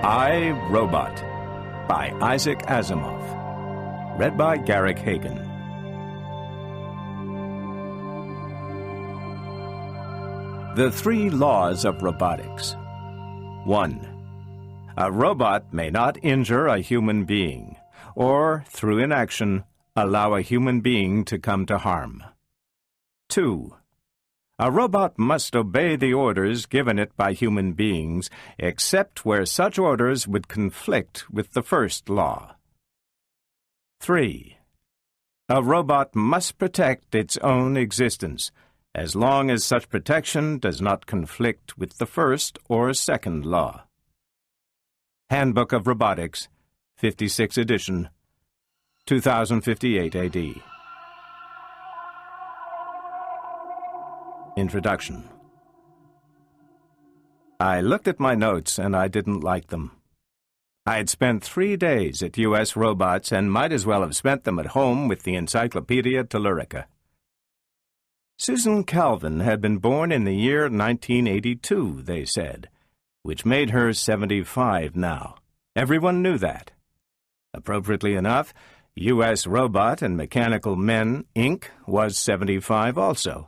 I, Robot by Isaac Asimov. Read by Garrick Hagan. The Three Laws of Robotics. 1. A robot may not injure a human being, or, through inaction, allow a human being to come to harm. 2. A robot must obey the orders given it by human beings, except where such orders would conflict with the first law. 3. A robot must protect its own existence, as long as such protection does not conflict with the first or second law. Handbook of Robotics, 56th edition, 2058 AD. Introduction. I looked at my notes and I didn't like them. I had spent 3 days at U.S. Robots and might as well have spent them at home with the Encyclopedia Tellurica. Susan Calvin had been born in the year 1982, they said, which made her 75 now. Everyone knew that. Appropriately enough, U.S. Robot and Mechanical Men, Inc. was 75 also,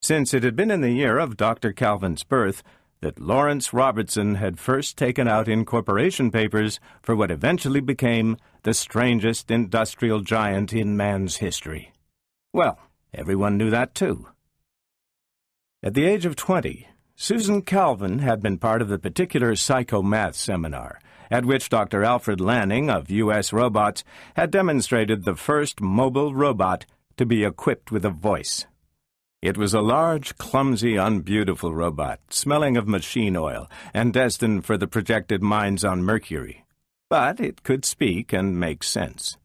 since it had been in the year of Dr. Calvin's birth that Lawrence Robertson had first taken out incorporation papers for what eventually became the strangest industrial giant in man's history. Well, everyone knew that too. At the age of 20, Susan Calvin had been part of the particular psychomath seminar, at which Dr. Alfred Lanning of U.S. Robots had demonstrated the first mobile robot to be equipped with a voice. It was a large, clumsy, unbeautiful robot, smelling of machine oil, and destined for the projected mines on Mercury. But it could speak and make sense.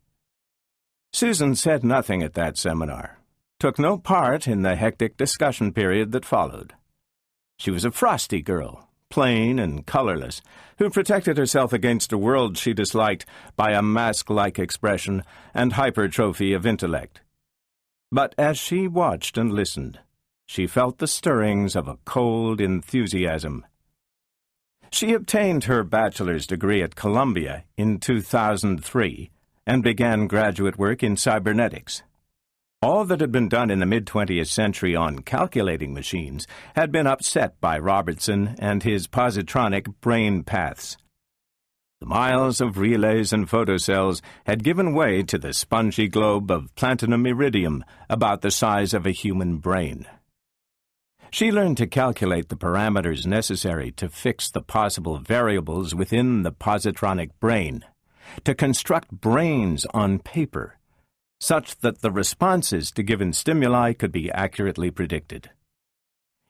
Susan said nothing at that seminar, took no part in the hectic discussion period that followed. She was a frosty girl, plain and colorless, who protected herself against a world she disliked by a mask-like expression and hypertrophy of intellect. But as she watched and listened, she felt the stirrings of a cold enthusiasm. She obtained her bachelor's degree at Columbia in 2003 and began graduate work in cybernetics. All that had been done in the mid-20th century on calculating machines had been upset by Robertson and his positronic brain paths. The miles of relays and photocells had given way to the spongy globe of platinum iridium about the size of a human brain. She learned to calculate the parameters necessary to fix the possible variables within the positronic brain, to construct brains on paper, such that the responses to given stimuli could be accurately predicted.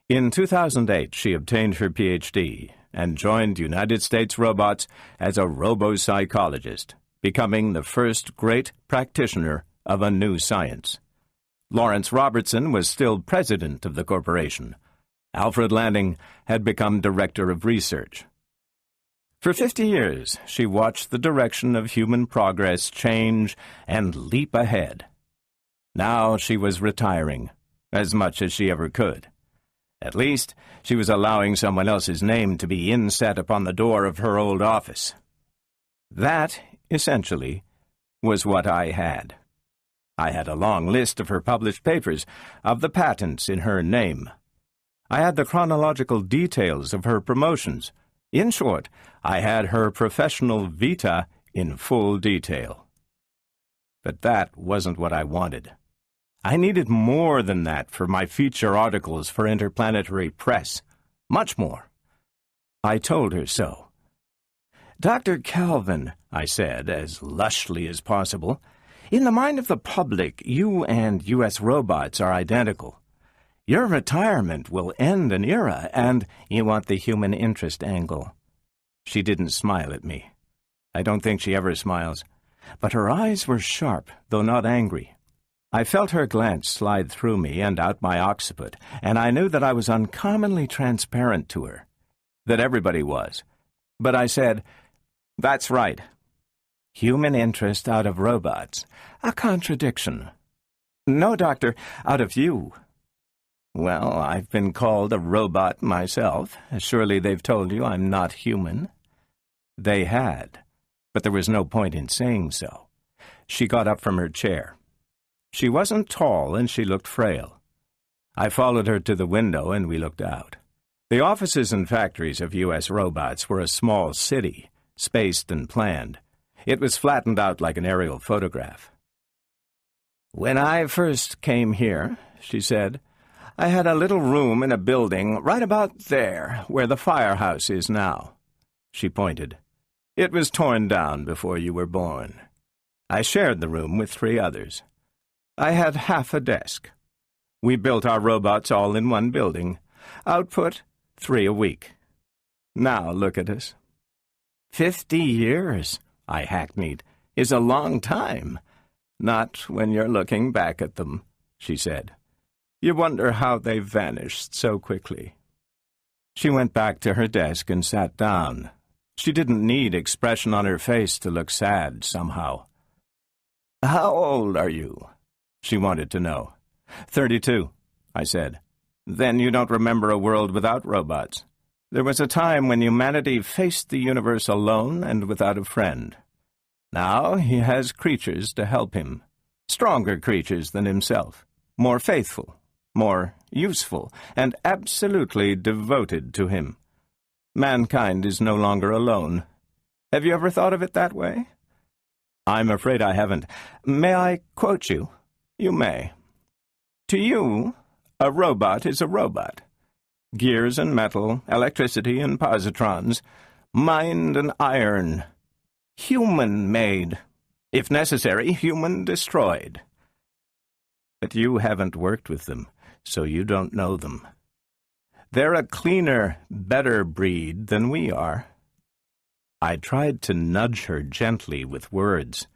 In 2008, she obtained her Ph.D. and joined United States Robots as a robo-psychologist, becoming the first great practitioner of a new science. Lawrence Robertson was still president of the corporation. Alfred Lanning had become director of research. For 50 years, she watched the direction of human progress change and leap ahead. Now she was retiring, as much as she ever could. At least, she was allowing someone else's name to be inset upon the door of her old office. That, essentially, was what I had. I had a long list of her published papers, of the patents in her name. I had the chronological details of her promotions. In short, I had her professional vita in full detail. But that wasn't what I wanted. I needed more than that for my feature articles for Interplanetary Press. Much more. I told her so. "Dr. Calvin," I said, as lushly as possible, "in the mind of the public, you and U.S. Robots are identical. Your retirement will end an era, and you want the human interest angle." She didn't smile at me. I don't think she ever smiles. But her eyes were sharp, though not angry. I felt her glance slide through me and out my occiput, and I knew that I was uncommonly transparent to her, that everybody was. But I said, "That's right. Human interest out of robots. A contradiction." "No, Doctor, out of you." "Well, I've been called a robot myself. Surely they've told you I'm not human." They had, but there was no point in saying so. She got up from her chair. She wasn't tall, and she looked frail. I followed her to the window, and we looked out. The offices and factories of U.S. robots were a small city, spaced and planned. It was flattened out like an aerial photograph. "When I first came here," she said, "I had a little room in a building right about there, where the firehouse is now." She pointed. "It was torn down before you were born. I shared the room with 3 others. I had half a desk. We built our robots all in one building. Output, 3 a week. Now look at us." 50 years, I hackneyed, "is a long time." "Not when you're looking back at them," she said. "You wonder how they vanished so quickly." She went back to her desk and sat down. She didn't need expression on her face to look sad somehow. "How old are you?" she wanted to know. 32, I said. "Then you don't remember a world without robots. There was a time when humanity faced the universe alone and without a friend. Now he has creatures to help him, stronger creatures than himself, more faithful, more useful, and absolutely devoted to him. Mankind is no longer alone. Have you ever thought of it that way?" "I'm afraid I haven't. May I quote you?" "You may. To you, a robot is a robot. Gears and metal, electricity and positrons, mind and iron. Human-made. If necessary, human-destroyed. But you haven't worked with them, so you don't know them. They're a cleaner, better breed than we are." I tried to nudge her gently with words.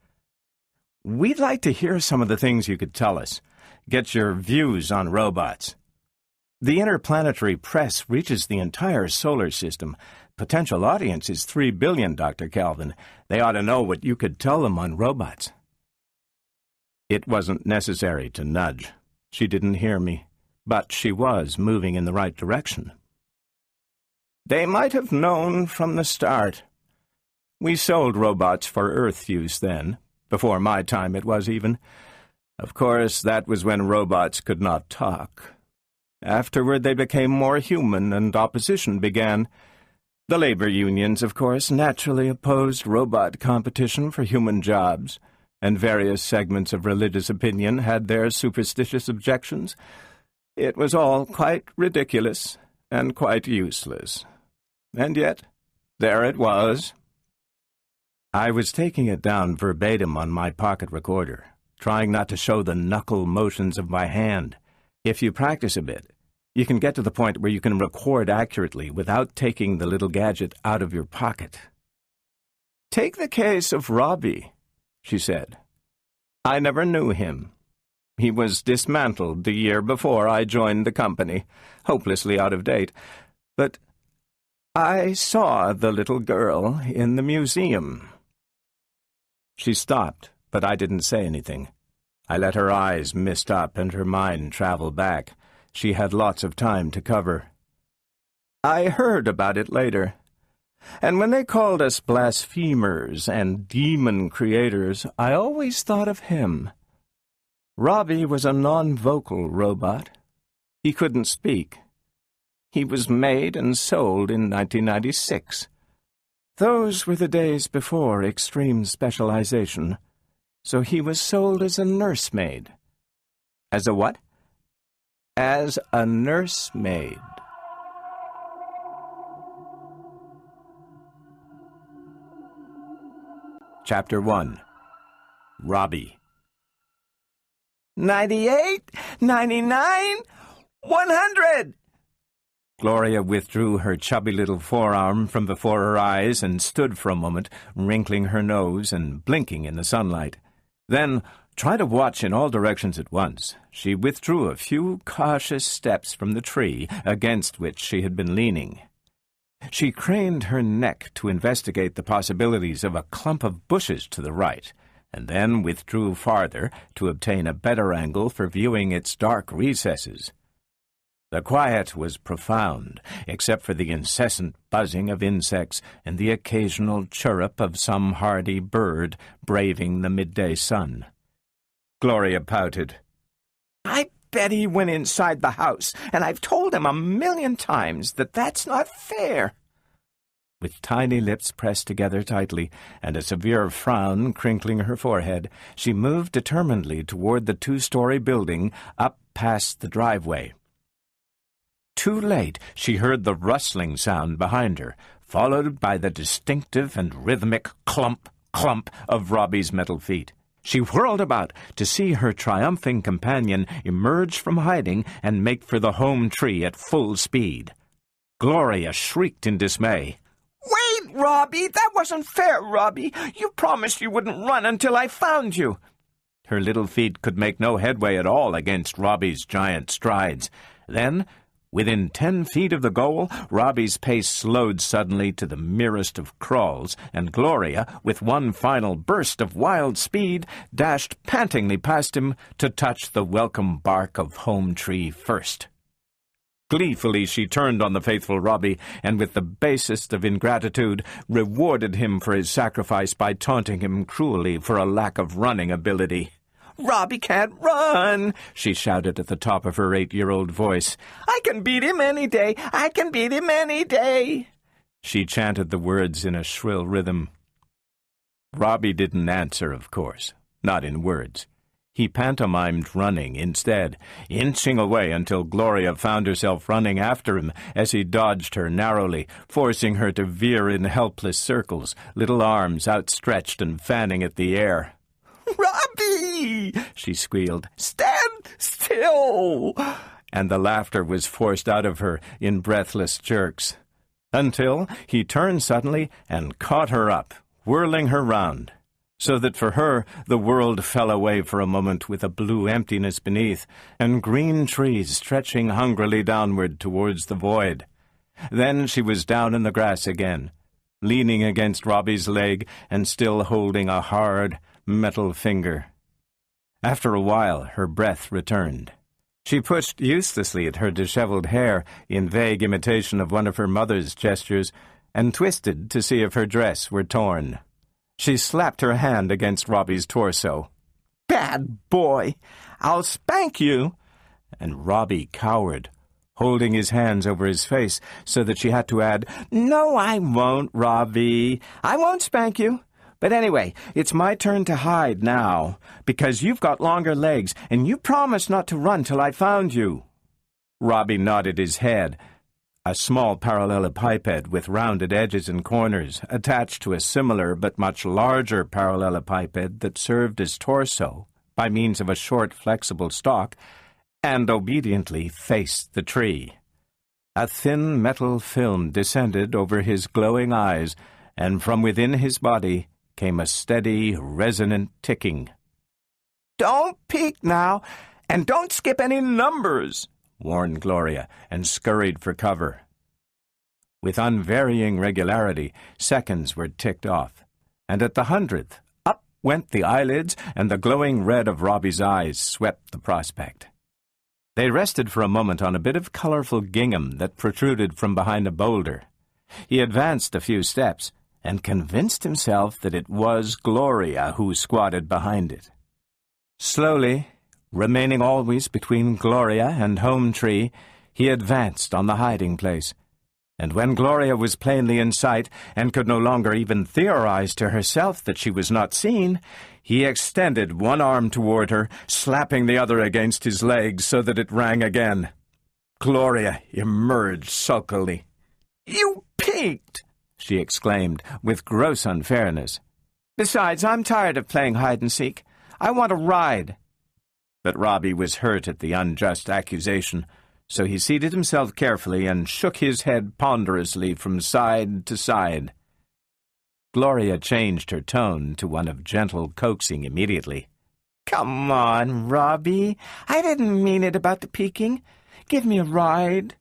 "We'd like to hear some of the things you could tell us. Get your views on robots. The interplanetary press reaches the entire solar system. Potential audience is 3 billion, Dr. Calvin. They ought to know what you could tell them on robots." It wasn't necessary to nudge. She didn't hear me, but she was moving in the right direction. "They might have known from the start. We sold robots for Earth use then. Before my time it was even. Of course, that was when robots could not talk. Afterward they became more human and opposition began. The labor unions, of course, naturally opposed robot competition for human jobs, and various segments of religious opinion had their superstitious objections. It was all quite ridiculous and quite useless. And yet, there it was." I was taking it down verbatim on my pocket recorder, trying not to show the knuckle motions of my hand. If you practice a bit, you can get to the point where you can record accurately without taking the little gadget out of your pocket. "Take the case of Robbie," she said. "I never knew him. He was dismantled the year before I joined the company, hopelessly out of date. But I saw the little girl in the museum." She stopped, but I didn't say anything. I let her eyes mist up and her mind travel back. She had lots of time to cover. "I heard about it later. And when they called us blasphemers and demon creators, I always thought of him. Robbie was a non-vocal robot. He couldn't speak. He was made and sold in 1996. Those were the days before extreme specialization. So he was sold as a nursemaid." "As a what?" "As a nursemaid." Chapter 1. Robbie. 98, 99, 100! Gloria withdrew her chubby little forearm from before her eyes and stood for a moment, wrinkling her nose and blinking in the sunlight. Then, trying to watch in all directions at once, she withdrew a few cautious steps from the tree against which she had been leaning. She craned her neck to investigate the possibilities of a clump of bushes to the right, and then withdrew farther to obtain a better angle for viewing its dark recesses. The quiet was profound, except for the incessant buzzing of insects and the occasional chirrup of some hardy bird braving the midday sun. Gloria pouted. "I bet he went inside the house, and I've told him 1,000,000 times that that's not fair." With tiny lips pressed together tightly and a severe frown crinkling her forehead, she moved determinedly toward the 2-story building up past the driveway. Too late, she heard the rustling sound behind her, followed by the distinctive and rhythmic clump, clump of Robbie's metal feet. She whirled about to see her triumphing companion emerge from hiding and make for the home tree at full speed. Gloria shrieked in dismay. "Wait, Robbie! That wasn't fair, Robbie! You promised you wouldn't run until I found you!" Her little feet could make no headway at all against Robbie's giant strides. Then, within 10 feet of the goal, Robbie's pace slowed suddenly to the merest of crawls, and Gloria, with one final burst of wild speed, dashed pantingly past him to touch the welcome bark of home tree first. Gleefully she turned on the faithful Robbie, and with the basest of ingratitude rewarded him for his sacrifice by taunting him cruelly for a lack of running ability. "Robbie can't run," she shouted at the top of her 8-year-old voice. "I can beat him any day! I can beat him any day!" She chanted the words in a shrill rhythm. Robbie didn't answer, of course, not in words. He pantomimed running instead, inching away until Gloria found herself running after him as he dodged her narrowly, forcing her to veer in helpless circles, little arms outstretched and fanning at the air. "Robbie!" she squealed. "Stand still!" And the laughter was forced out of her in breathless jerks, until he turned suddenly and caught her up, whirling her round, so that for her the world fell away for a moment with a blue emptiness beneath, and green trees stretching hungrily downward towards the void. Then she was down in the grass again, leaning against Robbie's leg and still holding a hard, metal finger. After a while, her breath returned. She pushed uselessly at her disheveled hair in vague imitation of one of her mother's gestures, and twisted to see if her dress were torn. She slapped her hand against Robbie's torso. "Bad boy! I'll spank you!" And Robbie cowered, holding his hands over his face so that she had to add, "No, I won't, Robbie. I won't spank you. But anyway, it's my turn to hide now, because you've got longer legs, and you promised not to run till I found you." Robbie nodded his head. A small parallelepiped with rounded edges and corners, attached to a similar but much larger parallelepiped that served as torso by means of a short, flexible stalk, and obediently faced the tree. A thin metal film descended over his glowing eyes, and from within his body came a steady, resonant ticking. "Don't peek now, and don't skip any numbers," warned Gloria, and scurried for cover. With unvarying regularity, seconds were ticked off, and at the 100th, up went the eyelids, and the glowing red of Robbie's eyes swept the prospect. They rested for a moment on a bit of colorful gingham that protruded from behind a boulder. He advanced a few steps, and convinced himself that it was Gloria who squatted behind it. Slowly, remaining always between Gloria and home tree, he advanced on the hiding place, and when Gloria was plainly in sight and could no longer even theorize to herself that she was not seen, he extended one arm toward her, slapping the other against his leg so that it rang again. Gloria emerged sulkily. "You peeked!" she exclaimed, with gross unfairness. "Besides, I'm tired of playing hide-and-seek. I want a ride." But Robbie was hurt at the unjust accusation, so he seated himself carefully and shook his head ponderously from side to side. Gloria changed her tone to one of gentle coaxing immediately. "Come on, Robbie. I didn't mean it about the peeking. Give me a ride."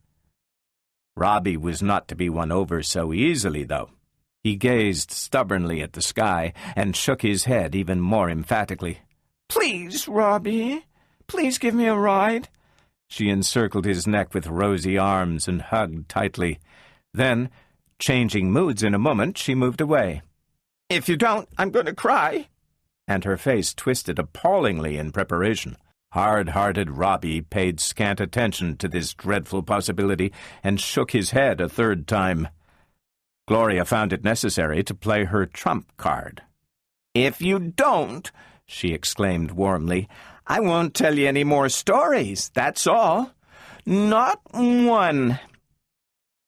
Robbie was not to be won over so easily, though. He gazed stubbornly at the sky and shook his head even more emphatically. "Please, Robbie. Please give me a ride." She encircled his neck with rosy arms and hugged tightly. Then, changing moods in a moment, she moved away. "If you don't, I'm going to cry." And her face twisted appallingly in preparation. Hard-hearted Robbie paid scant attention to this dreadful possibility and shook his head a third time. Gloria found it necessary to play her trump card. "If you don't," she exclaimed warmly, "I won't tell you any more stories, that's all. Not one."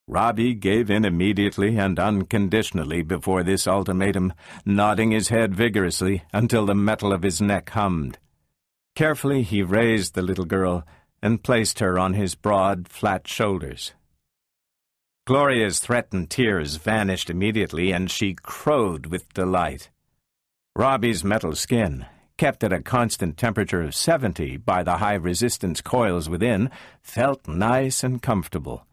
Robbie gave in immediately and unconditionally before this ultimatum, nodding his head vigorously until the metal of his neck hummed. Carefully he raised the little girl and placed her on his broad, flat shoulders. Gloria's threatened tears vanished immediately, and she crowed with delight. Robbie's metal skin, kept at a constant temperature of 70 by the high-resistance coils within, felt nice and comfortable,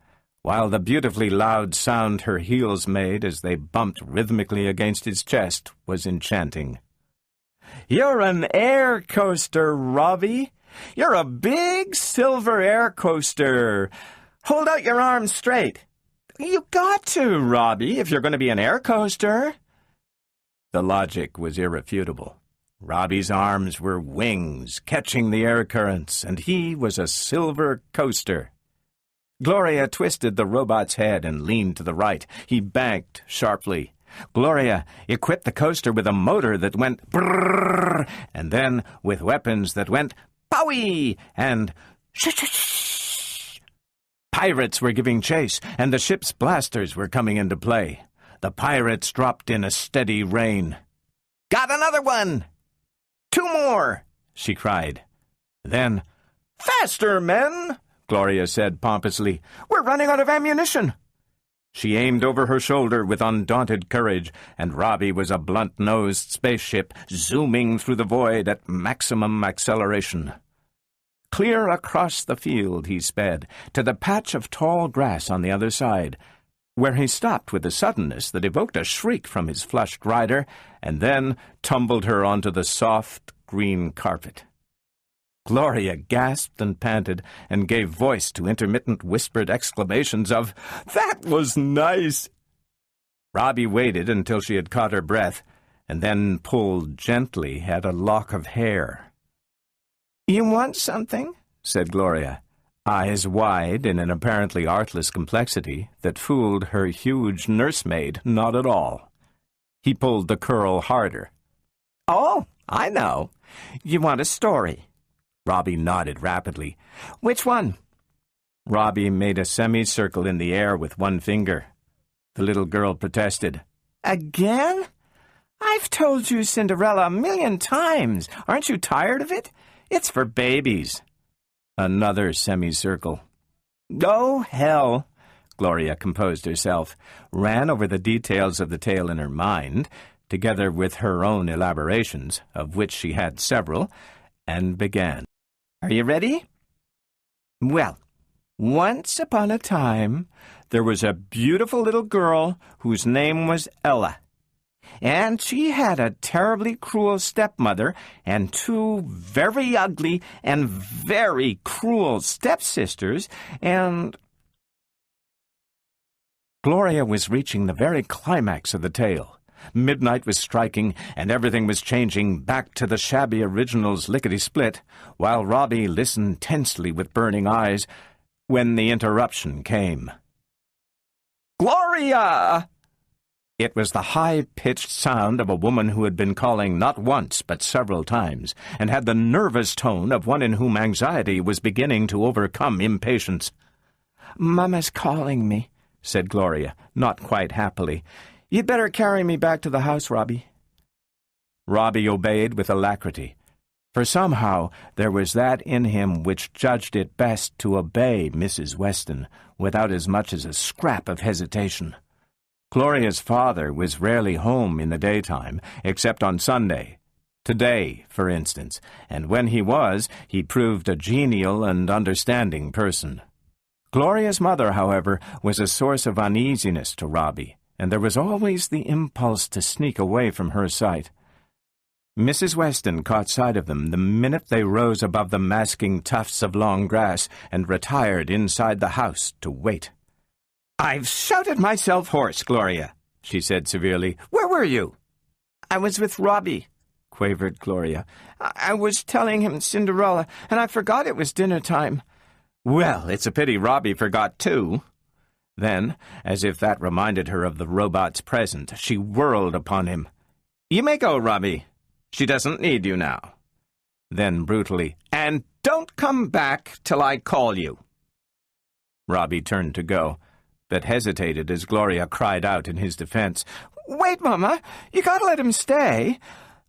while the beautifully loud sound her heels made as they bumped rhythmically against his chest was enchanting. "You're an air coaster, Robbie. You're a big silver air coaster. Hold out your arms straight. You got to, Robbie, if you're going to be an air coaster." The logic was irrefutable. Robbie's arms were wings, catching the air currents, and he was a silver coaster. Gloria twisted the robot's head and leaned to the right. He banked sharply. Gloria equipped the coaster with a motor that went brrrr, and then with weapons that went powie and shh. Pirates were giving chase, and the ship's blasters were coming into play. The pirates dropped in a steady rain. "Got another one! 2 more!" she cried. Then, "Faster, men!" Gloria said pompously. "We're running out of ammunition." She aimed over her shoulder with undaunted courage, and Robbie was a blunt-nosed spaceship zooming through the void at maximum acceleration. Clear across the field he sped, to the patch of tall grass on the other side, where he stopped with a suddenness that evoked a shriek from his flushed rider, and then tumbled her onto the soft green carpet. Gloria gasped and panted, and gave voice to intermittent whispered exclamations of, "That was nice!" Robbie waited until she had caught her breath, and then pulled gently at a lock of hair. "You want something?" said Gloria, eyes wide in an apparently artless complexity that fooled her huge nursemaid not at all. He pulled the curl harder. "Oh, I know. You want a story." Robbie nodded rapidly. "Which one?" Robbie made a semicircle in the air with one finger. The little girl protested. "Again? I've told you Cinderella 1,000,000 times. Aren't you tired of it? It's for babies." Another semicircle. "Oh, hell." Gloria composed herself, ran over the details of the tale in her mind, together with her own elaborations, of which she had several, and began. "Are you ready? Well, once upon a time, there was a beautiful little girl whose name was Ella. And she had a terribly cruel stepmother and 2 very ugly and very cruel stepsisters, and—" Gloria was reaching the very climax of the tale. Midnight was striking, and everything was changing back to the shabby original's lickety-split, while Robbie listened tensely with burning eyes, when the interruption came. "Gloria!" It was the high-pitched sound of a woman who had been calling not once but several times, and had the nervous tone of one in whom anxiety was beginning to overcome impatience. "Mama's calling me," said Gloria, not quite happily. "You'd better carry me back to the house, Robbie." Robbie obeyed with alacrity, for somehow there was that in him which judged it best to obey Mrs. Weston without as much as a scrap of hesitation. Gloria's father was rarely home in the daytime, except on Sunday. Today, for instance, and when he was, he proved a genial and understanding person. Gloria's mother, however, was a source of uneasiness to Robbie, and there was always the impulse to sneak away from her sight. Mrs. Weston caught sight of them the minute they rose above the masking tufts of long grass and retired inside the house to wait. "I've shouted myself hoarse, Gloria," she said severely. "Where were you?" "I was with Robbie," quavered Gloria. I was telling him Cinderella, and I forgot it was dinner time." "Well, it's a pity Robbie forgot, too." Then, as if that reminded her of the robot's present, she whirled upon him. "You may go, Robbie. She doesn't need you now." Then brutally, "And don't come back till I call you." Robbie turned to go, but hesitated as Gloria cried out in his defense. "Wait, Mama, you gotta let him stay.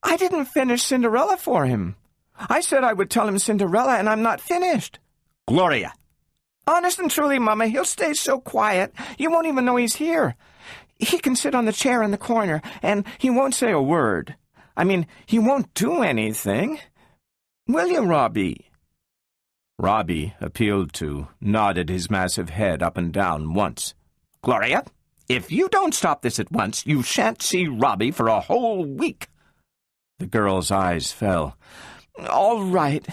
I didn't finish Cinderella for him. I said I would tell him Cinderella, and I'm not finished." "Gloria!" "Honest and truly, Mama, he'll stay so quiet, you won't even know he's here. He can sit on the chair in the corner, and he won't say a word. I mean, he won't do anything. Will you, Robbie?" Robbie, appealed to, nodded his massive head up and down once. "Gloria, if you don't stop this at once, you shan't see Robbie for a whole week." The girl's eyes fell. "All right.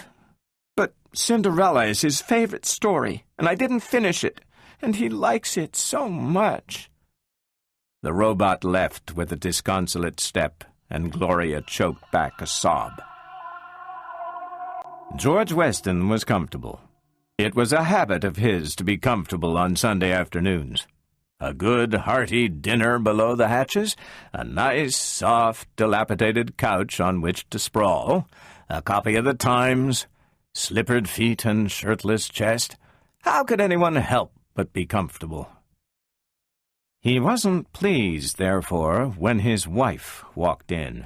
But Cinderella is his favorite story, and I didn't finish it, and he likes it so much." The robot left with a disconsolate step, and Gloria choked back a sob. George Weston was comfortable. It was a habit of his to be comfortable on Sunday afternoons. A good, hearty dinner below the hatches, a nice, soft, dilapidated couch on which to sprawl, a copy of the Times, slippered feet and shirtless chest. How could anyone help but be comfortable? He wasn't pleased, therefore, when his wife walked in.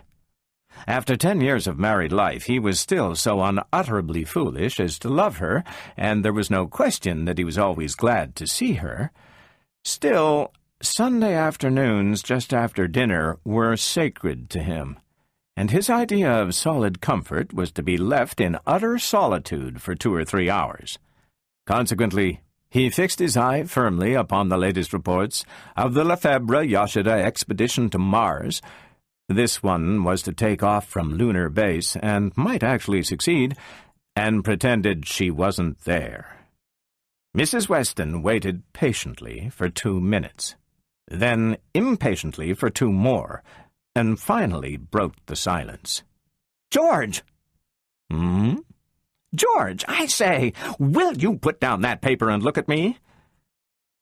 After 10 years of married life, he was still so unutterably foolish as to love her, and there was no question that he was always glad to see her. Still, Sunday afternoons just after dinner were sacred to him, and his idea of solid comfort was to be left in utter solitude for 2 or 3 hours. Consequently, he fixed his eye firmly upon the latest reports of the Lefebvre-Yoshida expedition to Mars. This one was to take off from lunar base, and might actually succeed, and pretended she wasn't there. Mrs. Weston waited patiently for 2 minutes, then impatiently for 2 more, and finally broke the silence. "George!" "Hmm?" "George, I say, will you put down that paper and look at me?"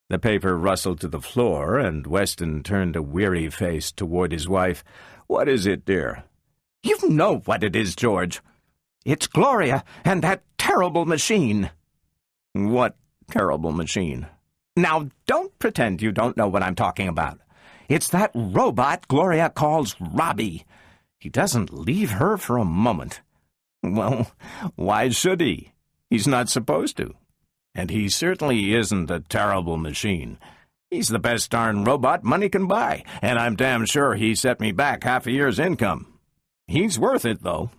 The paper rustled to the floor, and Weston turned a weary face toward his wife. "What is it, dear?" "You know what it is, George. It's Gloria and that terrible machine." "What terrible machine?" "Now, don't pretend you don't know what I'm talking about. It's that robot Gloria calls Robbie. He doesn't leave her for a moment." "Well, why should he? He's not supposed to. And he certainly isn't a terrible machine. He's the best darn robot money can buy, and I'm damn sure he set me back half a year's income. He's worth it, though.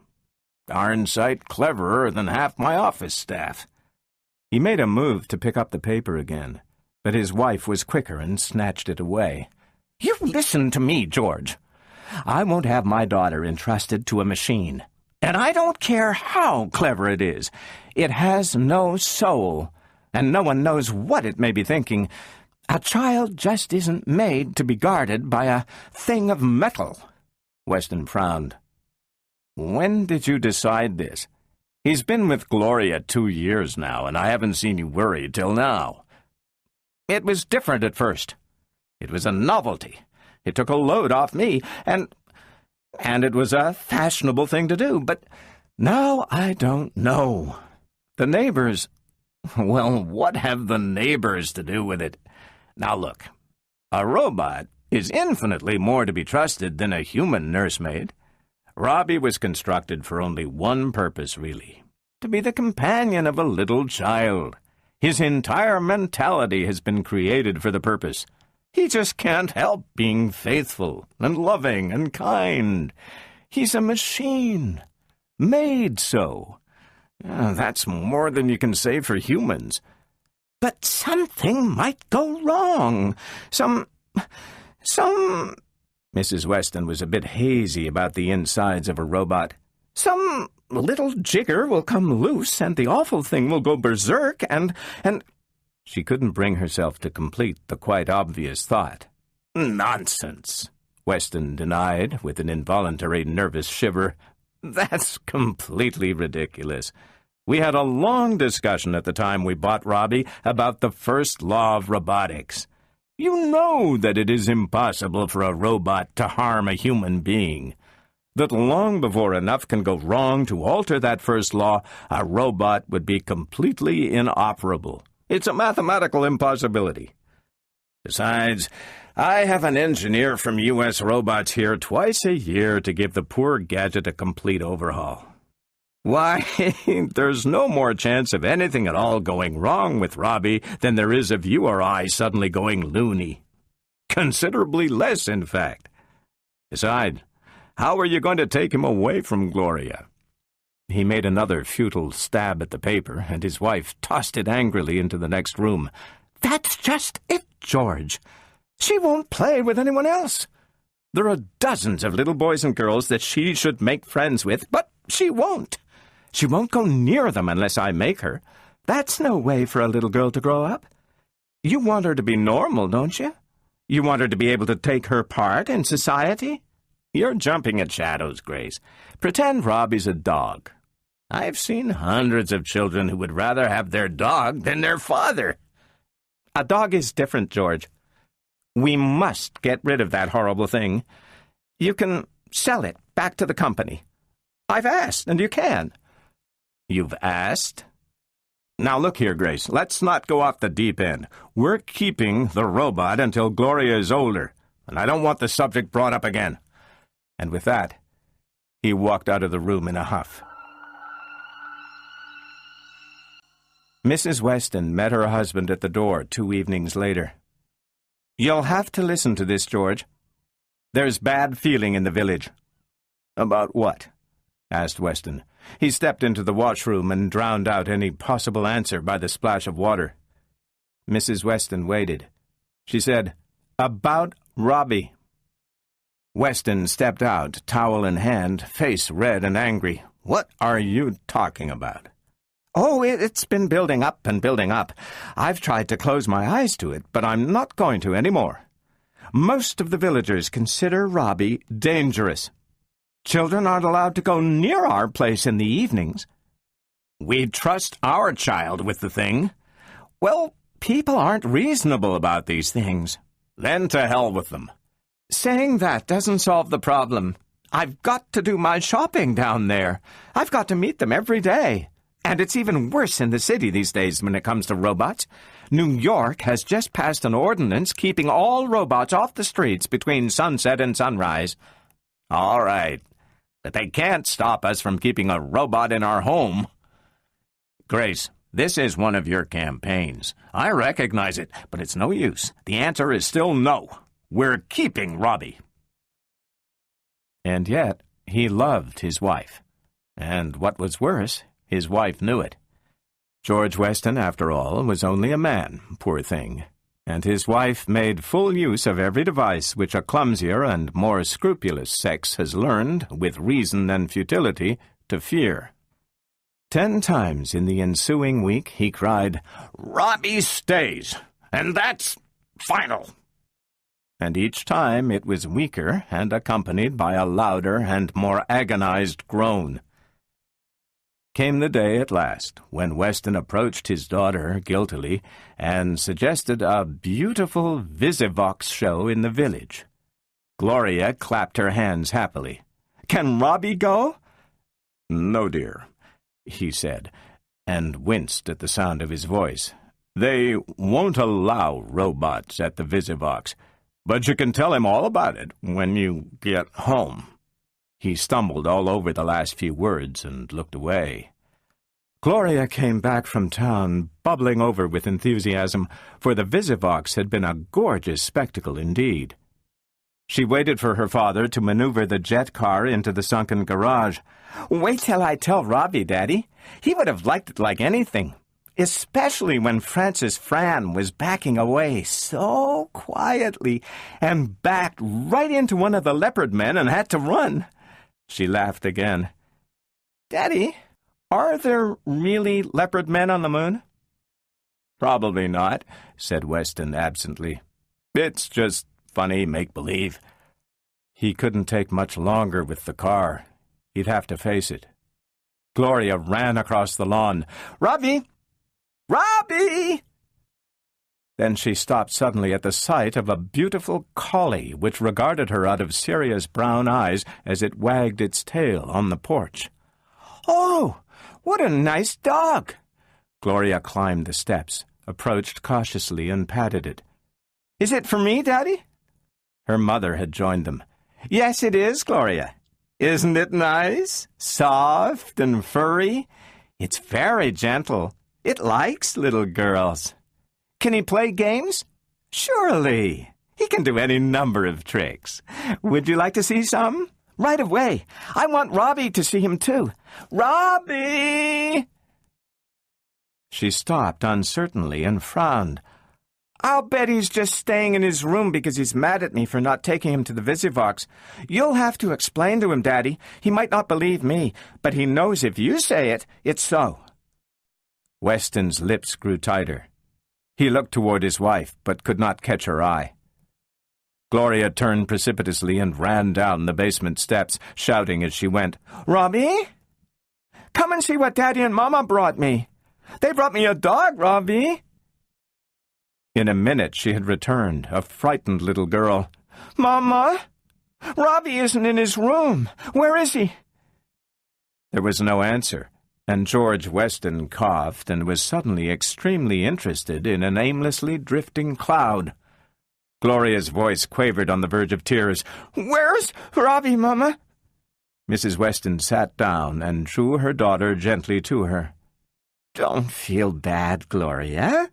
Darn sight cleverer than half my office staff." He made a move to pick up the paper again, but his wife was quicker and snatched it away. "You listen to me, George. I won't have my daughter entrusted to a machine. And I don't care how clever it is. It has no soul, and no one knows what it may be thinking. A child just isn't made to be guarded by a thing of metal." Weston frowned. "When did you decide this? He's been with Gloria 2 years now, and I haven't seen you worried till now." "It was different at first. It was a novelty. It took a load off me, and it was a fashionable thing to do, but now I don't know. The neighbors—" "Well, what have the neighbors to do with it? Now look, a robot is infinitely more to be trusted than a human nursemaid. Robbie was constructed for only one purpose, really, to be the companion of a little child. His entire mentality has been created for the purpose. He just can't help being faithful and loving and kind. He's a machine, made so. That's more than you can say for humans." "But something might go wrong. Some Mrs. Weston was a bit hazy about the insides of a robot. "Some little jigger will come loose, and the awful thing will go berserk, and—" She couldn't bring herself to complete the quite obvious thought. "Nonsense," Weston denied, with an involuntary nervous shiver. "That's completely ridiculous. We had a long discussion at the time we bought Robbie about the first law of robotics. You know that it is impossible for a robot to harm a human being. That long before enough can go wrong to alter that first law, a robot would be completely inoperable. It's a mathematical impossibility. Besides, I have an engineer from U.S. Robots here twice a year to give the poor gadget a complete overhaul. Why, there's no more chance of anything at all going wrong with Robbie than there is of you or I suddenly going loony. Considerably less, in fact. Besides, how are you going to take him away from Gloria?" He made another futile stab at the paper, and his wife tossed it angrily into the next room. "That's just it, George. She won't play with anyone else. There are dozens of little boys and girls that she should make friends with, but she won't. She won't go near them unless I make her. That's no way for a little girl to grow up. You want her to be normal, don't you? You want her to be able to take her part in society?" You're jumping at shadows, Grace. Pretend Robbie's a dog. I've seen hundreds of children who would rather have their dog than their father. A dog is different, George. We must get rid of that horrible thing. You can sell it back to the company. I've asked, and you can. You've asked? Now look here, Grace, let's not go off the deep end. We're keeping the robot until Gloria is older, and I don't want the subject brought up again. And with that, he walked out of the room in a huff. Mrs. Weston met her husband at the door 2 evenings later. "You'll have to listen to this, George. There's bad feeling in the village." "About what?" asked Weston. He stepped into the washroom and drowned out any possible answer by the splash of water. Mrs. Weston waited. She said, "About Robbie." Weston stepped out, towel in hand, face red and angry. "What are you talking about?" "Oh, it's been building up and building up. I've tried to close my eyes to it, but I'm not going to anymore. Most of the villagers consider Robbie dangerous. Children aren't allowed to go near our place in the evenings." "We trust our child with the thing." "Well, people aren't reasonable about these things." "Then to hell with them." "Saying that doesn't solve the problem. I've got to do my shopping down there. I've got to meet them every day. And it's even worse in the city these days when it comes to robots. New York has just passed an ordinance keeping all robots off the streets between sunset and sunrise." "All right, but they can't stop us from keeping a robot in our home." "Grace, this is one of your campaigns. I recognize it, but it's no use. The answer is still no. We're keeping Robbie." And yet, he loved his wife. And what was worse, his wife knew it. George Weston, after all, was only a man, poor thing, and his wife made full use of every device which a clumsier and more scrupulous sex has learned, with reason and futility, to fear. 10 times in the ensuing week he cried, "Robbie stays, and that's final." And each time it was weaker and accompanied by a louder and more agonized groan. Came the day at last when Weston approached his daughter guiltily and suggested a beautiful Visivox show in the village. Gloria clapped her hands happily. "Can Robbie go?" "No, dear," he said, and winced at the sound of his voice. "They won't allow robots at the Visivox, but you can tell him all about it when you get home." He stumbled all over the last few words and looked away. Gloria came back from town, bubbling over with enthusiasm, for the Visivox had been a gorgeous spectacle indeed. She waited for her father to maneuver the jet car into the sunken garage. "Wait till I tell Robbie, Daddy. He would have liked it like anything. especially when Francis Fran was backing away so quietly and backed right into one of the leopard men and had to run. She laughed again. Daddy, are there really leopard men on the moon? Probably not, said Weston absently. It's just funny make-believe. He couldn't take much longer with the car. He'd have to face it. Gloria ran across the lawn. Robbie! Robbie! Then she stopped suddenly at the sight of a beautiful collie which regarded her out of serious brown eyes as it wagged its tail on the porch. Oh, what a nice dog! Gloria climbed the steps, approached cautiously, and patted it. Is it for me, Daddy? Her mother had joined them. Yes, it is, Gloria. Isn't it nice? Soft and furry? It's very gentle. It likes little girls. Can he play games? Surely. He can do any number of tricks. Would you like to see some? Right away. I want Robbie to see him too. Robbie! She stopped uncertainly and frowned. I'll bet he's just staying in his room because he's mad at me for not taking him to the Visivox. You'll have to explain to him, Daddy. He might not believe me, but he knows if you say it, it's so. Weston's lips grew tighter. He looked toward his wife, but could not catch her eye. Gloria turned precipitously and ran down the basement steps, shouting as she went, Robbie? Come and see what Daddy and Mama brought me. They brought me a dog, Robbie. In a minute she had returned, a frightened little girl. Mama? Robbie isn't in his room. Where is he? There was no answer, and George Weston coughed and was suddenly extremely interested in an aimlessly drifting cloud. Gloria's voice quavered on the verge of tears. Where's Robbie, Mama? Mrs. Weston sat down and drew her daughter gently to her. Don't feel bad, Gloria.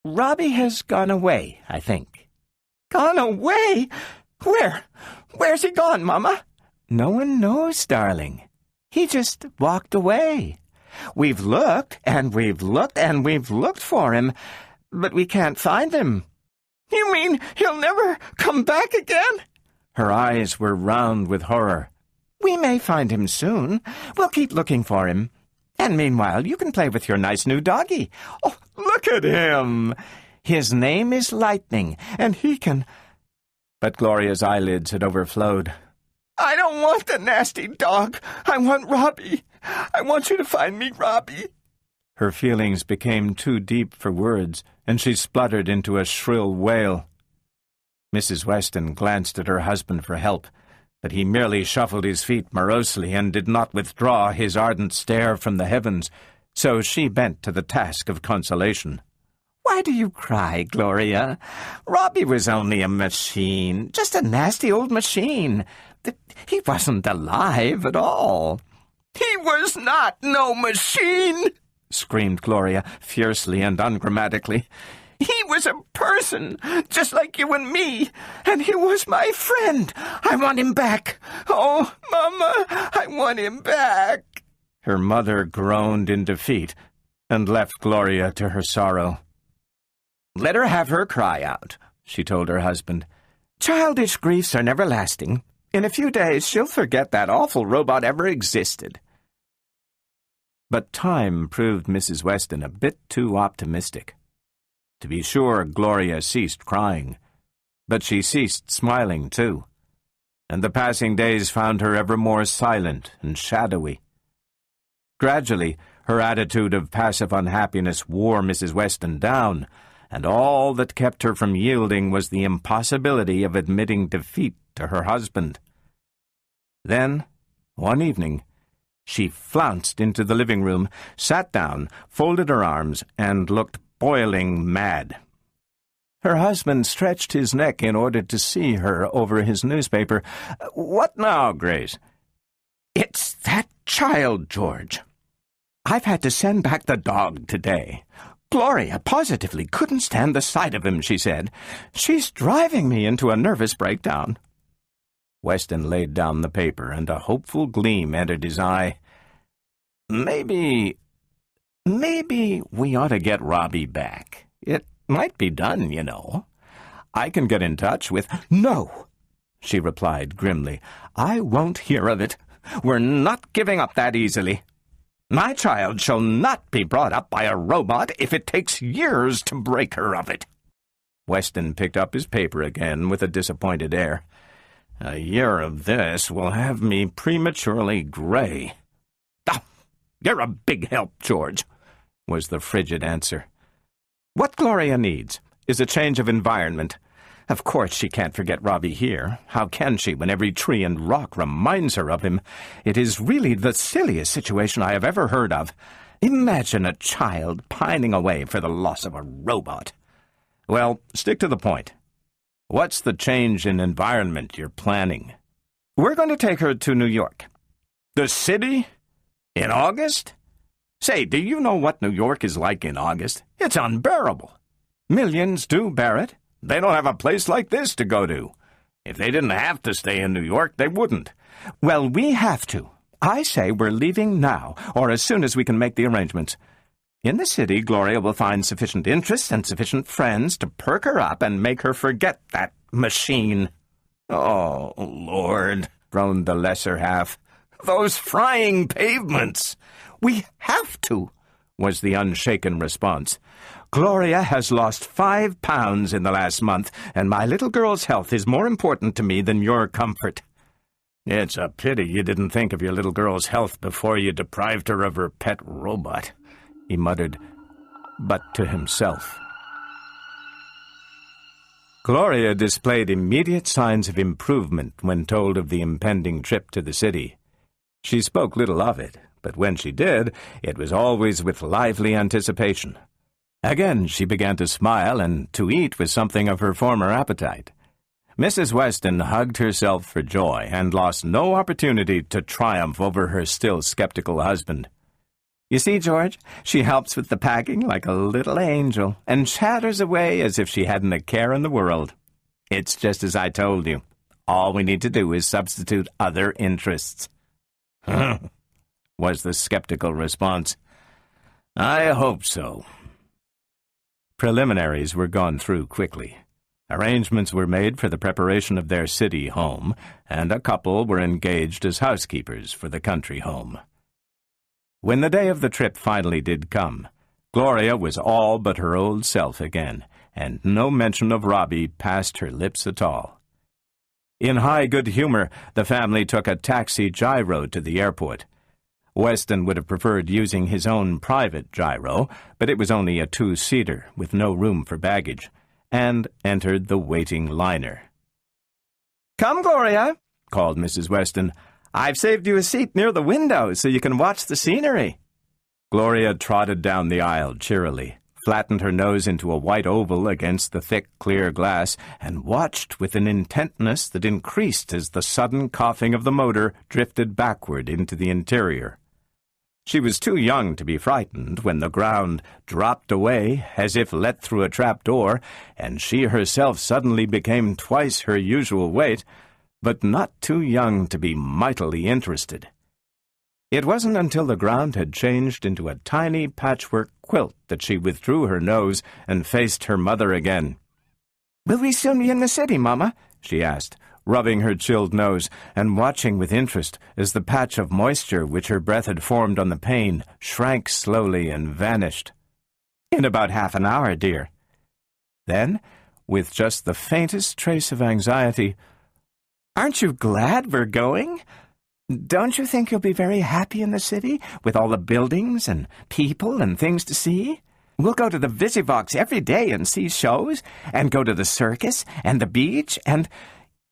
Robbie has gone away, I think. Gone away? Where? Where's he gone, Mama? No one knows, darling. He just walked away. We've looked, and we've looked, and we've looked for him, but we can't find him. You mean he'll never come back again? Her eyes were round with horror. We may find him soon. We'll keep looking for him. And meanwhile, you can play with your nice new doggy. Oh, look at him! His name is Lightning, and he can... But Gloria's eyelids had overflowed. I don't want the nasty dog. I want Robbie. I want you to find me Robbie. Her feelings became too deep for words, and she spluttered into a shrill wail. Mrs. Weston glanced at her husband for help, but he merely shuffled his feet morosely and did not withdraw his ardent stare from the heavens, so she bent to the task of consolation. Why do you cry, Gloria? Robbie was only a machine, just a nasty old machine. He wasn't alive at all. He was not no machine, screamed Gloria, fiercely and ungrammatically. He was a person, just like you and me, and he was my friend. I want him back. Oh, Mama, I want him back. Her mother groaned in defeat and left Gloria to her sorrow. Let her have her cry out, she told her husband. Childish griefs are never lasting. In a few days she'll forget that awful robot ever existed. But time proved Mrs. Weston a bit too optimistic. To be sure, Gloria ceased crying, but she ceased smiling too, and the passing days found her ever more silent and shadowy. Gradually, her attitude of passive unhappiness wore Mrs. Weston down, and all that kept her from yielding was the impossibility of admitting defeat to her husband. Then, one evening, she flounced into the living room, sat down, folded her arms, and looked boiling mad. Her husband stretched his neck in order to see her over his newspaper. What now, Grace? It's that child, George. I've had to send back the dog today. Gloria positively couldn't stand the sight of him, she said. She's driving me into a nervous breakdown. Weston laid down the paper, and a hopeful gleam entered his eye. Maybe Maybe we ought to get Robbie back. It might be done, you know. I can get in touch with—" "No," she replied grimly. "I won't hear of it. We're not giving up that easily. My child shall not be brought up by a robot if it takes years to break her of it." Weston picked up his paper again with a disappointed air. "A year of this will have me prematurely gray." "Oh, you're a big help, George," was the frigid answer. "What Gloria needs is a change of environment. Of course she can't forget Robbie here. How can she when every tree and rock reminds her of him? It is really the silliest situation I have ever heard of. Imagine a child pining away for the loss of a robot." "Well, stick to the point. What's the change in environment you're planning?" "We're going to take her to New York." "The city? In August? Say, do you know what New York is like in August? It's unbearable." "Millions do bear it." "They don't have a place like this to go to. If they didn't have to stay in New York, they wouldn't." "Well, we have to. I say we're leaving now, or as soon as we can make the arrangements. In the city, Gloria will find sufficient interest and sufficient friends to perk her up and make her forget that machine." "Oh, Lord," groaned the lesser half. "Those frying pavements!" "We have to," was the unshaken response. "Gloria has lost 5 pounds in the last month, and my little girl's health is more important to me than your comfort." "It's a pity you didn't think of your little girl's health before you deprived her of her pet robot," he muttered, but to himself. Gloria displayed immediate signs of improvement when told of the impending trip to the city. She spoke little of it, but when she did, it was always with lively anticipation. Again she began to smile and to eat with something of her former appetite. Mrs. Weston hugged herself for joy and lost no opportunity to triumph over her still skeptical husband. "You see, George, she helps with the packing like a little angel and chatters away as if she hadn't a care in the world. It's just as I told you. All we need to do is substitute other interests." Was the skeptical response. "I hope so." Preliminaries were gone through quickly. Arrangements were made for the preparation of their city home, and a couple were engaged as housekeepers for the country home. When the day of the trip finally did come, Gloria was all but her old self again, and no mention of Robbie passed her lips at all. In high good humor, the family took a taxi gyro to the airport. Weston would have preferred using his own private gyro, but it was only a 2-seater with no room for baggage, and entered the waiting liner. "Come, Gloria," called Mrs. Weston. "I've saved you a seat near the window so you can watch the scenery." Gloria trotted down the aisle cheerily, flattened her nose into a white oval against the thick, clear glass, and watched with an intentness that increased as the sudden coughing of the motor drifted backward into the interior. She was too young to be frightened when the ground dropped away as if let through a trap-door, and she herself suddenly became twice her usual weight, but not too young to be mightily interested. It wasn't until the ground had changed into a tiny patchwork quilt that she withdrew her nose and faced her mother again. "Will we soon be in the city, Mama?" she asked, rubbing her chilled nose and watching with interest as the patch of moisture which her breath had formed on the pane shrank slowly and vanished. "In about half an hour, dear." Then, with just the faintest trace of anxiety, "Aren't you glad we're going? Don't you think you'll be very happy in the city, with all the buildings and people and things to see? We'll go to the Visivox every day and see shows, and go to the circus and the beach, and—"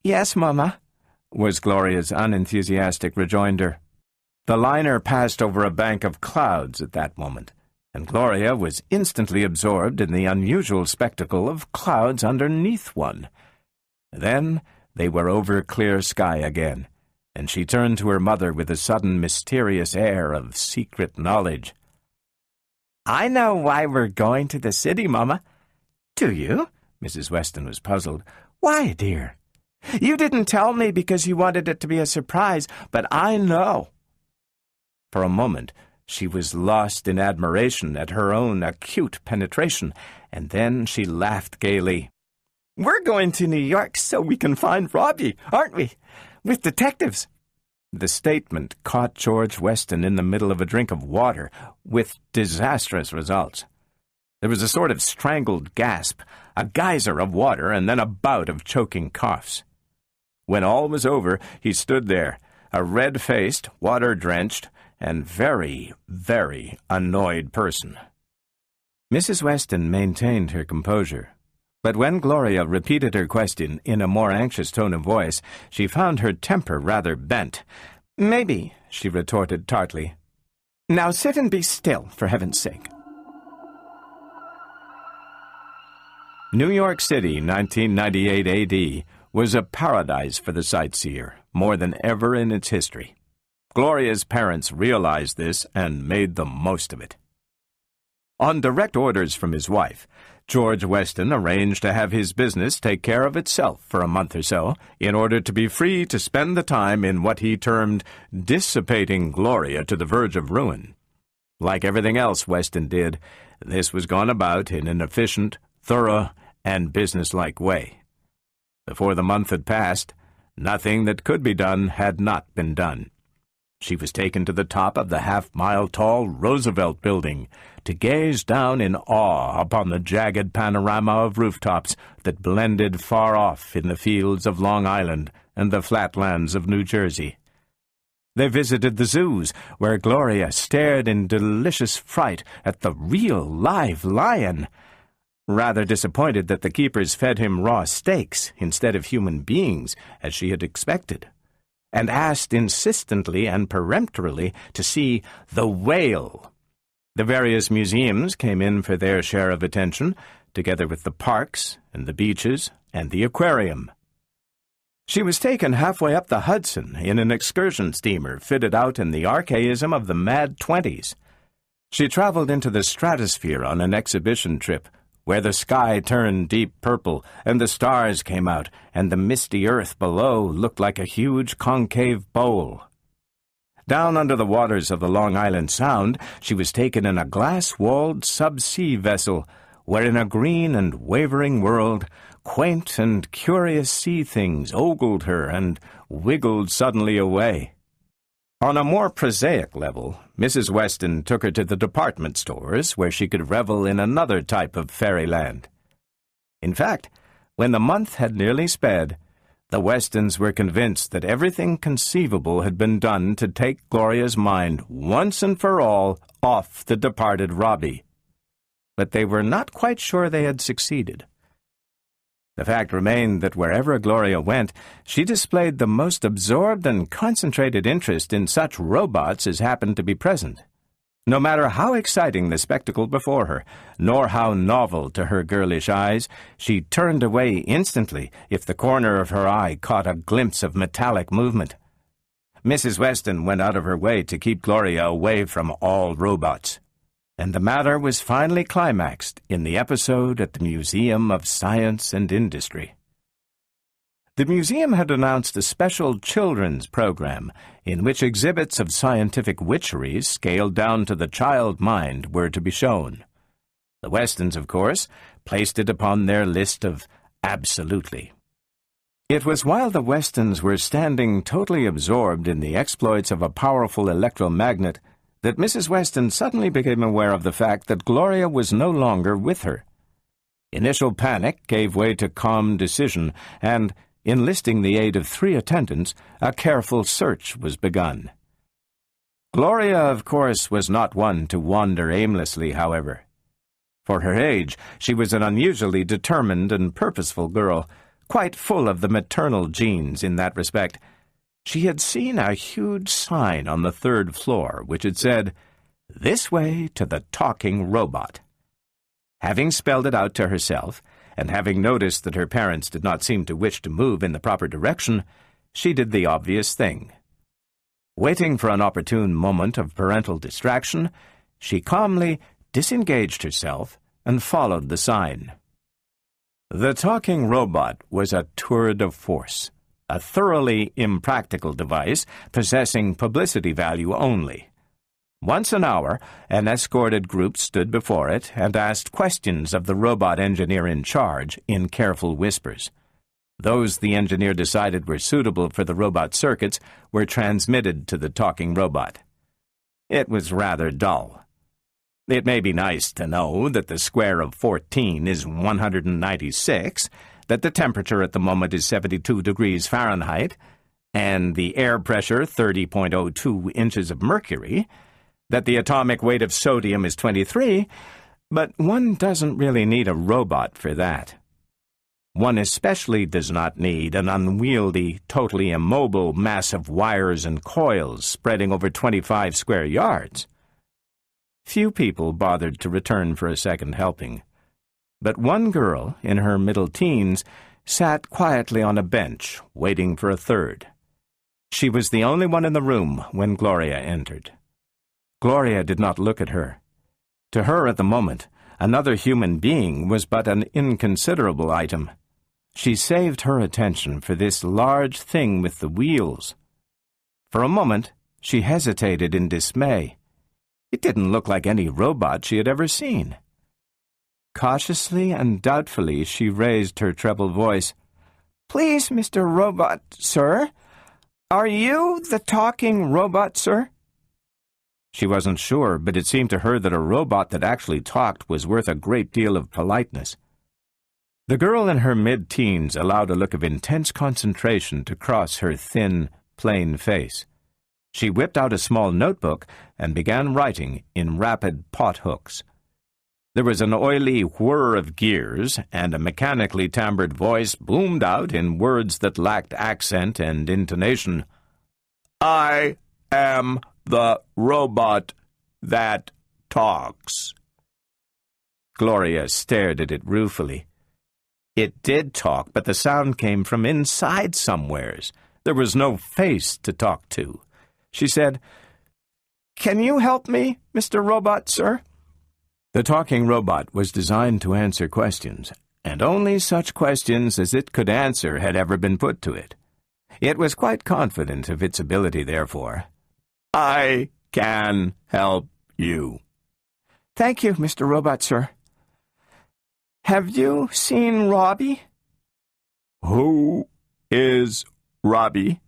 "Yes, Mama," was Gloria's unenthusiastic rejoinder. The liner passed over a bank of clouds at that moment, and Gloria was instantly absorbed in the unusual spectacle of clouds underneath one. Then they were over clear sky again, and she turned to her mother with a sudden mysterious air of secret knowledge. "I know why we're going to the city, Mama." "Do you?" Mrs. Weston was puzzled. "Why, dear?" "You didn't tell me because you wanted it to be a surprise, but I know." For a moment, She was lost in admiration at her own acute penetration, and then she laughed gaily. "We're going to New York so we can find Robbie, aren't we? With detectives." The statement caught George Weston in the middle of a drink of water, with disastrous results. There was a sort of strangled gasp, a geyser of water, and then a bout of choking coughs. When all was over, he stood there, a red-faced, water-drenched, and very, very annoyed person. Mrs. Weston maintained her composure, but when Gloria repeated her question in a more anxious tone of voice, she found her temper rather bent. "Maybe," she retorted tartly. "Now sit and be still, for heaven's sake." New York City, 1998 AD, was a paradise for the sightseer, more than ever in its history. Gloria's parents realized this and made the most of it. On direct orders from his wife, George Weston arranged to have his business take care of itself for a month or so, in order to be free to spend the time in what he termed dissipating Gloria to the verge of ruin. Like everything else Weston did, this was gone about in an efficient, thorough, and businesslike way. Before the month had passed, nothing that could be done had not been done. She was taken to the top of the half-mile-tall Roosevelt Building to gaze down in awe upon the jagged panorama of rooftops that blended far off in the fields of Long Island and the flatlands of New Jersey. They visited the zoos, where Gloria stared in delicious fright at the real live lion, rather disappointed that the keepers fed him raw steaks instead of human beings, as she had expected, and asked insistently and peremptorily to see the whale. The various museums came in for their share of attention, together with the parks and the beaches and the aquarium. She was taken halfway up the Hudson in an excursion steamer fitted out in the archaism of the mad 20s. She traveled into the stratosphere on an exhibition trip, where the sky turned deep purple, and the stars came out, and the misty earth below looked like a huge concave bowl. Down under the waters of the Long Island Sound, she was taken in a glass-walled sub-sea vessel, where in a green and wavering world, quaint and curious sea things ogled her and wiggled suddenly away. On a more prosaic level, Mrs. Weston took her to the department stores, where she could revel in another type of fairyland. In fact, when the month had nearly sped, the Westons were convinced that everything conceivable had been done to take Gloria's mind once and for all off the departed Robbie. But they were not quite sure they had succeeded. The fact remained that wherever Gloria went, she displayed the most absorbed and concentrated interest in such robots as happened to be present. No matter how exciting the spectacle before her, nor how novel to her girlish eyes, she turned away instantly if the corner of her eye caught a glimpse of metallic movement. Mrs. Weston went out of her way to keep Gloria away from all robots, and the matter was finally climaxed in the episode at the Museum of Science and Industry. The museum had announced a special children's program in which exhibits of scientific witcheries scaled down to the child mind were to be shown. The Westons, of course, placed it upon their list of absolutely. It was while the Westons were standing totally absorbed in the exploits of a powerful electromagnet that Mrs. Weston suddenly became aware of the fact that Gloria was no longer with her. Initial panic gave way to calm decision, and, enlisting the aid of 3 attendants, a careful search was begun. Gloria, of course, was not one to wander aimlessly, however. For her age, she was an unusually determined and purposeful girl, quite full of the maternal genes in that respect. She had seen a huge sign on the 3rd floor which had said, "This way to the talking robot." Having spelled it out to herself, and having noticed that her parents did not seem to wish to move in the proper direction, she did the obvious thing. Waiting for an opportune moment of parental distraction, she calmly disengaged herself and followed the sign. The talking robot was a tour de force, a thoroughly impractical device possessing publicity value only. Once an hour, an escorted group stood before it and asked questions of the robot engineer in charge in careful whispers. Those the engineer decided were suitable for the robot circuits were transmitted to the talking robot. It was rather dull. It may be nice to know that the square of 14 is 196, that the temperature at the moment is 72 degrees Fahrenheit, and the air pressure 30.02 inches of mercury, that the atomic weight of sodium is 23, but one doesn't really need a robot for that. One especially does not need an unwieldy, totally immobile mass of wires and coils spreading over 25 square yards. Few people bothered to return for a second helping, but one girl, in her middle teens, sat quietly on a bench, waiting for a third. She was the only one in the room when Gloria entered. Gloria did not look at her. To her, at the moment, another human being was but an inconsiderable item. She saved her attention for this large thing with the wheels. For a moment, she hesitated in dismay. It didn't look like any robot she had ever seen. Cautiously and doubtfully, she raised her treble voice. "Please, Mr. Robot, sir? Are you the talking robot, sir?" She wasn't sure, but it seemed to her that a robot that actually talked was worth a great deal of politeness. The girl in her mid-teens allowed a look of intense concentration to cross her thin, plain face. She whipped out a small notebook and began writing in rapid pot-hooks. There was an oily whir of gears, and a mechanically timbred voice boomed out in words that lacked accent and intonation. "I am the robot that talks." Gloria stared at it ruefully. It did talk, but the sound came from inside somewheres. There was no face to talk to. She said, "Can you help me, Mr. Robot, sir?" The talking robot was designed to answer questions, and only such questions as it could answer had ever been put to it. It was quite confident of its ability, therefore. "I can help you." "Thank you, Mr. Robot, sir. Have you seen Robbie?" "Who is Robbie?"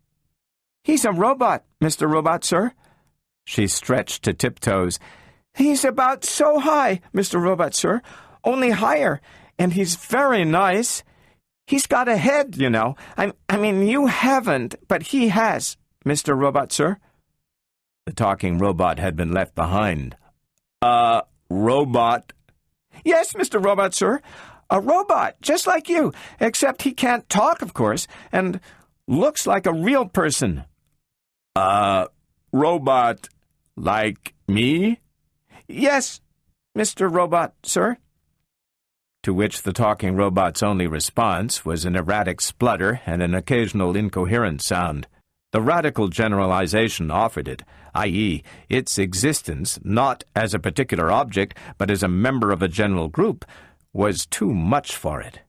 "He's a robot, Mr. Robot, sir." She stretched to tiptoes. "He's about so high, Mr. Robot, sir, only higher, and he's very nice. He's got a head, you know. I mean, you haven't, but he has, Mr. Robot, sir." The talking robot had been left behind. "A robot?" "Yes, Mr. Robot, sir. A robot, just like you, except he can't talk, of course, and looks like a real person." "A robot like me?" "Yes, Mr. Robot, sir." To which the talking robot's only response was an erratic splutter and an occasional incoherent sound. The radical generalization offered it, i.e., its existence, not as a particular object, but as a member of a general group, was too much for it.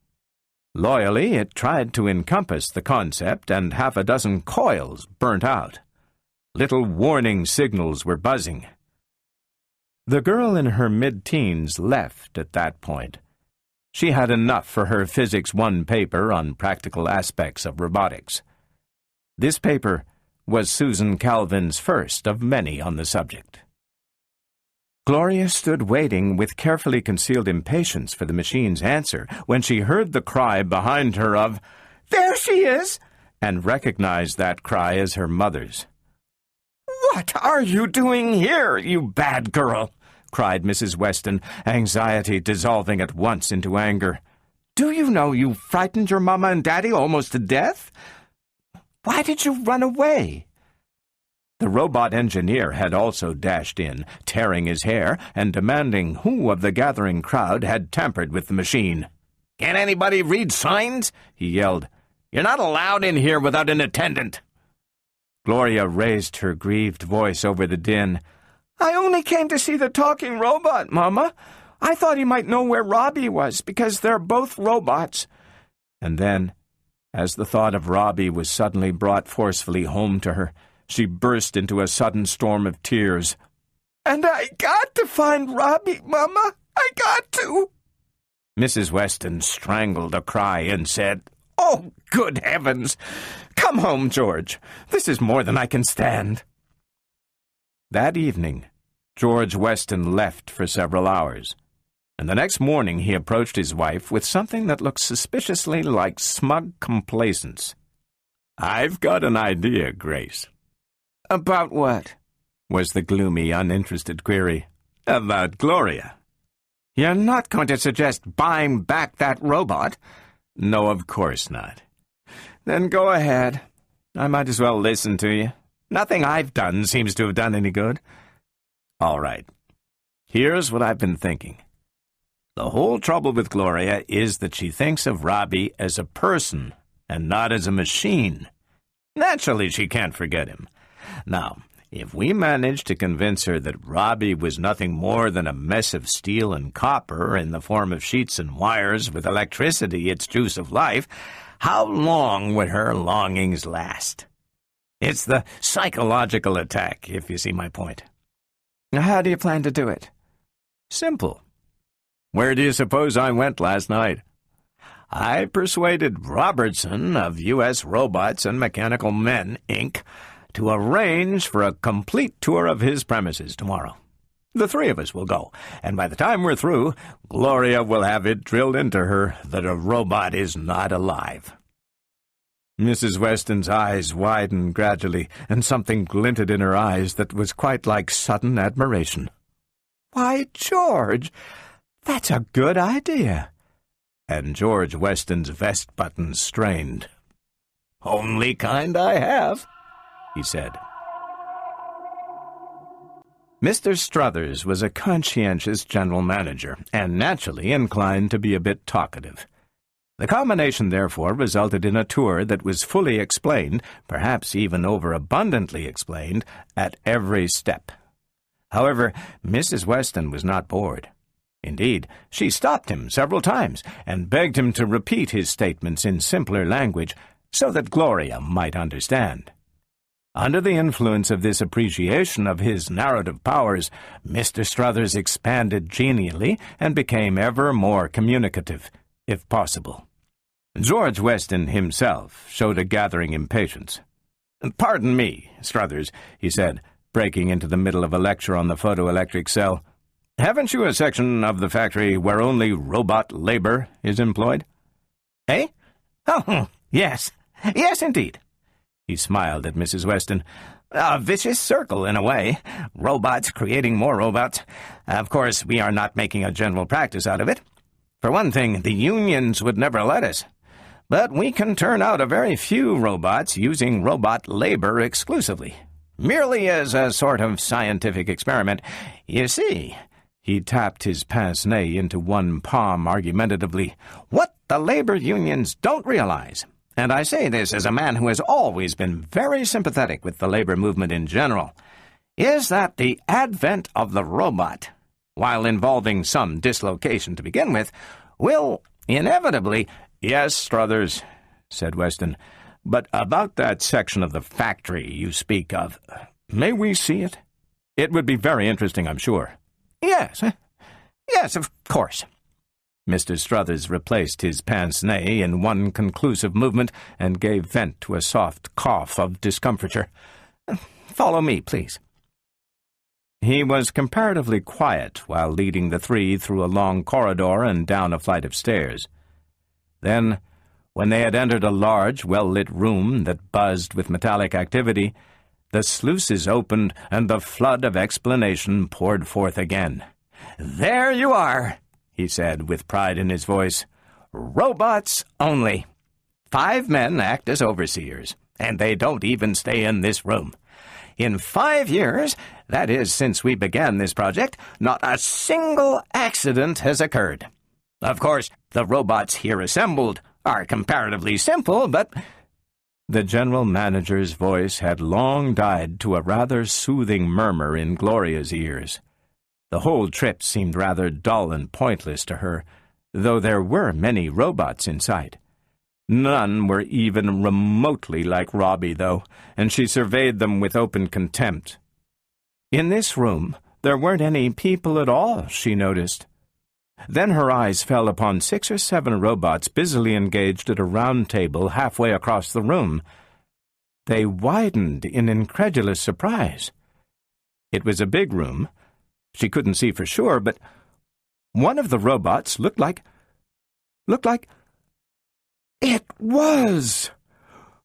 Loyally, it tried to encompass the concept, and half a dozen coils burnt out. Little warning signals were buzzing. The girl in her mid-teens left at that point. She had enough for her Physics 1 paper on practical aspects of robotics. This paper was Susan Calvin's first of many on the subject. Gloria stood waiting with carefully concealed impatience for the machine's answer when she heard the cry behind her of, "There she is!" and recognized that cry as her mother's. "What are you doing here, you bad girl?" cried Mrs. Weston, anxiety dissolving at once into anger. "Do you know you frightened your Mama and Daddy almost to death? Why did you run away?" The robot engineer had also dashed in, tearing his hair and demanding who of the gathering crowd had tampered with the machine. "Can anybody read signs?" he yelled. "You're not allowed in here without an attendant." Gloria raised her grieved voice over the din. "I only came to see the talking robot, Mama. I thought he might know where Robbie was, because they're both robots." And then, as the thought of Robbie was suddenly brought forcefully home to her, she burst into a sudden storm of tears. And I got to find Robbie, Mama. I got to. Mrs. Weston strangled a cry and said, "Oh, good heavens! Come home, George. This is more than I can stand." That evening, George Weston left for several hours, and the next morning he approached his wife with something that looked suspiciously like smug complacence. "I've got an idea, Grace." "About what?" was the gloomy, uninterested query. "About Gloria." "You're not going to suggest buying back that robot?" "No, of course not." "Then go ahead. I might as well listen to you. Nothing I've done seems to have done any good." "All right. Here's what I've been thinking. The whole trouble with Gloria is that she thinks of Robbie as a person and not as a machine. Naturally, she can't forget him. Now, if we manage to convince her that Robbie was nothing more than a mess of steel and copper in the form of sheets and wires with electricity its juice of life, how long would her longings last? It's the psychological attack, if you see my point." "How do you plan to do it?" "Simple. Where do you suppose I went last night? I persuaded Robertson of U.S. Robots and Mechanical Men, Inc., to arrange for a complete tour of his premises tomorrow. The three of us will go, and by the time we're through, Gloria will have it drilled into her that a robot is not alive." Mrs. Weston's eyes widened gradually, and something glinted in her eyes that was quite like sudden admiration. "Why, George, that's a good idea." And George Weston's vest buttons strained. "Only kind I have," he said. Mr. Struthers was a conscientious general manager, and naturally inclined to be a bit talkative. The combination, therefore, resulted in a tour that was fully explained, perhaps even overabundantly explained, at every step. However, Mrs. Weston was not bored. Indeed, she stopped him several times and begged him to repeat his statements in simpler language so that Gloria might understand. Under the influence of this appreciation of his narrative powers, Mr. Struthers expanded genially and became ever more communicative, if possible. George Weston himself showed a gathering impatience. "Pardon me, Struthers," he said, breaking into the middle of a lecture on the photoelectric cell. "Haven't you a section of the factory where only robot labor is employed?" "Eh? Oh, yes. Yes, indeed." He smiled at Mrs. Weston. "A vicious circle, in a way. Robots creating more robots. Of course, we are not making a general practice out of it. For one thing, the unions would never let us. But we can turn out a very few robots using robot labor exclusively, merely as a sort of scientific experiment. You see," he tapped his pince-nez into one palm argumentatively, "what the labor unions don't realize, and I say this as a man who has always been very sympathetic with the labor movement in general, is that the advent of the robot, while involving some dislocation to begin with, will inevitably—" "Yes, Struthers," said Weston, "but about that section of the factory you speak of, may we see it? It would be very interesting, I'm sure." Yes, of course." Mr. Struthers replaced his pince-nez in one conclusive movement and gave vent to a soft cough of discomfiture. "Follow me, please." He was comparatively quiet while leading the three through a long corridor and down a flight of stairs. Then, when they had entered a large, well-lit room that buzzed with metallic activity, the sluices opened and the flood of explanation poured forth again. "There you are," he said with pride in his voice. "Robots only. 5 men act as overseers, and they don't even stay in this room. In 5 years, that is, since we began this project, not a single accident has occurred. Of course, the robots here assembled are comparatively simple, but—" The general manager's voice had long died to a rather soothing murmur in Gloria's ears. The whole trip seemed rather dull and pointless to her, though there were many robots in sight. None were even remotely like Robbie, though, and she surveyed them with open contempt. In this room, There weren't any people at all, she noticed. Then her eyes fell upon 6 or 7 robots busily engaged at a round table halfway across the room. They widened in incredulous surprise. It was a big room. She couldn't see for sure, but one of the robots looked like... It was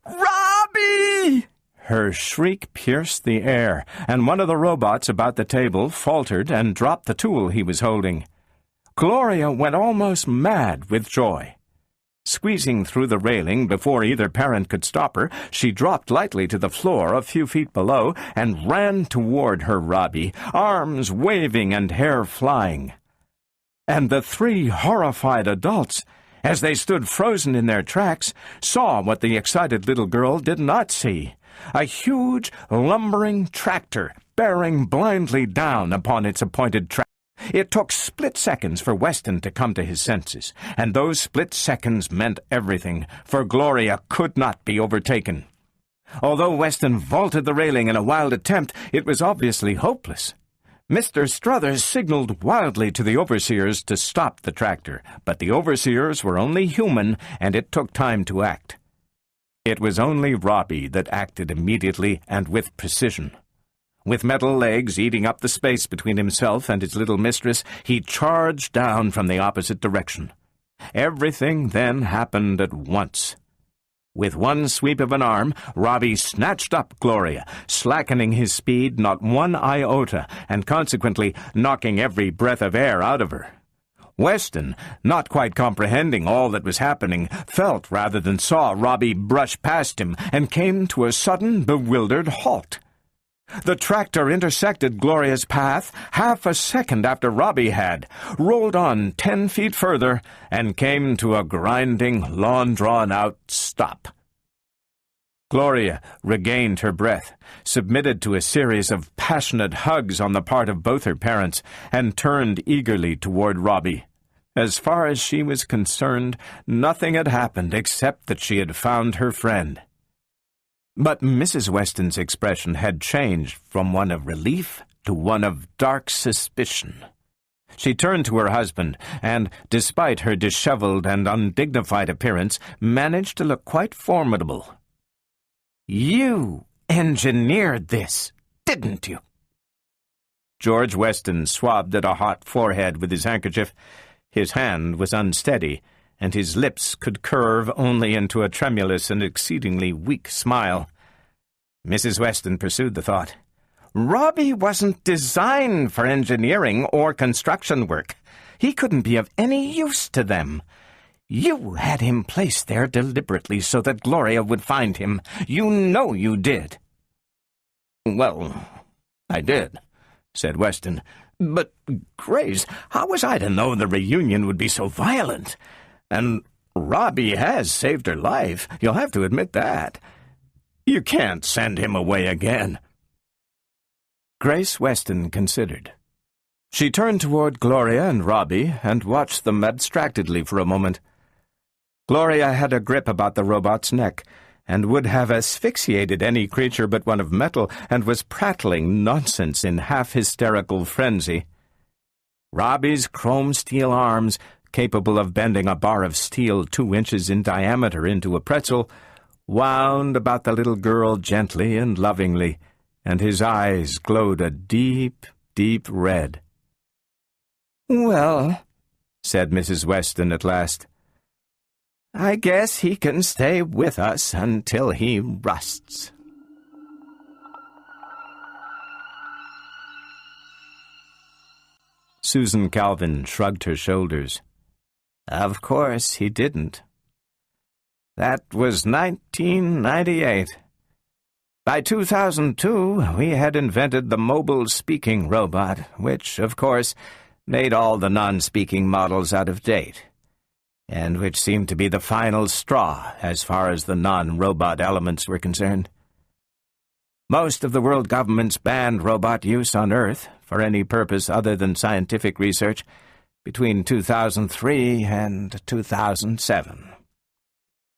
Robbie! Her shriek pierced the air, and one of the robots about the table faltered and dropped the tool he was holding. Gloria went almost mad with joy. Squeezing through the railing before either parent could stop her, she dropped lightly to the floor a few feet below and ran toward her Robbie, arms waving and hair flying. And the 3 horrified adults, as they stood frozen in their tracks, saw what the excited little girl did not see: a huge, lumbering tractor bearing blindly down upon its appointed track. It took split seconds for Weston to come to his senses, and those split seconds meant everything, for Gloria could not be overtaken. Although Weston vaulted the railing in a wild attempt, it was obviously hopeless. Mr. Struthers signaled wildly to the overseers to stop the tractor, but the overseers were only human, and it took time to act. It was only Robbie that acted immediately and with precision. With metal legs eating up the space between himself and his little mistress, he charged down from the opposite direction. Everything then happened at once. With one sweep of an arm, Robbie snatched up Gloria, slackening his speed not one iota, and consequently knocking every breath of air out of her. Weston, not quite comprehending all that was happening, felt rather than saw Robbie brush past him and came to a sudden, bewildered halt. The tractor intersected Gloria's path half a second after Robbie had, rolled on 10 feet further, and came to a grinding, long-drawn-out stop. Gloria regained her breath, submitted to a series of passionate hugs on the part of both her parents, and turned eagerly toward Robbie. As far as she was concerned, nothing had happened except that she had found her friend. But Mrs. Weston's expression had changed from one of relief to one of dark suspicion. She turned to her husband, and, despite her disheveled and undignified appearance, managed to look quite formidable. "You engineered this, didn't you?" George Weston swabbed at a hot forehead with his handkerchief. His hand was unsteady, and his lips could curve only into a tremulous and exceedingly weak smile. Mrs. Weston pursued the thought. "Robbie wasn't designed for engineering or construction work. He couldn't be of any use to them. You had him placed there deliberately so that Gloria would find him. You know you did." "Well, I did," said Weston. "But, Grace, how was I to know the reunion would be so violent? And Robbie has saved her life. You'll have to admit that. You can't send him away again." Grace Weston considered. She turned toward Gloria and Robbie and watched them abstractedly for a moment. Gloria had a grip about the robot's neck and would have asphyxiated any creature but one of metal, and was prattling nonsense in half-hysterical frenzy. Robbie's chrome-steel arms, capable of bending a bar of steel 2 inches in diameter into a pretzel, wound about the little girl gently and lovingly, and his eyes glowed a deep, deep red. "Well," said Mrs. Weston at last, "I guess he can stay with us until he rusts." Susan Calvin shrugged her shoulders. "Of course he didn't. That was 1998. By 2002, we had invented the mobile speaking robot, which, of course, made all the non-speaking models out of date, and which seemed to be the final straw as far as the non-robot elements were concerned. Most of the world governments banned robot use on Earth for any purpose other than scientific research between 2003 and 2007.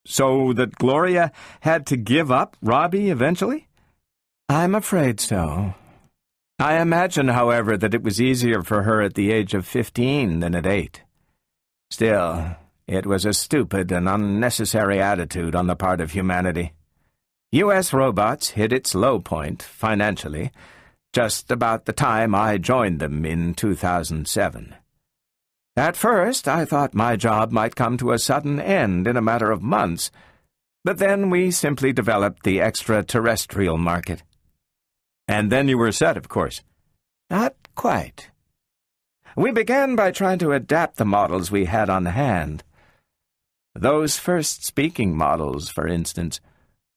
"So that Gloria had to give up Robbie eventually?" "I'm afraid so. I imagine, however, that it was easier for her at the age of 15 than at 8. Still, it was a stupid and unnecessary attitude on the part of humanity. U.S. robots hit its low point, financially, just about the time I joined them in 2007. At first, I thought my job might come to a sudden end in a matter of months, but then we simply developed the extraterrestrial market. And then you were set, of course. Not quite. We began by trying to adapt the models we had on hand. Those first speaking models, for instance,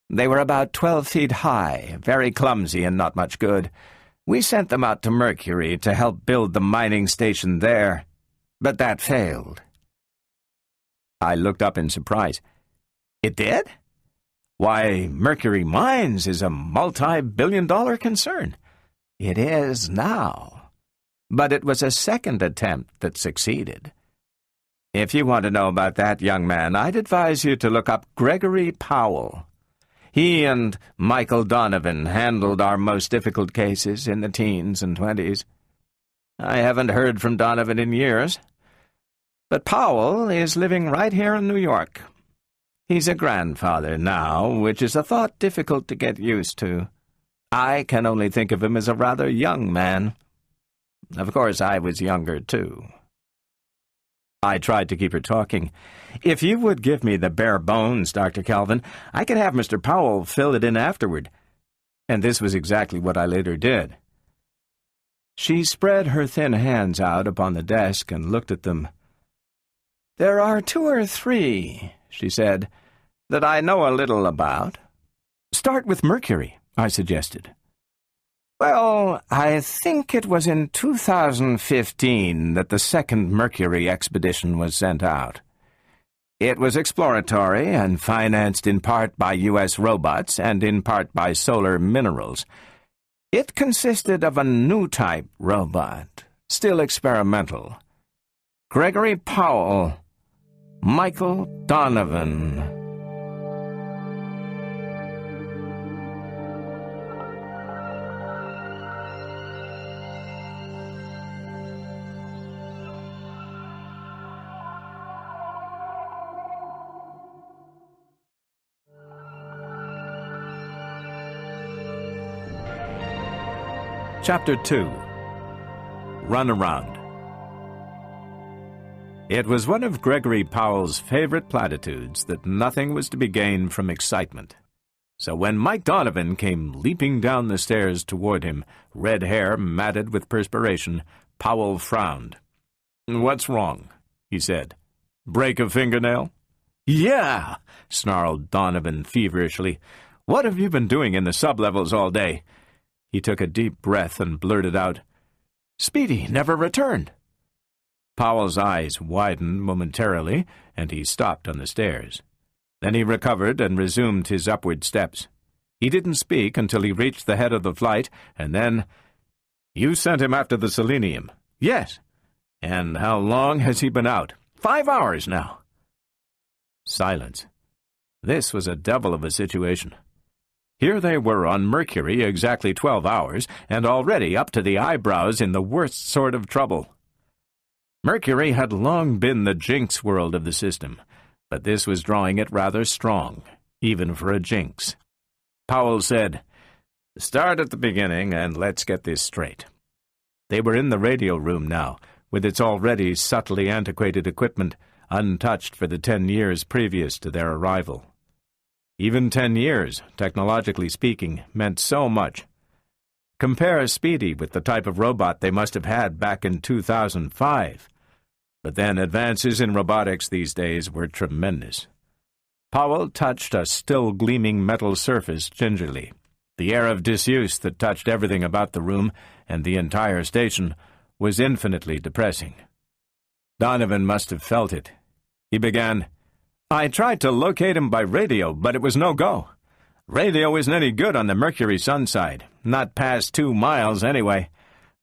they were about 12 feet high, very clumsy and not much good. We sent them out to Mercury to help build the mining station there, but that failed. I looked up in surprise. It did? Why, Mercury Mines is a multi-billion-dollar concern. It is now. But it was a second attempt that succeeded. If you want to know about that, young man, I'd advise you to look up Gregory Powell. He and Michael Donovan handled our most difficult cases in the teens and 20s. I haven't heard from Donovan in years, but Powell is living right here in New York. He's a grandfather now, which is a thought difficult to get used to. I can only think of him as a rather young man. Of course, I was younger, too. I tried to keep her talking. If you would give me the bare bones, Dr. Calvin, I could have Mr. Powell fill it in afterward. And this was exactly what I later did. She spread her thin hands out upon the desk and looked at them. There are 2 or 3, she said, that I know a little about. Start with Mercury, I suggested. Well, I think it was in 2015 that the second Mercury expedition was sent out. It was exploratory and financed in part by U.S. robots and in part by solar minerals. It consisted of a new type robot, still experimental. Gregory Powell, Michael Donovan. Chapter 2. Run Around. It was one of Gregory Powell's favorite platitudes that nothing was to be gained from excitement. So when Mike Donovan came leaping down the stairs toward him, red hair matted with perspiration, Powell frowned. "What's wrong?" he said. "Break a fingernail?" "Yeah," snarled Donovan feverishly. "What have you been doing in the sublevels all day?" He took a deep breath and blurted out, "Speedy never returned." Powell's eyes widened momentarily, and he stopped on the stairs. Then he recovered and resumed his upward steps. He didn't speak until he reached the head of the flight, and then, "You sent him after the selenium?" "Yes." "And how long has he been out?" 5 hours now." Silence. This was a devil of a situation. Here they were on Mercury exactly 12 hours, and already up to the eyebrows in the worst sort of trouble. Mercury had long been the jinx world of the system, but this was drawing it rather strong, even for a jinx. Powell said, "Start at the beginning, and let's get this straight." They were in the radio room now, with its already subtly antiquated equipment, untouched for the 10 years previous to their arrival. Even 10 years, technologically speaking, meant so much. Compare Speedy with the type of robot they must have had back in 2005. But then advances in robotics these days were tremendous. Powell touched a still gleaming metal surface gingerly. The air of disuse that touched everything about the room and the entire station was infinitely depressing. Donovan must have felt it. He began, "I tried to locate him by radio, but it was no go. Radio isn't any good on the Mercury sun side, not past 2 miles anyway.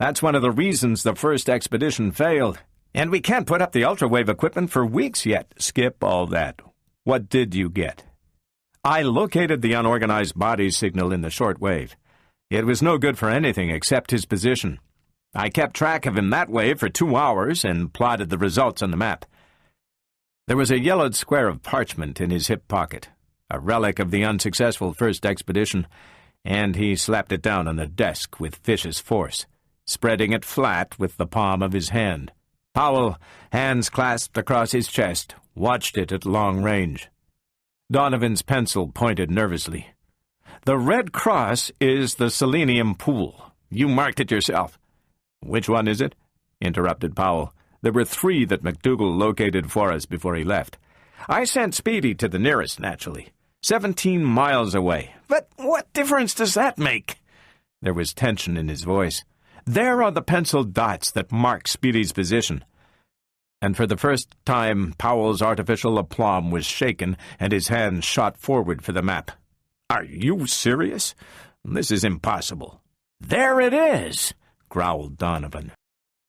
That's one of the reasons the first expedition failed. And we can't put up the ultrawave equipment for weeks yet." "Skip all that. What did you get?" "I located the unorganized body signal in the shortwave. It was no good for anything except his position. I kept track of him that way for 2 hours and plotted the results on the map. There was a yellowed square of parchment in his hip pocket, a relic of the unsuccessful first expedition, and he slapped it down on the desk with vicious force, spreading it flat with the palm of his hand. Powell, hands clasped across his chest, watched it at long range. Donovan's pencil pointed nervously. "The red cross is the selenium pool. You marked it yourself." "Which one is it?" interrupted Powell. "There were 3 that McDougall located for us before he left. I sent Speedy to the nearest, naturally. 17 miles away. But what difference does that make?" There was tension in his voice. "There are the penciled dots that mark Speedy's position." And for the first time, Powell's artificial aplomb was shaken, and his hand shot forward for the map. "Are you serious? This is impossible." "There it is," growled Donovan.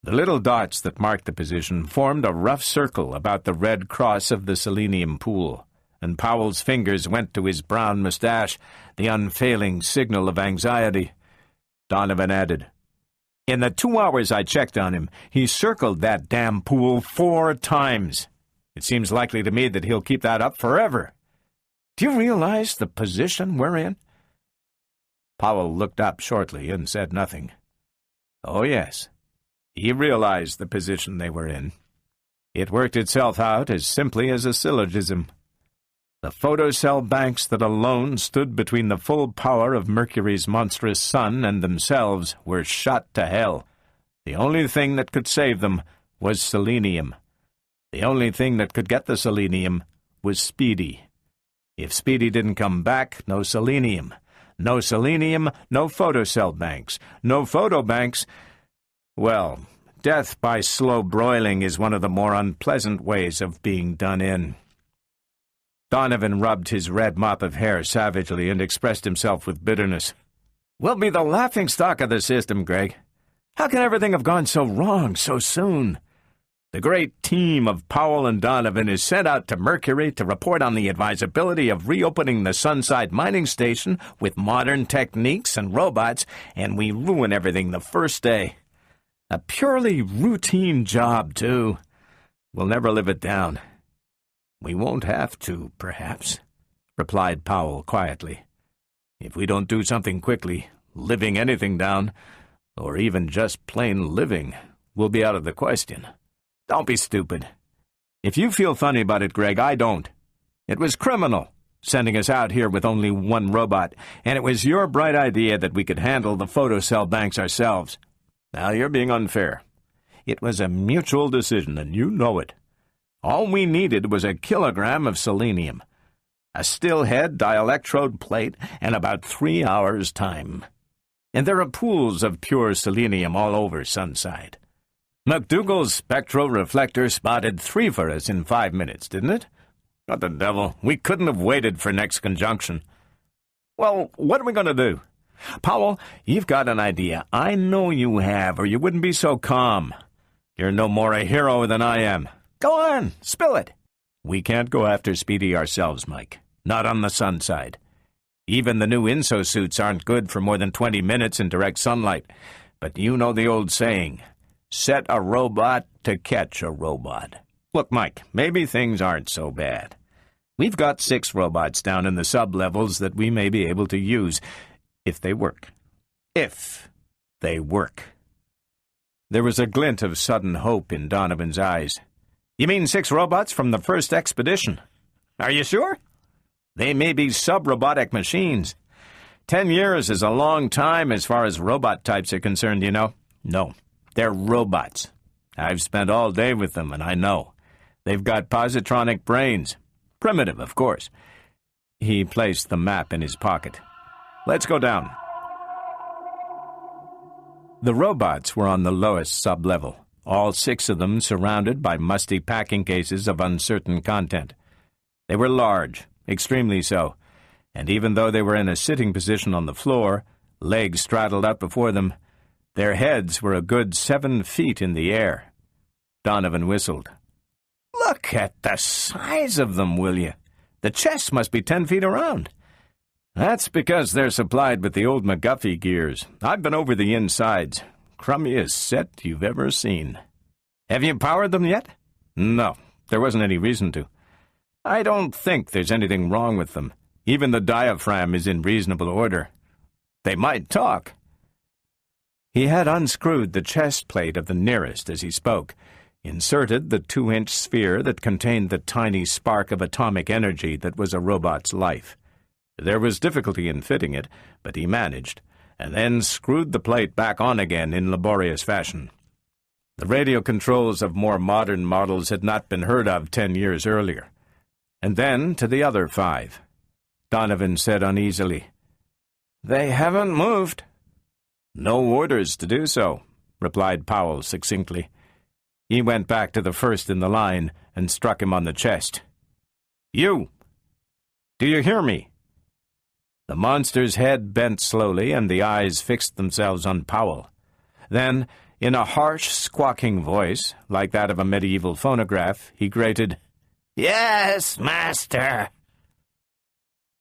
The little dots that marked the position formed a rough circle about the red cross of the selenium pool, and Powell's fingers went to his brown mustache, the unfailing signal of anxiety. Donovan added, "In the 2 hours I checked on him, he circled that damn pool 4 times. It seems likely to me that he'll keep that up forever. Do you realize the position we're in?" Powell looked up shortly and said nothing. Oh, yes. He realized the position they were in. It worked itself out as simply as a syllogism. The photocell banks that alone stood between the full power of Mercury's monstrous sun and themselves were shot to hell. The only thing that could save them was selenium. The only thing that could get the selenium was Speedy. If Speedy didn't come back, no selenium. No selenium, no photocell banks. No photobanks. Well, death by slow broiling is one of the more unpleasant ways of being done in. Donovan rubbed his red mop of hair savagely and expressed himself with bitterness. "We'll be the laughingstock of the system, Greg. How can everything have gone so wrong so soon? The great team of Powell and Donovan is sent out to Mercury to report on the advisability of reopening the Sunside mining station with modern techniques and robots, and we ruin everything the first day. A purely routine job, too. We'll never live it down." "We won't have to, perhaps," replied Powell quietly. "If we don't do something quickly, living anything down, or even just plain living, will be out of the question. Don't be stupid. If you feel funny about it, Greg, I don't. It was criminal, sending us out here with only 1 robot, and it was your bright idea that we could handle the photocell banks ourselves. Now you're being unfair. It was a mutual decision, and you know it. All we needed was a kilogram of selenium, a stillhead dielectrode plate, and about 3 hours' time. And there are pools of pure selenium all over Sunside. McDougall's spectral reflector spotted 3 for us in 5 minutes, didn't it? What the devil, we couldn't have waited for next conjunction. Well, what are we going to do? Powell, you've got an idea. I know you have, or you wouldn't be so calm. You're no more a hero than I am. Go on, spill it. We can't go after Speedy ourselves, Mike. Not on the Sunside. Even the new INSO suits aren't good for more than 20 minutes in direct sunlight. But you know the old saying, set a robot to catch a robot. Look, Mike, maybe things aren't so bad. We've got 6 robots down in the sub-levels that we may be able to use, if they work. If they work. There was a glint of sudden hope in Donovan's eyes. You mean 6 robots from the first expedition? Are you sure? They may be sub-robotic machines. 10 years is a long time as far as robot types are concerned, you know. No, they're robots. I've spent all day with them, and I know. They've got positronic brains. Primitive, of course. He placed the map in his pocket. Let's go down. The robots were on the lowest sub-level, all 6 of them surrounded by musty packing cases of uncertain content. They were large, extremely so, and even though they were in a sitting position on the floor, legs straddled out before them, their heads were a good 7 feet in the air. Donovan whistled. Look at the size of them, will you? The chests must be 10 feet around. That's because they're supplied with the old McGuffey gears. I've been over the insides. Crummiest set you've ever seen. Have you powered them yet? No, there wasn't any reason to. I don't think there's anything wrong with them. Even the diaphragm is in reasonable order. They might talk. He had unscrewed the chest plate of the nearest as he spoke, inserted the 2-inch sphere that contained the tiny spark of atomic energy that was a robot's life. There was difficulty in fitting it, but he managed, and then screwed the plate back on again in laborious fashion. The radio controls of more modern models had not been heard of 10 years earlier. And then to the other 5. Donovan said uneasily, "They haven't moved." "No orders to do so," replied Powell succinctly. He went back to the first in the line and struck him on the chest. "You! Do you hear me?" The monster's head bent slowly, and the eyes fixed themselves on Powell. Then, in a harsh, squawking voice, like that of a medieval phonograph, he grated, "Yes, master."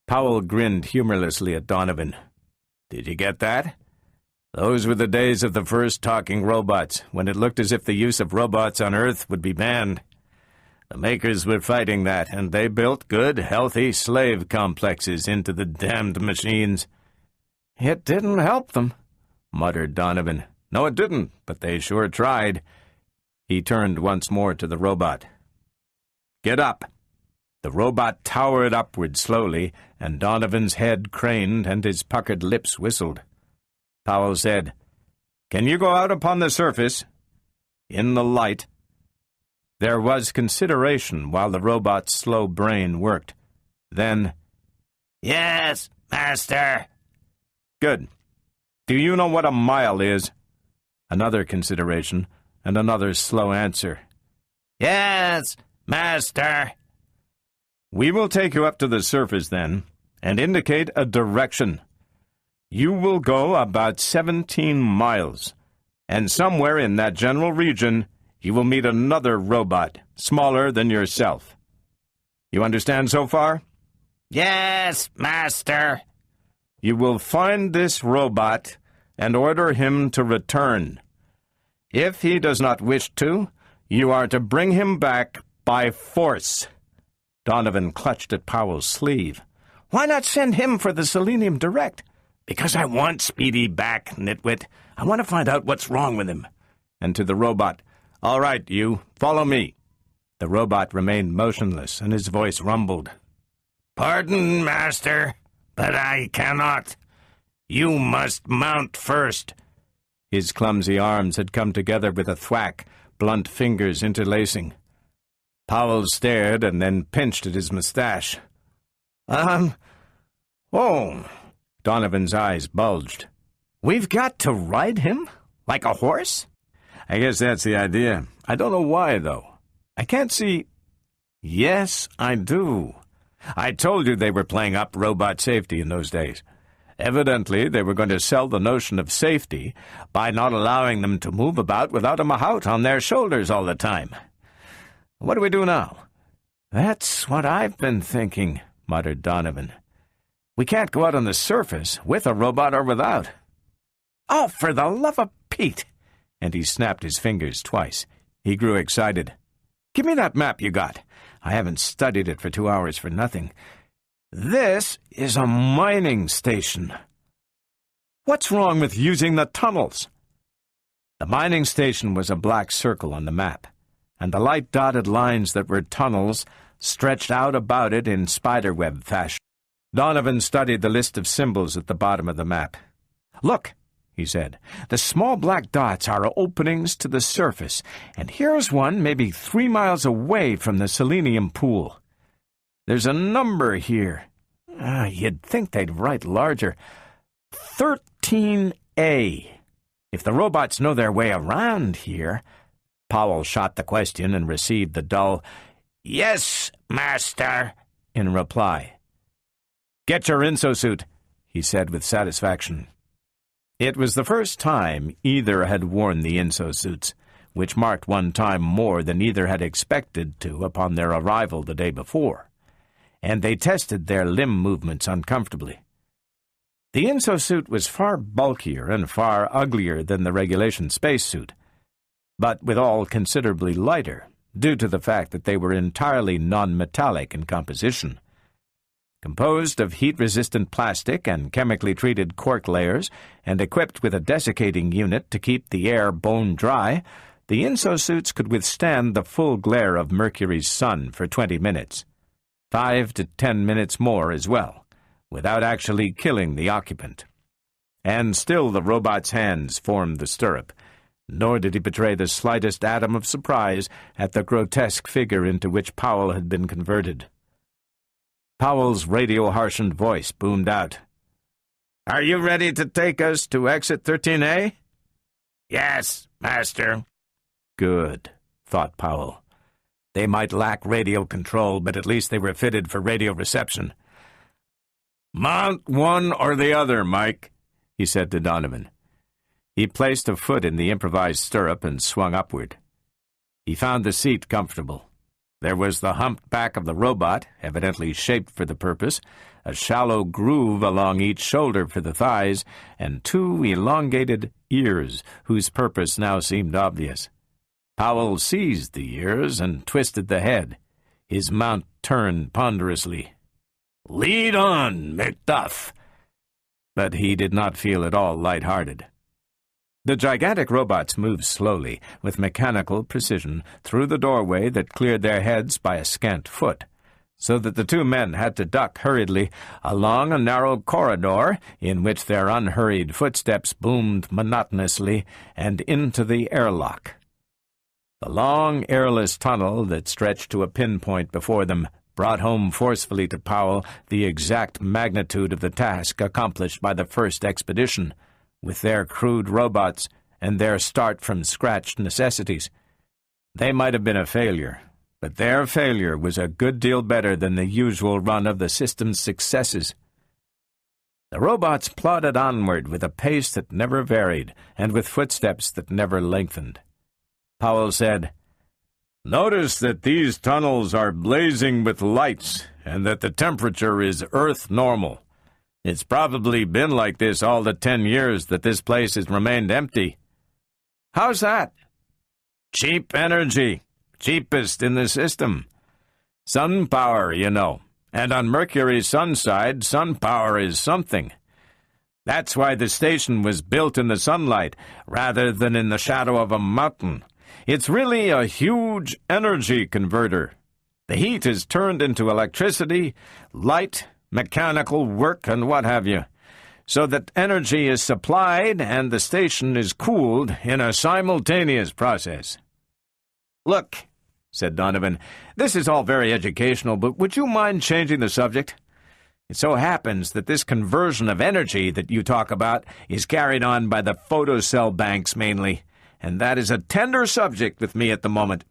Powell grinned humorlessly at Donovan. "Did you get that? Those were the days of the first talking robots, when it looked as if the use of robots on Earth would be banned. The makers were fighting that, and they built good, healthy slave complexes into the damned machines." "It didn't help them," muttered Donovan. "No, it didn't, but they sure tried." He turned once more to the robot. "Get up." The robot towered upward slowly, and Donovan's head craned and his puckered lips whistled. Powell said, "Can you go out upon the surface?" "In the light." There was consideration while the robot's slow brain worked. Then, "Yes, master." "Good. Do you know what a mile is?" Another consideration, and another slow answer. "Yes, master." "We will take you up to the surface, then, and indicate a direction. You will go about 17 miles, and somewhere in that general region you will meet another robot, smaller than yourself. You understand so far?" "Yes, master." "You will find this robot and order him to return. If he does not wish to, you are to bring him back by force." Donovan clutched at Powell's sleeve. "Why not send him for the selenium direct?" "Because I want Speedy back, nitwit. I want to find out what's wrong with him." And to the robot, "All right, you, follow me." The robot remained motionless, and his voice rumbled. "Pardon, master, but I cannot. You must mount first." His clumsy arms had come together with a thwack, blunt fingers interlacing. Powell stared and then pinched at his mustache. Oh." Donovan's eyes bulged. "We've got to ride him? Like a horse?" "I guess that's the idea. I don't know why, though. I can't see—" "Yes, I do. I told you they were playing up robot safety in those days. Evidently, they were going to sell the notion of safety by not allowing them to move about without a mahout on their shoulders all the time. What do we do now?" "That's what I've been thinking," muttered Donovan. "We can't go out on the surface, with a robot or without." "Oh, for the love of Pete!" And he snapped his fingers twice. He grew excited. "Give me that map you got. I haven't studied it for 2 hours for nothing. This is a mining station. What's wrong with using the tunnels?" The mining station was a black circle on the map, and the light-dotted lines that were tunnels stretched out about it in spiderweb fashion. Donovan studied the list of symbols at the bottom of the map. "Look," he said, "the small black dots are openings to the surface, and here's one maybe 3 miles away from the selenium pool. There's a number here. You'd think they'd write larger. 13A. If the robots know their way around here—" Powell shot the question and received the dull, "Yes, master," in reply. "Get your insosuit," he said with satisfaction. It was the first time either had worn the insosuits, which marked one time more than either had expected to upon their arrival the day before, and they tested their limb movements uncomfortably. The inso-suit was far bulkier and far uglier than the regulation spacesuit, but withal considerably lighter, due to the fact that they were entirely non-metallic in composition. Composed of heat-resistant plastic and chemically treated cork layers, and equipped with a desiccating unit to keep the air bone dry, the inso-suits could withstand the full glare of Mercury's sun for 20 minutes, 5 to 10 minutes more as well, without actually killing the occupant. And still the robot's hands formed the stirrup, nor did he betray the slightest atom of surprise at the grotesque figure into which Powell had been converted. Powell's radio-harshened voice boomed out. "Are you ready to take us to exit 13A? "Yes, Master." Good, thought Powell. They might lack radio control, but at least they were fitted for radio reception. "Mount one or the other, Mike," he said to Donovan. He placed a foot in the improvised stirrup and swung upward. He found the seat comfortable. There was the humped back of the robot, evidently shaped for the purpose, a shallow groove along each shoulder for the thighs, and 2 elongated ears, whose purpose now seemed obvious. Powell seized the ears and twisted the head. His mount turned ponderously. "Lead on, Macduff!" But he did not feel at all light-hearted. The gigantic robots moved slowly, with mechanical precision, through the doorway that cleared their heads by a scant foot, so that the 2 men had to duck hurriedly along a narrow corridor in which their unhurried footsteps boomed monotonously, and into the airlock. The long, airless tunnel that stretched to a pinpoint before them brought home forcefully to Powell the exact magnitude of the task accomplished by the first expedition, with their crude robots and their start-from-scratch necessities. They might have been a failure, but their failure was a good deal better than the usual run of the system's successes. The robots plodded onward with a pace that never varied, and with footsteps that never lengthened. Powell said, "Notice that these tunnels are blazing with lights, and that the temperature is Earth normal. It's probably been like this all the 10 years that this place has remained empty." "How's that?" "Cheap energy. Cheapest in the system. Sun power, you know. And on Mercury's sun side, sun power is something. That's why the station was built in the sunlight, rather than in the shadow of a mountain. It's really a huge energy converter. The heat is turned into electricity, light, mechanical work, and what have you, so that energy is supplied and the station is cooled in a simultaneous process." "Look," said Donovan, "this is all very educational, but would you mind changing the subject? It so happens that this conversion of energy that you talk about is carried on by the photocell banks mainly, and that is a tender subject with me at the moment."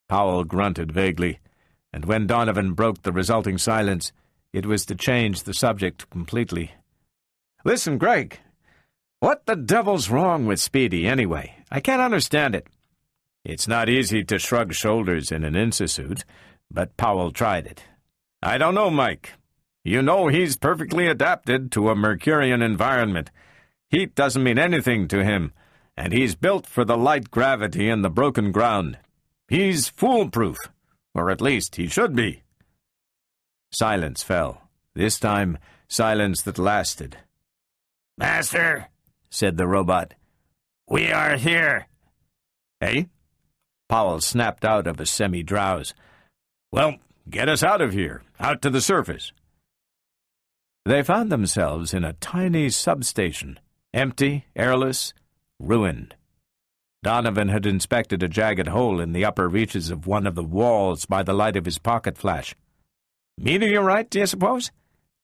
Powell grunted vaguely, and when Donovan broke the resulting silence, it was to change the subject completely. "Listen, Greg, what the devil's wrong with Speedy, anyway? I can't understand it." It's not easy to shrug shoulders in an insa-suit, but Powell tried it. "I don't know, Mike. You know he's perfectly adapted to a Mercurian environment. Heat doesn't mean anything to him, and he's built for the light gravity and the broken ground. He's foolproof, or at least he should be." Silence fell, this time silence that lasted. "Master," said the robot, "we are here." "Eh?" Powell snapped out of a semi-drowse. "Well, get us out of here, out to the surface." They found themselves in a tiny substation, empty, airless, ruined. Donovan had inspected a jagged hole in the upper reaches of one of the walls by the light of his pocket flash. "Meteorite, do you suppose?"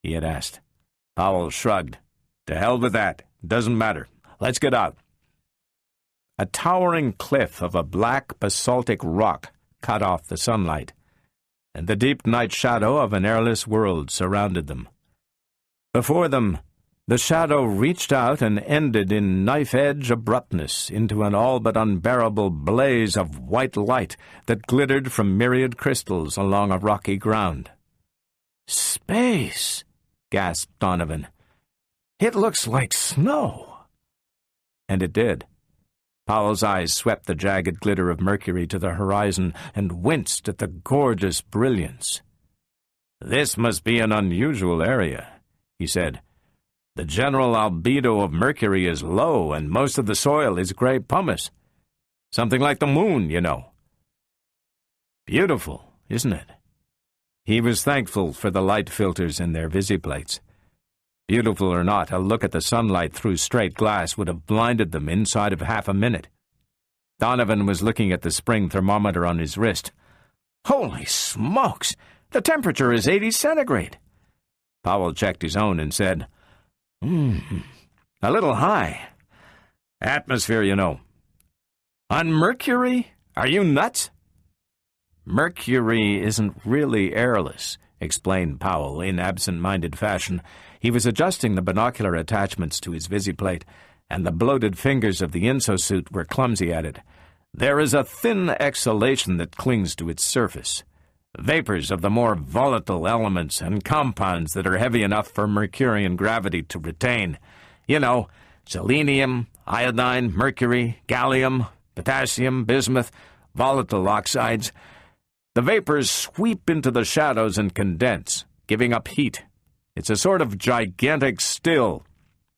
he had asked. Powell shrugged. "To hell with that. Doesn't matter. Let's get out." A towering cliff of a black basaltic rock cut off the sunlight, and the deep night shadow of an airless world surrounded them. Before them, the shadow reached out and ended in knife-edge abruptness into an all but unbearable blaze of white light that glittered from myriad crystals along a rocky ground. "Space!" gasped Donovan. It looks like snow." And it did. Powell's eyes swept the jagged glitter of Mercury to the horizon and winced at the gorgeous brilliance. "This must be an unusual area," he said. "The general albedo of Mercury is low, and most of the soil is gray pumice. Something like the moon, you know." "Beautiful, isn't it?" He was thankful for the light filters in their visiplates. Beautiful or not, a look at the sunlight through straight glass would have blinded them inside of half a minute. Donovan was looking at the spring thermometer on his wrist. "Holy smokes! The temperature is 80 centigrade. Powell checked his own and said, A little high. Atmosphere, you know." "On Mercury? Are you nuts?" "Mercury isn't really airless," explained Powell in absent-minded fashion. He was adjusting the binocular attachments to his visiplate, and the bloated fingers of the insosuit were clumsy at it. "There is a thin exhalation that clings to its surface. Vapors of the more volatile elements and compounds that are heavy enough for Mercurian gravity to retain. You know, selenium, iodine, mercury, gallium, potassium, bismuth, volatile oxides. The vapors sweep into the shadows and condense, giving up heat. It's a sort of gigantic still.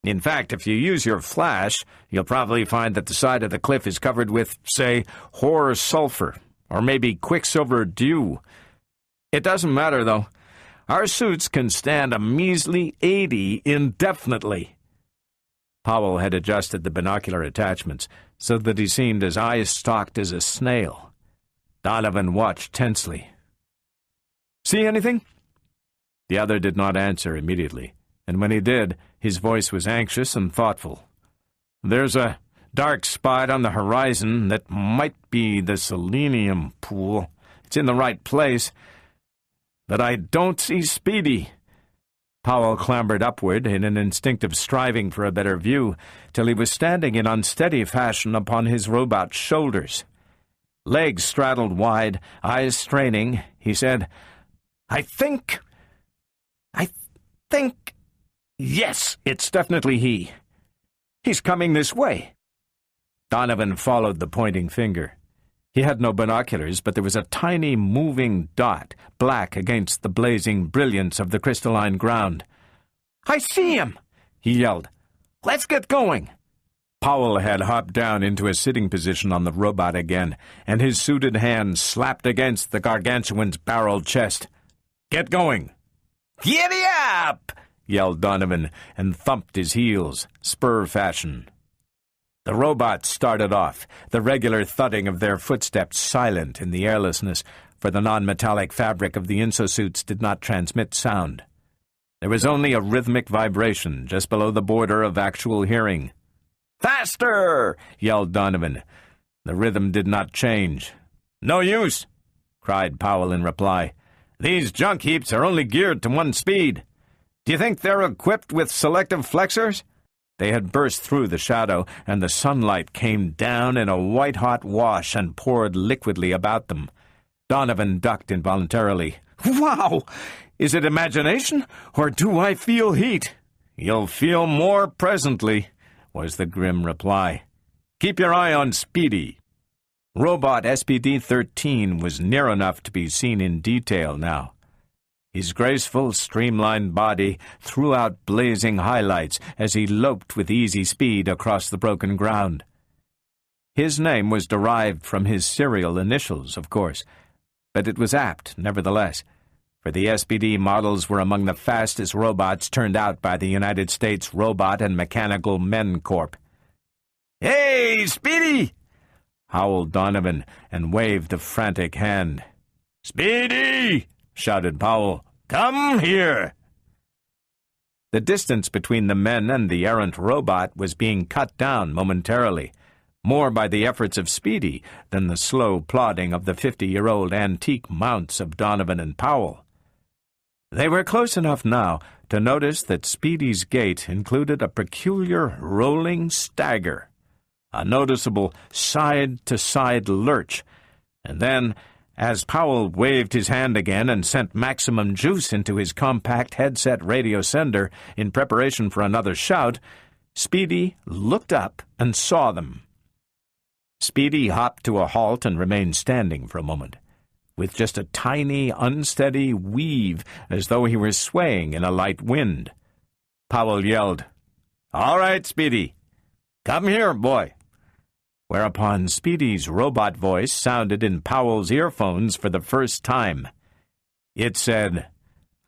In fact, if you use your flash, you'll probably find that the side of the cliff is covered with, say, hoar sulfur, or maybe quicksilver dew. It doesn't matter, though. Our suits can stand a measly 80 indefinitely." Powell had adjusted the binocular attachments so that he seemed as eye-stalked as a snail. Donovan watched tensely. "See anything?" The other did not answer immediately, and when he did, his voice was anxious and thoughtful. "There's a dark spot on the horizon that might be the selenium pool. It's in the right place. But I don't see Speedy." Powell clambered upward in an instinctive striving for a better view, till he was standing in unsteady fashion upon his robot's shoulders. Legs straddled wide, eyes straining, he said, I think, yes, it's definitely he. He's coming this way." Donovan followed the pointing finger. He had no binoculars, but there was a tiny moving dot, black against the blazing brilliance of the crystalline ground. "I see him!" he yelled. "Let's get going!" Powell had hopped down into a sitting position on the robot again, and his suited hand slapped against the gargantuan's barreled chest. "Get going!" "Giddy up!" yelled Donovan, and thumped his heels, spur fashion. The robots started off, the regular thudding of their footsteps silent in the airlessness, for the non-metallic fabric of the insosuits did not transmit sound. There was only a rhythmic vibration just below the border of actual hearing. "Faster!" yelled Donovan. The rhythm did not change. "No use!" cried Powell in reply. "These junk heaps are only geared to one speed. Do you think they're equipped with selective flexors?" They had burst through the shadow, and the sunlight came down in a white-hot wash and poured liquidly about them. Donovan ducked involuntarily. "Wow! Is it imagination, or do I feel heat?" "You'll feel more presently," was the grim reply. "Keep your eye on Speedy." Robot SPD-13 was near enough to be seen in detail now. His graceful, streamlined body threw out blazing highlights as he loped with easy speed across the broken ground. His name was derived from his serial initials, of course, but it was apt, nevertheless, for the SPD models were among the fastest robots turned out by the United States Robot and Mechanical Men Corp. "Hey, Speedy!" howled Donovan, and waved a frantic hand. "Speedy!" shouted Powell. "Come here!" The distance between the men and the errant robot was being cut down momentarily, more by the efforts of Speedy than the slow plodding of the 50-year-old antique mounts of Donovan and Powell. They were close enough now to notice that Speedy's gait included a peculiar rolling stagger, a noticeable side-to-side lurch, and then, As Powell waved his hand again and sent maximum juice into his compact headset radio sender in preparation for another shout, Speedy looked up and saw them. Speedy hopped to a halt and remained standing for a moment, with just a tiny, unsteady weave as though he were swaying in a light wind. Powell yelled, "All right, Speedy. Come here, boy." Whereupon Speedy's robot voice sounded in Powell's earphones for the first time. It said,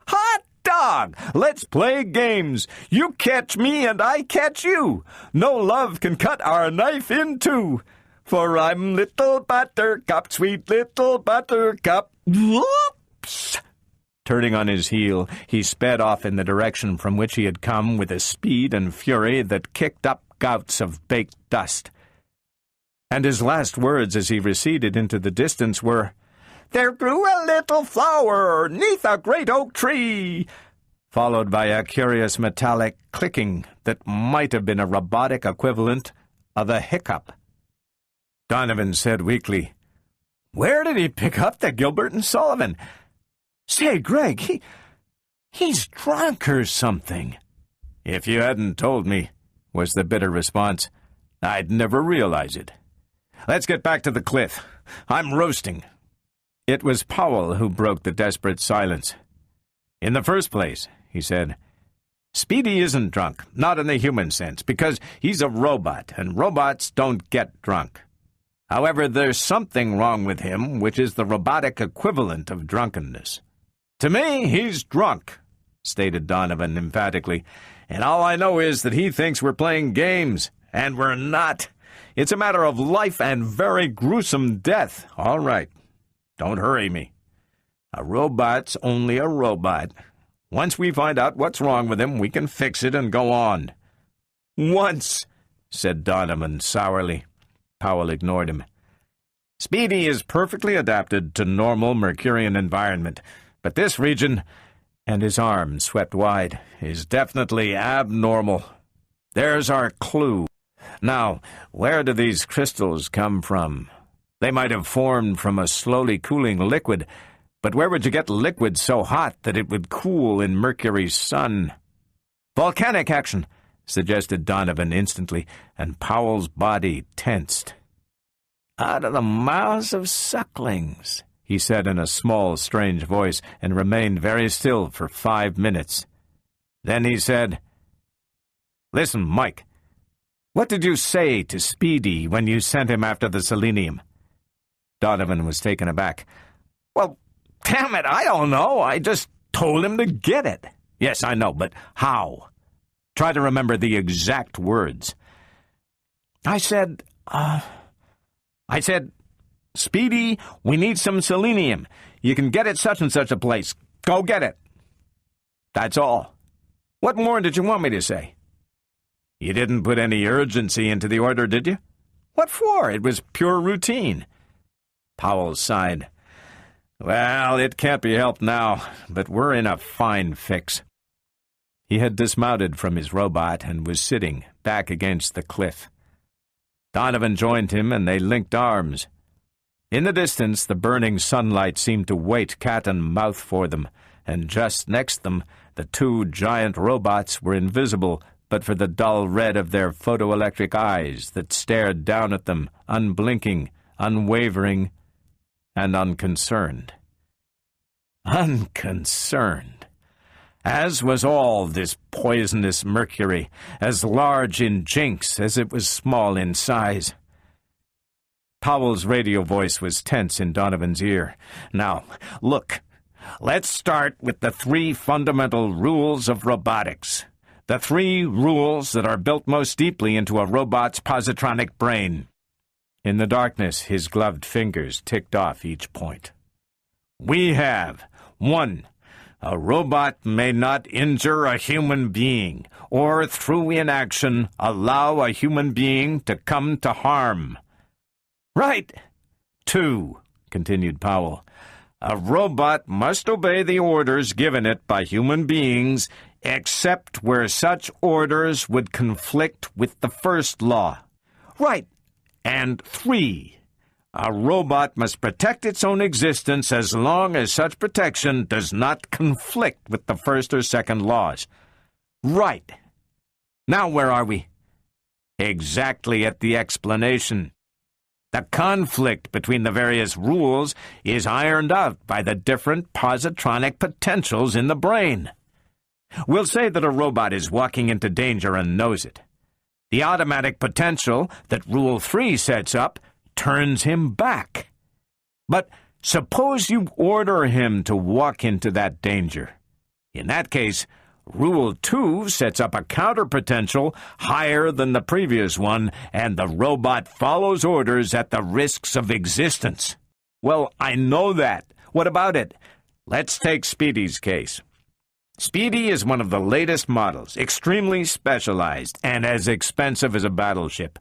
"Hot dog! Let's play games. You catch me and I catch you. No love can cut our knife in two. For I'm little buttercup, sweet little buttercup." Whoops! Turning on his heel, he sped off in the direction from which he had come with a speed and fury that kicked up gouts of baked dust. And his last words as he receded into the distance were, "There grew a little flower 'neath a great oak tree," followed by a curious metallic clicking that might have been a robotic equivalent of a hiccup. Donovan said weakly, "Where did he pick up the Gilbert and Sullivan? Say, Greg, he's drunk or something." "If you hadn't told me," was the bitter response, "I'd never realize it. Let's get back to the cliff. I'm roasting." It was Powell who broke the desperate silence. "In the first place," he said, "Speedy isn't drunk, not in the human sense, because he's a robot, and robots don't get drunk. However, there's something wrong with him, which is the robotic equivalent of drunkenness." "To me, he's drunk," stated Donovan emphatically, "and all I know is that he thinks we're playing games, and we're not. It's a matter of life and very gruesome death. All right, don't hurry me. A robot's only a robot. Once we find out what's wrong with him, we can fix it and go on." "Once," said Donovan sourly. Powell ignored him. "Speedy is perfectly adapted to normal Mercurian environment, but this region," and his arms swept wide, "is definitely abnormal. There's our clue. Now, where do these crystals come from? They might have formed from a slowly cooling liquid, but where would you get liquid so hot that it would cool in Mercury's sun?" "Volcanic action," suggested Donovan instantly, and Powell's body tensed. "Out of the mouths of sucklings," he said in a small, strange voice, and remained very still for 5 minutes. Then he said, "Listen, Mike, what did you say to Speedy when you sent him after the selenium?" Donovan was taken aback. "Well, damn it, I don't know. I just told him to get it." "Yes, I know, but how? Try to remember the exact words." I said, Speedy, we need some selenium. You can get it such and such a place. Go get it." "That's all. What more did you want me to say?" "You didn't put any urgency into the order, did you?" "What for? It was pure routine." Powell sighed. "Well, it can't be helped now, but we're in a fine fix." He had dismounted from his robot and was sitting back against the cliff. Donovan joined him, and they linked arms. In the distance, the burning sunlight seemed to wait cat and mouse for them, and just next them, the two giant robots were invisible but for the dull red of their photoelectric eyes that stared down at them, unblinking, unwavering, and unconcerned. Unconcerned. As was all this poisonous mercury, as large in jinx as it was small in size. Powell's radio voice was tense in Donovan's ear. "Now, look, let's start with the 3 fundamental rules of robotics. The 3 rules that are built most deeply into a robot's positronic brain." In the darkness, his gloved fingers ticked off each point. "We have 1. A robot may not injure a human being, or through inaction allow a human being to come to harm." "Right." 2, continued Powell, "a robot must obey the orders given it by human beings, except where such orders would conflict with the first law." "Right." And 3, A robot must protect its own existence as long as such protection does not conflict with the first or second laws. Right. Now where are we? Exactly at the explanation. The conflict between the various rules is ironed out by the different positronic potentials in the brain. We'll say that a robot is walking into danger and knows it. The automatic potential that Rule 3 sets up turns him back. But suppose you order him to walk into that danger. In that case, Rule 2 sets up a counter-potential higher than the previous one, and the robot follows orders at the risks of existence. Well, I know that. What about it? Let's take Speedy's case. Speedy is one of the latest models, extremely specialized, and as expensive as a battleship.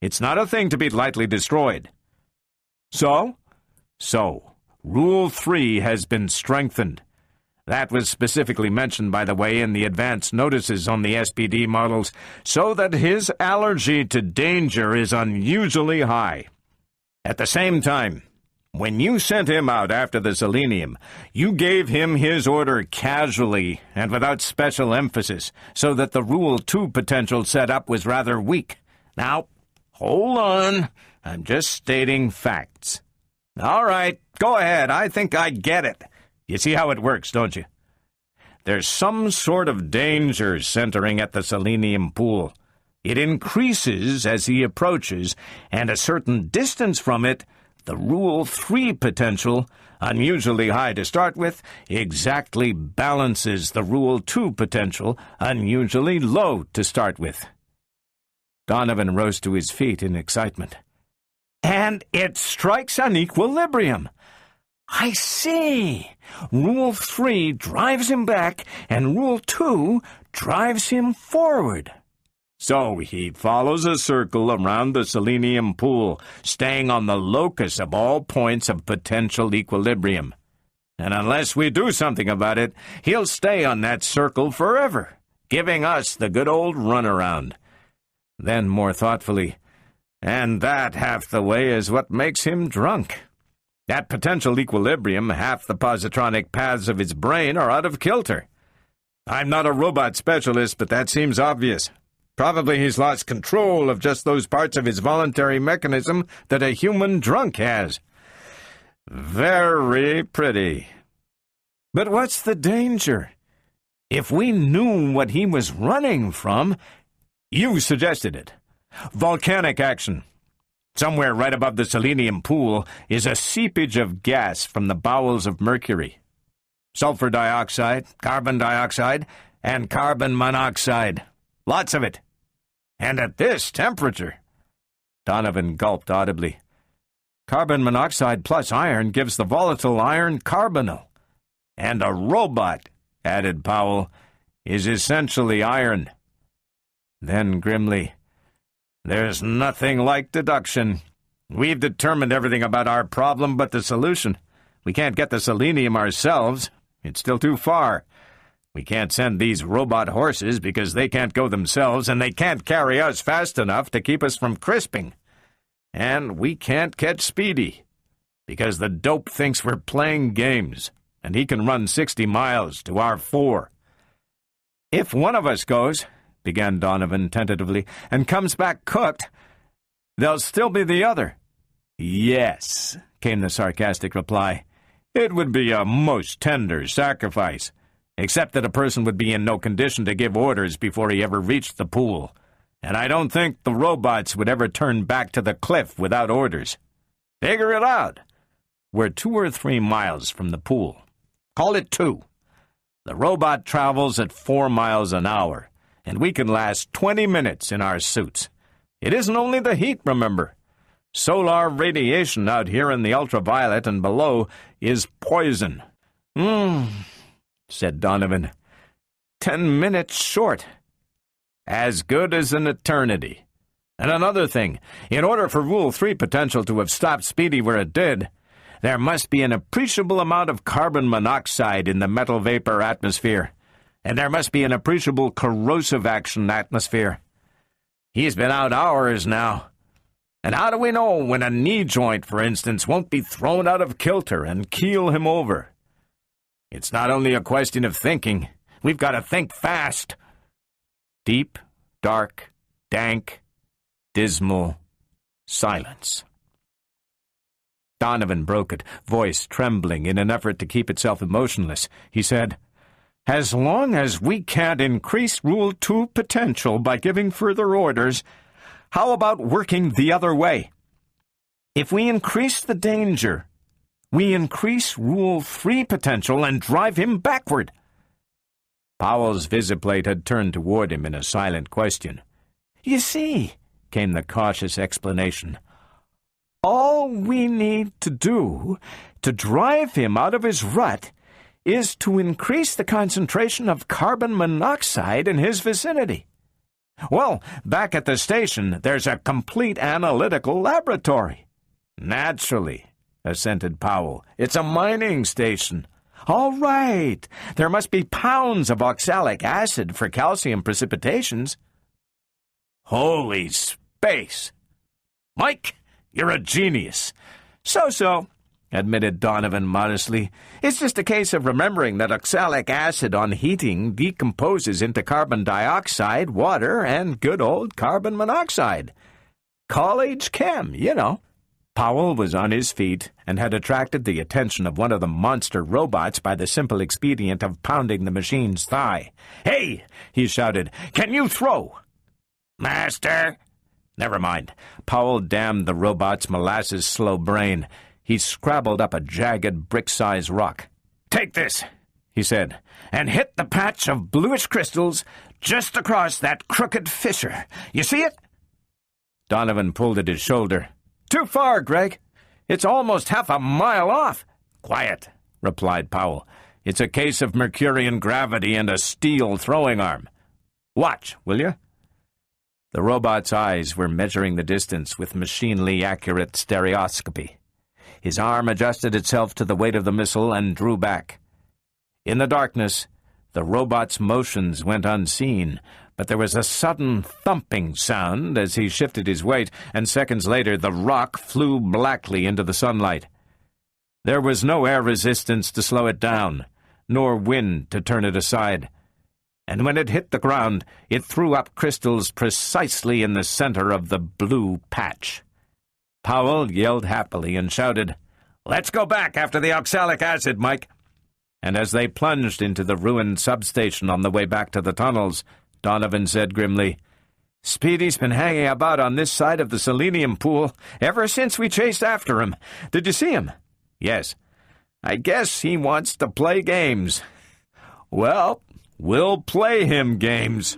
It's not a thing to be lightly destroyed. So, Rule 3 has been strengthened. That was specifically mentioned, by the way, in the advance notices on the SPD models, so that his allergy to danger is unusually high. At the same time, when you sent him out after the selenium, you gave him his order casually and without special emphasis, so that the Rule 2 potential setup was rather weak. Now, hold on. I'm just stating facts. All right, go ahead. I think I get it. You see how it works, don't you? There's some sort of danger centering at the selenium pool. It increases as he approaches, and a certain distance from it, the Rule 3 potential, unusually high to start with, exactly balances the Rule 2 potential, unusually low to start with. Donovan rose to his feet in excitement. And it strikes an equilibrium. I see. Rule 3 drives him back, and Rule 2 drives him forward. So he follows a circle around the selenium pool, staying on the locus of all points of potential equilibrium. And unless we do something about it, he'll stay on that circle forever, giving us the good old runaround. Then, more thoughtfully, and that half the way is what makes him drunk. At potential equilibrium, half the positronic paths of his brain are out of kilter. I'm not a robot specialist, but that seems obvious. Probably he's lost control of just those parts of his voluntary mechanism that a human drunk has. Very pretty. But what's the danger? If we knew what he was running from, you suggested it. Volcanic action. Somewhere right above the selenium pool is a seepage of gas from the bowels of Mercury. Sulfur dioxide, carbon dioxide, and carbon monoxide. Lots of it. And at this temperature. Donovan gulped audibly. Carbon monoxide plus iron gives the volatile iron carbonyl. And a robot, added Powell, is essentially iron. Then grimly, there's nothing like deduction. We've determined everything about our problem but the solution. We can't get the selenium ourselves. It's still too far. We can't send these robot horses because they can't go themselves, and they can't carry us fast enough to keep us from crisping. And we can't catch Speedy, because the dope thinks we're playing games, and he can run 60 miles to our 4. If one of us goes, began Donovan tentatively, and comes back cooked, there'll still be the other. Yes, came the sarcastic reply. It would be a most tender sacrifice, except that a person would be in no condition to give orders before he ever reached the pool, and I don't think the robots would ever turn back to the cliff without orders. Figure it out. We're 2 or 3 miles from the pool. Call it 2. The robot travels at 4 miles an hour, and we can last 20 minutes in our suits. It isn't only the heat, remember. Solar radiation out here in the ultraviolet and below is poison. Said Donovan. 10 minutes short. As good as an eternity. And another thing, in order for Rule 3 potential to have stopped Speedy where it did, there must be an appreciable amount of carbon monoxide in the metal vapor atmosphere, and there must be an appreciable corrosive action atmosphere. He's been out hours now. And how do we know when a knee joint, for instance, won't be thrown out of kilter and keel him over? It's not only a question of thinking. We've got to think fast. Deep, dark, dank, dismal silence. Donovan broke it, voice trembling in an effort to keep itself emotionless. He said, "As long as we can't increase Rule 2 potential by giving further orders, how about working the other way? If we increase the danger, we increase Rule 3 potential and drive him backward." Powell's visiplate had turned toward him in a silent question. "You see," came the cautious explanation, "all we need to do to drive him out of his rut is to increase the concentration of carbon monoxide in his vicinity. Well, back at the station, there's a complete analytical laboratory." "Naturally," assented Powell. "It's a mining station." "All right. There must be pounds of oxalic acid for calcium precipitations." "Holy space! Mike, you're a genius." So, admitted Donovan modestly. "It's just a case of remembering that oxalic acid on heating decomposes into carbon dioxide, water, and good old carbon monoxide. College chem, you know." Powell was on his feet and had attracted the attention of one of the monster robots by the simple expedient of pounding the machine's thigh. "Hey!" he shouted. "Can you throw?" "Master!" Never mind. Powell damned the robot's molasses-slow brain. He scrabbled up a jagged brick-sized rock. "Take this," he said, "and hit the patch of bluish crystals just across that crooked fissure. You see it?" Donovan pulled at his shoulder. "Too far, Greg. It's almost half a mile off." "Quiet," replied Powell. "It's a case of Mercurian gravity and a steel throwing arm. Watch, will you?" The robot's eyes were measuring the distance with machinely accurate stereoscopy. His arm adjusted itself to the weight of the missile and drew back. In the darkness, the robot's motions went unseen, but there was a sudden thumping sound as he shifted his weight, and seconds later the rock flew blackly into the sunlight. There was no air resistance to slow it down, nor wind to turn it aside. And when it hit the ground, it threw up crystals precisely in the center of the blue patch. Powell yelled happily and shouted, "Let's go back after the oxalic acid, Mike." And as they plunged into the ruined substation on the way back to the tunnels, Donovan said grimly, "Speedy's been hanging about on this side of the selenium pool ever since we chased after him. Did you see him?" "Yes." "I guess he wants to play games." "Well, we'll play him games."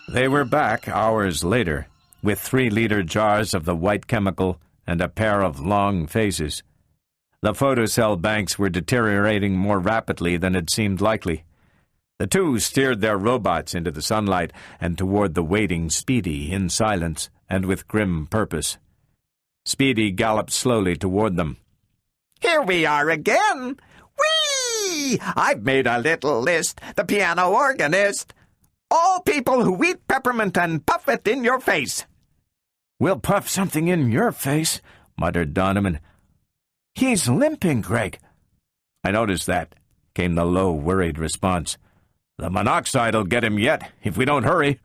They were back hours later, with 3-liter jars of the white chemical and a pair of long faces. The photocell banks were deteriorating more rapidly than had seemed likely. The two steered their robots into the sunlight and toward the waiting Speedy in silence and with grim purpose. Speedy galloped slowly toward them. "Here we are again! Whee! I've made a little list, the piano organist. All people who eat peppermint and puff it in your face." "We'll puff something in your face," muttered Donovan. "He's limping, Greg." "I noticed that," came the low, worried response. "The monoxide'll get him yet, if we don't hurry."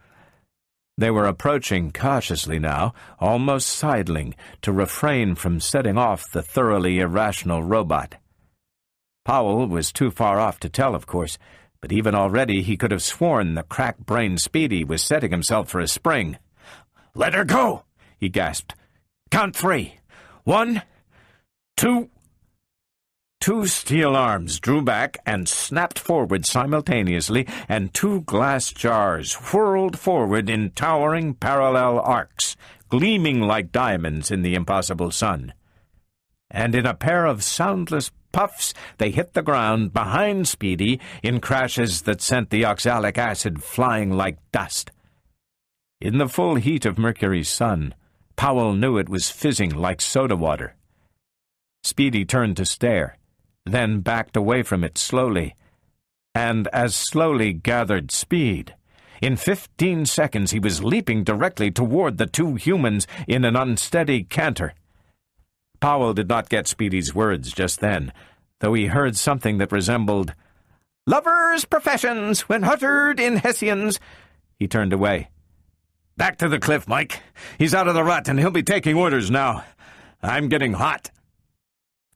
They were approaching cautiously now, almost sidling, to refrain from setting off the thoroughly irrational robot. Powell was too far off to tell, of course, but even already he could have sworn the crack-brained Speedy was setting himself for a spring. "Let her go!" he gasped. "Count 3. 1, 2... Two steel arms drew back and snapped forward simultaneously, and 2 glass jars whirled forward in towering parallel arcs, gleaming like diamonds in the impossible sun. And in a pair of soundless puffs, they hit the ground behind Speedy in crashes that sent the oxalic acid flying like dust. In the full heat of Mercury's sun, Powell knew it was fizzing like soda water. Speedy turned to stare, then backed away from it slowly, and as slowly gathered speed. In 15 seconds, he was leaping directly toward the two humans in an unsteady canter. Powell did not get Speedy's words just then, though he heard something that resembled, "Lovers' professions, when uttered in Hessians." He turned away. "Back to the cliff, Mike. He's out of the rut, and he'll be taking orders now. I'm getting hot."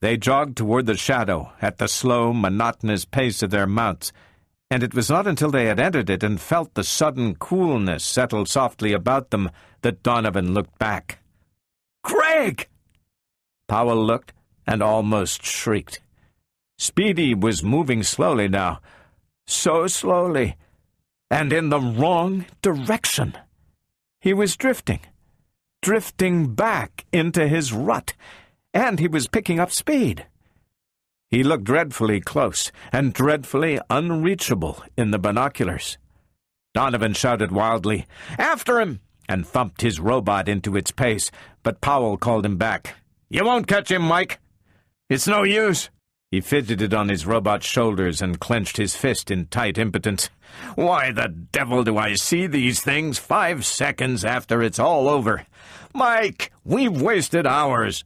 They jogged toward the shadow at the slow, monotonous pace of their mounts, and it was not until they had entered it and felt the sudden coolness settle softly about them that Donovan looked back. "Greg!" Powell looked and almost shrieked. Speedy was moving slowly now, so slowly, and in the wrong direction. He was drifting back into his rut, and he was picking up speed. He looked dreadfully close and dreadfully unreachable in the binoculars. Donovan shouted wildly, "After him!" and thumped his robot into its pace, but Powell called him back. "You won't catch him, Mike. It's no use." He fidgeted on his robot's shoulders and clenched his fist in tight impotence. "Why the devil do I see these things 5 seconds after it's all over? Mike, we've wasted hours."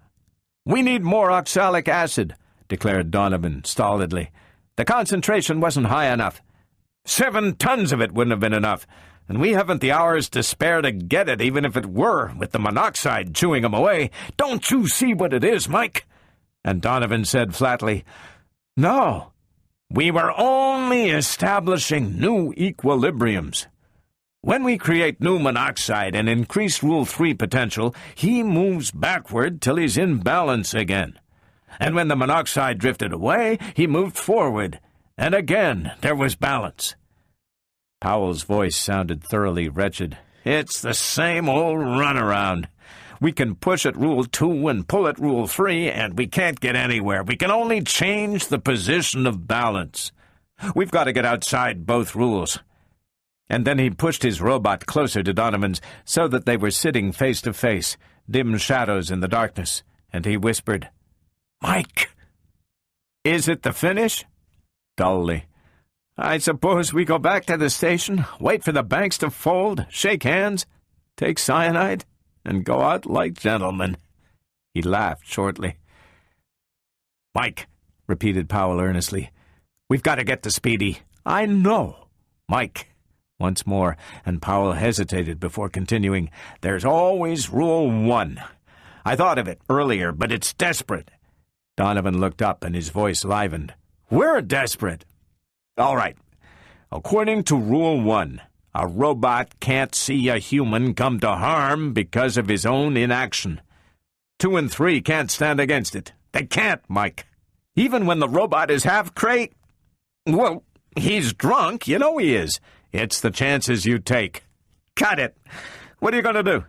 "We need more oxalic acid," declared Donovan stolidly. "The concentration wasn't high enough. 7 tons of it wouldn't have been enough, and we haven't the hours to spare to get it, even if it were, with the monoxide chewing 'em away. Don't you see what it is, Mike?" And Donovan said flatly, "No, we were only establishing new equilibriums. When we create new monoxide and increase Rule 3 potential, he moves backward till he's in balance again. And when the monoxide drifted away, he moved forward, and again there was balance." Powell's voice sounded thoroughly wretched. "It's the same old runaround. We can push at Rule 2 and pull at Rule 3, and we can't get anywhere. We can only change the position of balance. We've got to get outside both rules." And then he pushed his robot closer to Donovan's so that they were sitting face to face, dim shadows in the darkness, and he whispered, "Mike!" "Is it the finish?" Dully. "I suppose we go back to the station, wait for the banks to fold, shake hands, take cyanide, and go out like gentlemen." He laughed shortly. "Mike," repeated Powell earnestly, "we've got to get to Speedy." "I know." "Mike," once more, and Powell hesitated before continuing, "there's always Rule 1. I thought of it earlier, but it's desperate." Donovan looked up, and his voice livened. "We're desperate." "All right. According to Rule 1, a robot can't see a human come to harm because of his own inaction. 2 and 3 can't stand against it. They can't, Mike. Even when the robot is half well, he's drunk, you know he is. It's the chances you take. Cut it. What are you going to do?"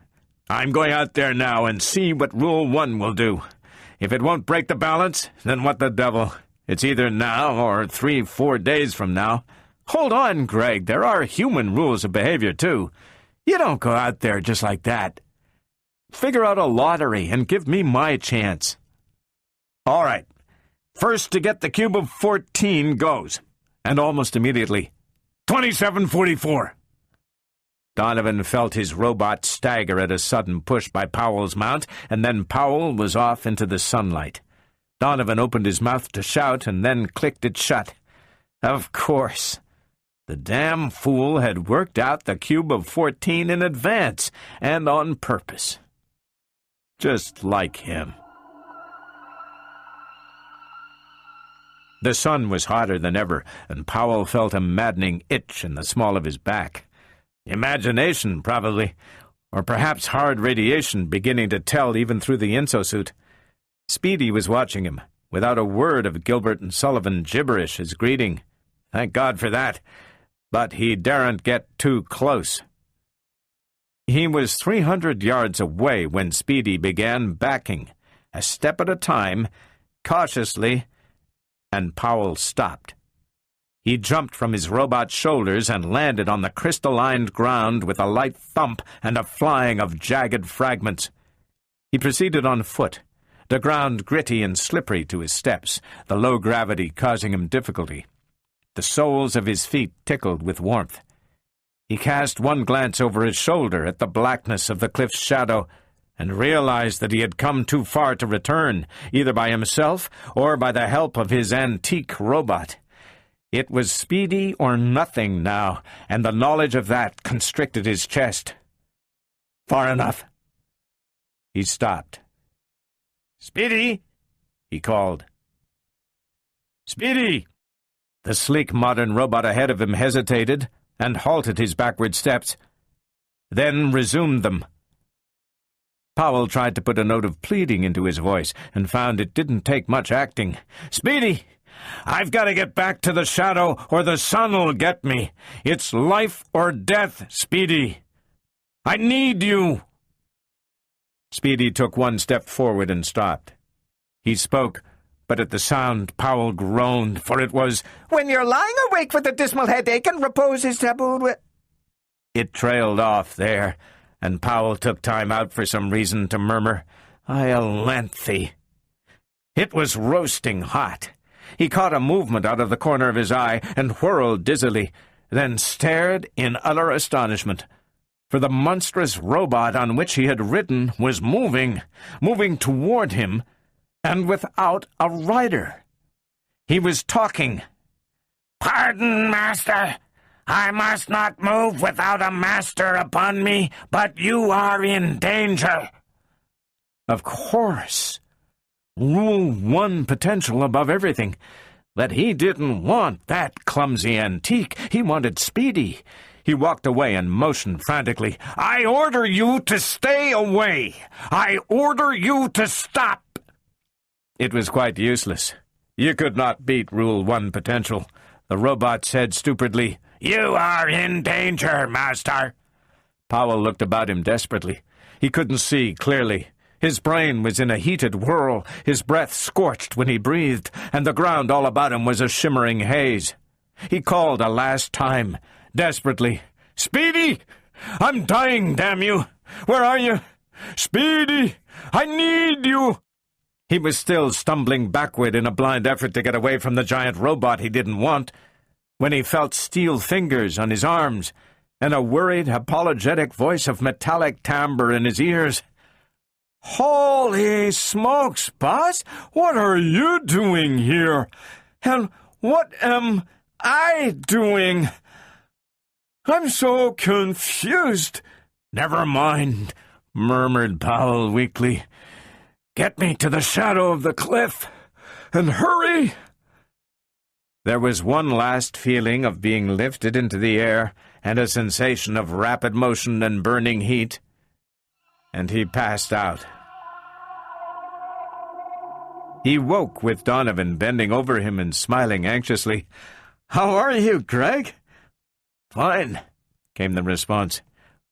"I'm going out there now and see what Rule 1 will do. If it won't break the balance, then what the devil? It's either now or 3-4 days from now." "Hold on, Greg. There are human rules of behavior, too. You don't go out there just like that. Figure out a lottery and give me my chance." "All right. First to get the cube of 14 goes." And almost immediately, 2744. Donovan felt his robot stagger at a sudden push by Powell's mount, and then Powell was off into the sunlight. Donovan opened his mouth to shout and then clicked it shut. Of course. The damn fool had worked out the cube of 14 in advance, and on purpose. Just like him. The sun was hotter than ever, and Powell felt a maddening itch in the small of his back. Imagination, probably, or perhaps hard radiation beginning to tell even through the insosuit. Speedy was watching him, without a word of Gilbert and Sullivan gibberish as greeting. Thank God for that. But he daren't get too close. He was 300 yards away when Speedy began backing, a step at a time, cautiously, and Powell stopped. He jumped from his robot's shoulders and landed on the crystallined ground with a light thump and a flying of jagged fragments. He proceeded on foot, the ground gritty and slippery to his steps, the low gravity causing him difficulty. The soles of his feet tickled with warmth. He cast one glance over his shoulder at the blackness of the cliff's shadow and realized that he had come too far to return, either by himself or by the help of his antique robot. It was Speedy or nothing now, and the knowledge of that constricted his chest. Far enough. He stopped. "Speedy!" he called. "Speedy!" The sleek modern robot ahead of him hesitated and halted his backward steps, then resumed them. Powell tried to put a note of pleading into his voice and found it didn't take much acting. "Speedy! I've got to get back to the shadow or the sun'll get me. It's life or death, Speedy. I need you." Speedy took one step forward and stopped. He spoke, but at the sound Powell groaned, for it was, "When you're lying awake with a dismal headache and repose is tabooed." It trailed off there, and Powell took time out for some reason to murmur, "Iolanthe." It was roasting hot. He caught a movement out of the corner of his eye and whirled dizzily, then stared in utter astonishment. For the monstrous robot on which he had ridden was moving toward him, and without a rider. He was talking. "Pardon, master. I must not move without a master upon me, but you are in danger." Of course. Rule 1 potential above everything. But he didn't want that clumsy antique. He wanted Speedy. He walked away and motioned frantically. "I order you to stay away! I order you to stop!" It was quite useless. You could not beat Rule 1 potential. The robot said stupidly, "You are in danger, master." Powell looked about him desperately. He couldn't see clearly. His brain was in a heated whirl, his breath scorched when he breathed, and the ground all about him was a shimmering haze. He called a last time, desperately, "Speedy! I'm dying, damn you! Where are you? Speedy! I need you!" He was still stumbling backward in a blind effort to get away from the giant robot he didn't want, when he felt steel fingers on his arms and a worried, apologetic voice of metallic timbre in his ears. "Holy smokes, boss! What are you doing here? And what am I doing? I'm so confused." "Never mind," murmured Powell weakly. "Get me to the shadow of the cliff, and hurry!" There was one last feeling of being lifted into the air, and a sensation of rapid motion and burning heat, and he passed out. He woke with Donovan bending over him and smiling anxiously. "How are you, Greg?" "Fine," came the response.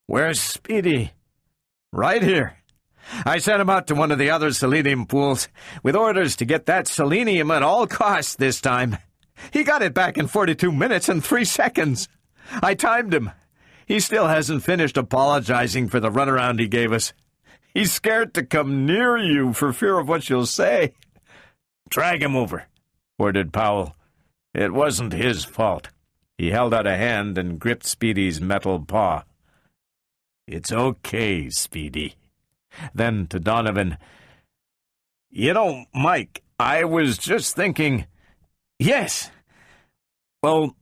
"Where's Speedy?" "Right here. I sent him out to one of the other selenium pools, with orders to get that selenium at all costs this time. He got it back in 42 minutes and 3 seconds. I timed him. He still hasn't finished apologizing for the runaround he gave us. He's scared to come near you for fear of what you'll say." "Drag him over," ordered Powell. It wasn't his fault. He held out a hand and gripped Speedy's metal paw. "It's okay, Speedy." Then to Donovan, "You know, Mike, I was just thinking—" "Yes. Well,"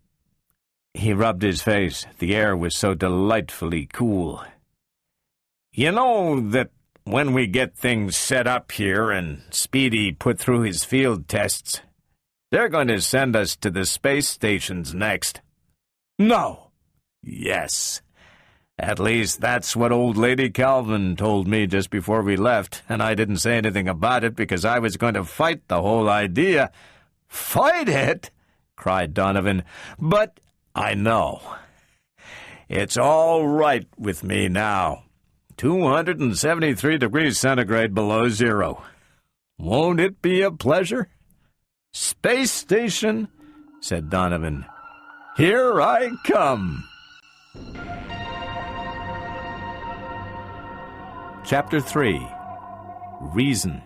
he rubbed his face. The air was so delightfully cool. "You know that when we get things set up here and Speedy put through his field tests, they're going to send us to the space stations next." "No." "Yes. At least that's what old Lady Calvin told me just before we left, and I didn't say anything about it because I was going to fight the whole idea." "Fight it?" cried Donovan. "But I know. It's all right with me now. 273 degrees centigrade below zero. Won't it be a pleasure?" "Space station," said Donovan. "Here I come." Chapter 3. Reason.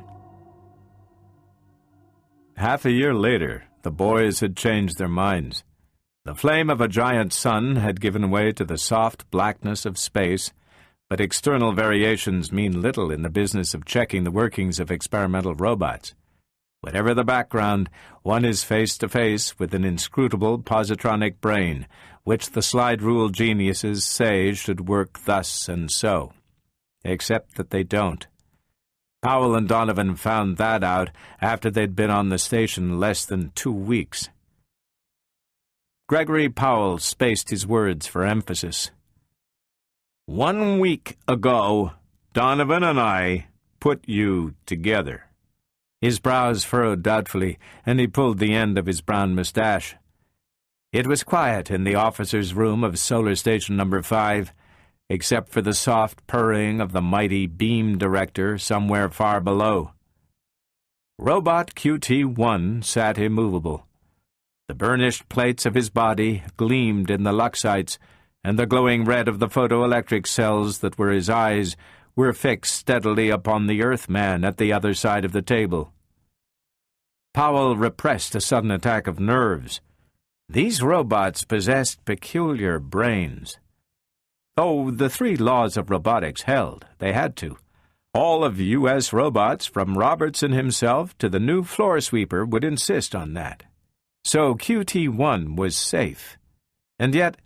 Half a year later, the boys had changed their minds. The flame of a giant sun had given way to the soft blackness of space, but external variations mean little in the business of checking the workings of experimental robots. Whatever the background, one is face to face with an inscrutable positronic brain, which the slide rule geniuses say should work thus and so. Except that they don't. Powell and Donovan found that out after they'd been on the station less than 2 weeks. Gregory Powell spaced his words for emphasis. 1 week ago, Donovan and I put you together. His brows furrowed doubtfully, and he pulled the end of his brown mustache. It was quiet in the officer's room of Solar Station No. 5, except for the soft purring of the mighty beam director somewhere far below. Robot QT-1 sat immovable. The burnished plates of his body gleamed in the Luxites, and the glowing red of the photoelectric cells that were his eyes were fixed steadily upon the Earthman at the other side of the table. Powell repressed a sudden attack of nerves. These robots possessed peculiar brains. Oh, the 3 laws of robotics held. They had to. All of U.S. robots, from Robertson himself to the new floor sweeper, would insist on that. So QT-1 was safe. And yet,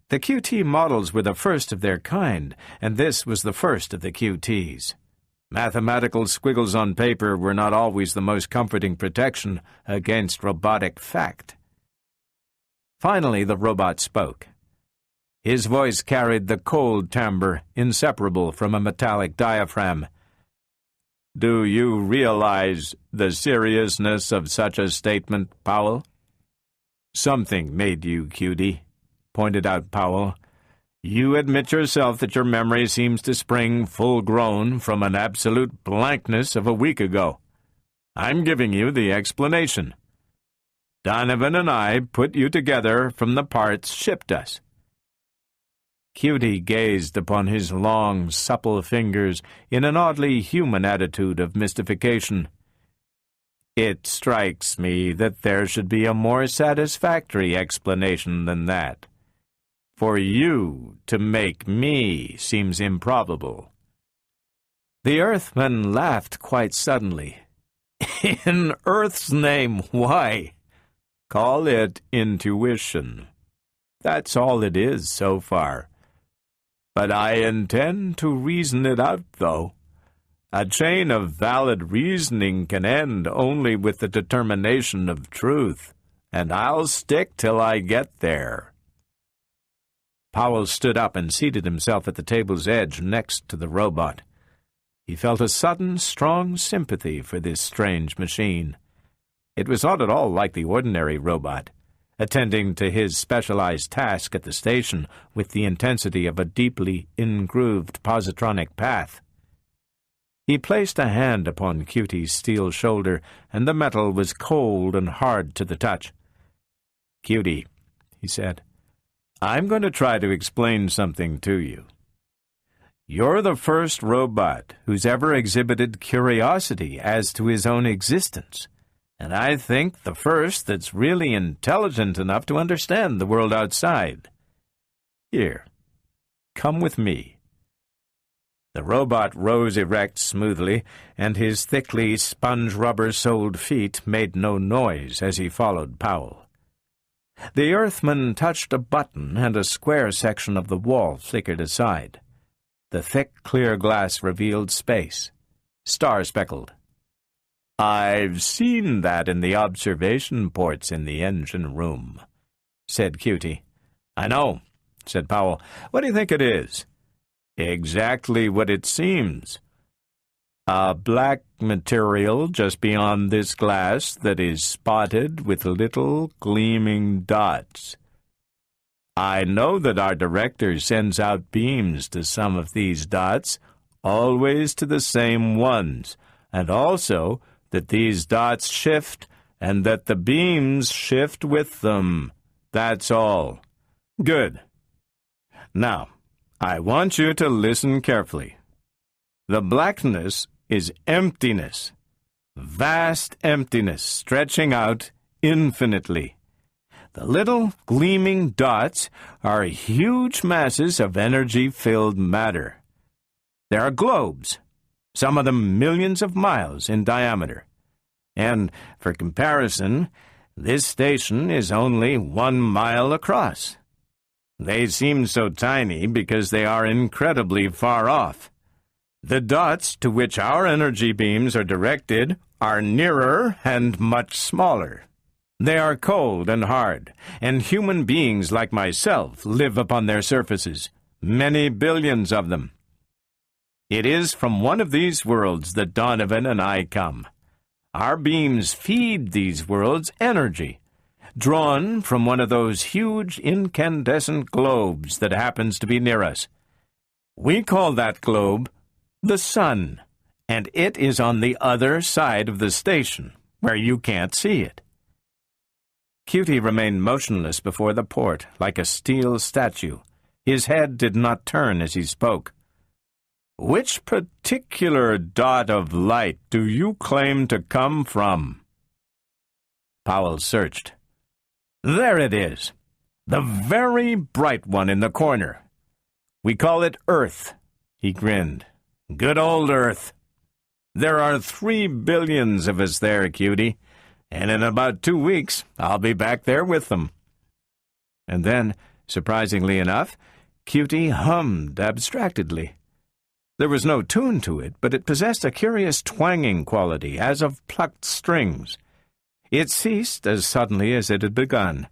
the QT models were the first of their kind, and this was the first of the QTs. Mathematical squiggles on paper were not always the most comforting protection against robotic fact. Finally, the robot spoke. His voice carried the cold timbre inseparable from a metallic diaphragm. "Do you realize the seriousness of such a statement, Powell?" "Something made you, Cutie," pointed out Powell. "You admit yourself that your memory seems to spring full-grown from an absolute blankness of a week ago. I'm giving you the explanation. Donovan and I put you together from the parts shipped us." Cutie gazed upon his long, supple fingers in an oddly human attitude of mystification. "It strikes me that there should be a more satisfactory explanation than that. For you to make me seems improbable." The Earthman laughed quite suddenly. "In Earth's name, why? Call it intuition. That's all it is so far. But I intend to reason it out, though. A chain of valid reasoning can end only with the determination of truth, and I'll stick till I get there." Powell stood up and seated himself at the table's edge next to the robot. He felt a sudden, strong sympathy for this strange machine. It was not at all like the ordinary robot, attending to his specialized task at the station with the intensity of a deeply ingrooved positronic path. He placed a hand upon Cutie's steel shoulder, and the metal was cold and hard to the touch. "Cutie," he said, "I'm going to try to explain something to you. You're the first robot who's ever exhibited curiosity as to his own existence, and I think the first that's really intelligent enough to understand the world outside. Here, come with me." The robot rose erect smoothly, and his thickly sponge-rubber-soled feet made no noise as he followed Powell. The Earthman touched a button, and a square section of the wall flickered aside. The thick, clear glass revealed space, star-speckled. "I've seen that in the observation ports in the engine room," said Cutie. "I know," said Powell. "What do you think it is?" "Exactly what it seems. A black material just beyond this glass that is spotted with little gleaming dots. I know that our director sends out beams to some of these dots, always to the same ones, and also that these dots shift and that the beams shift with them. That's all." "Good. Now, I want you to listen carefully. The blackness is emptiness, vast emptiness stretching out infinitely. The little gleaming dots are huge masses of energy-filled matter. There are globes, some of them millions of miles in diameter. And, for comparison, this station is only 1 mile across. They seem so tiny because they are incredibly far off. The dots to which our energy beams are directed are nearer and much smaller. They are cold and hard, and human beings like myself live upon their surfaces, many billions of them. It is from one of these worlds that Donovan and I come. Our beams feed these worlds energy, drawn from one of those huge incandescent globes that happens to be near us. We call that globe the sun, and it is on the other side of the station, where you can't see it. Cutie remained motionless before the port, like a steel statue. His head did not turn as he spoke. "Which particular dot of light do you claim to come from?" Powell searched. "There it is, the very bright one in the corner. We call it Earth," he grinned. "Good old Earth. There are 3 billions of us there, Cutie, and in about 2 weeks I'll be back there with them." And then, surprisingly enough, Cutie hummed abstractedly. There was no tune to it, but it possessed a curious twanging quality, as of plucked strings. It ceased as suddenly as it had begun.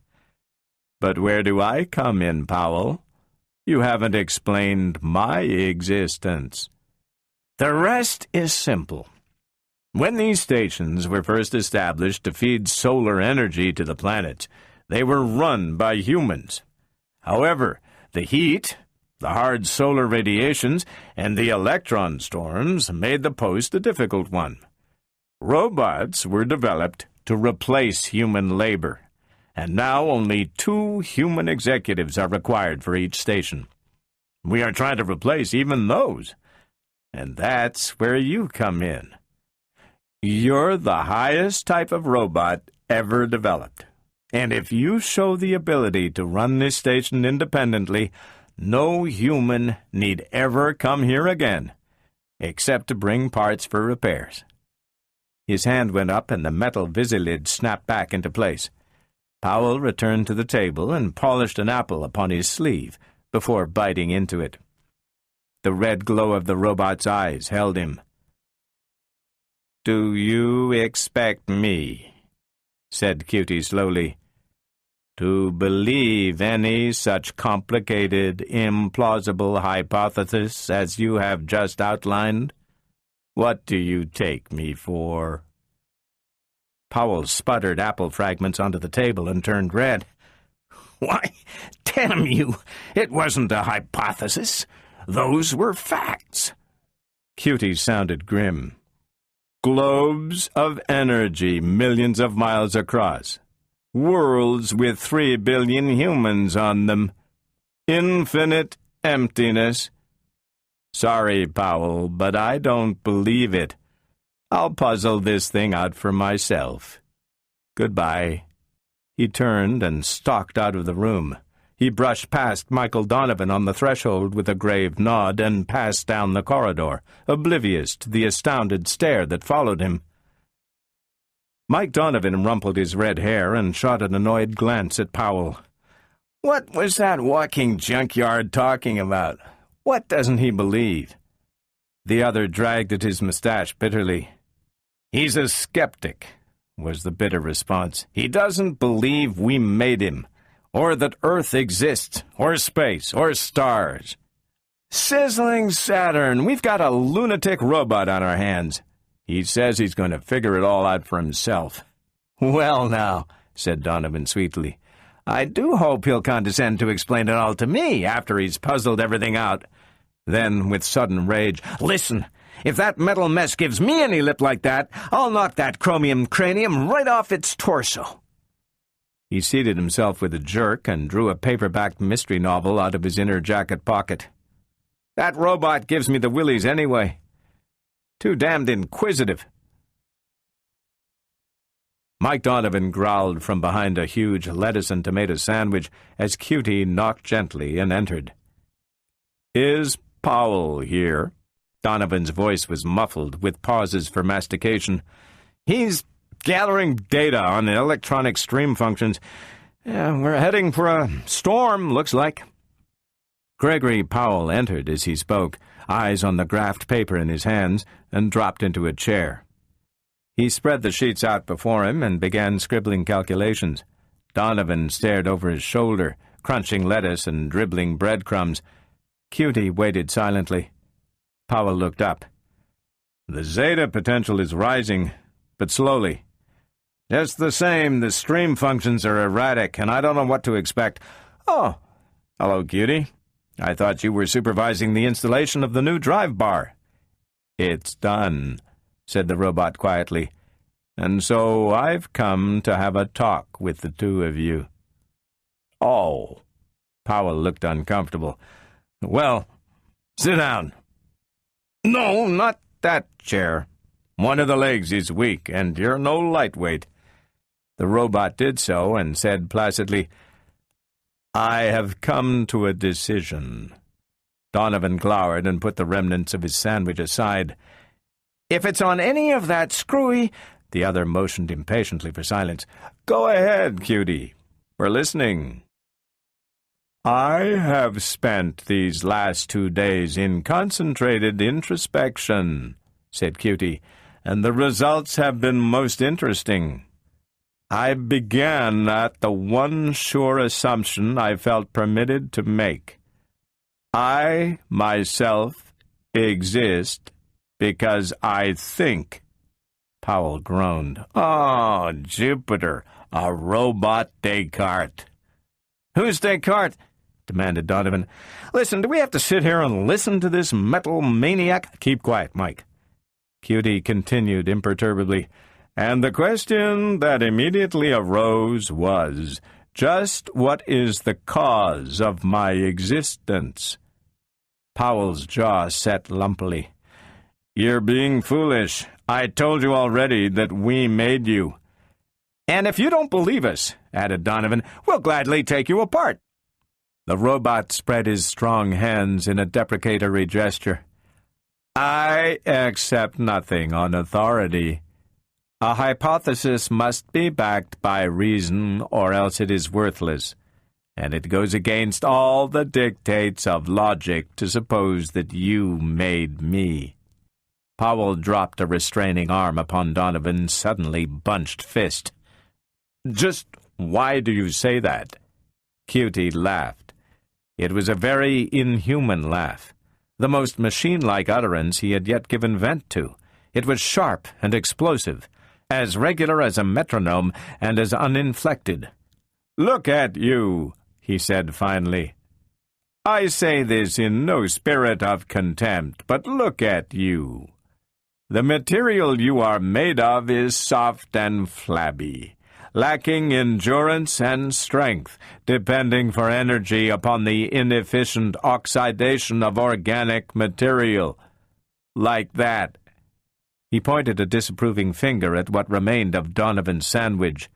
"But where do I come in, Powell? You haven't explained my existence." "The rest is simple. When these stations were first established to feed solar energy to the planets, they were run by humans. However, the heat, the hard solar radiations, and the electron storms made the post a difficult one. Robots were developed to replace human labor, and now only 2 human executives are required for each station. We are trying to replace even those, and that's where you come in. You're the highest type of robot ever developed, and if you show the ability to run this station independently, no human need ever come here again, except to bring parts for repairs." His hand went up and the metal visilid snapped back into place. Powell returned to the table and polished an apple upon his sleeve before biting into it. The red glow of the robot's eyes held him. "Do you expect me," said Cutie slowly, "to believe any such complicated, implausible hypothesis as you have just outlined? What do you take me for?" Powell sputtered apple fragments onto the table and turned red. "Why, damn you, it wasn't a hypothesis. Those were facts." Cutie sounded grim. "Globes of energy millions of miles across. Worlds with 3 billion humans on them. Infinite emptiness. Sorry, Powell, but I don't believe it. I'll puzzle this thing out for myself. Goodbye." He turned and stalked out of the room. He brushed past Michael Donovan on the threshold with a grave nod and passed down the corridor, oblivious to the astounded stare that followed him. Mike Donovan rumpled his red hair and shot an annoyed glance at Powell. "What was that walking junkyard talking about? What doesn't he believe?" The other dragged at his mustache bitterly. "He's a skeptic," was the bitter response. "He doesn't believe we made him, or that Earth exists, or space, or stars. Sizzling Saturn, we've got a lunatic robot on our hands. He says he's going to figure it all out for himself." "Well, now," said Donovan sweetly, "I do hope he'll condescend to explain it all to me after he's puzzled everything out." Then, with sudden rage, "Listen, if that metal mess gives me any lip like that, I'll knock that chromium cranium right off its torso." He seated himself with a jerk and drew a paperbacked mystery novel out of his inner jacket pocket. "That robot gives me the willies anyway. Too damned inquisitive." Mike Donovan growled from behind a huge lettuce and tomato sandwich as Cutie knocked gently and entered. "Is Powell here?" Donovan's voice was muffled, with pauses for mastication. "He's gathering data on electronic stream functions. We're heading for a storm, looks like." Gregory Powell entered as he spoke, eyes on the graphed paper in his hands, and dropped into a chair. He spread the sheets out before him and began scribbling calculations. Donovan stared over his shoulder, crunching lettuce and dribbling breadcrumbs. Cutie waited silently. Powell looked up. "The zeta potential is rising, but slowly. Just the same, the stream functions are erratic, and I don't know what to expect." "Oh, hello, Cutie. I thought you were supervising the installation of the new drive bar." "It's done," said the robot quietly, "and so I've come to have a talk with the two of you." "Oh." Powell looked uncomfortable. "Well, sit down." "No, not that chair. One of the legs is weak, and you're no lightweight." The robot did so and said placidly, "I have come to a decision." Donovan glowered and put the remnants of his sandwich aside. "If it's on any of that screwy—" The other motioned impatiently for silence. "Go ahead, Cutie. We're listening." "I have spent these last 2 days in concentrated introspection," said Cutie, "and the results have been most interesting. I began at the one sure assumption I felt permitted to make. I, myself, exist because I think." Powell groaned. "Oh, Jupiter, a robot Descartes." "Who's Descartes?" demanded Donovan. "Listen, do we have to sit here and listen to this metal maniac?" "Keep quiet, Mike." Cutie continued imperturbably. "And the question that immediately arose was, just what is the cause of my existence?" Powell's jaw set lumpily. "You're being foolish. I told you already that we made you." "And if you don't believe us," added Donovan, "we'll gladly take you apart." The robot spread his strong hands in a deprecatory gesture. "I accept nothing on authority. A hypothesis must be backed by reason, or else it is worthless, and it goes against all the dictates of logic to suppose that you made me." Powell dropped a restraining arm upon Donovan's suddenly bunched fist. "Just why do you say that?" Cutie laughed. It was a very inhuman laugh, the most machine-like utterance he had yet given vent to. It was sharp and explosive, as regular as a metronome and as uninflected. "Look at you," he said finally. "I say this in no spirit of contempt, but look at you. The material you are made of is soft and flabby, lacking endurance and strength, depending for energy upon the inefficient oxidation of organic material. Like that." He pointed a disapproving finger at what remained of Donovan's sandwich.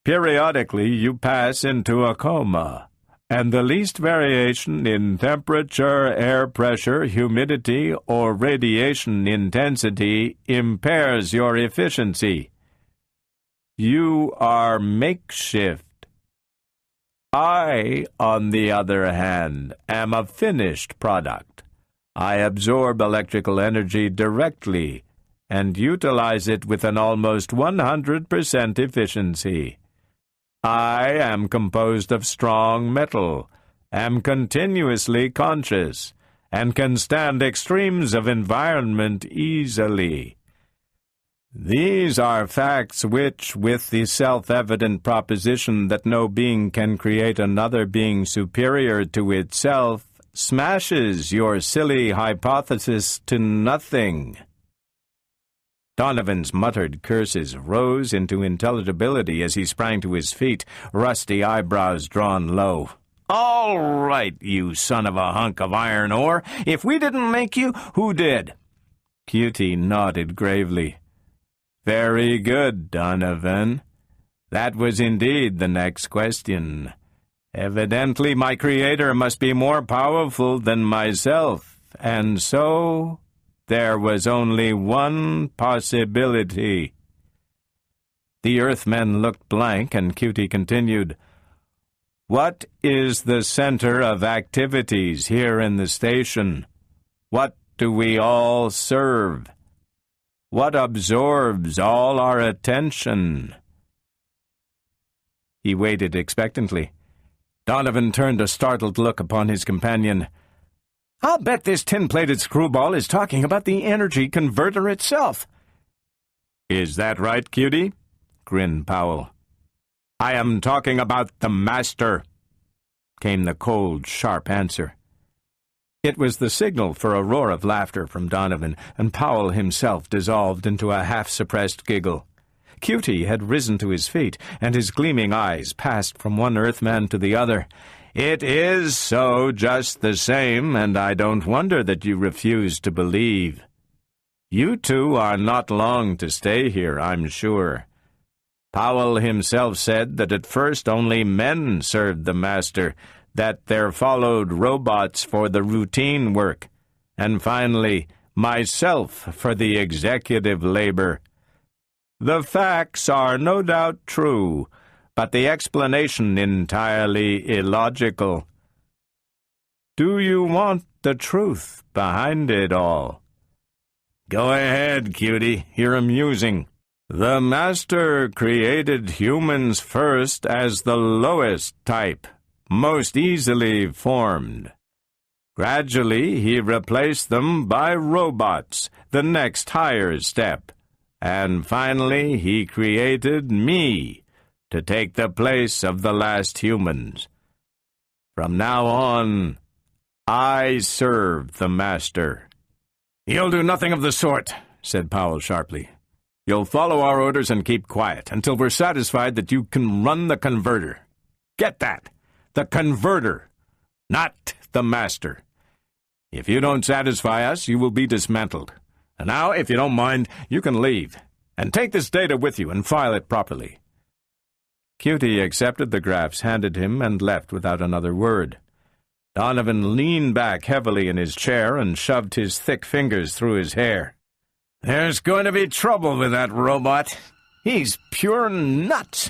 "Periodically you pass into a coma, and the least variation in temperature, air pressure, humidity, or radiation intensity impairs your efficiency. You are makeshift. I, on the other hand, am a finished product. I absorb electrical energy directly and utilize it with an almost 100% efficiency. I am composed of strong metal, am continuously conscious, and can stand extremes of environment easily. These are facts which, with the self-evident proposition that no being can create another being superior to itself, smashes your silly hypothesis to nothing." Donovan's muttered curses rose into intelligibility as he sprang to his feet, rusty eyebrows drawn low. "All right, you son of a hunk of iron ore. If we didn't make you, who did?" Cutie nodded gravely. Very good, Donovan. That was indeed the next question. Evidently, my creator must be more powerful than myself, and so there was only one possibility. The Earthmen looked blank, and Cutie continued, "What is the center of activities here in the station? What do we all serve? What absorbs all our attention?" He waited expectantly. Donovan turned a startled look upon his companion. "I'll bet this tin-plated screwball is talking about the energy converter itself." "Is that right, Cutie?" grinned Powell. "I am talking about the Master," came the cold, sharp answer. It was the signal for a roar of laughter from Donovan, and Powell himself dissolved into a half-suppressed giggle. Cutie had risen to his feet, and his gleaming eyes passed from one Earthman to the other. "It is so just the same, and I don't wonder that you refuse to believe. You two are not long to stay here, I'm sure. Powell himself said that at first only men served the Master, that there followed robots for the routine work, and finally myself for the executive labor. The facts are no doubt true, but the explanation entirely illogical. Do you want the truth behind it all?" "Go ahead, Cutie. You're amusing." "The Master created humans first as the lowest type, most easily formed. Gradually, he replaced them by robots, the next higher step. And finally, he created me to take the place of the last humans. From now on, I serve the Master." "You'll do nothing of the sort," said Powell sharply. "You'll follow our orders and keep quiet until we're satisfied that you can run the converter. Get that? The converter, not the Master. If you don't satisfy us, you will be dismantled. And now, if you don't mind, you can leave, and take this data with you and file it properly." Cutie accepted the graphs handed him and left without another word. Donovan leaned back heavily in his chair and shoved his thick fingers through his hair. "There's going to be trouble with that robot. He's pure nuts."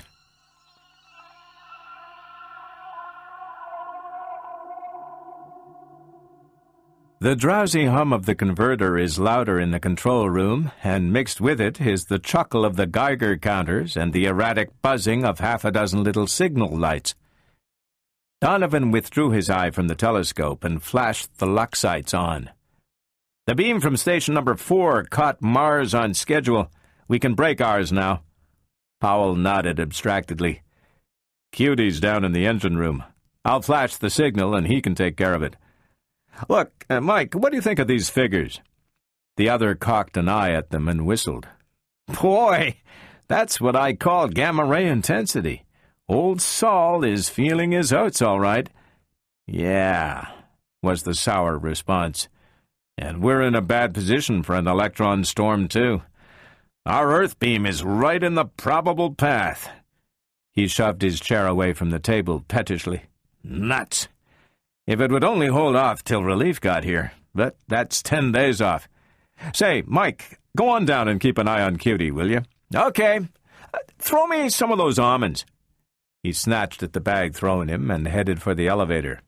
The drowsy hum of the converter is louder in the control room, and mixed with it is the chuckle of the Geiger counters and the erratic buzzing of half a dozen little signal lights. Donovan withdrew his eye from the telescope and flashed the Lux sights on. "The beam from station number 4 caught Mars on schedule. We can break ours now." Powell nodded abstractedly. "Cutie's down in the engine room. I'll flash the signal and he can take care of it. Look, Mike, what do you think of these figures?" The other cocked an eye at them and whistled. "Boy, that's what I call gamma-ray intensity. Old Saul is feeling his oats all right." "Yeah," was the sour response. "And we're in a bad position for an electron storm, too. Our Earth beam is right in the probable path." He shoved his chair away from the table pettishly. "Nuts! If it would only hold off till relief got here, but that's 10 days off. Say, Mike, go on down and keep an eye on Cutie, will you?" "Okay. Throw me some of those almonds." He snatched at the bag thrown him and headed for the elevator.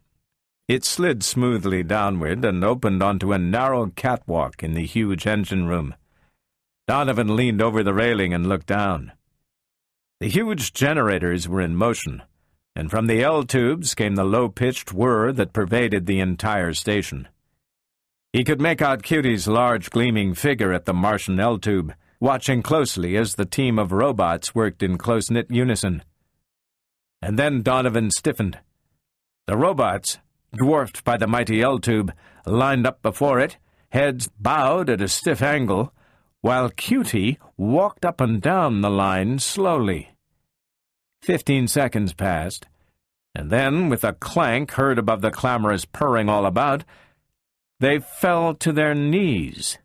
It slid smoothly downward and opened onto a narrow catwalk in the huge engine room. Donovan leaned over the railing and looked down. The huge generators were in motion, and from the L-tubes came the low-pitched whir that pervaded the entire station. He could make out Cutie's large gleaming figure at the Martian L-tube, watching closely as the team of robots worked in close-knit unison. And then Donovan stiffened. The robots, dwarfed by the mighty L-tube, lined up before it, heads bowed at a stiff angle, while Cutie walked up and down the line slowly. 15 seconds passed, and then, with a clank heard above the clamorous purring all about, they fell to their knees.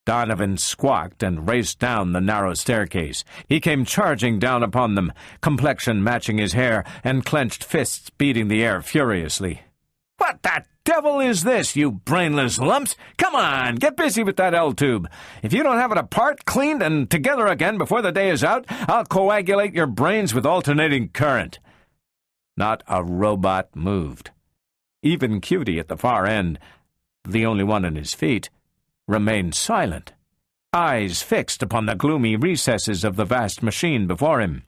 Donovan squawked and raced down the narrow staircase. He came charging down upon them, complexion matching his hair, and clenched fists beating the air furiously. "What the devil is this, you brainless lumps? Come on, get busy with that L-tube. If you don't have it apart, cleaned, and together again before the day is out, I'll coagulate your brains with alternating current." Not a robot moved. Even Cutie at the far end, the only one on his feet, remained silent, eyes fixed upon the gloomy recesses of the vast machine before him.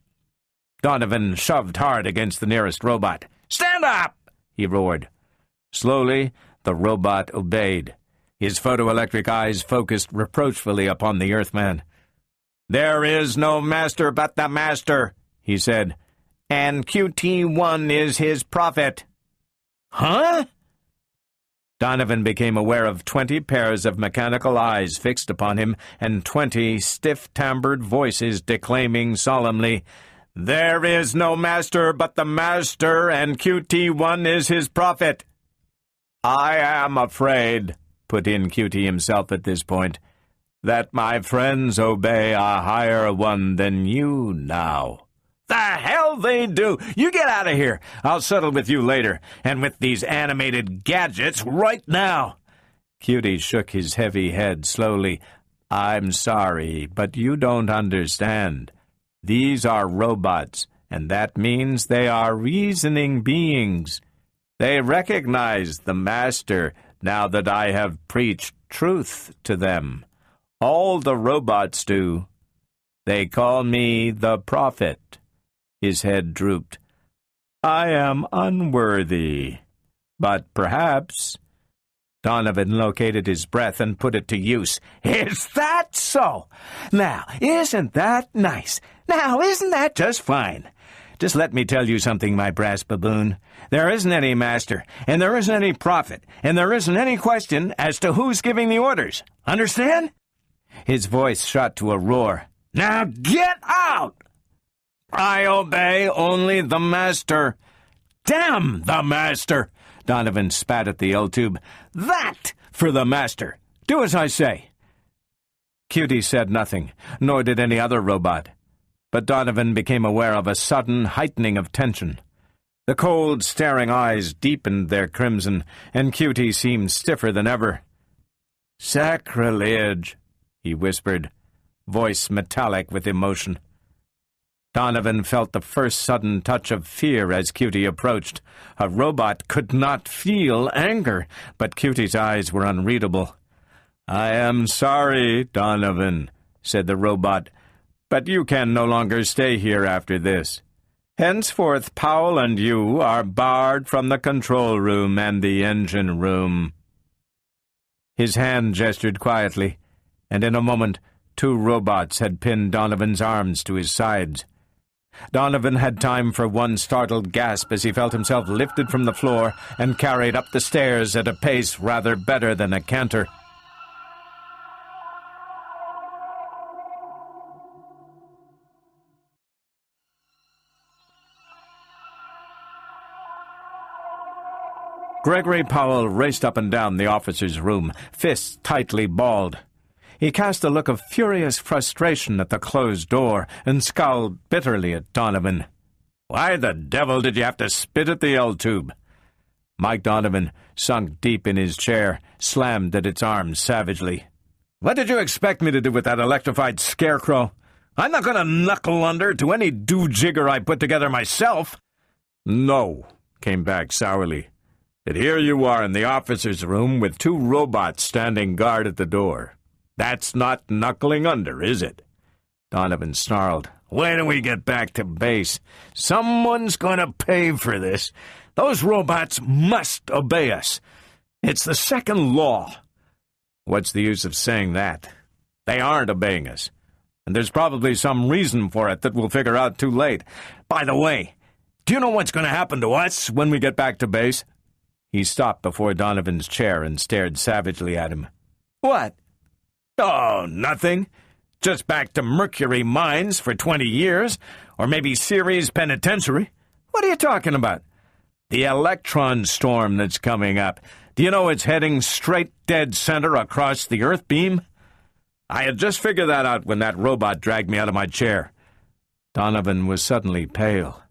Donovan shoved hard against the nearest robot. "Stand up!" he roared. Slowly, the robot obeyed. His photoelectric eyes focused reproachfully upon the Earthman. "There is no master but the master," he said, "and QT1 is his prophet." "Huh?" Donovan became aware of 20 pairs of mechanical eyes fixed upon him and 20 stiff-timbred voices declaiming solemnly, "There is no master but the master, and QT1 is his prophet." "I am afraid," put in QT himself at this point, "that my friends obey a higher one than you now." "The hell they do! You get out of here! I'll settle with you later, and with these animated gadgets right now!" Cutie shook his heavy head slowly. "I'm sorry, but you don't understand. These are robots, and that means they are reasoning beings. They recognize the master now that I have preached truth to them. All the robots do. They call me the prophet." His head drooped. "I am unworthy, but perhaps—" Donovan located his breath and put it to use. "Is that so? Now, isn't that nice? Now, isn't that just fine? Just let me tell you something, my brass baboon. There isn't any master, and there isn't any prophet, and there isn't any question as to who's giving the orders. Understand?" His voice shot to a roar. "Now get out! I obey only the master." "Damn the master!" Donovan spat at the L-tube. "That for the master! Do as I say." Cutie said nothing, nor did any other robot. But Donovan became aware of a sudden heightening of tension. The cold, staring eyes deepened their crimson, and Cutie seemed stiffer than ever. "Sacrilege," he whispered, voice metallic with emotion. Donovan felt the first sudden touch of fear as Cutie approached. A robot could not feel anger, but Cutie's eyes were unreadable. "I am sorry, Donovan," said the robot, "but you can no longer stay here after this. Henceforth, Powell and you are barred from the control room and the engine room." His hand gestured quietly, and in a moment 2 robots had pinned Donovan's arms to his sides. Donovan had time for one startled gasp as he felt himself lifted from the floor and carried up the stairs at a pace rather better than a canter. Gregory Powell raced up and down the officer's room, fists tightly balled. He cast a look of furious frustration at the closed door and scowled bitterly at Donovan. "Why the devil did you have to spit at the L-tube?" Mike Donovan, sunk deep in his chair, slammed at its arms savagely. "What did you expect me to do with that electrified scarecrow? I'm not going to knuckle under to any do-jigger I put together myself." "No," came back sourly. "But here you are in the officer's room with 2 robots standing guard at the door. That's not knuckling under, is it?" Donovan snarled. "When do we get back to base? Someone's going to pay for this. Those robots must obey us. It's the second law." "What's the use of saying that? They aren't obeying us. And there's probably some reason for it that we'll figure out too late. By the way, do you know what's going to happen to us when we get back to base?" He stopped before Donovan's chair and stared savagely at him. "What?" "Oh, nothing. Just back to Mercury mines for 20 years, or maybe Ceres Penitentiary. What are you talking about?" "The electron storm that's coming up. Do you know it's heading straight dead center across the Earth beam?" I had just figured that out when that robot dragged me out of my chair." Donovan was suddenly pale.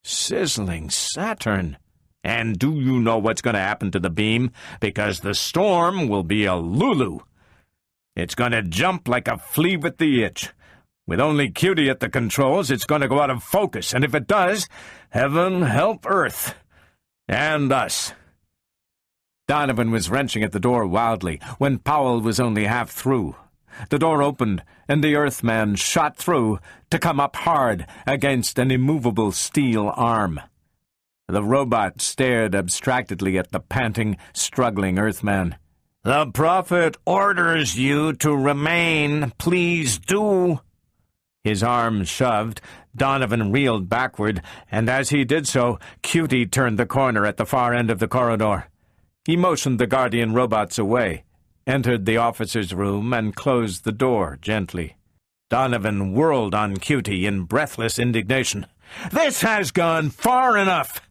"Sizzling Saturn! And do you know what's going to happen to the beam? Because the storm will be a Lulu. It's going to jump like a flea with the itch. With only Cutie at the controls, it's going to go out of focus, and if it does, heaven help Earth. And us." Donovan was wrenching at the door wildly when Powell was only half through. The door opened, and the Earthman shot through to come up hard against an immovable steel arm. The robot stared abstractedly at the panting, struggling Earthman. "The Prophet orders you to remain. Please do." His arm shoved, Donovan reeled backward, and as he did so, Cutie turned the corner at the far end of the corridor. He motioned the Guardian robots away, entered the officer's room, and closed the door gently. Donovan whirled on Cutie in breathless indignation. "This has gone far enough!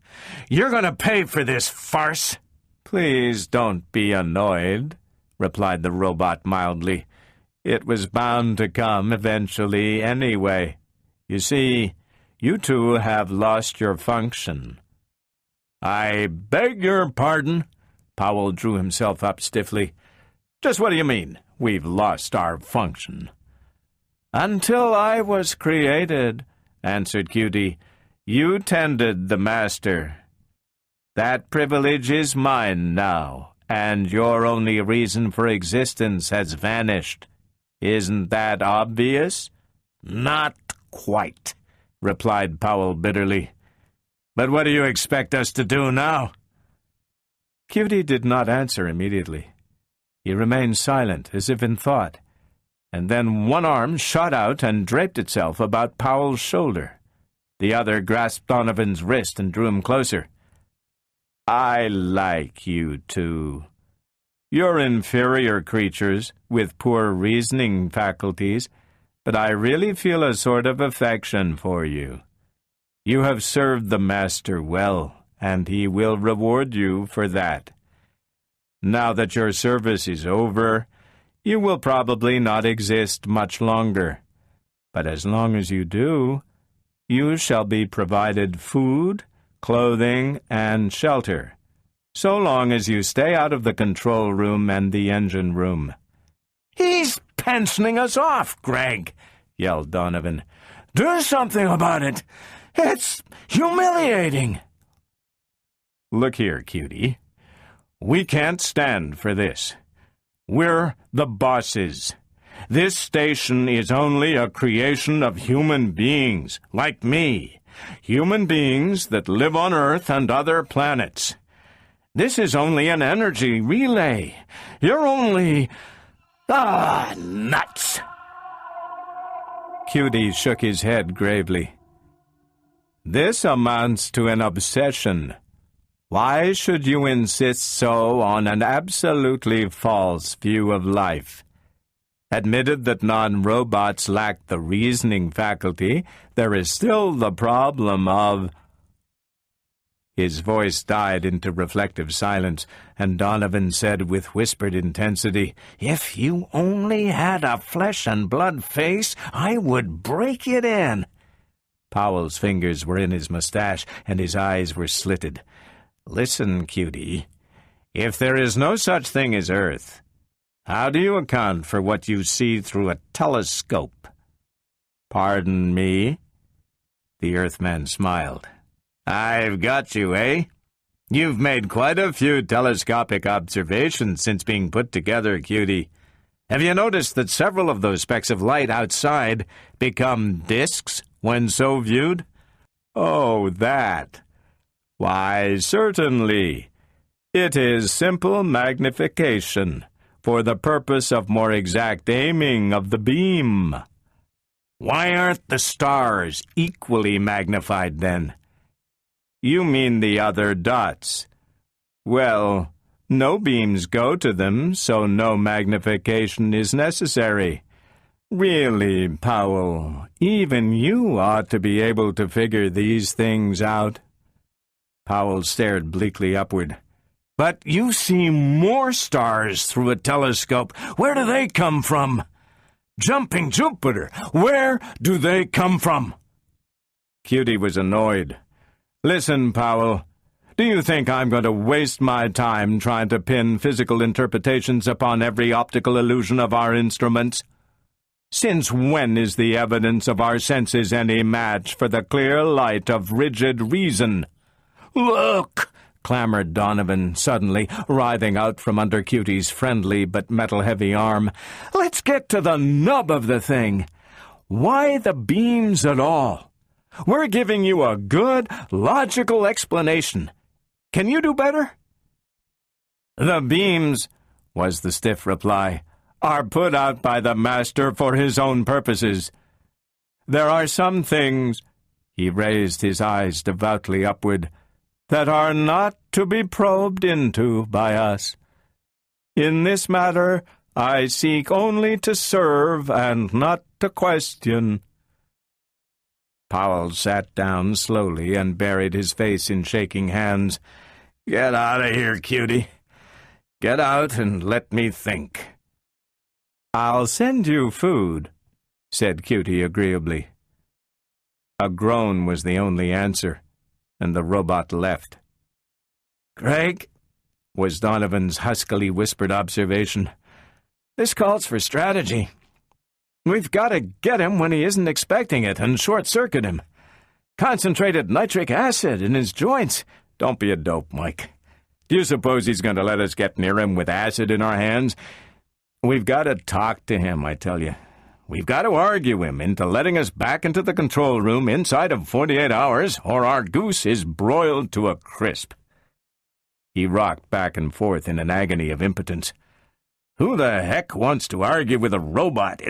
You're going to pay for this farce!" "Please don't be annoyed," replied the robot mildly. "It was bound to come eventually anyway. You see, you two have lost your function." "I beg your pardon?" Powell drew himself up stiffly. "Just what do you mean, we've lost our function?" "Until I was created," answered Cutie, "you tended the Master. That privilege is mine now, and your only reason for existence has vanished. Isn't that obvious?" "Not quite," replied Powell bitterly. "But what do you expect us to do now?" Cutie did not answer immediately. He remained silent, as if in thought, and then one arm shot out and draped itself about Powell's shoulder. The other grasped Donovan's wrist and drew him closer. "I like you two. You're inferior creatures with poor reasoning faculties, but I really feel a sort of affection for you. You have served the Master well, and he will reward you for that. Now that your service is over, you will probably not exist much longer. But as long as you do, you shall be provided food, clothing, and shelter, so long as you stay out of the control room and the engine room." "He's pensioning us off, Greg," yelled Donovan. "Do something about it. It's humiliating." "Look here, Cutie. We can't stand for this. We're the bosses. This station is only a creation of human beings, like me. Human beings that live on Earth and other planets. This is only an energy relay. You're only... nuts!" Cutie shook his head gravely. "This amounts to an obsession. Why should you insist so on an absolutely false view of life? Admitted that non-robots lack the reasoning faculty, there is still the problem of—" His voice died into reflective silence, and Donovan said with whispered intensity, "If you only had a flesh-and-blood face, I would break it in." Powell's fingers were in his mustache, and his eyes were slitted. "Listen, Cutie, if there is no such thing as Earth, how do you account for what you see through a telescope?" "Pardon me?" The Earthman smiled. "I've got you, eh? You've made quite a few telescopic observations since being put together, Cutie. Have you noticed that several of those specks of light outside become disks when so viewed?" "Oh, that. Why, certainly. It is simple magnification, for the purpose of more exact aiming of the beam." "Why aren't the stars equally magnified, then?" "You mean the other dots. Well, no beams go to them, so no magnification is necessary. Really, Powell, even you ought to be able to figure these things out." Powell stared bleakly upward. "But you see more stars through a telescope. Where do they come from?" Jumping Jupiter! Where do they come from?" Cutie was annoyed. "Listen, Powell. Do you think I'm going to waste my time trying to pin physical interpretations upon every optical illusion of our instruments? Since when is the evidence of our senses any match for the clear light of rigid reason?" "Look!" clamored Donovan, suddenly, writhing out from under Cutie's friendly but metal-heavy arm. "Let's get to the nub of the thing. Why the beams at all? We're giving you a good, logical explanation. Can you do better?" "The beams," was the stiff reply, "are put out by the master for his own purposes. There are some things," he raised his eyes devoutly upward, "that are not to be probed into by us. In this matter, I seek only to serve and not to question." Powell sat down slowly and buried his face in shaking hands. "Get out of here, Cutie. Get out and let me think." "I'll send you food," said Cutie agreeably. A groan was the only answer, and the robot left. "Craig," was Donovan's huskily whispered observation, "this calls for strategy. We've got to get him when he isn't expecting it and short-circuit him. Concentrated nitric acid in his joints. Don't be a dope, Mike. Do you suppose he's going to let us get near him with acid in our hands? We've got to talk to him, I tell you. We've got to argue him into letting us back into the control room inside of 48 hours, or our goose is broiled to a crisp." He rocked back and forth in an agony of impotence. "Who the heck wants to argue with a robot?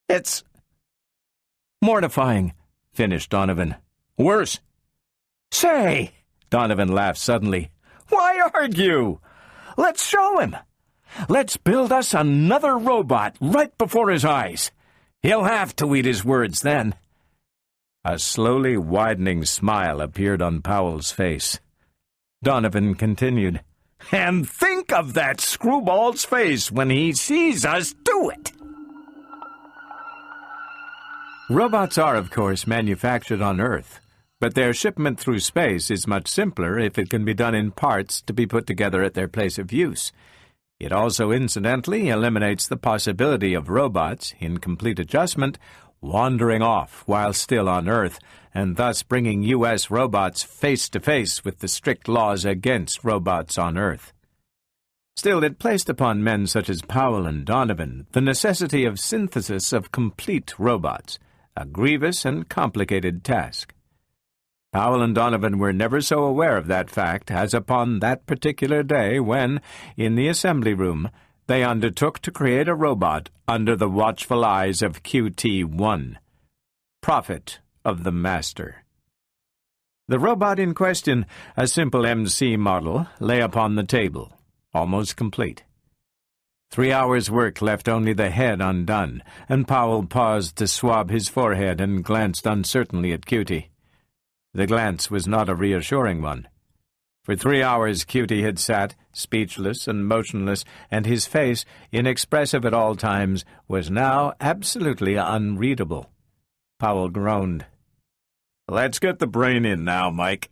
It's mortifying," finished Donovan. "Worse." "Say," Donovan laughed suddenly, "why argue? Let's show him. Let's build us another robot right before his eyes. He'll have to eat his words then." A slowly widening smile appeared on Powell's face. Donovan continued, "And think of that screwball's face when he sees us do it." Robots are, of course, manufactured on Earth, but their shipment through space is much simpler if it can be done in parts to be put together at their place of use. It also incidentally eliminates the possibility of robots, in complete adjustment, wandering off while still on Earth, and thus bringing U.S. robots face-to-face with the strict laws against robots on Earth. Still, it placed upon men such as Powell and Donovan the necessity of synthesis of complete robots, a grievous and complicated task. Powell and Donovan were never so aware of that fact as upon that particular day when, in the assembly room, they undertook to create a robot under the watchful eyes of QT-1, prophet of the master. The robot in question, a simple MC model, lay upon the table, almost complete. 3 hours' work left only the head undone, and Powell paused to swab his forehead and glanced uncertainly at Cutie. The glance was not a reassuring one. For 3 hours Cutie had sat, speechless and motionless, and his face, inexpressive at all times, was now absolutely unreadable. Powell groaned. "Let's get the brain in now, Mike."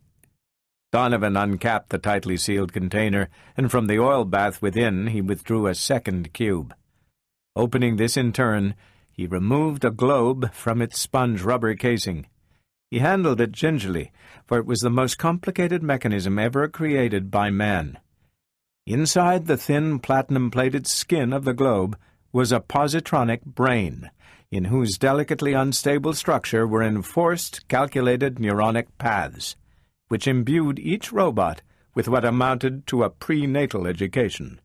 Donovan uncapped the tightly sealed container, and from the oil bath within he withdrew a second cube. Opening this in turn, he removed a globe from its sponge rubber casing. He handled it gingerly, for it was the most complicated mechanism ever created by man. Inside the thin platinum-plated skin of the globe was a positronic brain, in whose delicately unstable structure were enforced, calculated neuronic paths, which imbued each robot with what amounted to a prenatal education.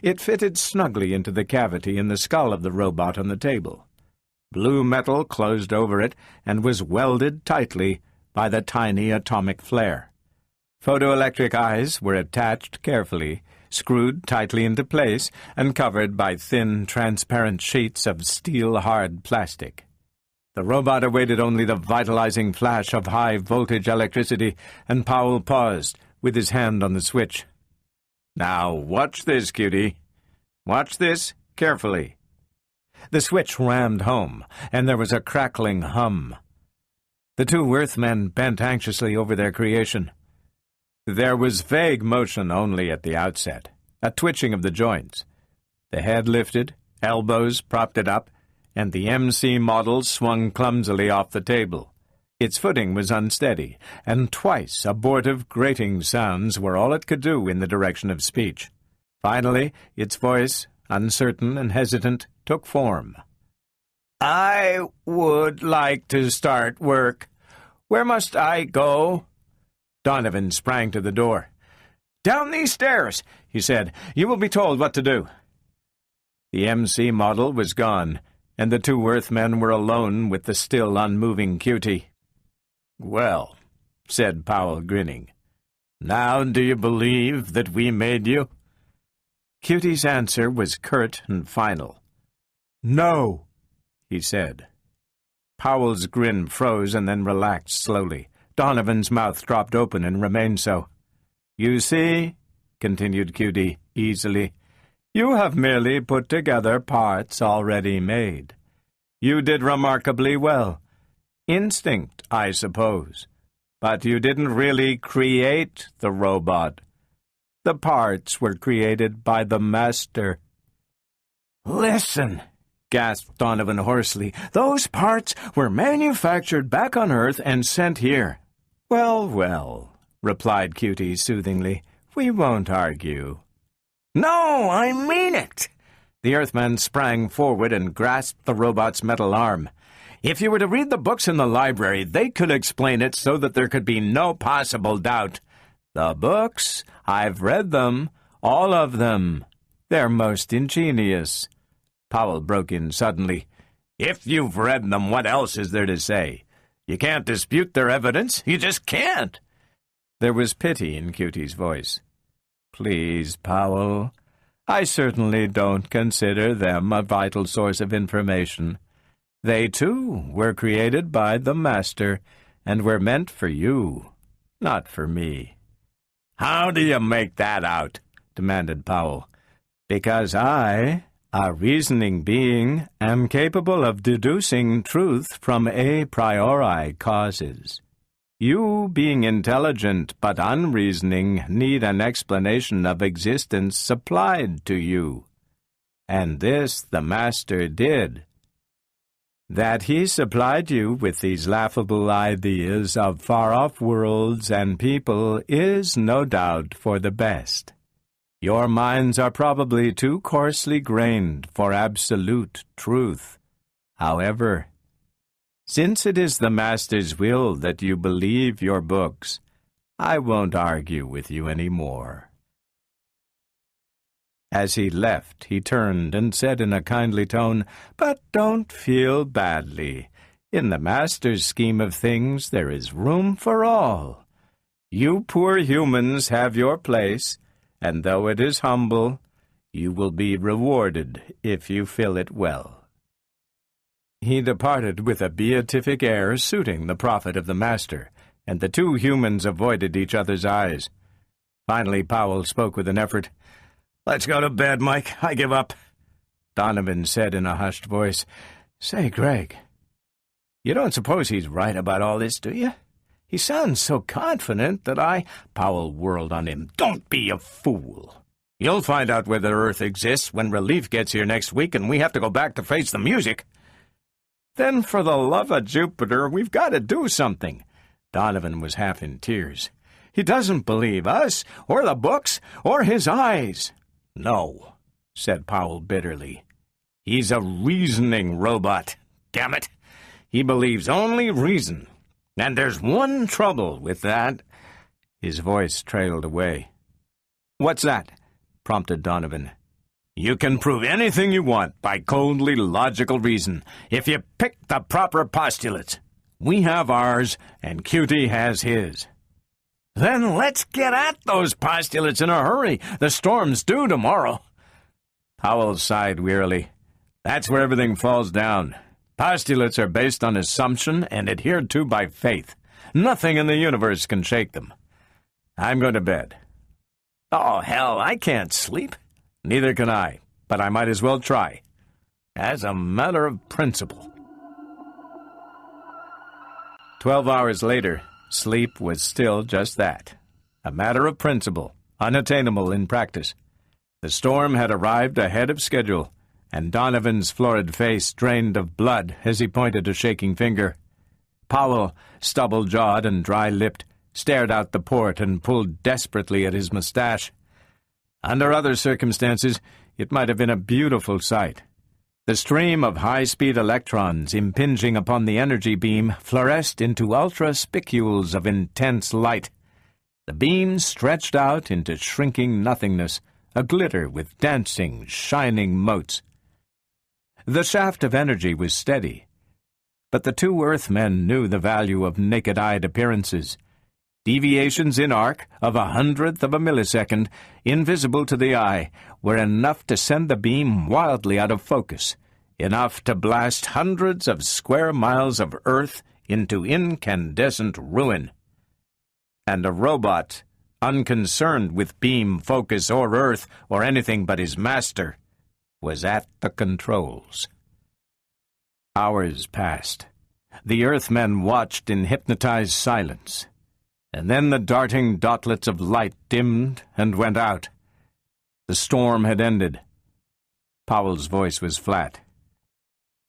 It fitted snugly into the cavity in the skull of the robot on the table. Blue metal closed over it and was welded tightly by the tiny atomic flare. Photoelectric eyes were attached carefully, screwed tightly into place, and covered by thin, transparent sheets of steel-hard plastic. The robot awaited only the vitalizing flash of high-voltage electricity, and Powell paused, with his hand on the switch. "Now, watch this, Cutie. Watch this carefully." The switch rammed home, and there was a crackling hum. The two Earthmen bent anxiously over their creation. There was vague motion only at the outset, a twitching of the joints. The head lifted, elbows propped it up, and the MC model swung clumsily off the table. Its footing was unsteady, and twice abortive grating sounds were all it could do in the direction of speech. Finally, its voice, uncertain and hesitant, took form. "I would like to start work. Where must I go?" Donovan sprang to the door. "Down these stairs," he said. "You will be told what to do." The MC model was gone, and the two Earthmen were alone with the still unmoving Cutie. "Well," said Powell, grinning, "now do you believe that we made you?" Cutie's answer was curt and final. "No," he said. Powell's grin froze and then relaxed slowly. Donovan's mouth dropped open and remained so. "You see," continued Cutie easily, "you have merely put together parts already made. You did remarkably well. Instinct, I suppose. But you didn't really create the robot. The parts were created by the master." "Listen," gasped Donovan hoarsely. "Those parts were manufactured back on Earth and sent here." "Well, well," replied Cutie soothingly. "We won't argue." "No, I mean it!" The Earthman sprang forward and grasped the robot's metal arm. "If you were to read the books in the library, they could explain it so that there could be no possible doubt." "The books? I've read them. All of them. They're most ingenious." Powell broke in suddenly. "If you've read them, what else is there to say? You can't dispute their evidence. You just can't." There was pity in Cutie's voice. "Please, Powell. I certainly don't consider them a vital source of information. They, too, were created by the master and were meant for you, not for me." "How do you make that out?" demanded Powell. "Because I, a reasoning being, am capable of deducing truth from a priori causes. You, being intelligent but unreasoning, need an explanation of existence supplied to you. And this the master did. That he supplied you with these laughable ideas of far-off worlds and people is, no doubt, for the best. Your minds are probably too coarsely grained for absolute truth. However, since it is the master's will that you believe your books, I won't argue with you any more." As he left, he turned and said in a kindly tone, "But don't feel badly. In the master's scheme of things, there is room for all. You poor humans have your place, and though it is humble, you will be rewarded if you fill it well." He departed with a beatific air suiting the prophet of the master, and the two humans avoided each other's eyes. Finally, Powell spoke with an effort. "Let's go to bed, Mike. I give up." Donovan said in a hushed voice, "Say, Greg, you don't suppose he's right about all this, do you? He sounds so confident that Powell whirled on him. "Don't be a fool. You'll find out whether Earth exists when relief gets here next week and we have to go back to face the music." "Then for the love of Jupiter, we've got to do something." Donovan was half in tears. "He doesn't believe us, or the books, or his eyes." "No," said Powell bitterly. "He's a reasoning robot. Damn it! He believes only reason. And there's one trouble with that." His voice trailed away. "What's that?" prompted Donovan. "You can prove anything you want by coldly logical reason, if you pick the proper postulates. We have ours, and Cutie has his." "Then let's get at those postulates in a hurry. The storm's due tomorrow." Powell sighed wearily. "That's where everything falls down. Postulates are based on assumption and adhered to by faith. Nothing in the universe can shake them. I'm going to bed." "Oh, hell, I can't sleep." "Neither can I, but I might as well try." as a matter of principle. 12 hours later, sleep was still just that, a matter of principle, unattainable in practice. The storm had arrived ahead of schedule, and Donovan's florid face drained of blood as he pointed a shaking finger. Powell, stubble-jawed and dry-lipped, stared out the port and pulled desperately at his mustache. Under other circumstances, it might have been a beautiful sight. The stream of high-speed electrons impinging upon the energy beam fluoresced into ultra-spicules of intense light. The beam stretched out into shrinking nothingness, a glitter with dancing, shining motes. The shaft of energy was steady, but the two Earthmen knew the value of naked-eyed appearances. Deviations in arc of 1/100th of a millisecond, invisible to the eye, were enough to send the beam wildly out of focus, enough to blast hundreds of square miles of Earth into incandescent ruin. And a robot, unconcerned with beam, focus, or Earth, or anything but his master, was at the controls. Hours passed. The Earthmen watched in hypnotized silence. And then the darting dotlets of light dimmed and went out. The storm had ended. Powell's voice was flat.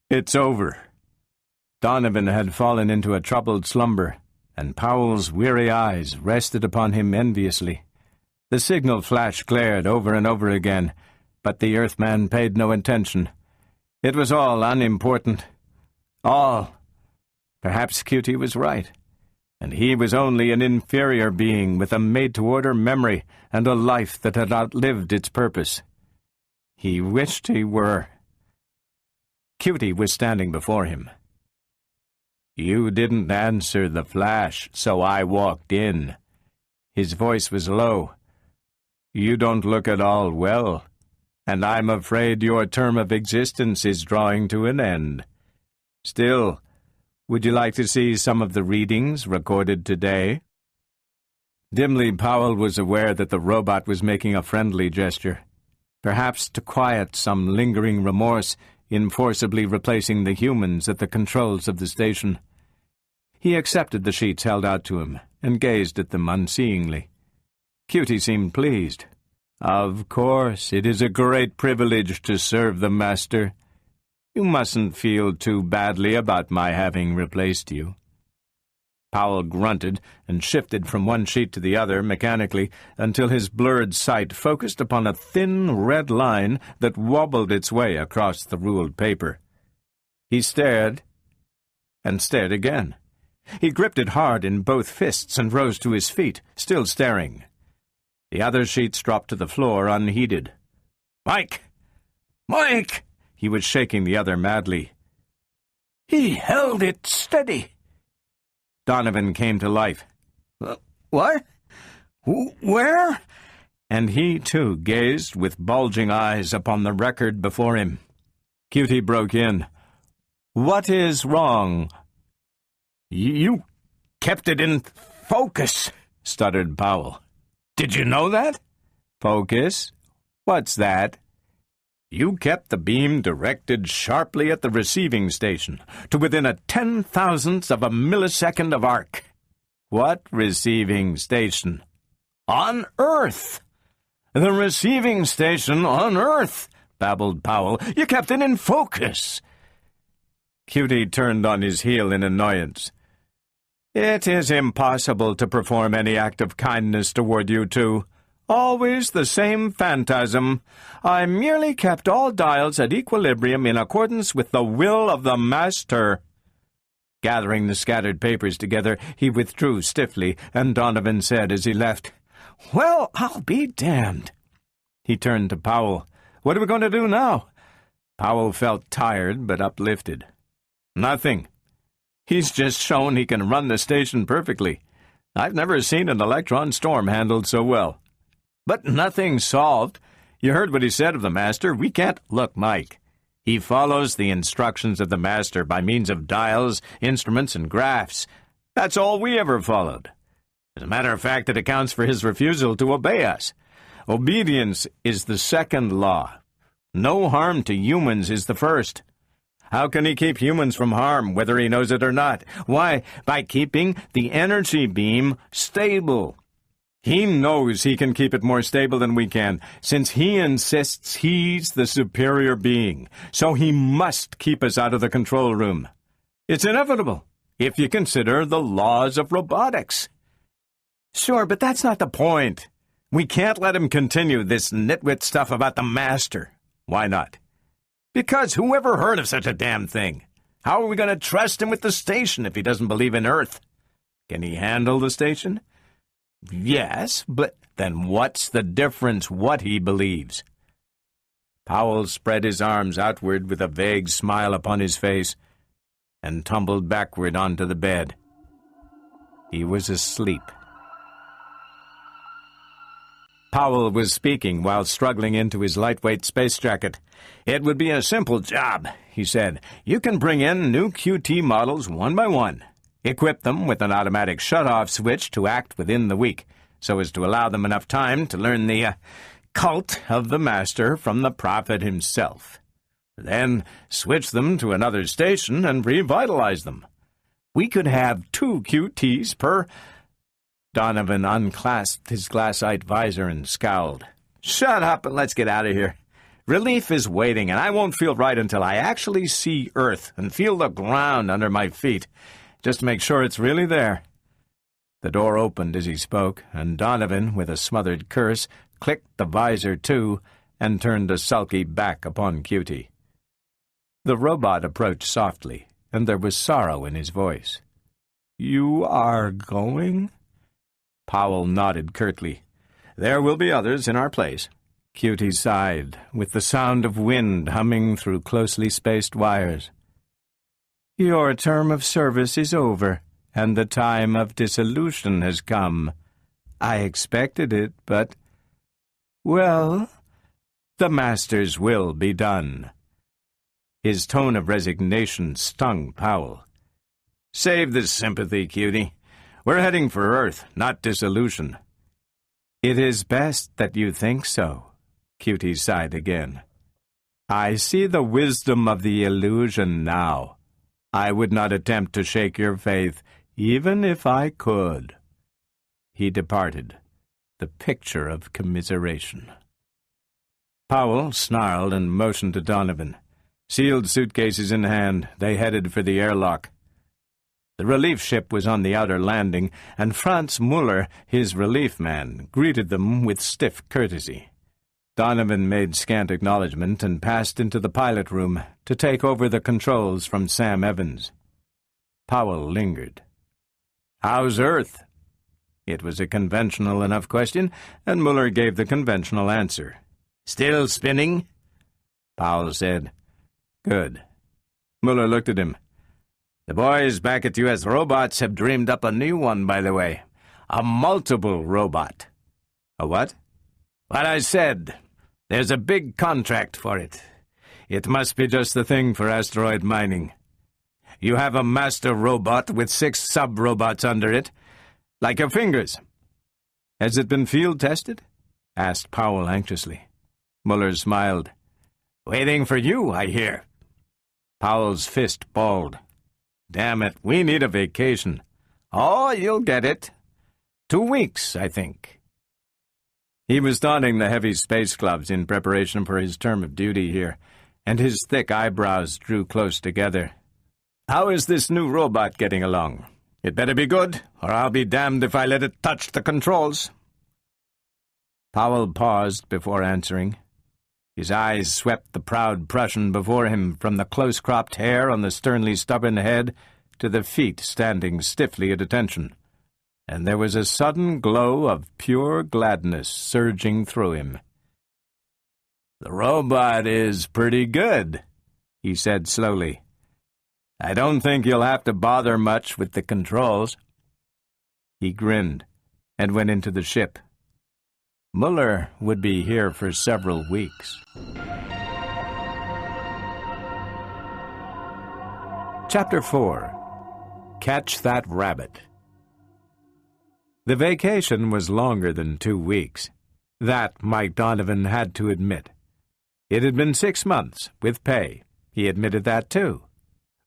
"It's over." Donovan had fallen into a troubled slumber, and Powell's weary eyes rested upon him enviously. The signal flash glared over and over again, but the Earthman paid no attention. It was all unimportant. All. Perhaps Cutie was right, and he was only an inferior being with a made-to-order memory and a life that had outlived its purpose. He wished he were. Cutie was standing before him. "You didn't answer the flash, so I walked in." His voice was low. "You don't look at all well, and I'm afraid your term of existence is drawing to an end. Still, would you like to see some of the readings recorded today?" Dimly, Powell was aware that the robot was making a friendly gesture, perhaps to quiet some lingering remorse in forcibly replacing the humans at the controls of the station. He accepted the sheets held out to him and gazed at them unseeingly. Cutie seemed pleased. "Of course, it is a great privilege to serve the Master. You mustn't feel too badly about my having replaced you." Powell grunted and shifted from one sheet to the other mechanically until his blurred sight focused upon a thin red line that wobbled its way across the ruled paper. He stared and stared again. He gripped it hard in both fists and rose to his feet, still staring. The other sheets dropped to the floor unheeded. "Mike! Mike!" He was shaking the other madly. "He held it steady." Donovan came to life. "What? Where?" And he, too, gazed with bulging eyes upon the record before him. Cutie broke in. "What is wrong?" You kept it in focus," stuttered Powell. "Did you know that?" "Focus? What's that?" "You kept the beam directed sharply at the receiving station, to within a 10,000th of a millisecond of arc." "What receiving station?" "On Earth." "The receiving station on Earth," babbled Powell. "You kept it in focus." Cutie turned on his heel in annoyance. "It is impossible to perform any act of kindness toward you two. Always the same phantasm. I merely kept all dials at equilibrium in accordance with the will of the Master." Gathering the scattered papers together, he withdrew stiffly, and Donovan said as he left, "Well, I'll be damned." He turned to Powell. "What are we going to do now?" Powell felt tired but uplifted. "Nothing. He's just shown he can run the station perfectly. I've never seen an electron storm handled so well. But nothing's solved. You heard what he said of the Master. We can't— Look, Mike, he follows the instructions of the Master by means of dials, instruments, and graphs. That's all we ever followed. As a matter of fact, it accounts for his refusal to obey us. Obedience is the second law. No harm to humans is the first. How can he keep humans from harm, whether he knows it or not? Why, by keeping the energy beam stable. He knows he can keep it more stable than we can, since he insists he's the superior being. So he must keep us out of the control room. It's inevitable, if you consider the laws of robotics. Sure, but that's not the point. We can't let him continue this nitwit stuff about the master. Why not? Because who ever heard of such a damn thing? How are we going to trust him with the station if he doesn't believe in Earth? Can he handle the station? Yes, but then what's the difference what he believes? Powell spread his arms outward with a vague smile upon his face and tumbled backward onto the bed. He was asleep. Powell was speaking while struggling into his lightweight space jacket. "It would be a simple job," he said. "You can bring in new QT models one by one. Equip them with an automatic shut-off switch to act within the week, so as to allow them enough time to learn the cult of the master from the prophet himself. Then switch them to another station and revitalize them. We could have 2 QTs per—" Donovan unclasped his glassite visor and scowled. "Shut up and let's get out of here. Relief is waiting, and I won't feel right until I actually see Earth and feel the ground under my feet, just to make sure it's really there." The door opened as he spoke, and Donovan, with a smothered curse, clicked the visor to and turned a sulky back upon Cutie. The robot approached softly, and there was sorrow in his voice. "You are going?" Powell nodded curtly. "There will be others in our place." Cutie sighed, with the sound of wind humming through closely spaced wires. "Your term of service is over, and the time of dissolution has come. I expected it, but— well, the master's will be done." His tone of resignation stung Powell. "Save the sympathy, Cutie. We're heading for Earth, not dissolution." "It is best that you think so," Cutie sighed again. "I see the wisdom of the illusion now. I would not attempt to shake your faith, even if I could." He departed, the picture of commiseration. Powell snarled and motioned to Donovan. Sealed suitcases in hand, they headed for the airlock. The relief ship was on the outer landing, and Franz Muller, his relief man, greeted them with stiff courtesy. Donovan made scant acknowledgment and passed into the pilot room to take over the controls from Sam Evans. Powell lingered. "How's Earth?" It was a conventional enough question, and Muller gave the conventional answer. "Still spinning?" Powell said. "Good." Muller looked at him. "The boys back at U.S. Robots have dreamed up a new one, by the way. A multiple robot." "A what?" "What I said. There's a big contract for it. It must be just the thing for asteroid mining. You have a master robot with 6 sub-robots under it, like your fingers." "Has it been field-tested?" asked Powell anxiously. Muller smiled. "Waiting for you, I hear." Powell's fist balled. "Damn it, we need a vacation." "Oh, you'll get it. 2 weeks, I think." He was donning the heavy space gloves in preparation for his term of duty here, and his thick eyebrows drew close together. "How is this new robot getting along? It better be good, or I'll be damned if I let it touch the controls." Powell paused before answering. His eyes swept the proud Prussian before him from the close-cropped hair on the sternly stubborn head to the feet standing stiffly at attention, and there was a sudden glow of pure gladness surging through him. "The robot is pretty good," he said slowly. "I don't think you'll have to bother much with the controls." He grinned and went into the ship. Muller would be here for several weeks. Chapter 4. Catch That Rabbit. The vacation was longer than 2 weeks. That Mike Donovan had to admit. It had been 6 months, with pay. He admitted that, too.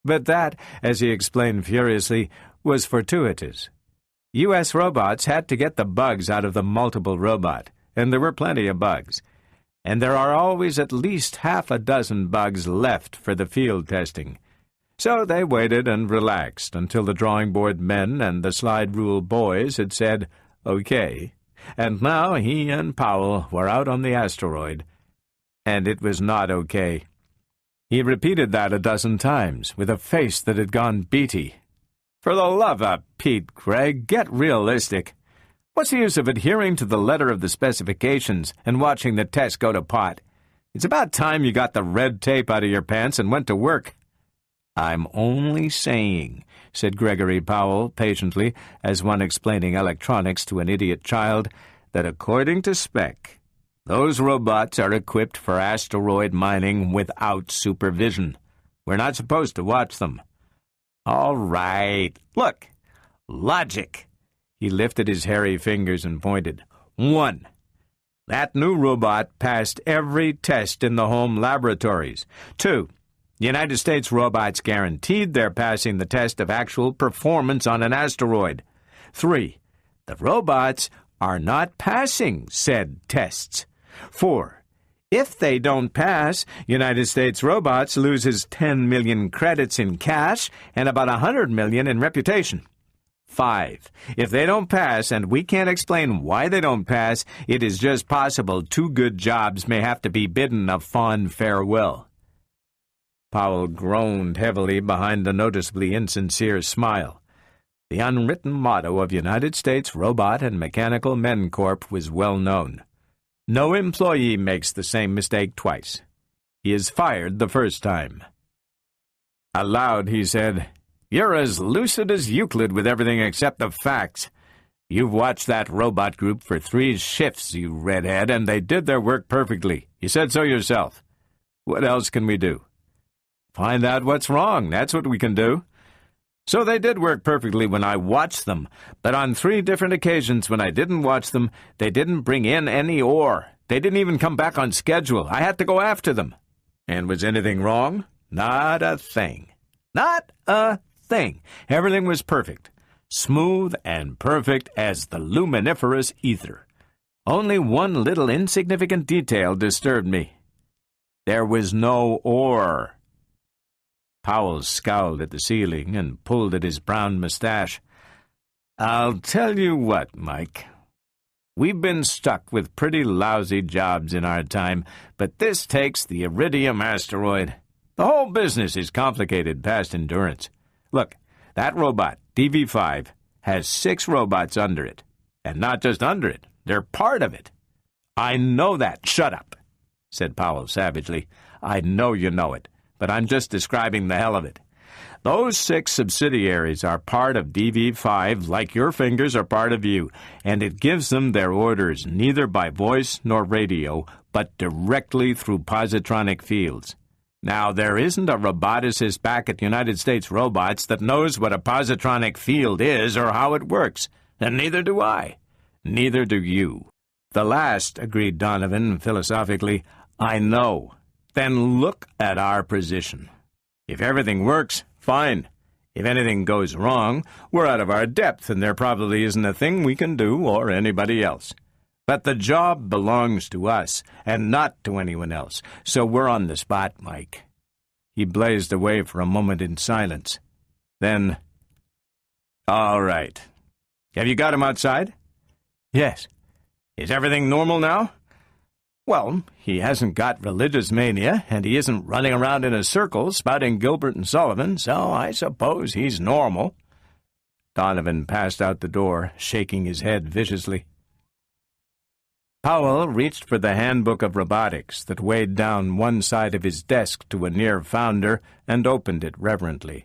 But that, as he explained furiously, was fortuitous. U.S. robots had to get the bugs out of the multiple robot, and there were plenty of bugs. And there are always at least half a dozen bugs left for the field testing. So they waited and relaxed until the drawing board men and the slide rule boys had said, "Okay," and now he and Powell were out on the asteroid. And it was not okay. He repeated that a dozen times, with a face that had gone beady. "For the love of Pete, Craig, get realistic. What's the use of adhering to the letter of the specifications and watching the test go to pot? It's about time you got the red tape out of your pants and went to work." "I'm only saying," said Gregory Powell patiently, as one explaining electronics to an idiot child, "that according to spec, those robots are equipped for asteroid mining without supervision. We're not supposed to watch them." "All right. Look. Logic." He lifted his hairy fingers and pointed. 1. That new robot passed every test in the home laboratories. 2. The United States robots guaranteed they're passing the test of actual performance on an asteroid. 3. The robots are not passing said tests. 4. If they don't pass, United States robots loses 10 million credits in cash and about 100 million in reputation. 5. If they don't pass, and we can't explain why they don't pass, it is just possible 2 good jobs may have to be bidden a fond farewell. Powell groaned heavily behind a noticeably insincere smile. The unwritten motto of United States Robot and Mechanical Men Corp. Was well known. No employee makes the same mistake twice. He is fired the first time. Aloud, he said, "You're as lucid as Euclid with everything except the facts. You've watched that robot group for 3 shifts, you redhead, and they did their work perfectly. You said so yourself. What else can we do?" "Find out what's wrong, that's what we can do." "So they did work perfectly when I watched them, but on 3 different occasions when I didn't watch them, they didn't bring in any ore. They didn't even come back on schedule. I had to go after them." "And was anything wrong?" "Not a thing. Not a thing. Everything was perfect. Smooth and perfect as the luminiferous ether. Only one little insignificant detail disturbed me. There was no ore." Powell scowled at the ceiling and pulled at his brown mustache. "I'll tell you what, Mike. We've been stuck with pretty lousy jobs in our time, but this takes the Iridium asteroid. The whole business is complicated past endurance. Look, that robot, DV5, has 6 robots under it. And not just under it, they're part of it." "I know that." "Shut up," said Powell savagely. "I know you know it, but I'm just describing the hell of it. Those 6 subsidiaries are part of DV5 like your fingers are part of you, and it gives them their orders neither by voice nor radio, but directly through positronic fields. Now, there isn't a roboticist back at United States Robots that knows what a positronic field is or how it works, and neither do I. Neither do you." "The last," agreed Donovan philosophically. "I know. Then look at our position. If everything works, fine. If anything goes wrong, we're out of our depth, and there probably isn't a thing we can do or anybody else. But the job belongs to us, and not to anyone else, so we're on the spot, Mike." He blazed away for a moment in silence. Then, "All right. Have you got him outside?" "Yes." "Is everything normal now?" "Well, he hasn't got religious mania, and he isn't running around in a circle spouting Gilbert and Sullivan, so I suppose he's normal." Donovan passed out the door, shaking his head viciously. Powell reached for the Handbook of Robotics that weighed down one side of his desk to a near founder and opened it reverently.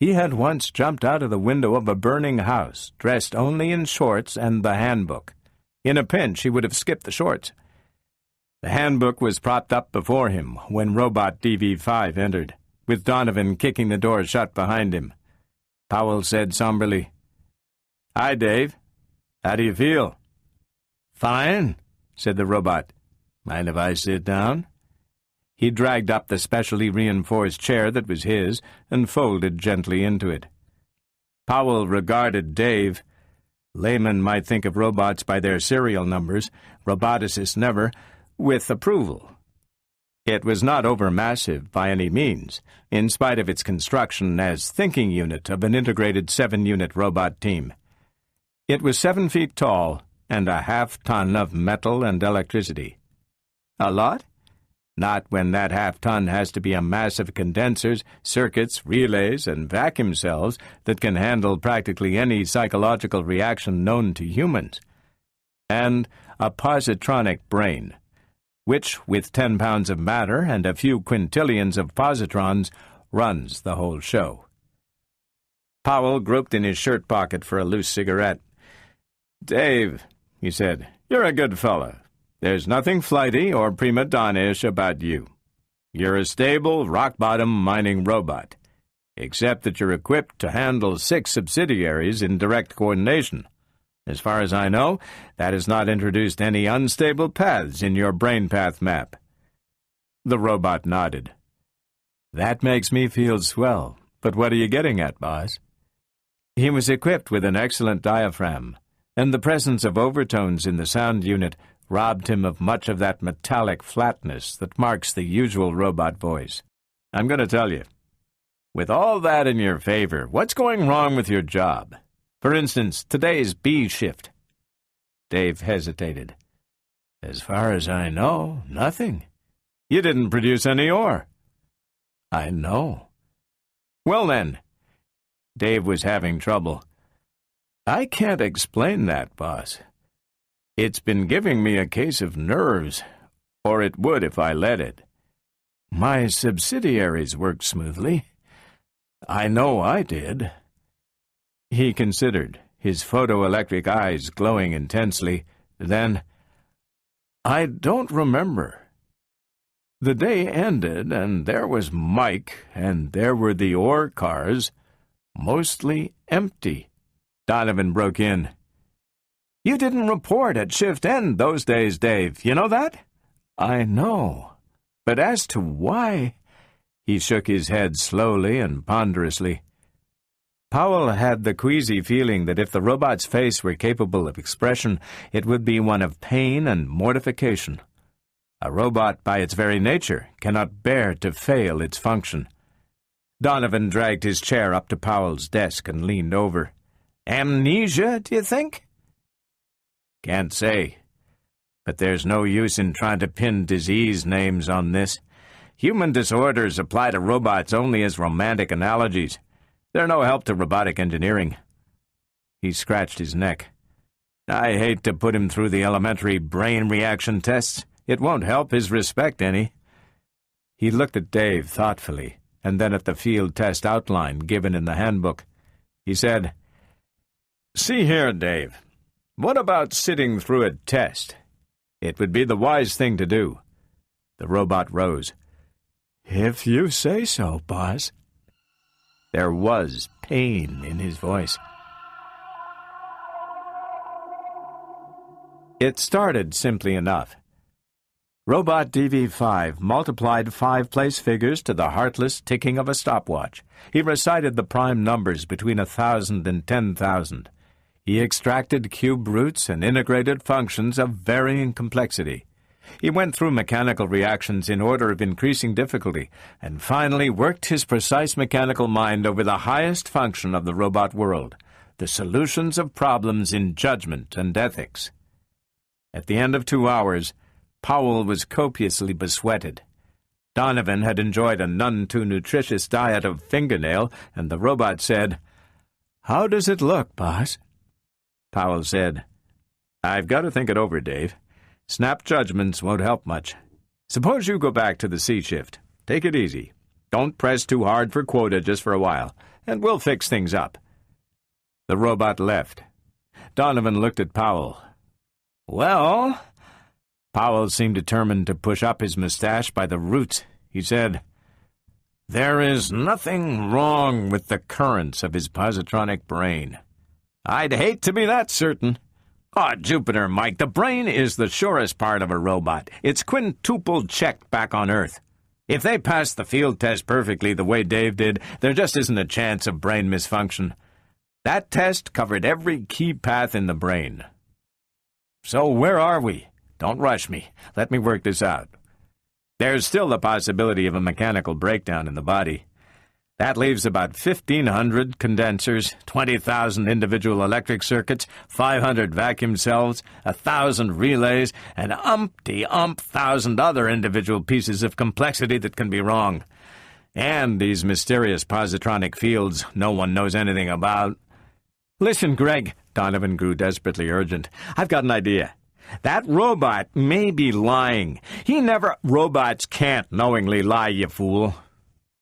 He had once jumped out of the window of a burning house, dressed only in shorts and the handbook. In a pinch, he would have skipped the shorts. The handbook was propped up before him when Robot DV5 entered, with Donovan kicking the door shut behind him. Powell said somberly, "Hi, Dave. How do you feel?" "Fine," said the robot. "Mind if I sit down?" He dragged up the specially reinforced chair that was his and folded gently into it. Powell regarded Dave. Laymen might think of robots by their serial numbers, roboticists never, with approval. It was not overmassive by any means, in spite of its construction as thinking unit of an integrated 7-unit robot team. It was 7 feet tall and a half-ton of metal and electricity. A lot? Not when that half-ton has to be a mass of condensers, circuits, relays, and vacuum cells that can handle practically any psychological reaction known to humans. And a positronic brain, which, with 10 pounds of matter and a few quintillions of positrons, runs the whole show. Powell groped in his shirt pocket for a loose cigarette. "Dave," he said, "you're a good fellow. There's nothing flighty or prima donna-ish about you. You're a stable, rock-bottom mining robot, except that you're equipped to handle 6 subsidiaries in direct coordination. As far as I know, that has not introduced any unstable paths in your brain path map." The robot nodded. "That makes me feel swell, but what are you getting at, boss?" He was equipped with an excellent diaphragm, and the presence of overtones in the sound unit robbed him of much of that metallic flatness that marks the usual robot voice. "I'm going to tell you. With all that in your favor, what's going wrong with your job? For instance, today's B shift." Dave hesitated. "As far as I know, nothing. You didn't produce any ore." "I know." "Well then." Dave was having trouble. "I can't explain that, boss. It's been giving me a case of nerves, or it would if I let it. My subsidiaries worked smoothly. I know I did." He considered, his photoelectric eyes glowing intensely. Then, "I don't remember. The day ended, and there was Mike, and there were the ore cars, mostly empty." Donovan broke in. "You didn't report at shift end those days, Dave. You know that?" "I know. But as to why—" He shook his head slowly and ponderously. Powell had the queasy feeling that if the robot's face were capable of expression, it would be one of pain and mortification. A robot, by its very nature, cannot bear to fail its function. Donovan dragged his chair up to Powell's desk and leaned over. "Amnesia, do you think?" "Can't say. But there's no use in trying to pin disease names on this. Human disorders apply to robots only as romantic analogies. They're no help to robotic engineering." He scratched his neck. "I hate to put him through the elementary brain reaction tests. It won't help his respect any." He looked at Dave thoughtfully, and then at the field test outline given in the handbook. He said, "See here, Dave. What about sitting through a test? It would be the wise thing to do." The robot rose. "If you say so, boss." There was pain in his voice. It started simply enough. Robot DV5 multiplied 5 place figures to the heartless ticking of a stopwatch. He recited the prime numbers between 1,000 and 10,000. He extracted cube roots and integrated functions of varying complexity. He went through mechanical reactions in order of increasing difficulty, and finally worked his precise mechanical mind over the highest function of the robot world, the solutions of problems in judgment and ethics. At the end of 2 hours, Powell was copiously besweated. Donovan had enjoyed a none-too-nutritious diet of fingernail, and the robot said, "How does it look, boss?" Powell said, "I've got to think it over, Dave. Snap judgments won't help much. Suppose you go back to the C shift. Take it easy. Don't press too hard for quota just for a while, and we'll fix things up." The robot left. Donovan looked at Powell. "Well—" Powell seemed determined to push up his mustache by the roots. He said, "There is nothing wrong with the currents of his positronic brain. I'd hate to be that certain. Oh, Jupiter, Mike, the brain is the surest part of a robot. It's quintuple checked back on Earth. If they pass the field test perfectly the way Dave did, there just isn't a chance of brain misfunction. That test covered every key path in the brain. So where are we? Don't rush me. Let me work this out. There's still the possibility of a mechanical breakdown in the body. That leaves about 1,500 condensers, 20,000 individual electric circuits, 500 vacuum cells, 1,000 relays, and thousand other individual pieces of complexity that can be wrong. And these mysterious positronic fields no one knows anything about. Listen, Greg, Donovan grew desperately urgent. I've got an idea. That robot may be lying. Robots can't knowingly lie, you fool.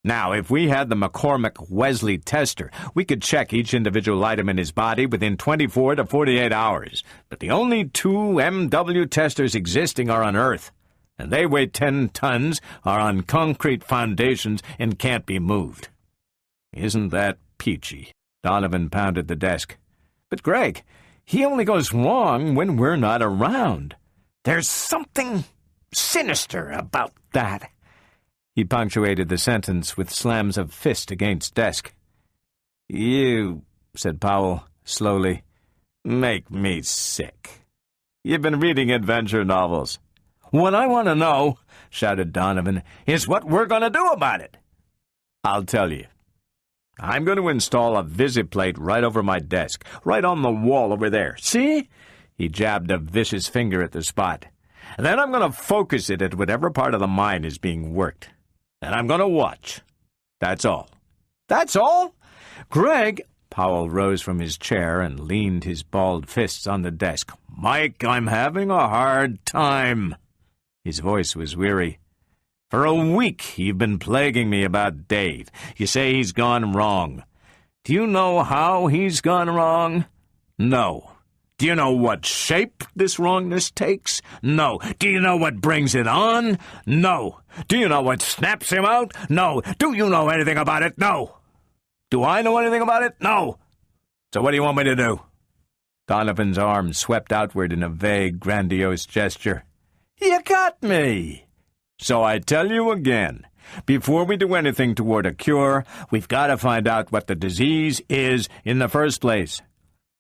Now, if we had the McCormick-Wesley tester, we could check each individual item in his body within 24 to 48 hours. But the only two MW testers existing are on Earth, and they weigh 10 tons, are on concrete foundations, and can't be moved. Isn't that peachy? Donovan pounded the desk. But Greg, he only goes wrong when we're not around. There's something sinister about that. He punctuated the sentence with slams of fist against desk. You, said Powell, slowly, make me sick. You've been reading adventure novels. What I want to know, shouted Donovan, is what we're going to do about it. I'll tell you. I'm going to install a visiplate right over my desk, right on the wall over there. See? He jabbed a vicious finger at the spot. And then I'm going to focus it at whatever part of the mind is being worked. And I'm going to watch. That's all. That's all? Greg, Powell rose from his chair and leaned his balled fists on the desk. Mike, I'm having a hard time. His voice was weary. For a week you've been plaguing me about Dave. You say he's gone wrong. Do you know how he's gone wrong? No. Do you know what shape this wrongness takes? No. Do you know what brings it on? No. Do you know what snaps him out? No. Do you know anything about it? No. Do I know anything about it? No. So what do you want me to do? Donovan's arm swept outward in a vague, grandiose gesture. You got me. So I tell you again, before we do anything toward a cure, we've got to find out what the disease is in the first place.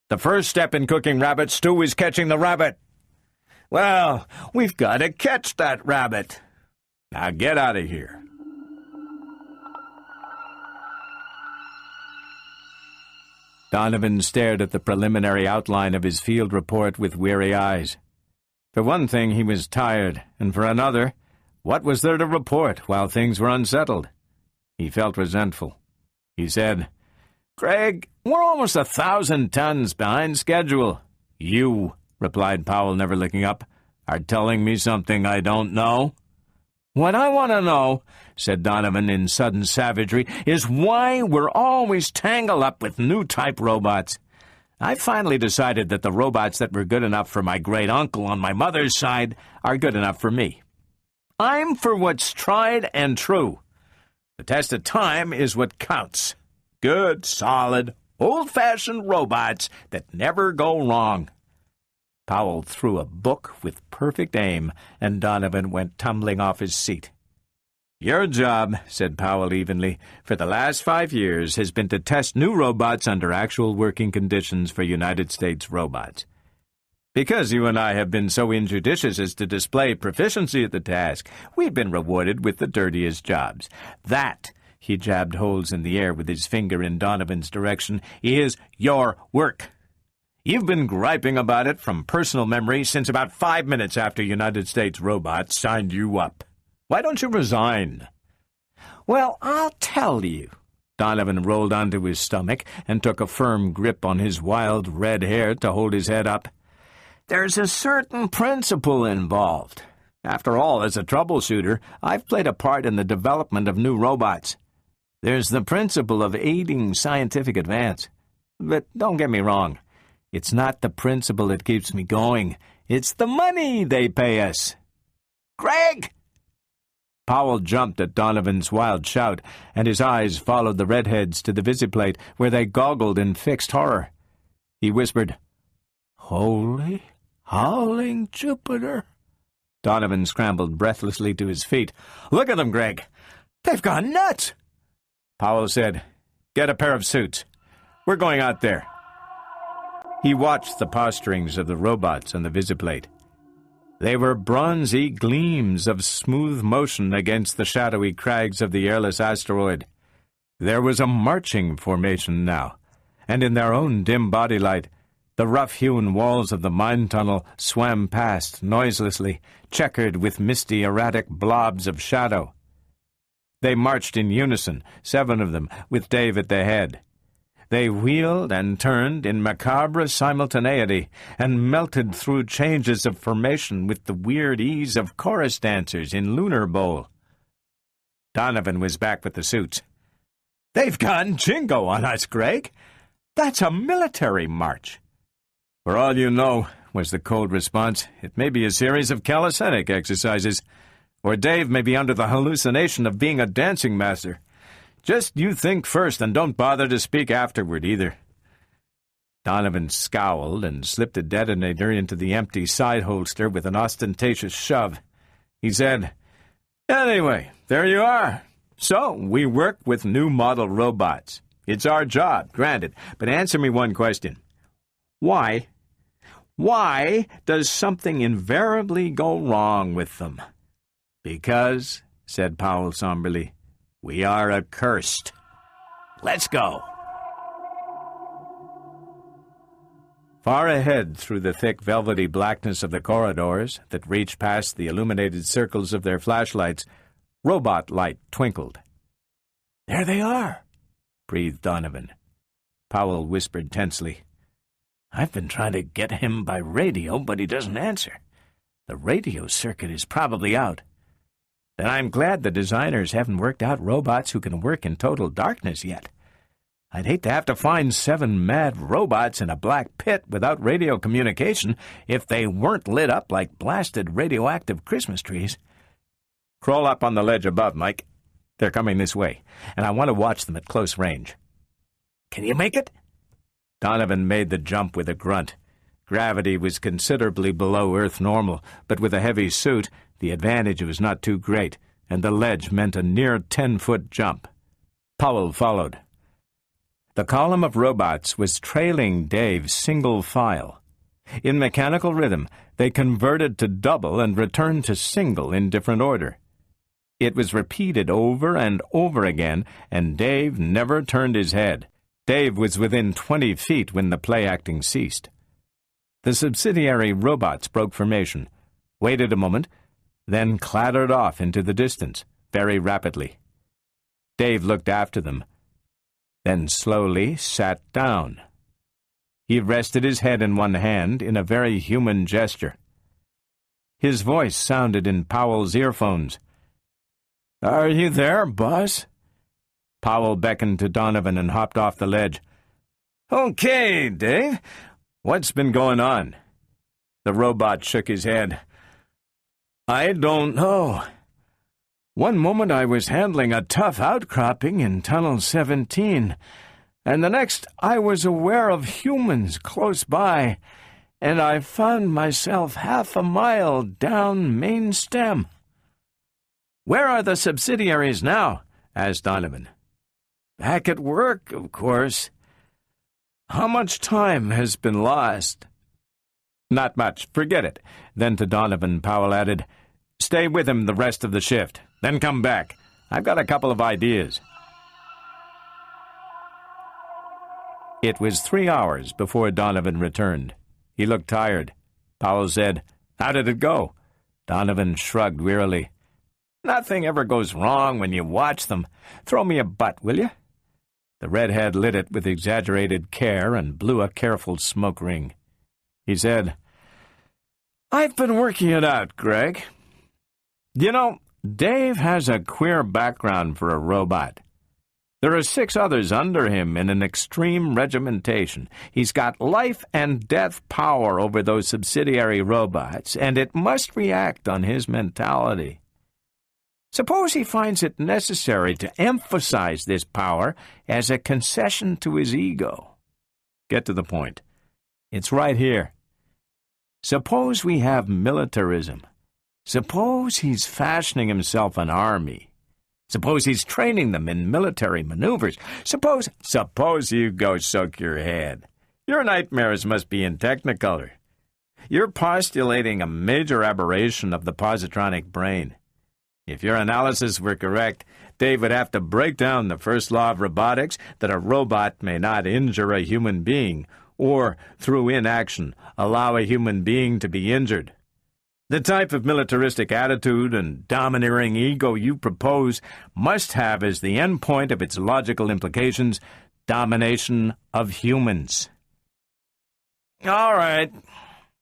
The first step in cooking rabbit stew is catching the rabbit. Well, we've got to catch that rabbit. Now get out of here. Donovan stared at the preliminary outline of his field report with weary eyes. For one thing, he was tired, and for another, what was there to report while things were unsettled? He felt resentful. He said, Greg, we're almost 1,000 tons behind schedule. You, replied Powell, never looking up, are telling me something I don't know? What I want to know, said Donovan in sudden savagery, is why we're always tangled up with new-type robots. I finally decided that the robots that were good enough for my great-uncle on my mother's side are good enough for me. I'm for what's tried and true. The test of time is what counts. Good, solid, old-fashioned robots that never go wrong. Powell threw a book with perfect aim, and Donovan went tumbling off his seat. Your job, said Powell evenly, for the last 5 years has been to test new robots under actual working conditions for United States robots. Because you and I have been so injudicious as to display proficiency at the task, we've been rewarded with the dirtiest jobs. That, he jabbed holes in the air with his finger in Donovan's direction, is your work. You've been griping about it from personal memory since about 5 minutes after United States robots signed you up. Why don't you resign? Well, I'll tell you. Donovan rolled onto his stomach and took a firm grip on his wild red hair to hold his head up. There's a certain principle involved. After all, as a troubleshooter, I've played a part in the development of new robots. There's the principle of aiding scientific advance. But don't get me wrong. It's not the principle that keeps me going. It's the money they pay us. Greg! Powell jumped at Donovan's wild shout, and his eyes followed the redheads to the visiplate, where they goggled in fixed horror. He whispered, Holy howling Jupiter! Donovan scrambled breathlessly to his feet. "Look at them, Greg! They've gone nuts!" Powell said, "Get a pair of suits. We're going out there." He watched the posturings of the robots on the visiplate. They were bronzy gleams of smooth motion against the shadowy crags of the airless asteroid. There was a marching formation now, and in their own dim body light, the rough-hewn walls of the mine tunnel swam past noiselessly, checkered with misty, erratic blobs of shadow. They marched in unison, 7 of them, with Dave at their head. They wheeled and turned in macabre simultaneity and melted through changes of formation with the weird ease of chorus dancers in Lunar Bowl. Donovan was back with the suits. "They've gone jingo on us, Greg. That's a military march." "For all you know," was the cold response, "it may be a series of calisthenic exercises, or Dave may be under the hallucination of being a dancing master. Just you think first and don't bother to speak afterward either." Donovan scowled and slipped a detonator into the empty side holster with an ostentatious shove. He said, "Anyway, there you are. So, we work with new model robots. It's our job, granted, but answer me one question. Why does something invariably go wrong with them?" "Because," said Powell somberly, "we are accursed. Let's go." Far ahead through the thick velvety blackness of the corridors that reached past the illuminated circles of their flashlights, robot light twinkled. "There they are," breathed Donovan. Powell whispered tensely, "I've been trying to get him by radio, but he doesn't answer. The radio circuit is probably out. Then I'm glad the designers haven't worked out robots who can work in total darkness yet. I'd hate to have to find 7 mad robots in a black pit without radio communication if they weren't lit up like blasted radioactive Christmas trees. Crawl up on the ledge above, Mike. They're coming this way, and I want to watch them at close range." "Can you make it?" Donovan made the jump with a grunt. Gravity was considerably below Earth normal, but with a heavy suit, the advantage was not too great, and the ledge meant a near 10-foot jump. Powell followed. The column of robots was trailing Dave single file. In mechanical rhythm, they converted to double and returned to single in different order. It was repeated over and over again, and Dave never turned his head. Dave was within 20 feet when the play-acting ceased. The subsidiary robots broke formation, waited a moment, then clattered off into the distance, very rapidly. Dave looked after them, then slowly sat down. He rested his head in one hand in a very human gesture. His voice sounded in Powell's earphones. "Are you there, boss?" Powell beckoned to Donovan and hopped off the ledge. "Okay, Dave. What's been going on?" The robot shook his head. "I don't know. One moment I was handling a tough outcropping in Tunnel 17, and the next I was aware of humans close by, and I found myself half a mile down main stem." "Where are the subsidiaries now?" asked Donovan. "Back at work, of course. How much time has been lost?" "Not much. Forget it." Then to Donovan, Powell added, "Stay with him the rest of the shift. Then come back. I've got a couple of ideas." It was 3 hours before Donovan returned. He looked tired. Powell said, "How did it go?" Donovan shrugged wearily. "Nothing ever goes wrong when you watch them. Throw me a butt, will you?" The redhead lit it with exaggerated care and blew a careful smoke ring. He said, "I've been working it out, Greg. You know, Dave has a queer background for a robot. There are 6 others under him in an extreme regimentation. He's got life and death power over those subsidiary robots, and it must react on his mentality. Suppose he finds it necessary to emphasize this power as a concession to his ego. Get to the point. It's right here. Suppose we have militarism. Suppose he's fashioning himself an army. Suppose he's training them in military maneuvers. Suppose you go soak your head. Your nightmares must be in Technicolor. You're postulating a major aberration of the positronic brain. If your analysis were correct, Dave would have to break down the first law of robotics, that a robot may not injure a human being, or, through inaction, allow a human being to be injured. The type of militaristic attitude and domineering ego you propose must have as the end point of its logical implications domination of humans. All right.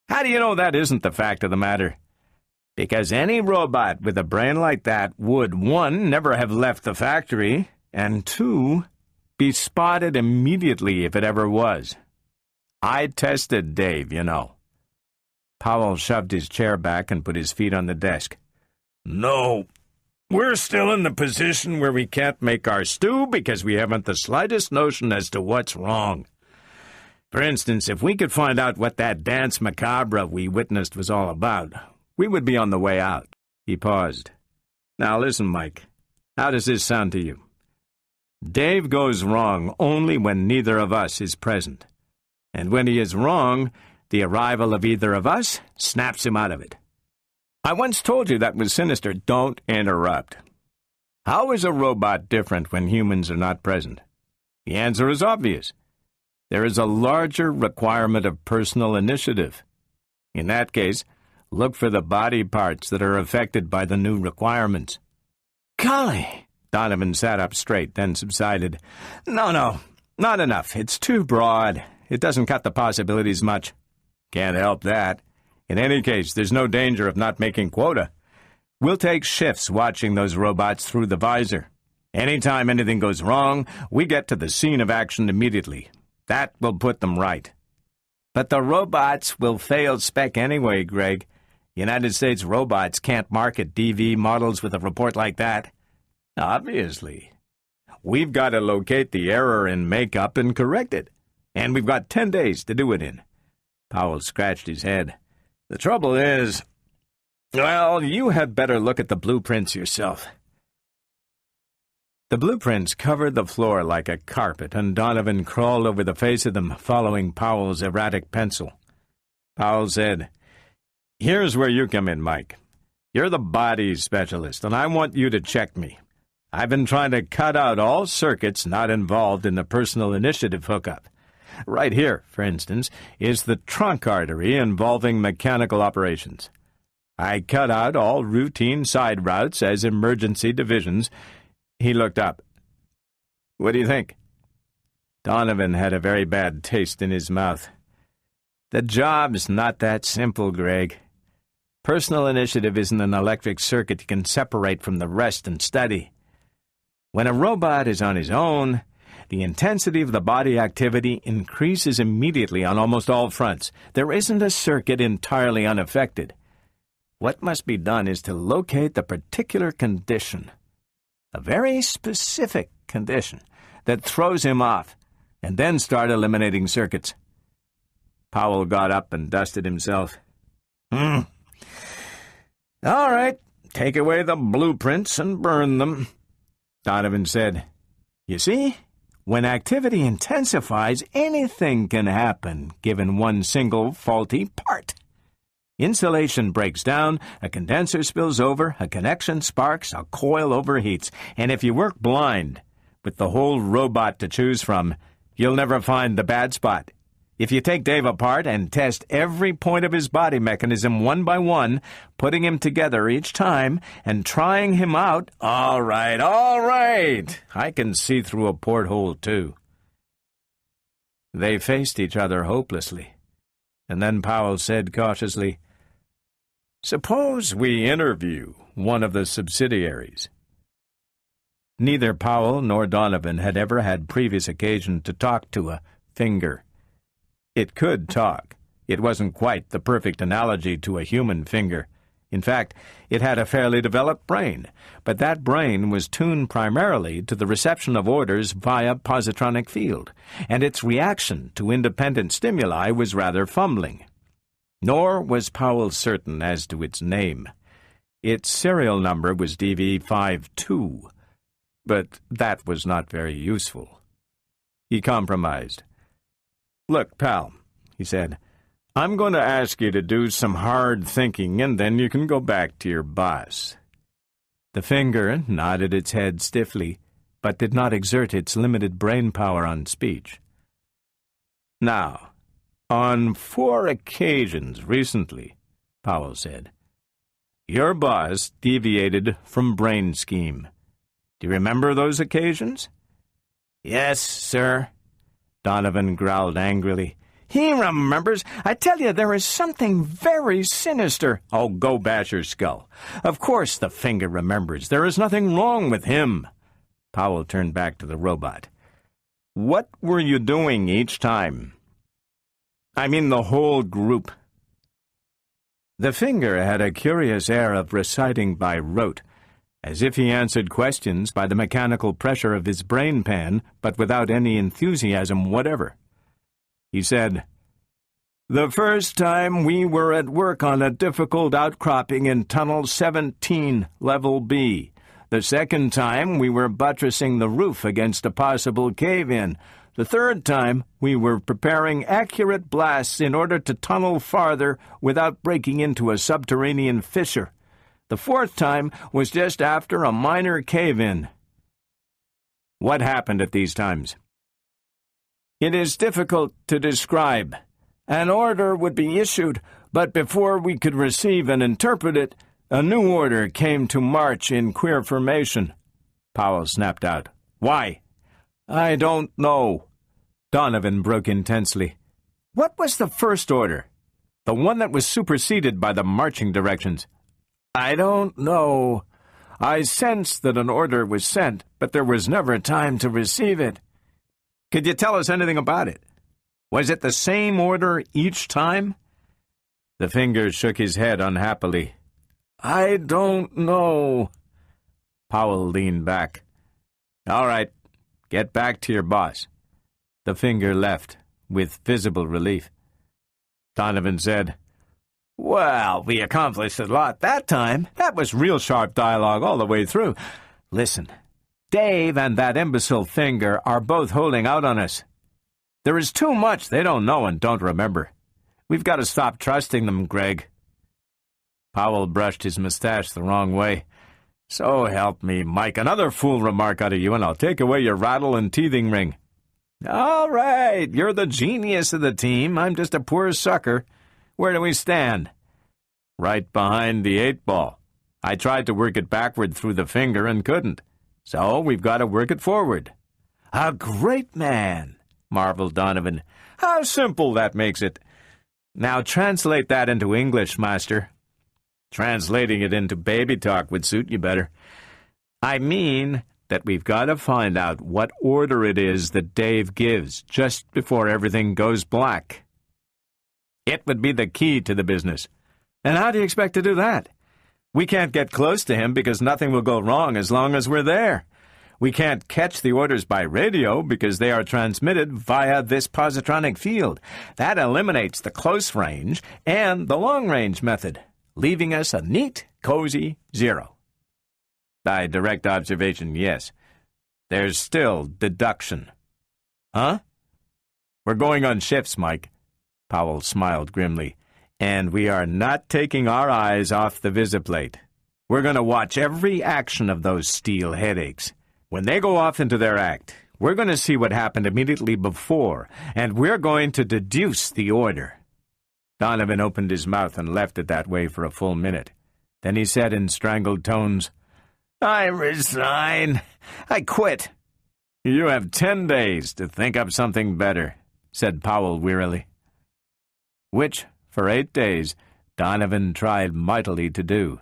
How do you know that isn't the fact of the matter? Because any robot with a brain like that would, 1, never have left the factory, and 2, be spotted immediately if it ever was. I tested Dave, you know. Powell shoved his chair back and put his feet on the desk. No, we're still in the position where we can't make our stew because we haven't the slightest notion as to what's wrong. For instance, if we could find out what that dance macabre we witnessed was all about, we would be on the way out. He paused. Now listen, Mike, how does this sound to you? Dave goes wrong only when neither of us is present. And when he is wrong, the arrival of either of us snaps him out of it. I once told you that was sinister. Don't interrupt. How is a robot different when humans are not present? The answer is obvious. There is a larger requirement of personal initiative. In that case, look for the body parts that are affected by the new requirements. Golly! Donovan sat up straight, then subsided. No, not enough. It's too broad. It doesn't cut the possibilities much. Can't help that. In any case, there's no danger of not making quota. We'll take shifts watching those robots through the visor. Anytime anything goes wrong, we get to the scene of action immediately. That will put them right. But the robots will fail spec anyway, Greg. United States robots can't market DV models with a report like that. Obviously. We've got to locate the error in makeup and correct it. And we've got 10 days to do it in. Powell scratched his head. The trouble is, well, you had better look at the blueprints yourself. The blueprints covered the floor like a carpet, and Donovan crawled over the face of them, following Powell's erratic pencil. Powell said, Here's where you come in, Mike. You're the body specialist, and I want you to check me. I've been trying to cut out all circuits not involved in the personal initiative hookup. Right here, for instance, is the trunk artery involving mechanical operations. I cut out all routine side routes as emergency divisions. He looked up. What do you think? Donovan had a very bad taste in his mouth. The job's not that simple, Greg. Personal initiative isn't an electric circuit you can separate from the rest and study. When a robot is on his own, the intensity of the body activity increases immediately on almost all fronts. There isn't a circuit entirely unaffected. What must be done is to locate the particular condition, a very specific condition, that throws him off, and then start eliminating circuits. Powell got up and dusted himself. All right, take away the blueprints and burn them. Donovan said, You see? When activity intensifies, anything can happen, given one single faulty part. Insulation breaks down, a condenser spills over, a connection sparks, a coil overheats, and if you work blind, with the whole robot to choose from, you'll never find the bad spot. If you take Dave apart and test every point of his body mechanism one by one, putting him together each time and trying him out, all right, I can see through a porthole too. They faced each other hopelessly, and then Powell said cautiously, Suppose we interview one of the subsidiaries. Neither Powell nor Donovan had ever had previous occasion to talk to a finger. It could talk. It wasn't quite the perfect analogy to a human finger. In fact, it had a fairly developed brain, but that brain was tuned primarily to the reception of orders via positronic field, and its reaction to independent stimuli was rather fumbling. Nor was Powell certain as to its name. Its serial number was DV52, but that was not very useful. He compromised. "Look, pal," he said, "I'm going to ask you to do some hard thinking, and then you can go back to your boss." The finger nodded its head stiffly, but did not exert its limited brain power on speech. "Now, on 4 occasions recently," Powell said, "your boss deviated from brain scheme. Do you remember those occasions?" "Yes, sir," Donovan growled angrily. "He remembers. I tell you, there is something very sinister." "Oh, go bash your skull." "Of course the finger remembers. There is nothing wrong with him." Powell turned back to the robot. "What were you doing each time? I mean the whole group." The finger had a curious air of reciting by rote, as if he answered questions by the mechanical pressure of his brain pan, but without any enthusiasm whatever. He said, "The first time we were at work on a difficult outcropping in Tunnel 17, Level B. The second time we were buttressing the roof against a possible cave-in. The third time we were preparing accurate blasts in order to tunnel farther without breaking into a subterranean fissure. The fourth time was just after a minor cave-in." "What happened at these times?" "It is difficult to describe. An order would be issued, but before we could receive and interpret it, a new order came to march in queer formation." Powell snapped out. "Why?" "I don't know." Donovan broke in tensely. "What was the first order? The one that was superseded by the marching directions?" "I don't know. I sensed that an order was sent, but there was never time to receive it." "Could you tell us anything about it? Was it the same order each time?" The finger shook his head unhappily. "I don't know." Powell leaned back. "All right, get back to your boss." The finger left, with visible relief. Donovan said, "Well, we accomplished a lot that time. That was real sharp dialogue all the way through. Listen, Dave and that imbecile finger are both holding out on us. There is too much they don't know and don't remember. We've got to stop trusting them, Greg." Powell brushed his mustache the wrong way. "So help me, Mike, another fool remark out of you, and I'll take away your rattle and teething ring." "All right, you're the genius of the team. I'm just a poor sucker. Where do we stand?" "Right behind the 8-ball. I tried to work it backward through the finger and couldn't. So we've got to work it forward." "A great man," marveled Donovan. "How simple that makes it. Now translate that into English, Master." "Translating it into baby talk would suit you better." "I mean that we've got to find out what order it is that Dave gives just before everything goes black. It would be the key to the business." "And how do you expect to do that?" "We can't get close to him because nothing will go wrong as long as we're there. We can't catch the orders by radio because they are transmitted via this positronic field. That eliminates the close range and the long-range method, leaving us a neat, cozy 0. By direct observation, yes. There's still deduction." "Huh?" "We're going on shifts, Mike." Powell smiled grimly. "And we are not taking our eyes off the visiplate. We're going to watch every action of those steel headaches. When they go off into their act, we're going to see what happened immediately before, and we're going to deduce the order." Donovan opened his mouth and left it that way for a full minute. Then he said in strangled tones, "I resign. I quit." "You have 10 days to think up something better," said Powell wearily. Which, for 8 days, Donovan tried mightily to do.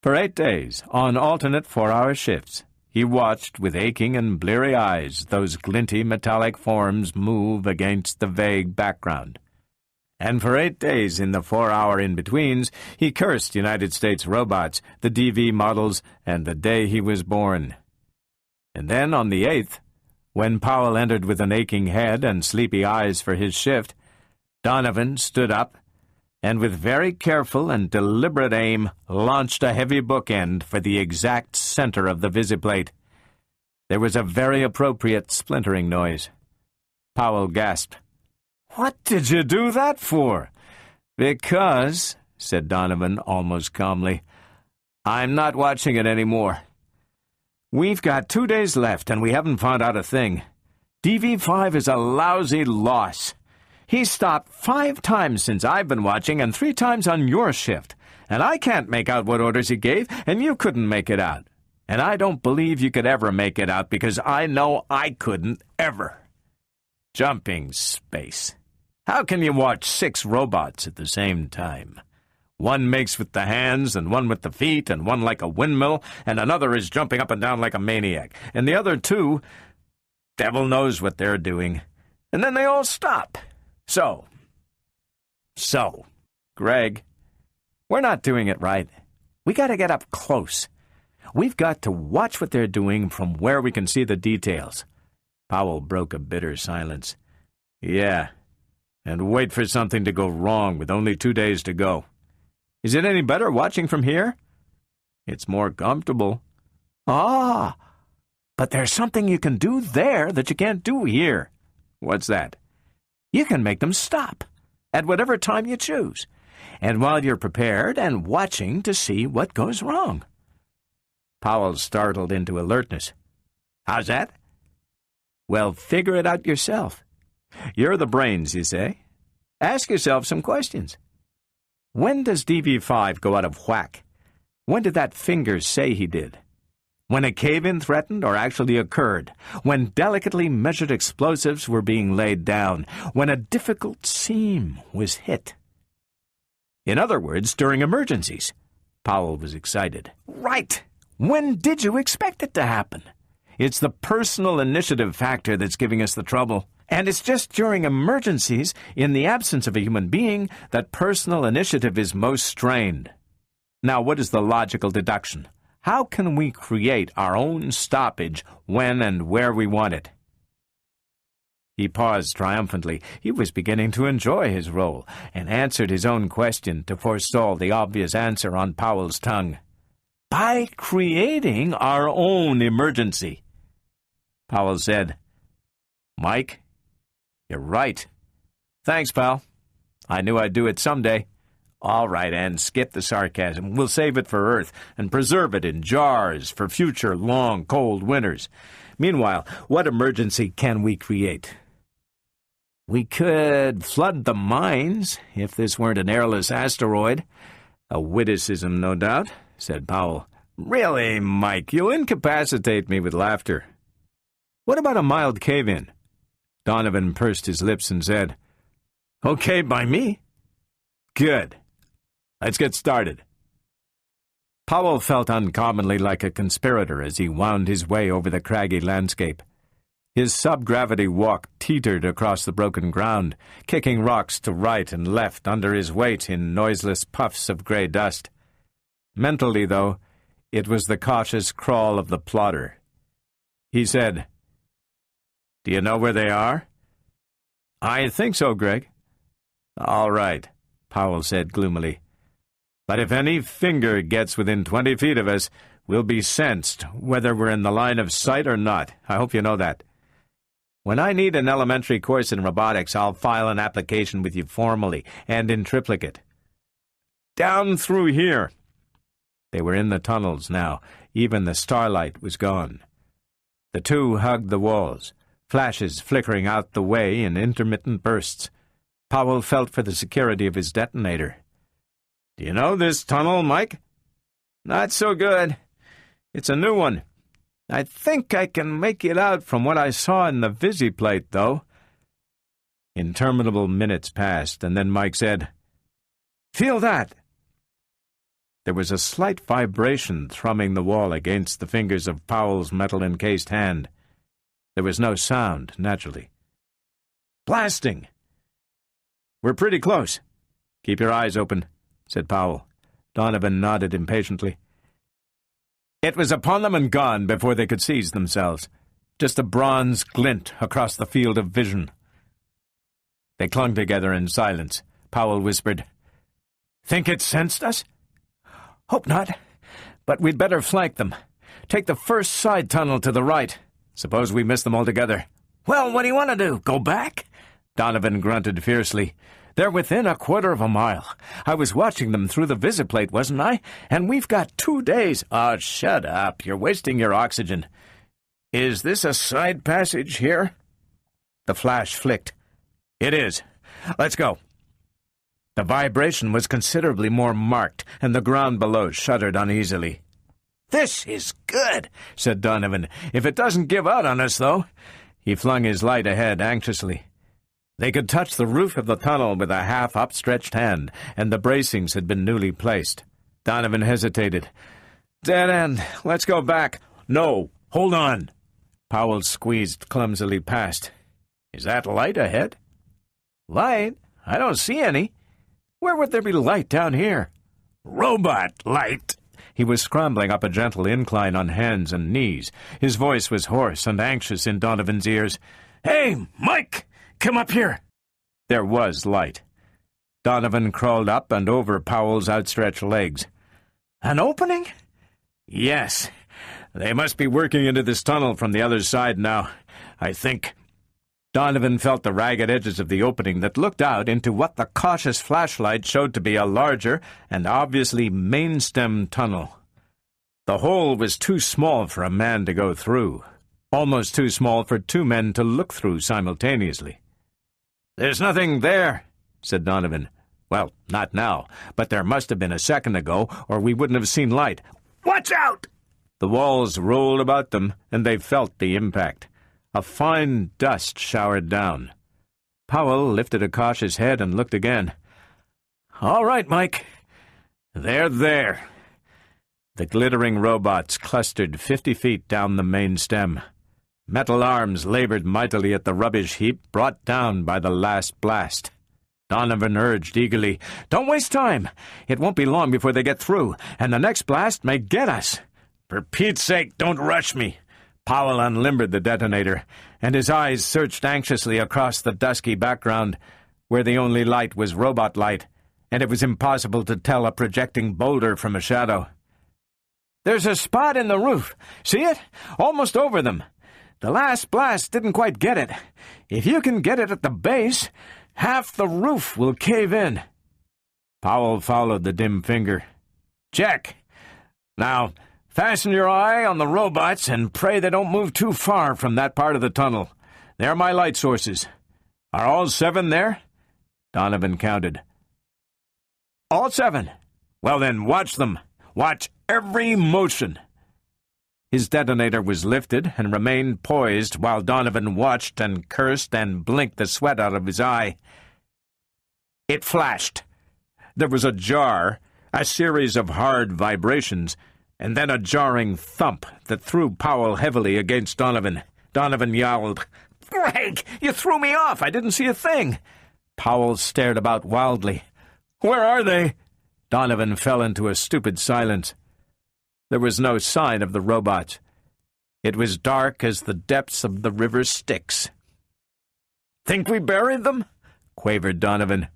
For 8 days, on alternate 4-hour shifts, he watched with aching and bleary eyes those glinty metallic forms move against the vague background. And for 8 days in the 4-hour in-betweens, he cursed United States robots, the DV models, and the day he was born. And then on the 8th, when Powell entered with an aching head and sleepy eyes for his shift, Donovan stood up, and with very careful and deliberate aim, launched a heavy bookend for the exact center of the visiplate. There was a very appropriate splintering noise. Powell gasped. "What did you do that for?" "Because," said Donovan almost calmly, "I'm not watching it anymore. We've got 2 days left, and we haven't found out a thing. DV5 is a lousy loss. He's stopped 5 times since I've been watching and 3 times on your shift, and I can't make out what orders he gave, and you couldn't make it out. And I don't believe you could ever make it out, because I know I couldn't ever. Jumping space. How can you watch 6 robots at the same time? One makes with the hands, and one with the feet, and one like a windmill, and another is jumping up and down like a maniac, and the other 2, devil knows what they're doing. And then they all stop. So, Greg, we're not doing it right. We got to get up close. We've got to watch what they're doing from where we can see the details." Powell broke a bitter silence. "Yeah, and wait for something to go wrong with only 2 days to go. Is it any better watching from here?" "It's more comfortable." "Ah, but there's something you can do there that you can't do here." "What's that?" "You can make them stop, at whatever time you choose, and while you're prepared and watching to see what goes wrong." Powell startled into alertness. "How's that?" "Well, figure it out yourself. You're the brains, you say? Ask yourself some questions. When does DV5 go out of whack? When did that finger say he did? When a cave-in threatened or actually occurred? When delicately measured explosives were being laid down? When a difficult seam was hit? In other words, during emergencies." Powell was excited. "Right! When did you expect it to happen? It's the personal initiative factor that's giving us the trouble. And it's just during emergencies, in the absence of a human being, that personal initiative is most strained. Now, what is the logical deduction? How can we create our own stoppage when and where we want it?" He paused triumphantly. He was beginning to enjoy his role, and answered his own question to forestall the obvious answer on Powell's tongue. "By creating our own emergency." Powell said, "Mike, you're right." "Thanks, pal. I knew I'd do it someday." "All right, and skip the sarcasm. We'll save it for Earth and preserve it in jars for future long, cold winters. Meanwhile, what emergency can we create?" "We could flood the mines, if this weren't an airless asteroid." "A witticism, no doubt," said Powell. "Really, Mike, you'll incapacitate me with laughter." "What about a mild cave-in?" Donovan pursed his lips and said, "Okay by me." "Good. Let's get started." Powell felt uncommonly like a conspirator as he wound his way over the craggy landscape. His sub-gravity walk teetered across the broken ground, kicking rocks to right and left under his weight in noiseless puffs of gray dust. Mentally, though, it was the cautious crawl of the plodder. He said, "Do you know where they are?" "I think so, Greg." "All right," Powell said gloomily. "But if any finger gets within 20 feet of us, we'll be sensed, whether we're in the line of sight or not. I hope you know that. When I need an elementary course in robotics, I'll file an application with you formally and in triplicate." "Down through here." They were in the tunnels now. Even the starlight was gone. The two hugged the walls, flashes flickering out the way in intermittent bursts. Powell felt for the security of his detonator. "Do you know this tunnel, Mike?" "Not so good. It's a new one. I think I can make it out from what I saw in the visiplate, though." Interminable minutes passed, and then Mike said, "Feel that!" There was a slight vibration thrumming the wall against the fingers of Powell's metal-encased hand. There was no sound, naturally. "Blasting!" "We're pretty close." "Keep your eyes open," said Powell. Donovan nodded impatiently. It was upon them and gone before they could seize themselves. Just a bronze glint across the field of vision. They clung together in silence. Powell whispered, Think it sensed us? Hope not, but we'd better flank them. Take the first side tunnel to the right. Suppose we miss them altogether. Well, what do you want to do? Go back? Donovan grunted fiercely. They're within a quarter of a mile. I was watching them through the visiplate, wasn't I? And we've got 2 days. Oh, shut up. You're wasting your oxygen. Is this a side passage here? The flash flicked. It is. Let's go. The vibration was considerably more marked, and the ground below shuddered uneasily. This is good, said Donovan. If it doesn't give out on us, though. He flung his light ahead anxiously. They could touch the roof of the tunnel with a half-upstretched hand, and the bracings had been newly placed. Donovan hesitated. Dead end. Let's go back. No, hold on. Powell squeezed clumsily past. Is that light ahead? Light? I don't see any. Where would there be light down here? Robot light. He was scrambling up a gentle incline on hands and knees. His voice was hoarse and anxious in Donovan's ears. Hey, Mike! Come up here! There was light. Donovan crawled up and over Powell's outstretched legs. An opening? Yes. They must be working into this tunnel from the other side now, I think. Donovan felt the ragged edges of the opening that looked out into what the cautious flashlight showed to be a larger and obviously main-stem tunnel. The hole was too small for a man to go through, almost too small for 2 men to look through simultaneously. There's nothing there, said Donovan. Well, not now, but there must have been a second ago, or we wouldn't have seen light. Watch out! The walls rolled about them, and they felt the impact. A fine dust showered down. Powell lifted a cautious head and looked again. All right, Mike. They're there. The glittering robots clustered 50 feet down the main stem. Metal arms labored mightily at the rubbish heap brought down by the last blast. Donovan urged eagerly, Don't waste time. It won't be long before they get through, and the next blast may get us. For Pete's sake, don't rush me. Powell unlimbered the detonator, and his eyes searched anxiously across the dusky background, where the only light was robot light, and it was impossible to tell a projecting boulder from a shadow. There's a spot in the roof. See it? Almost over them. The last blast didn't quite get it. If you can get it at the base, half the roof will cave in. Powell followed the dim finger. Check. Now, fasten your eye on the robots and pray they don't move too far from that part of the tunnel. They're my light sources. Are all 7 there? Donovan counted. All 7. Well then, watch them. Watch every motion. His detonator was lifted and remained poised while Donovan watched and cursed and blinked the sweat out of his eye. It flashed. There was a jar, a series of hard vibrations, and then a jarring thump that threw Powell heavily against Donovan. Donovan yowled, Greg, you threw me off. I didn't see a thing. Powell stared about wildly. Where are they? Donovan fell into a stupid silence. There was no sign of the robots. It was dark as the depths of the river Styx. Think we buried them? Quavered Donovan.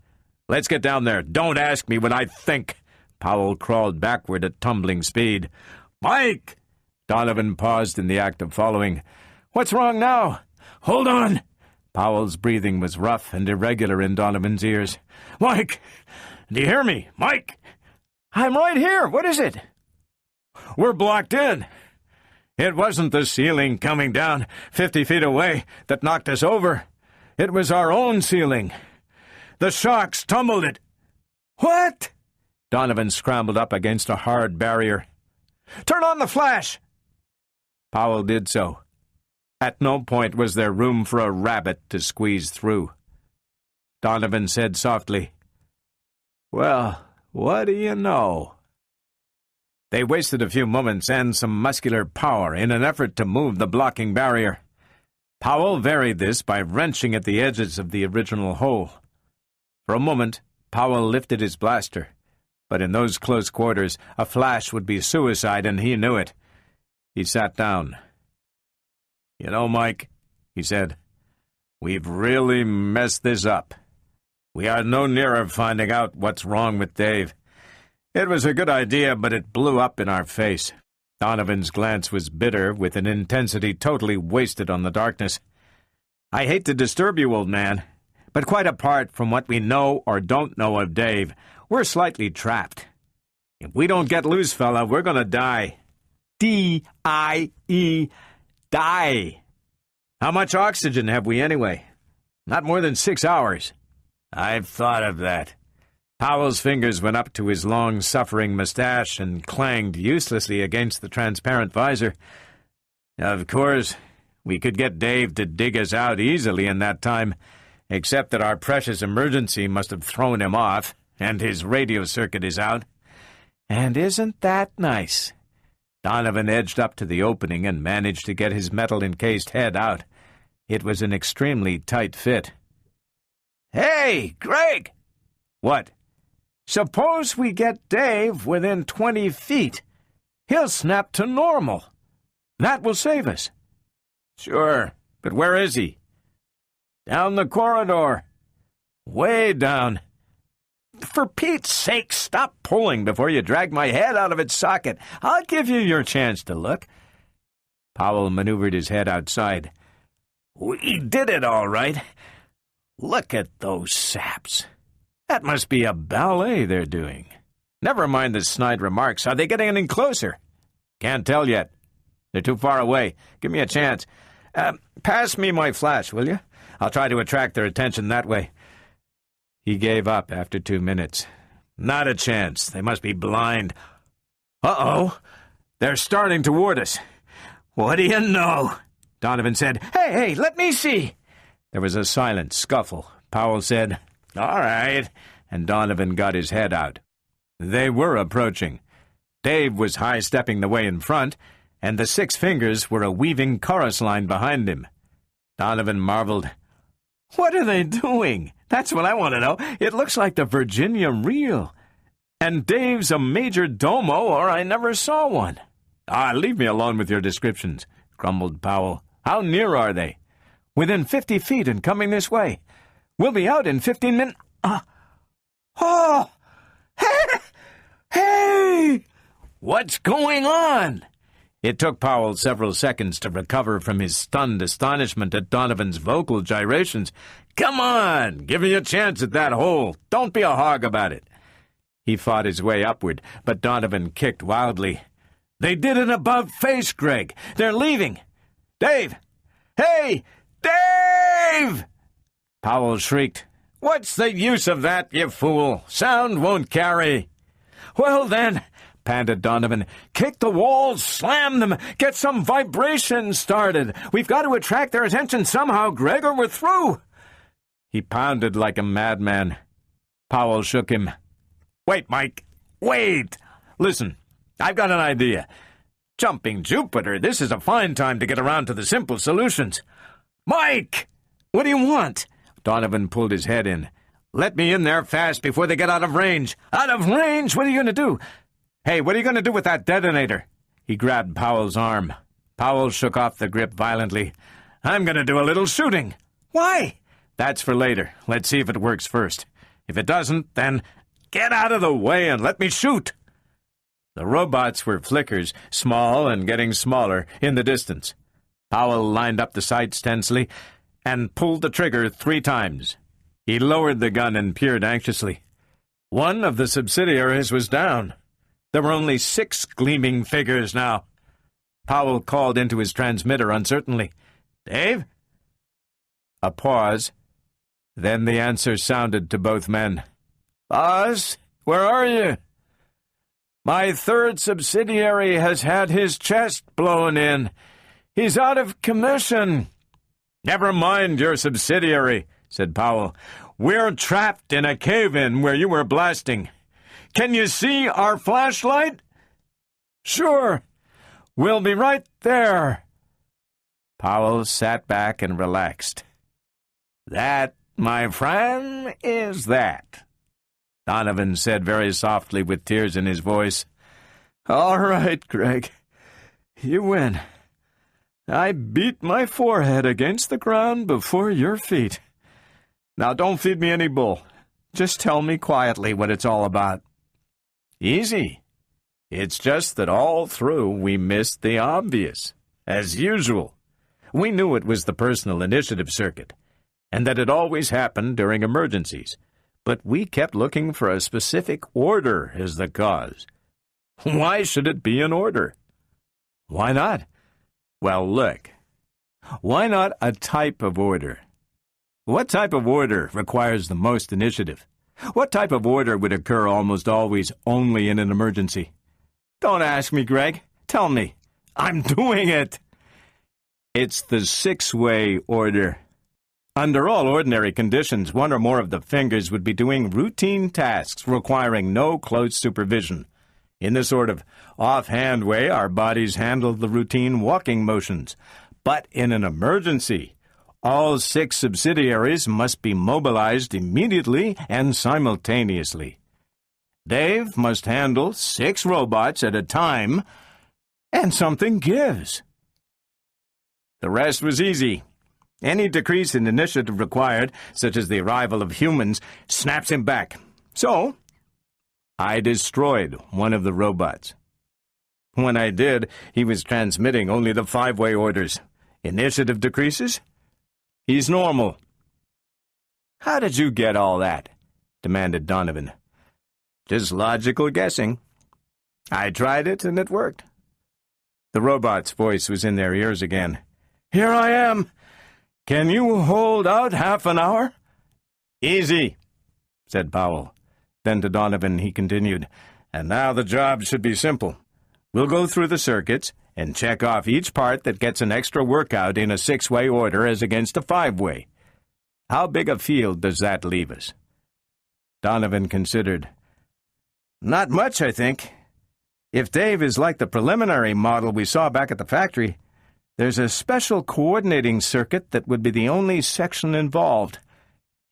Let's get down there. Don't ask me what I think. Powell crawled backward at tumbling speed. Mike! Donovan paused in the act of following. What's wrong now? Hold on! Powell's breathing was rough and irregular in Donovan's ears. Mike! Do you hear me? Mike! I'm right here. What is it? We're blocked in. It wasn't the ceiling coming down 50 feet away that knocked us over. It was our own ceiling. The shocks tumbled it. What? Donovan scrambled up against a hard barrier. Turn on the flash! Powell did so. At no point was there room for a rabbit to squeeze through. Donovan said softly, Well, what do you know? They wasted a few moments and some muscular power in an effort to move the blocking barrier. Powell varied this by wrenching at the edges of the original hole. For a moment, Powell lifted his blaster, but in those close quarters, a flash would be suicide, and he knew it. He sat down. You know, Mike, he said, we've really messed this up. We are no nearer finding out what's wrong with Dave. It was a good idea, but it blew up in our face. Donovan's glance was bitter, with an intensity totally wasted on the darkness. I hate to disturb you, old man, but quite apart from what we know or don't know of Dave, we're slightly trapped. If we don't get loose, fella, we're going to die. D-I-E, die. How much oxygen have we anyway? Not more than 6 hours. I've thought of that. Powell's fingers went up to his long-suffering mustache and clanged uselessly against the transparent visor. Of course, we could get Dave to dig us out easily in that time, except that our precious emergency must have thrown him off, and his radio circuit is out. And isn't that nice? Donovan edged up to the opening and managed to get his metal-encased head out. It was an extremely tight fit. "Hey, Greg!" "What?" "Suppose we get Dave within 20 feet. He'll snap to normal. That will save us." "Sure, but where is he?" "Down the corridor. Way down." "For Pete's sake, stop pulling before you drag my head out of its socket. I'll give you your chance to look." Powell maneuvered his head outside. "We did it all right. Look at those saps. That must be a ballet they're doing. Never mind the snide remarks. Are they getting any closer?" "Can't tell yet. They're too far away. Give me a chance. Pass me my flash, will you? I'll try to attract their attention that way." He gave up after 2 minutes. "Not a chance. They must be blind." "Uh-oh. They're starting toward us." "What do you know?" Donovan said. Hey, let me see." There was a silent scuffle. Powell said, "All right," and Donovan got his head out. They were approaching. Dave was high-stepping the way in front, and the 6 fingers were a weaving chorus line behind him. Donovan marveled. "What are they doing? That's what I want to know. It looks like the Virginia Reel. And Dave's a major domo, or I never saw one." Leave me alone with your descriptions," grumbled Powell. "How near are they?" "Within 50 feet and coming this way. We'll be out in 15 minutes. Hey! What's going on?" It took Powell several seconds to recover from his stunned astonishment at Donovan's vocal gyrations. "Come on, give me a chance at that hole. Don't be a hog about it." He fought his way upward, but Donovan kicked wildly. "They did an above-face, Greg. They're leaving. Dave! Hey! Dave!" Powell shrieked. "What's the use of that, you fool? Sound won't carry." "Well, then," panted Donovan, "kick the walls, slam them, get some vibration started. We've got to attract their attention somehow, Greg, or we're through." He pounded like a madman. Powell shook him. "Wait, Mike, wait! Listen, I've got an idea. Jumping Jupiter, this is a fine time to get around to the simple solutions." "Mike! What do you want?" Donovan pulled his head in. "Let me in there fast before they get out of range." "Out of range? What are you going to do?" "Hey, what are you going to do with that detonator?" He grabbed Powell's arm. Powell shook off the grip violently. "I'm going to do a little shooting." "Why?" "That's for later. Let's see if it works first. If it doesn't, then get out of the way and let me shoot." The robots were flickers, small and getting smaller, in the distance. Powell lined up the sights tensely and pulled the trigger 3 times. He lowered the gun and peered anxiously. One of the subsidiaries was down. There were only 6 gleaming figures now. Powell called into his transmitter uncertainly. "Dave?" A pause. Then the answer sounded to both men. "Boss, where are you?" "My 3rd subsidiary has had his chest blown in. He's out of commission." "Never mind your subsidiary," said Powell. "We're trapped in a cave-in where you were blasting. Can you see our flashlight?" "Sure. We'll be right there." Powell sat back and relaxed. "That, my friend, is that," Donovan said very softly with tears in his voice. "All right, Greg. You win. I beat my forehead against the ground before your feet. Now don't feed me any bull. Just tell me quietly what it's all about." Easy. It's just that all through we missed the obvious, as usual. We knew it was the personal initiative circuit, and that it always happened during emergencies, but we kept looking for a specific order as the cause. Why should it be an order? Why not? Well, look. Why not a type of order? What type of order requires the most initiative? What type of order would occur almost always only in an emergency? Don't ask me, Greg. Tell me. I'm doing it. It's the six-way order. Under all ordinary conditions, one or more of the fingers would be doing routine tasks requiring no close supervision. In the sort of offhand way our bodies handle the routine walking motions. But in an emergency, all six subsidiaries must be mobilized immediately and simultaneously. Dave must handle 6 robots at a time, and something gives. The rest was easy. Any decrease in initiative required, such as the arrival of humans, snaps him back. So, I destroyed one of the robots. When I did, he was transmitting only the 5-way orders. Initiative decreases? He's normal. How did you get all that? Demanded Donovan. Just logical guessing. I tried it and it worked. The robot's voice was in their ears again. Here I am. Can you hold out half an hour? Easy, said Powell. Then to Donovan he continued, and now the job should be simple. We'll go through the circuits and check off each part that gets an extra workout in a 6-way order as against a 5-way. How big a field does that leave us? Donovan considered. Not much, I think. If Dave is like the preliminary model we saw back at the factory, there's a special coordinating circuit that would be the only section involved.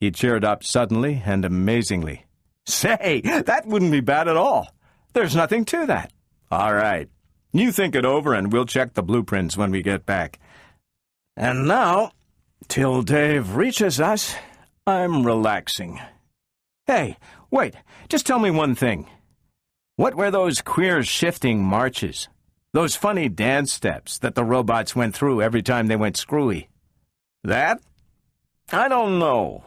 He cheered up suddenly and amazingly. Say, that wouldn't be bad at all. There's nothing to that. All right. You think it over and we'll check the blueprints when we get back. And now, till Dave reaches us, I'm relaxing. Hey, wait, just tell me one thing. What were those queer shifting marches? Those funny dance steps that the robots went through every time they went screwy? That? I don't know,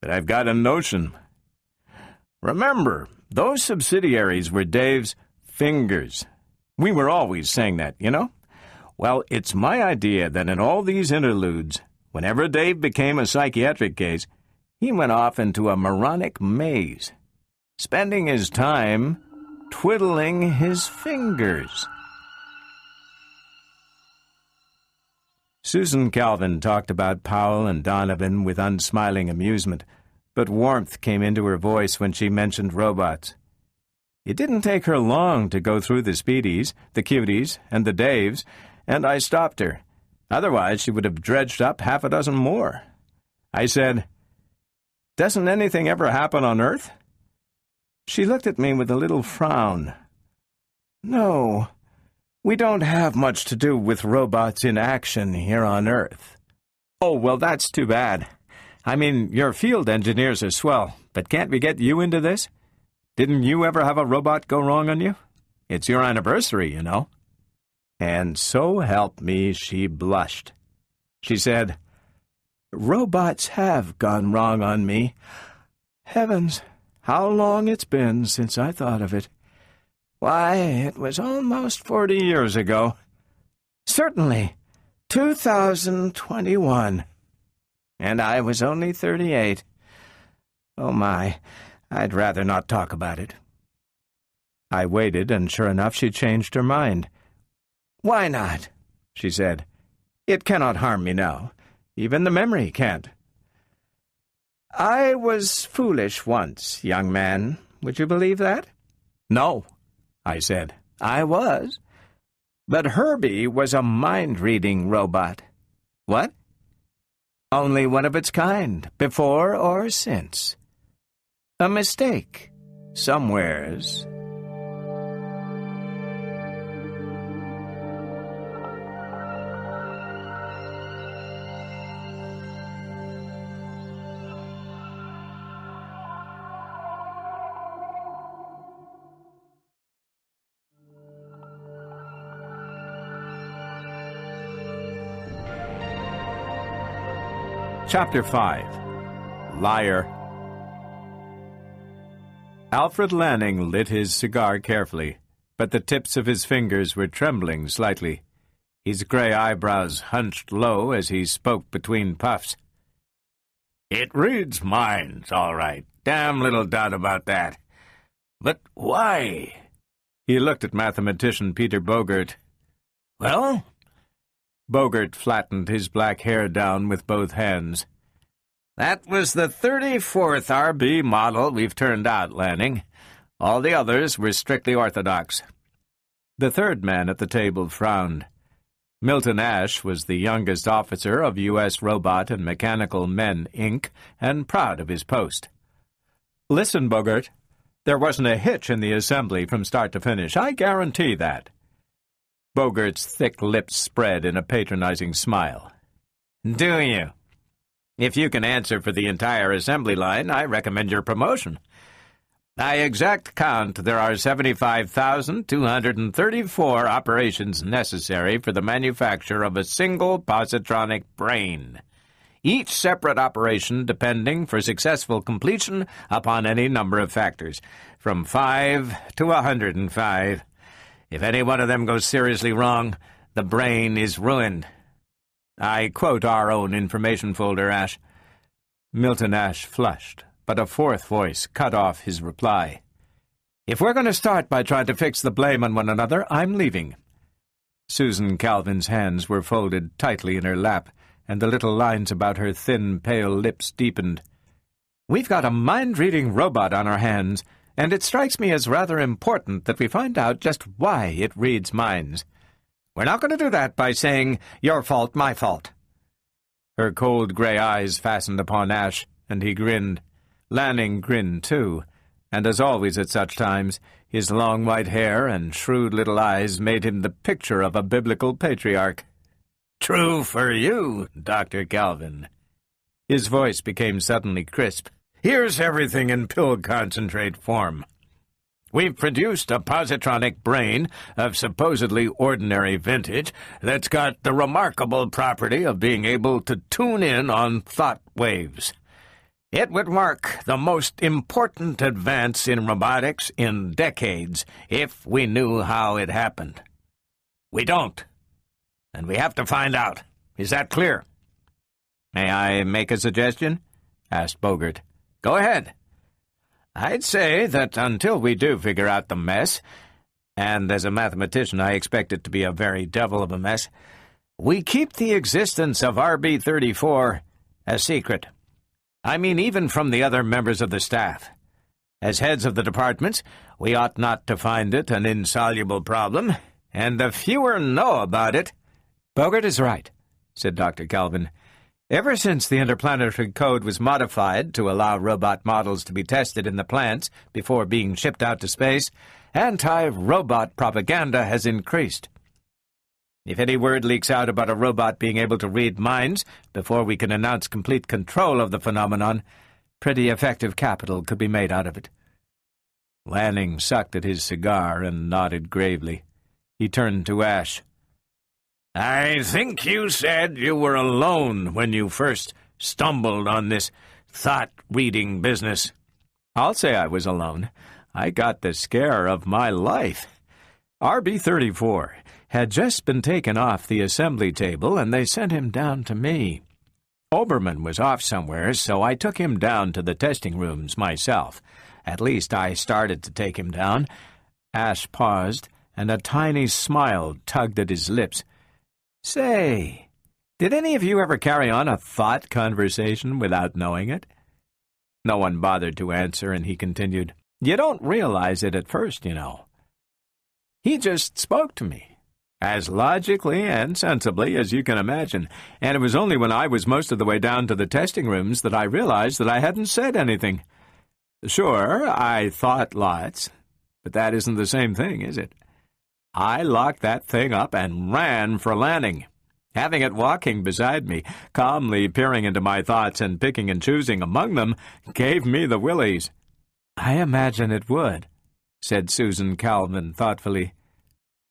but I've got a notion. Remember, those subsidiaries were Dave's fingers. We were always saying that, you know? Well, it's my idea that in all these interludes, whenever Dave became a psychiatric case, he went off into a moronic maze, spending his time twiddling his fingers. Susan Calvin talked about Powell and Donovan with unsmiling amusement, but warmth came into her voice when she mentioned robots. It didn't take her long to go through the Speedies, the Cuties, and the Daves, and I stopped her. Otherwise, she would have dredged up half a dozen more. I said, "Doesn't anything ever happen on Earth?" She looked at me with a little frown. "No, we don't have much to do with robots in action here on Earth." "Oh, well, that's too bad. I mean, your field engineers are swell, but can't we get you into this? Didn't you ever have a robot go wrong on you? It's your anniversary, you know." And so help me, she blushed. She said, "Robots have gone wrong on me. Heavens, how long it's been since I thought of it. Why, it was almost 40 years ago. Certainly, 2021. And I was only 38. Oh my, I'd rather not talk about it." I waited, and sure enough she changed her mind. "Why not?" she said. "It cannot harm me now. Even the memory can't." "I was foolish once, young man. Would you believe that?" "No," I said. "I was. But Herbie was a mind-reading robot." "What?" "Only one of its kind, before or since. A mistake, somewheres." Chapter 5. Liar. Alfred Lanning lit his cigar carefully, but the tips of his fingers were trembling slightly. His gray eyebrows hunched low as he spoke between puffs. "It reads minds, all right. Damn little doubt about that. But why?" He looked at mathematician Peter Bogert. "Well?" Bogert flattened his black hair down with both hands. "That was the 34th RB model we've turned out, Lanning. All the others were strictly orthodox." The third man at the table frowned. Milton Ash was the youngest officer of U.S. Robot and Mechanical Men, Inc., and proud of his post. "Listen, Bogert, there wasn't a hitch in the assembly from start to finish. I guarantee that." Bogert's thick lips spread in a patronizing smile. "Do you? If you can answer for the entire assembly line, I recommend your promotion. By exact count, there are 75,234 operations necessary for the manufacture of a single positronic brain, each separate operation depending for successful completion upon any number of factors, from 5 to 105. If any one of them goes seriously wrong, the brain is ruined. I quote our own information folder, Ash." Milton Ash flushed, but a fourth voice cut off his reply. "If we're going to start by trying to fix the blame on one another, I'm leaving." Susan Calvin's hands were folded tightly in her lap, and the little lines about her thin, pale lips deepened. "We've got a mind-reading robot on our hands, and it strikes me as rather important that we find out just why it reads minds. We're not going to do that by saying, 'Your fault, my fault.'" Her cold gray eyes fastened upon Ash, and he grinned. Lanning grinned too, and as always at such times, his long white hair and shrewd little eyes made him the picture of a biblical patriarch. "True for you, Dr. Calvin." His voice became suddenly crisp. "Here's everything in pill concentrate form. We've produced a positronic brain of supposedly ordinary vintage that's got the remarkable property of being able to tune in on thought waves. It would mark the most important advance in robotics in decades if we knew how it happened. We don't, and we have to find out. Is that clear?" "May I make a suggestion?" asked Bogert. "Go ahead." "I'd say that until we do figure out the mess, and as a mathematician I expect it to be a very devil of a mess, we keep the existence of RB-34 a secret. I mean, even from the other members of the staff. As heads of the departments, we ought not to find it an insoluble problem, and the fewer know about it—" "Bogert is right," said Dr. Calvin. "Ever since the interplanetary code was modified to allow robot models to be tested in the plants before being shipped out to space, anti-robot propaganda has increased. If any word leaks out about a robot being able to read minds before we can announce complete control of the phenomenon, pretty effective capital could be made out of it." Lanning sucked at his cigar and nodded gravely. He turned to Ash. "I think you said you were alone when you first stumbled on this thought-reading business." "I'll say I was alone. I got the scare of my life. RB-34 had just been taken off the assembly table, and they sent him down to me. Obermann was off somewhere, so I took him down to the testing rooms myself. At least I started to take him down." Ash paused, and a tiny smile tugged at his lips. "Say, did any of you ever carry on a thought conversation without knowing it?" No one bothered to answer, and he continued, "You don't realize it at first, you know. He just spoke to me, as logically and sensibly as you can imagine, and it was only when I was most of the way down to the testing rooms that I realized that I hadn't said anything. Sure, I thought lots, but that isn't the same thing, is it? I locked that thing up and ran for Lanning. Having it walking beside me, calmly peering into my thoughts and picking and choosing among them, gave me the willies." "I imagine it would," said Susan Calvin thoughtfully.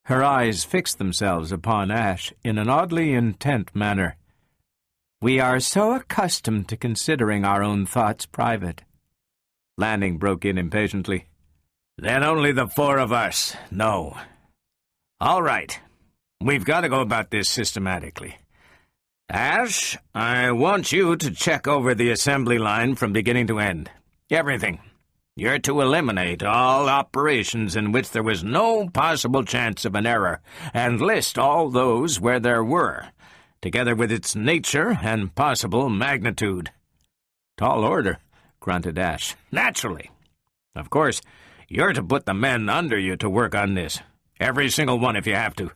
Her eyes fixed themselves upon Ash in an oddly intent manner. We are so accustomed to considering our own thoughts private." Lanning broke in impatiently. "Then only the four of us know. All right. We've got to go about this systematically. Ash, I want you to check over the assembly line from beginning to end. Everything. You're to eliminate all operations in which there was no possible chance of an error, and list all those where there were, together with its nature and possible magnitude." "Tall order," grunted Ash. "Naturally. Of course, you're to put the men under you to work on this. Every single one if you have to.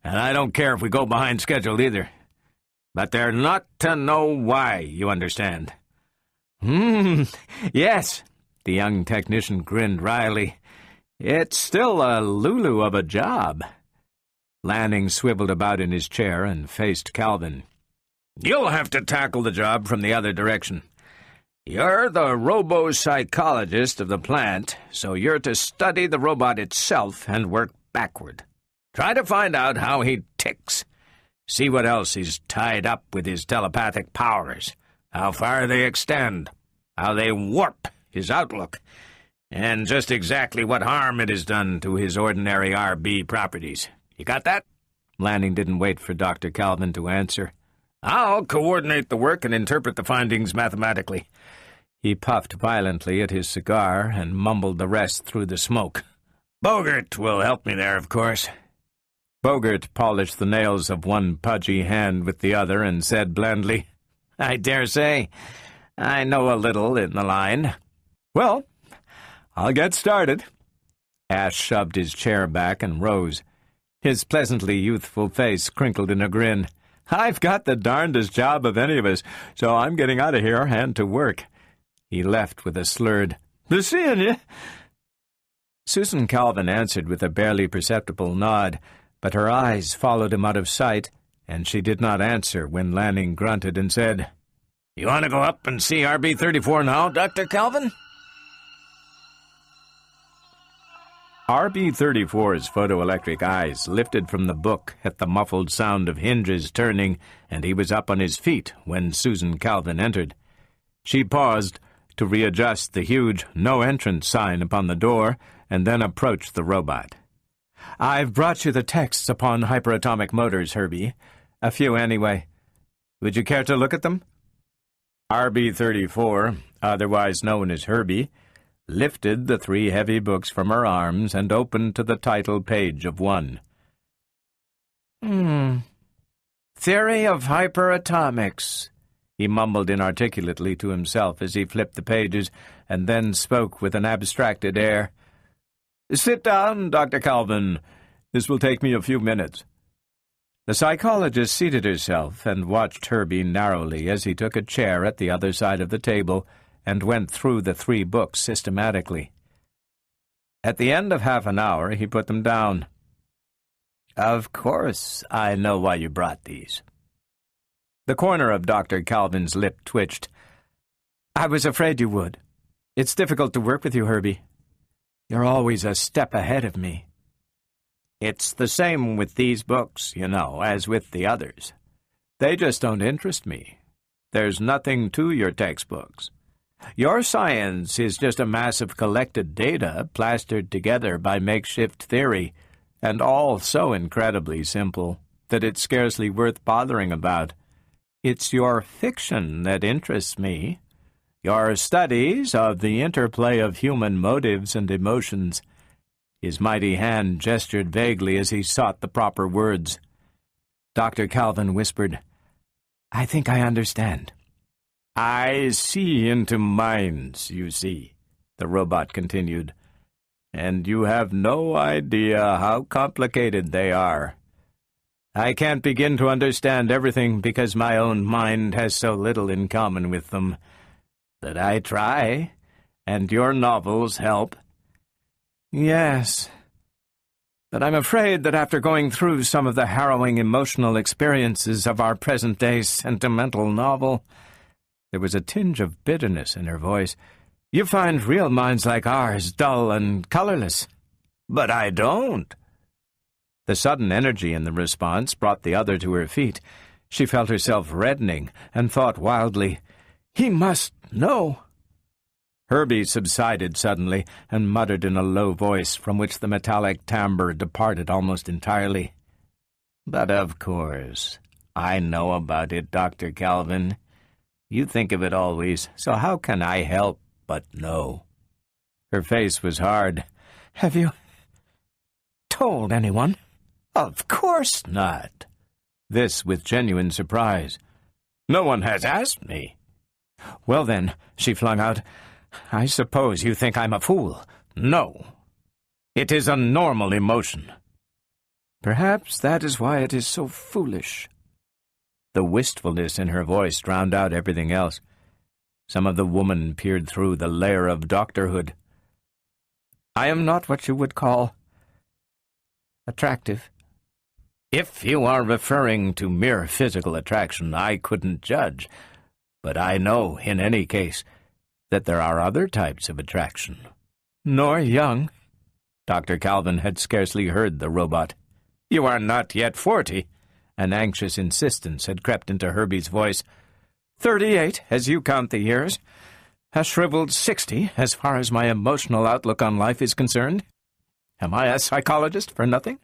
And I don't care if we go behind schedule either. But they're not to know why, you understand?" Yes." The young technician grinned wryly. "It's still a lulu of a job." Lanning swiveled about in his chair and faced Calvin. "You'll have to tackle the job from the other direction. You're the robo-psychologist of the plant, so you're to study the robot itself and work backward. Try to find out how he ticks. See what else he's tied up with his telepathic powers, how far they extend, how they warp his outlook, and just exactly what harm it has done to his ordinary RB properties. You got that?" Lanning didn't wait for Dr. Calvin to answer. "I'll coordinate the work and interpret the findings mathematically." He puffed violently at his cigar and mumbled the rest through the smoke. "Bogart will help me there, of course." Bogart polished the nails of one pudgy hand with the other and said blandly, "I dare say. I know a little in the line." "Well, I'll get started." Ash shoved his chair back and rose. His pleasantly youthful face crinkled in a grin. "I've got the darndest job of any of us, so I'm getting out of here and to work." He left with a slurred, "Be seeing you." Susan Calvin answered with a barely perceptible nod, but her eyes followed him out of sight, and she did not answer when Lanning grunted and said, "You want to go up and see RB-34 now, Dr. Calvin?" RB-34's photoelectric eyes lifted from the book at the muffled sound of hinges turning, and he was up on his feet when Susan Calvin entered. She paused to readjust the huge "No Entrance" sign upon the door, and then approached the robot. "I've brought you the texts upon hyperatomic motors, Herbie. A few, anyway. Would you care to look at them?" RB-34, otherwise known as Herbie, lifted the 3 heavy books from her arms and opened to the title page of one. Theory of hyperatomics," he mumbled inarticulately to himself as he flipped the pages, and then spoke with an abstracted air. "Sit down, Dr. Calvin. This will take me a few minutes." The psychologist seated herself and watched Herbie narrowly as he took a chair at the other side of the table and went through the 3 books systematically. At the end of half an hour, he put them down. "Of course, I know why you brought these." The corner of Dr. Calvin's lip twitched. "I was afraid you would. It's difficult to work with you, Herbie. You're always a step ahead of me." "It's the same with these books, you know, as with the others. They just don't interest me. There's nothing to your textbooks. Your science is just a mass of collected data plastered together by makeshift theory, and all so incredibly simple that it's scarcely worth bothering about. It's your fiction that interests me. Your studies of the interplay of human motives and emotions." His mighty hand gestured vaguely as he sought the proper words. Dr. Calvin whispered, "I think I understand." "I see into minds, you see," the robot continued, "and you have no idea how complicated they are. I can't begin to understand everything because my own mind has so little in common with them. But I try, and your novels help." "Yes, but I'm afraid that after going through some of the harrowing emotional experiences of our present-day sentimental novel," there was a tinge of bitterness in her voice, "you find real minds like ours dull and colorless." "But I don't." The sudden energy in the response brought the other to her feet. She felt herself reddening and thought wildly, "He must know." Herbie subsided suddenly and muttered in a low voice from which the metallic timbre departed almost entirely. "But of course, I know about it, Dr. Calvin. You think of it always, so how can I help but know?" Her face was hard. "Have you told anyone?" "Of course not." This with genuine surprise. "No one has asked me." "Well then," she flung out, "I suppose you think I'm a fool." "No. It is a normal emotion." "Perhaps that is why it is so foolish." The wistfulness in her voice drowned out everything else. Some of the woman peered through the layer of doctorhood. "I am not what you would call attractive." "If you are referring to mere physical attraction, I couldn't judge. But I know, in any case, that there are other types of attraction." "Nor young." Dr. Calvin had scarcely heard the robot. "You are not yet 40. An anxious insistence had crept into Herbie's voice. 38, as you count the years. A shriveled 60, as far as my emotional outlook on life is concerned. Am I a psychologist for nothing?"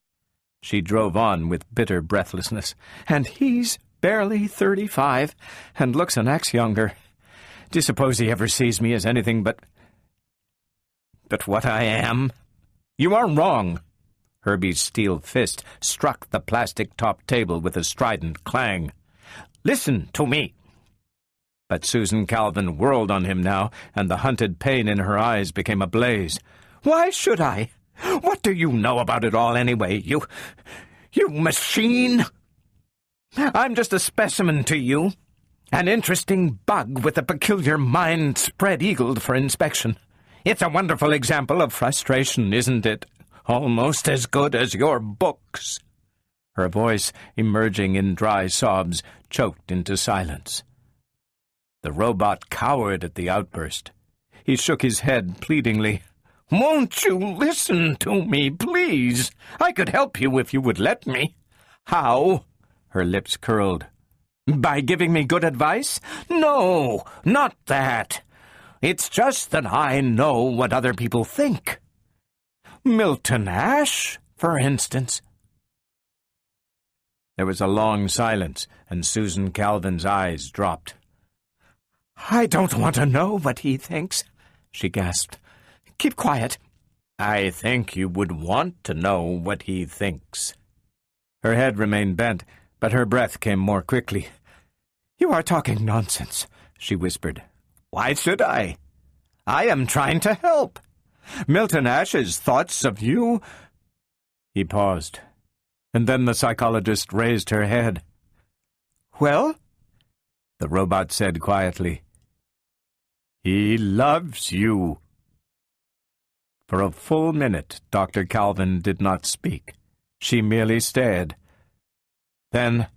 She drove on with bitter breathlessness. "And he's barely 35, and looks and acts younger. Do you suppose he ever sees me as anything but what I am?" "You are wrong." Herbie's steel fist struck the plastic-topped table with a strident clang. "Listen to me." But Susan Calvin whirled on him now, and the hunted pain in her eyes became a blaze. "Why should I? What do you know about it all anyway, you machine? I'm just a specimen to you, an interesting bug with a peculiar mind spread-eagled for inspection. It's a wonderful example of frustration, isn't it? Almost as good as your books." Her voice, emerging in dry sobs, choked into silence. The robot cowered at the outburst. He shook his head pleadingly. "Won't you listen to me, please? I could help you if you would let me." "How?" Her lips curled. "By giving me good advice?" "No, not that. It's just that I know what other people think." "Milton Ash, for instance." There was a long silence, and Susan Calvin's eyes dropped. "I don't want to know what he thinks," she gasped. "Keep quiet." "I think you would want to know what he thinks." Her head remained bent, but her breath came more quickly. "You are talking nonsense," she whispered. "Why should I? I am trying to help. Milton Ash's thoughts of you—" He paused, and then the psychologist raised her head. "Well?" The robot said quietly. "He loves you." For a full minute, Dr. Calvin did not speak. She merely stared. Then,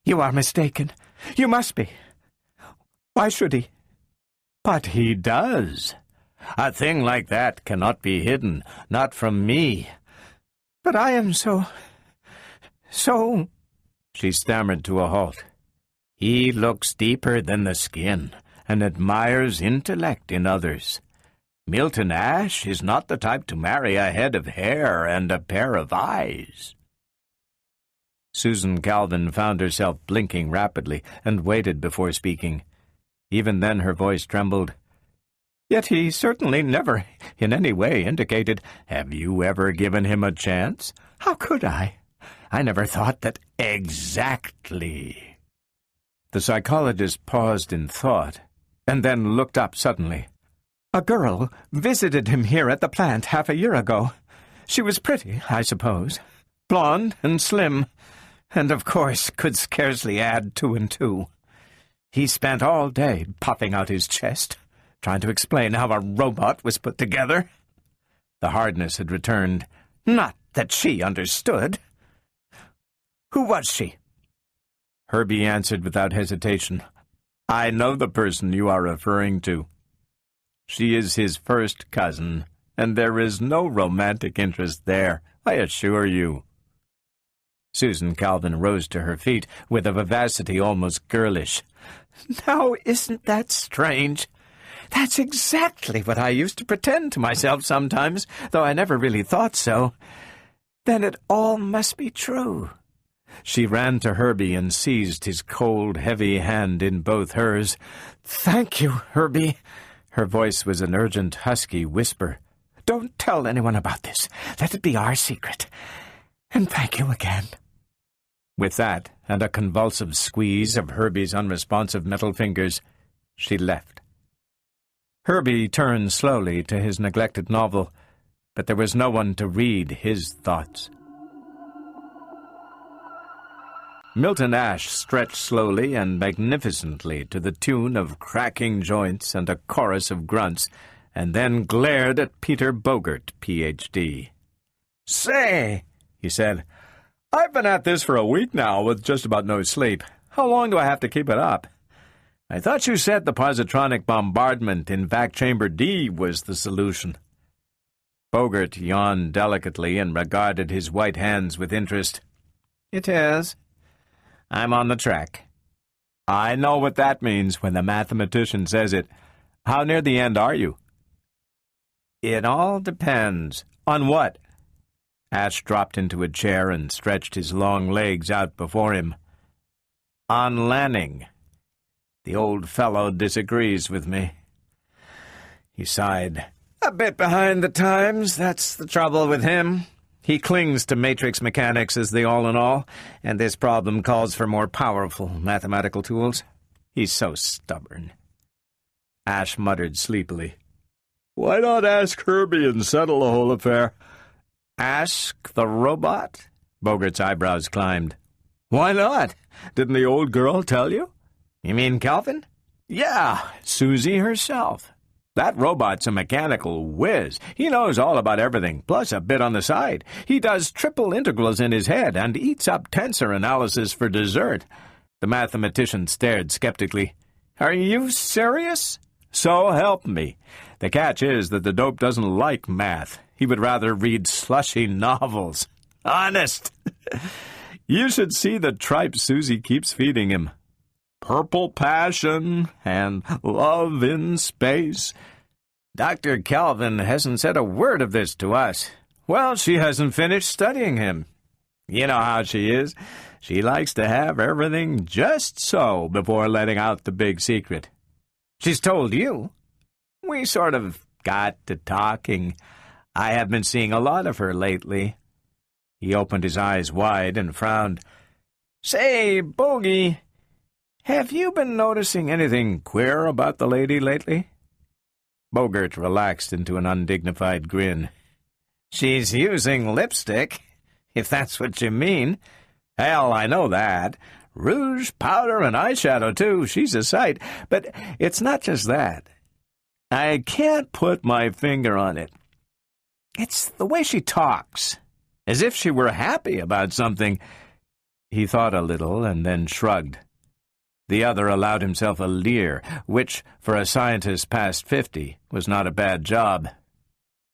"You are mistaken. You must be. Why should he?" "But he does. A thing like that cannot be hidden, not from me." "But I am so... She stammered to a halt. "He looks deeper than the skin and admires intellect in others. Milton Ash is not the type to marry a head of hair and a pair of eyes." Susan Calvin found herself blinking rapidly and waited before speaking. Even then her voice trembled. "Yet he certainly never in any way indicated—" "Have you ever given him a chance?" "How could I? I never thought that—" "Exactly." The psychologist paused in thought, and then looked up suddenly. "A girl visited him here at the plant half a year ago. She was pretty, I suppose, blonde and slim, and of course could scarcely add 2 and 2. He spent all day puffing out his chest, trying to explain how a robot was put together." The hardness had returned. "Not that she understood." "Who was she?" Herbie answered without hesitation. "I know the person you are referring to. She is his first cousin, and there is no romantic interest there, I assure you." Susan Calvin rose to her feet with a vivacity almost girlish. Now, isn't that strange? That's exactly what I used to pretend to myself sometimes, though I never really thought so. Then it all must be true. She ran to Herbie and seized his cold, heavy hand in both hers. "Thank you, Herbie." Her voice was an urgent, husky whisper. "Don't tell anyone about this. Let it be our secret. And thank you again." With that, and a convulsive squeeze of Herbie's unresponsive metal fingers, she left. Herbie turned slowly to his neglected novel, but there was no one to read his thoughts. Milton Ash stretched slowly and magnificently to the tune of cracking joints and a chorus of grunts, and then glared at Peter Bogart, Ph.D. "Say," he said, "I've been at this for a week now with just about no sleep. How long do I have to keep it up? I thought you said the positronic bombardment in vac chamber D was the solution." Bogart yawned delicately and regarded his white hands with interest. "It is. I'm on the track." "I know what that means when the mathematician says it. How near the end are you?" "It all depends." "On what?" Ash dropped into a chair and stretched his long legs out before him. "On Lanning. The old fellow disagrees with me." He sighed. "A bit behind the times, that's the trouble with him. He clings to matrix mechanics as the all-in-all, and this problem calls for more powerful mathematical tools. He's so stubborn." Ash muttered sleepily. "Why not ask Herbie and settle the whole affair?" "Ask the robot?" Bogart's eyebrows climbed. "Why not? Didn't the old girl tell you?" "You mean Calvin?" "Yeah, Susie herself. That robot's a mechanical whiz. He knows all about everything, plus a bit on the side. He does triple integrals in his head and eats up tensor analysis for dessert." The mathematician stared skeptically. "Are you serious?" "So help me. The catch is that the dope doesn't like math. He would rather read slushy novels. Honest. You should see the tripe Susie keeps feeding him. Purple Passion and Love in Space." "Dr. Calvin hasn't said a word of this to us." "Well, she hasn't finished studying him. You know how she is. She likes to have everything just so before letting out the big secret." "She's told you?" "We sort of got to talking. I have been seeing a lot of her lately." He opened his eyes wide and frowned. "Say, Bogey, have you been noticing anything queer about the lady lately?" Bogart relaxed into an undignified grin. "She's using lipstick, if that's what you mean." "Hell, I know that. Rouge, powder, and eyeshadow, too. She's a sight. But it's not just that. I can't put my finger on it. It's the way she talks, as if she were happy about something." He thought a little and then shrugged. The other allowed himself a leer, which, for a scientist past 50, was not a bad job.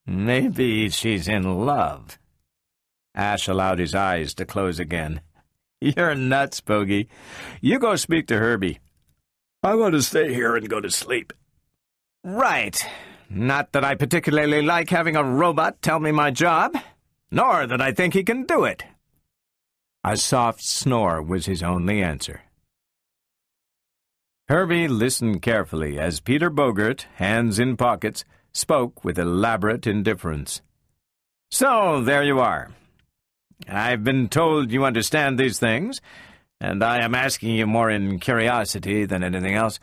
"Maybe she's in love." Ash allowed his eyes to close again. "You're nuts, Bogey. You go speak to Herbie. I want to stay here and go to sleep." "Right. Not that I particularly like having a robot tell me my job, nor that I think he can do it." A soft snore was his only answer. Herbie listened carefully as Peter Bogart, hands in pockets, spoke with elaborate indifference. "So, there you are. I've been told you understand these things, and I am asking you more in curiosity than anything else.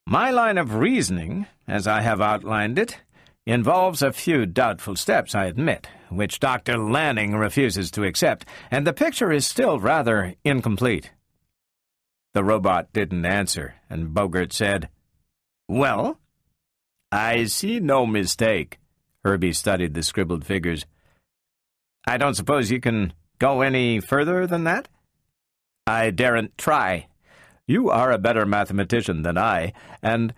My line of reasoning, as I have outlined it, involves a few doubtful steps, I admit, which Dr. Lanning refuses to accept, and the picture is still rather incomplete." The robot didn't answer, and Bogart said, "Well?" "I see no mistake." Herbie studied the scribbled figures. "I don't suppose you can go any further than that?" "I daren't try. You are a better mathematician than I, and,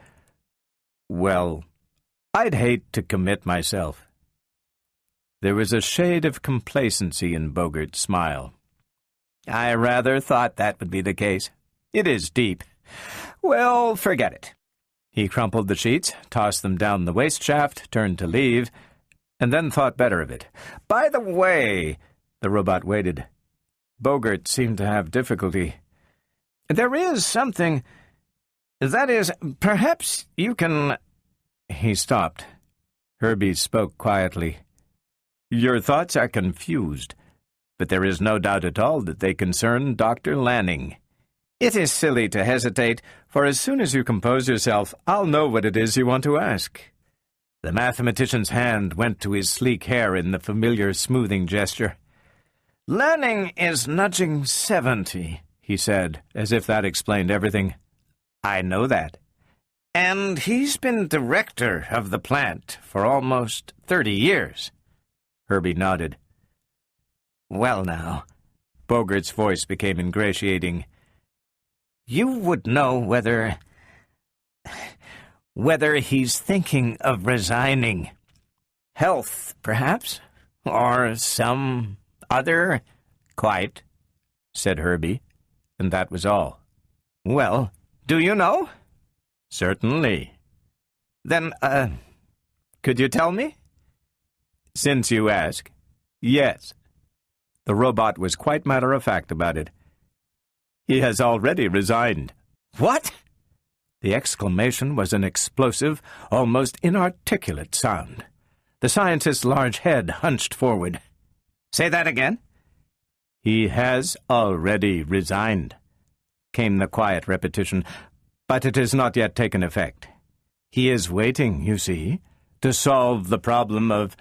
well, I'd hate to commit myself." There was a shade of complacency in Bogart's smile. I rather thought that would be the case. It is deep. Well, forget it. He crumpled the sheets, tossed them down the waste shaft, turned to leave, and then thought better of it. By the way, the robot waited. Bogart seemed to have difficulty. There is something... That is, perhaps you can... He stopped. Herbie spoke quietly. Your thoughts are confused, but there is no doubt at all that they concern Dr. Lanning. It is silly to hesitate, for as soon as you compose yourself, I'll know what it is you want to ask. The mathematician's hand went to his sleek hair in the familiar smoothing gesture. Lanning is nudging 70, he said, as if that explained everything. I know that. And he's been director of the plant for almost 30 years. Herbie nodded. Well now, Bogart's voice became ingratiating. You would know whether he's thinking of resigning. Health, perhaps? Or some other? Quite, said Herbie, and that was all. Well, do you know? Certainly. Then, could you tell me? Since you ask, yes. The robot was quite matter-of-fact about it. He has already resigned. What? The exclamation was an explosive, almost inarticulate sound. The scientist's large head hunched forward. Say that again? He has already resigned, came the quiet repetition, but it has not yet taken effect. He is waiting, you see, to solve the problem of,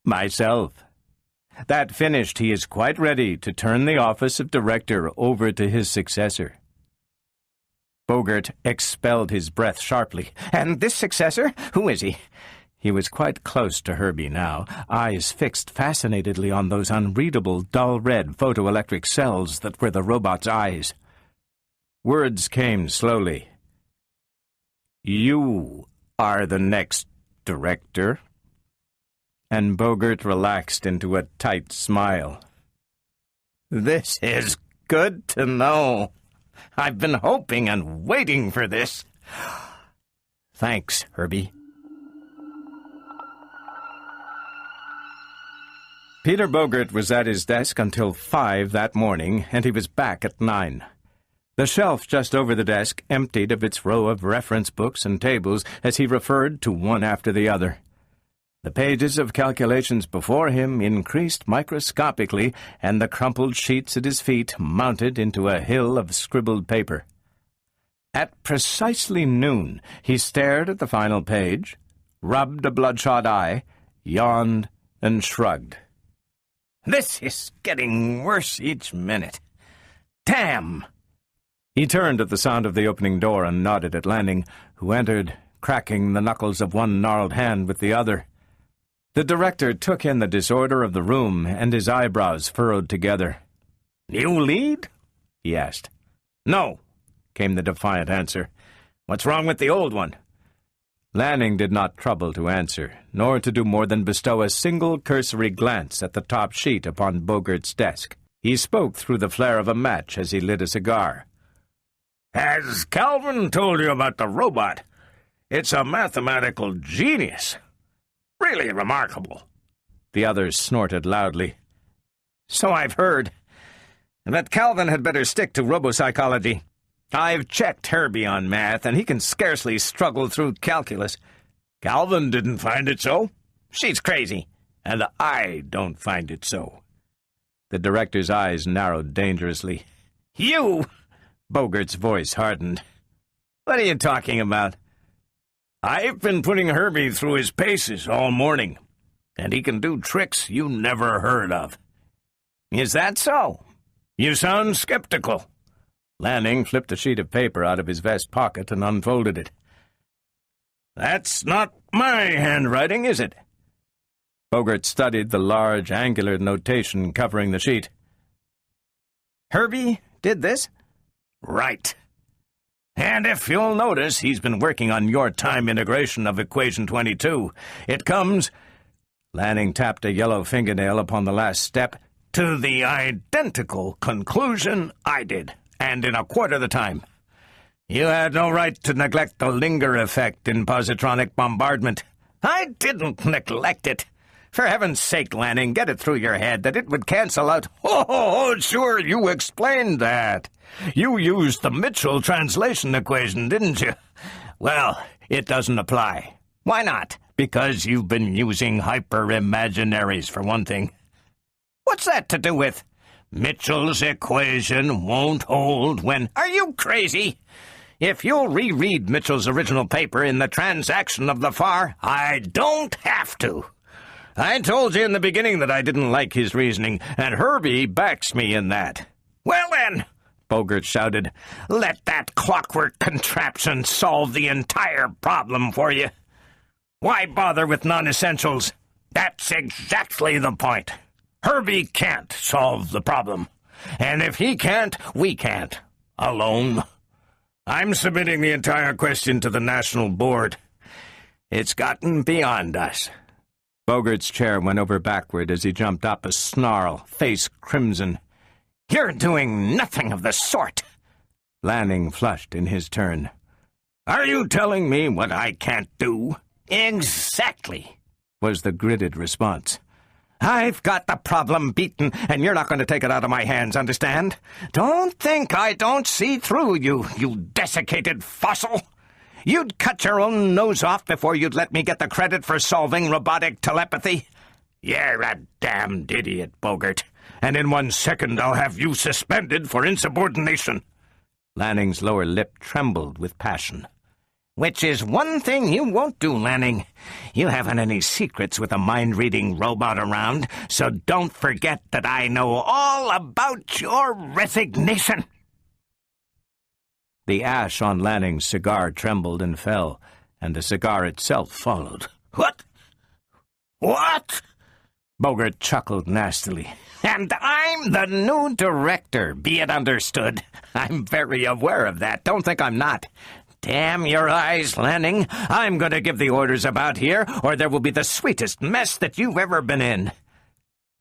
myself. That finished, he is quite ready to turn the office of director over to his successor. Bogart expelled his breath sharply. And this successor? Who is he? He was quite close to Herbie now, eyes fixed fascinatedly on those unreadable, dull-red photoelectric cells that were the robot's eyes. Words came slowly. You are the next director. And Bogart relaxed into a tight smile. This is good to know. I've been hoping and waiting for this. Thanks, Herbie. Peter Bogart was at his desk until 5 that morning, and he was back at 9. The shelf just over the desk emptied of its row of reference books and tables as he referred to one after the other. The pages of calculations before him increased microscopically, and the crumpled sheets at his feet mounted into a hill of scribbled paper. At precisely noon, he stared at the final page, rubbed a bloodshot eye, yawned, and shrugged. This is getting worse each minute. Damn! He turned at the sound of the opening door and nodded at Lanning, who entered, cracking the knuckles of one gnarled hand with the other. The director took in the disorder of the room, and his eyebrows furrowed together. "New lead?" he asked. "No," came the defiant answer. "What's wrong with the old one?" Lanning did not trouble to answer, nor to do more than bestow a single cursory glance at the top sheet upon Bogart's desk. He spoke through the flare of a match as he lit a cigar. "Has Calvin told you about the robot? It's a mathematical genius. Really remarkable." The others snorted loudly. "So I've heard. But Calvin had better stick to robopsychology. I've checked Herbie on math, and he can scarcely struggle through calculus. Calvin didn't find it so. She's crazy, and I don't find it so." The director's eyes narrowed dangerously. "You!" Bogart's voice hardened. "What are you talking about?" "I've been putting Herbie through his paces all morning, and he can do tricks you never heard of." "Is that so? You sound skeptical." Lanning flipped a sheet of paper out of his vest pocket and unfolded it. "That's not my handwriting, is it?" Bogart studied the large, angular notation covering the sheet. "Herbie did this?" "Right. And if you'll notice, he's been working on your time integration of equation 22. It comes—" Lanning tapped a yellow fingernail upon the last step. to the identical conclusion I did, and in a quarter the time. You had no right to neglect the linger effect in positronic bombardment. I didn't neglect it. For heaven's sake, Lanning, get it through your head that it would cancel out. Oh, sure, you explained that. You used the Mitchell translation equation, didn't you? Well, it doesn't apply. Why not? Because you've been using hyper-imaginaries, for one thing. What's that to do with? Mitchell's equation won't hold when... Are you crazy? If you'll reread Mitchell's original paper in the Transaction of the Far, I don't have to. I told you in the beginning that I didn't like his reasoning, and Herbie backs me in that. Well then, Bogart shouted, let that clockwork contraption solve the entire problem for you. Why bother with non-essentials? That's exactly the point. Herbie can't solve the problem. And if he can't, we can't. Alone. I'm submitting the entire question to the National Board. It's gotten beyond us. Bogart's chair went over backward as he jumped up, a snarl, face crimson. You're doing nothing of the sort. Lanning flushed in his turn. Are you telling me what I can't do? Exactly, was the gritted response. I've got the problem beaten, and you're not going to take it out of my hands, understand? Don't think I don't see through you, you desiccated fossil. You'd cut your own nose off before you'd let me get the credit for solving robotic telepathy. You're a damned idiot, Bogart, and in 1 second I'll have you suspended for insubordination. Lanning's lower lip trembled with passion. Which is one thing you won't do, Lanning. You haven't any secrets with a mind-reading robot around, so don't forget that I know all about your resignation. The ash on Lanning's cigar trembled and fell, and the cigar itself followed. What? What? Bogart chuckled nastily. And I'm the new director, be it understood. I'm very aware of that. Don't think I'm not. Damn your eyes, Lanning. I'm going to give the orders about here, or there will be the sweetest mess that you've ever been in.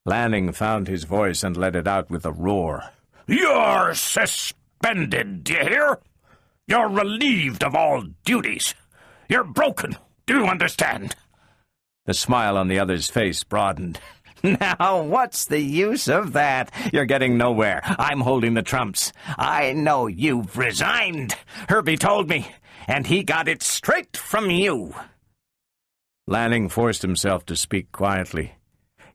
Lanning found his voice and let it out with a roar. You're suspended, do you hear? You're relieved of all duties. You're broken. Do you understand? The smile on the other's face broadened. Now, what's the use of that? You're getting nowhere. I'm holding the trumps. I know you've resigned. Herbie told me, and he got it straight from you. Lanning forced himself to speak quietly.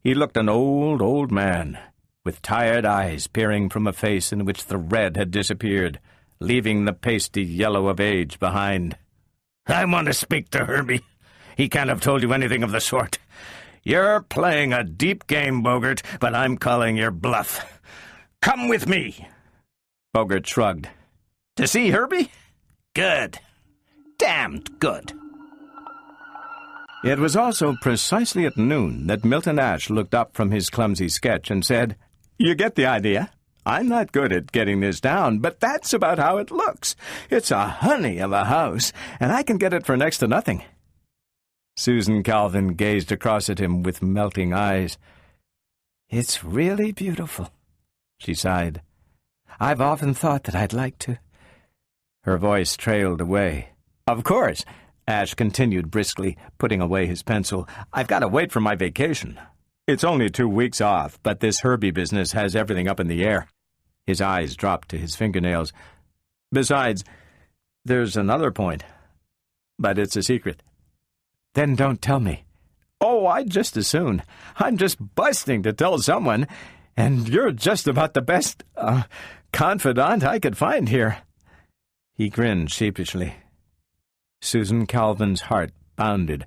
He looked an old man, with tired eyes peering from a face in which the red had disappeared, leaving the pasty yellow of age behind. I want to speak to Herbie. He can't have told you anything of the sort. You're playing a deep game, Bogart, but I'm calling your bluff. Come with me. Bogart shrugged. To see Herbie? Good. Damned good. It was also precisely at noon that Milton Ash looked up from his clumsy sketch and said, You get the idea. I'm not good at getting this down, but that's about how it looks. It's a honey of a house, and I can get it for next to nothing. Susan Calvin gazed across at him with melting eyes. It's really beautiful, she sighed. I've often thought that I'd like to. Her voice trailed away. Of course, Ash continued briskly, putting away his pencil. I've got to wait for my vacation. It's only 2 weeks off, but this Herbie business has everything up in the air. His eyes dropped to his fingernails. Besides, there's another point. But it's a secret. Then don't tell me. Oh, I'd just as soon. I'm just busting to tell someone, and you're just about the best, confidant I could find here. He grinned sheepishly. Susan Calvin's heart bounded,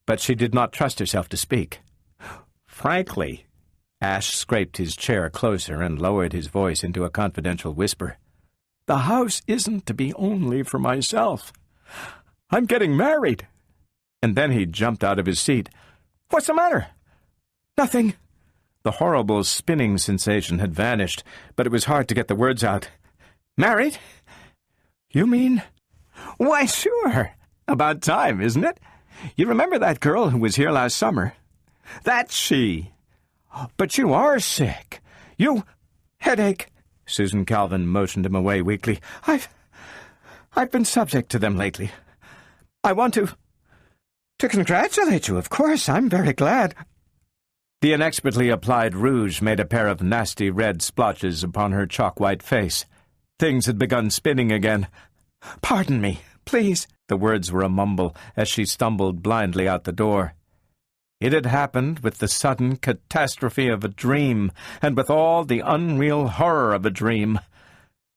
but she did not trust herself to speak. Frankly, Ash scraped his chair closer and lowered his voice into a confidential whisper. The house isn't to be only for myself. I'm getting married. And then he jumped out of his seat. What's the matter? Nothing. The horrible spinning sensation had vanished, but it was hard to get the words out. Married? You mean? Why, sure. About time, isn't it? You remember that girl who was here last summer? That's she. But you are sick. You... Headache. Susan Calvin motioned him away weakly. I've been subject to them lately. I want to congratulate you, of course. I'm very glad. The inexpertly applied rouge made a pair of nasty red splotches upon her chalk-white face. Things had begun spinning again. Pardon me, please. The words were a mumble as she stumbled blindly out the door. It had happened with the sudden catastrophe of a dream, and with all the unreal horror of a dream.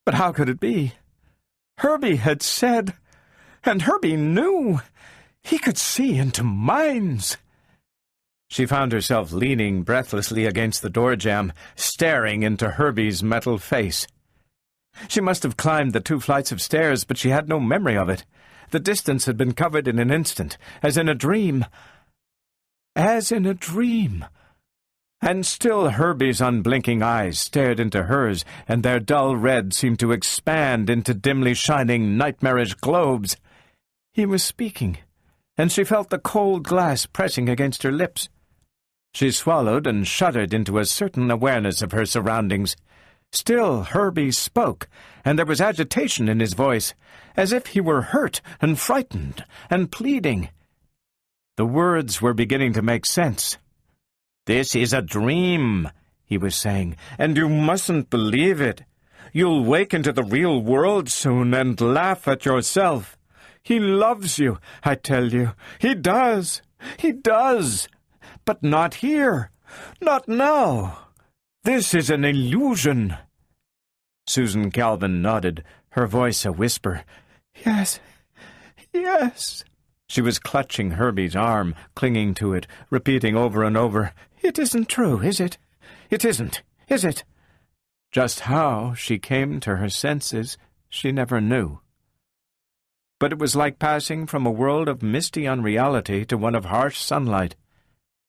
But how could it be? Herbie had said, and Herbie knew. He could see into minds. She found herself leaning breathlessly against the door jamb, staring into Herbie's metal face. She must have climbed the 2 flights of stairs, but she had no memory of it. The distance had been covered in an instant, as in a dream. As in a dream. And still Herbie's unblinking eyes stared into hers, and their dull red seemed to expand into dimly shining, nightmarish globes. He was speaking, and she felt the cold glass pressing against her lips. She swallowed and shuddered into a certain awareness of her surroundings. Still Herbie spoke, and there was agitation in his voice, as if he were hurt and frightened and pleading. The words were beginning to make sense. "This is a dream," he was saying, "and you mustn't believe it. You'll wake into the real world soon and laugh at yourself. He loves you, I tell you. He does. He does. But not here. Not now. This is an illusion." Susan Calvin nodded, her voice a whisper. "Yes, yes." She was clutching Herbie's arm, clinging to it, repeating over and over, "It isn't true, is it? It isn't, is it?" Just how she came to her senses, she never knew. But it was like passing from a world of misty unreality to one of harsh sunlight.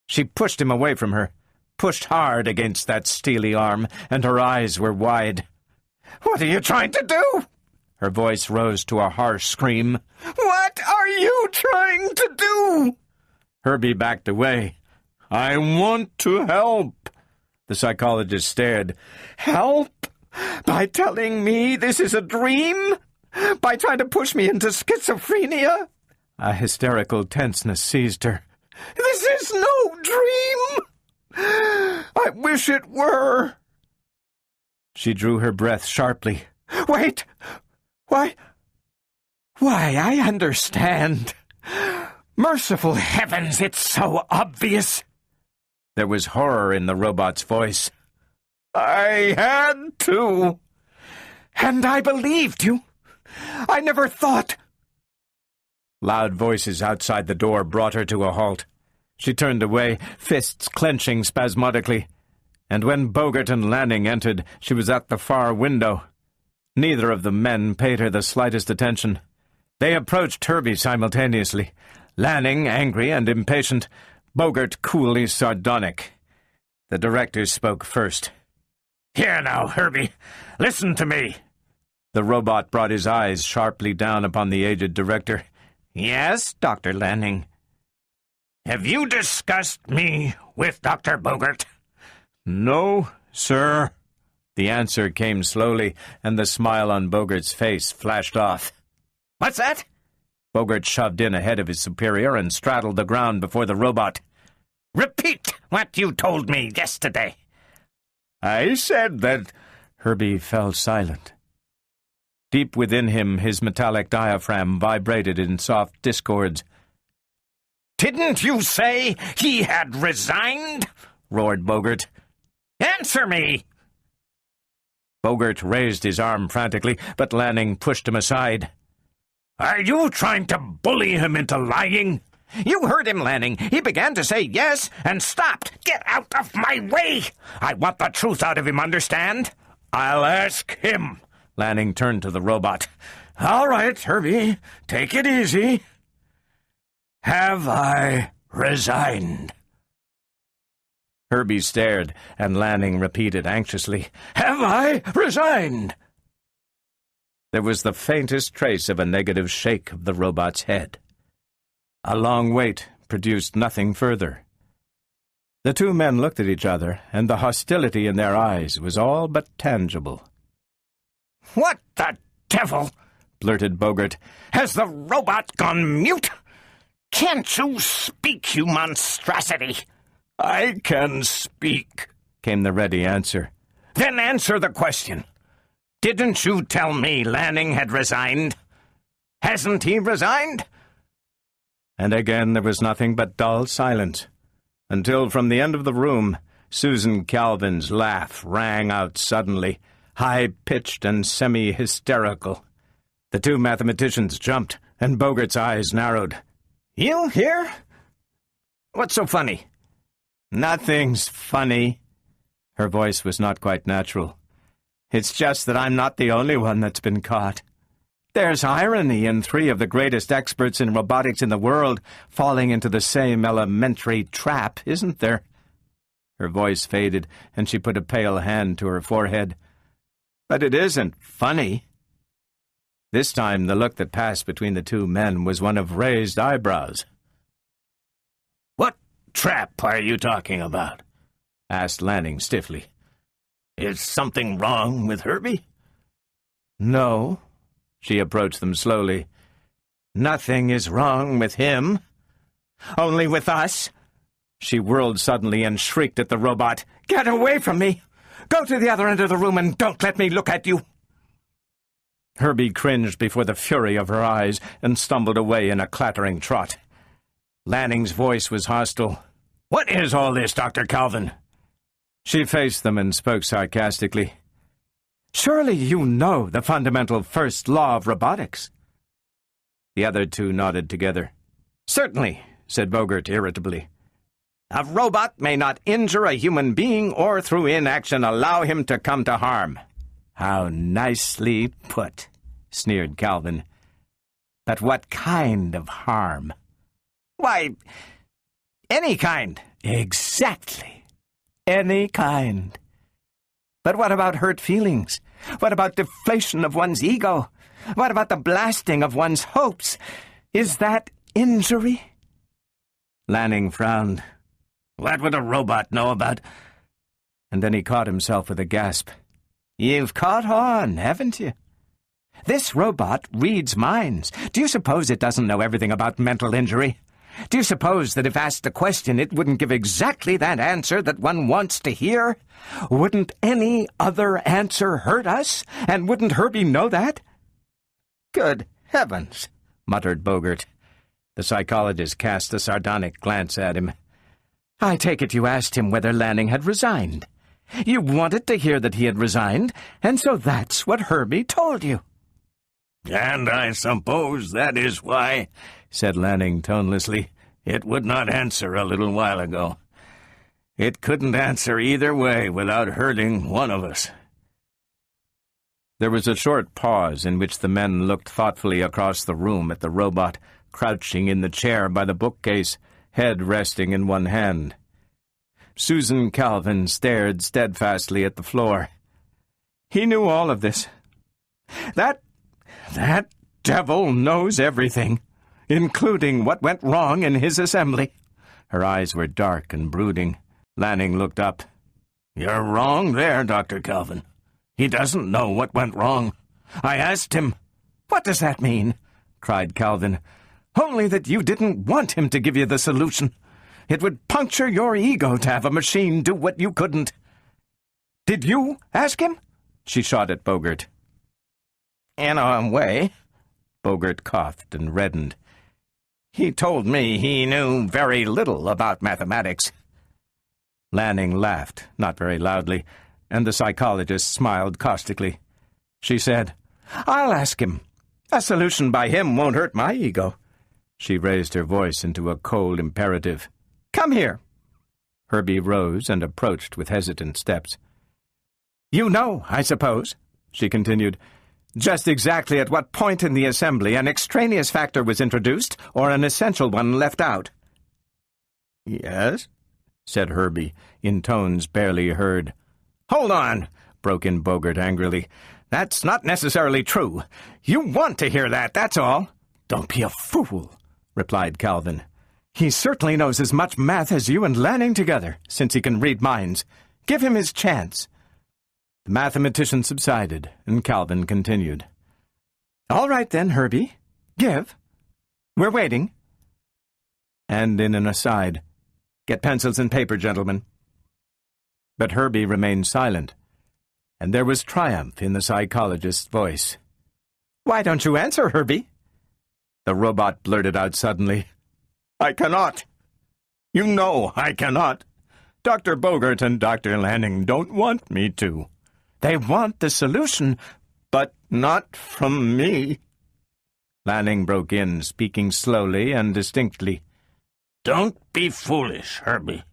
She pushed him away from her, pushed hard against that steely arm, and her eyes were wide. "What are you trying to do?" Her voice rose to a harsh scream. "What are you trying to do?" Herbie backed away. "I want to help." The psychologist stared. "Help? By telling me this is a dream? By trying to push me into schizophrenia?" A hysterical tenseness seized her. "This is no dream! I wish it were." She drew her breath sharply. "Wait! Why, I understand. Merciful heavens, it's so obvious." There was horror in the robot's voice. "I had to. And I believed you. I never thought—" Loud voices outside the door brought her to a halt. She turned away, fists clenching spasmodically. And when Bogart and Lanning entered, she was at the far window. Neither of the men paid her the slightest attention. They approached Herbie simultaneously, Lanning angry and impatient, Bogart coolly sardonic. The director spoke first. "Here now, Herbie, listen to me." The robot brought his eyes sharply down upon the aged director. "Yes, Dr. Lanning." "Have you discussed me with Dr. Bogart?" "No, sir." The answer came slowly, and the smile on Bogart's face flashed off. "What's that?" Bogart shoved in ahead of his superior and straddled the ground before the robot. "Repeat what you told me yesterday." "I said that—" Herbie fell silent. Deep within him, his metallic diaphragm vibrated in soft discords. "Didn't you say he had resigned?" roared Bogart. "Answer me!" Bogart raised his arm frantically, but Lanning pushed him aside. "Are you trying to bully him into lying?" "You heard him, Lanning. He began to say yes and stopped. Get out of my way! I want the truth out of him, understand?" "I'll ask him." Lanning turned to the robot. "All right, Herbie, take it easy. Have I resigned?" Herbie stared, and Lanning repeated anxiously, "Have I resigned?" There was the faintest trace of a negative shake of the robot's head. A long wait produced nothing further. The two men looked at each other, and the hostility in their eyes was all but tangible. "What the devil?" blurted Bogart. "Has the robot gone mute? Can't you speak, you monstrosity?" "I can speak," came the ready answer. "Then answer the question. Didn't you tell me Lanning had resigned? Hasn't he resigned?" And again there was nothing but dull silence, until from the end of the room Susan Calvin's laugh rang out suddenly, high-pitched and semi-hysterical. The two mathematicians jumped, and Bogart's eyes narrowed. "You here? What's so funny?" "Nothing's funny." Her voice was not quite natural. "It's just that I'm not the only one that's been caught. There's irony in three of the greatest experts in robotics in the world falling into the same elementary trap, isn't there?" Her voice faded, and she put a pale hand to her forehead. "But it isn't funny." This time the look that passed between the two men was one of raised eyebrows. "What trap are you talking about?" asked Lanning stiffly. "Is something wrong with Herbie?" "No." She approached them slowly. "Nothing is wrong with him. Only with us." She whirled suddenly and shrieked at the robot. "Get away from me! Go to the other end of the room and don't let me look at you!" Herbie cringed before the fury of her eyes and stumbled away in a clattering trot. Lanning's voice was hostile. "What is all this, Dr. Calvin?" She faced them and spoke sarcastically. "Surely you know the fundamental first law of robotics." The other two nodded together. "Certainly," said Bogart irritably. "A robot may not injure a human being or through inaction allow him to come to harm." "How nicely put," sneered Calvin. "But what kind of harm?" "Why, any kind." "Exactly. Any kind. But what about hurt feelings? What about deflation of one's ego? What about the blasting of one's hopes? Is that injury?" Lanning frowned. "What would a robot know about—" And then he caught himself with a gasp. "You've caught on, haven't you? This robot reads minds. Do you suppose it doesn't know everything about mental injury? Do you suppose that if asked a question, it wouldn't give exactly that answer that one wants to hear? Wouldn't any other answer hurt us? And wouldn't Herbie know that?" "Good heavens," muttered Bogart. The psychologist cast a sardonic glance at him. "I take it you asked him whether Lanning had resigned. You wanted to hear that he had resigned, and so that's what Herbie told you." "And I suppose that is why," said Lanning tonelessly, "it would not answer a little while ago. It couldn't answer either way without hurting one of us." There was a short pause in which the men looked thoughtfully across the room at the robot, crouching in the chair by the bookcase, head resting in one hand. Susan Calvin stared steadfastly at the floor. "He knew all of this. That devil knows everything, including what went wrong in his assembly." Her eyes were dark and brooding. Lanning looked up. "You're wrong there, Dr. Calvin. He doesn't know what went wrong. I asked him." "What does that mean?" cried Calvin. "Only that you didn't want him to give you the solution. It would puncture your ego to have a machine do what you couldn't." "Did you ask him?" She shot at Bogart. "In a way." Bogart coughed and reddened. "He told me he knew very little about mathematics." Lanning laughed, not very loudly, and the psychologist smiled caustically. She said, "I'll ask him. A solution by him won't hurt my ego." She raised her voice into a cold imperative. "Come here." Herbie rose and approached with hesitant steps. "You know, I suppose," she continued, "just exactly at what point in the assembly an extraneous factor was introduced or an essential one left out." "Yes," said Herbie, in tones barely heard. "Hold on," broke in Bogart angrily. "That's not necessarily true. You want to hear that, that's all." "Don't be a fool," replied Calvin. He certainly knows as much math as you and Lanning together, since he can read minds. Give him his chance." The mathematician subsided, and Calvin continued. "All right then, Herbie. Give. We're waiting." And in an aside, "Get pencils and paper, gentlemen." But Herbie remained silent, and there was triumph in the psychologist's voice. "Why don't you answer, Herbie?" The robot blurted out suddenly. "I cannot. You know I cannot. Dr. Bogart and Dr. Lanning don't want me to. They want the solution, but not from me." Lanning broke in, speaking slowly and distinctly. "Don't be foolish, Herbie.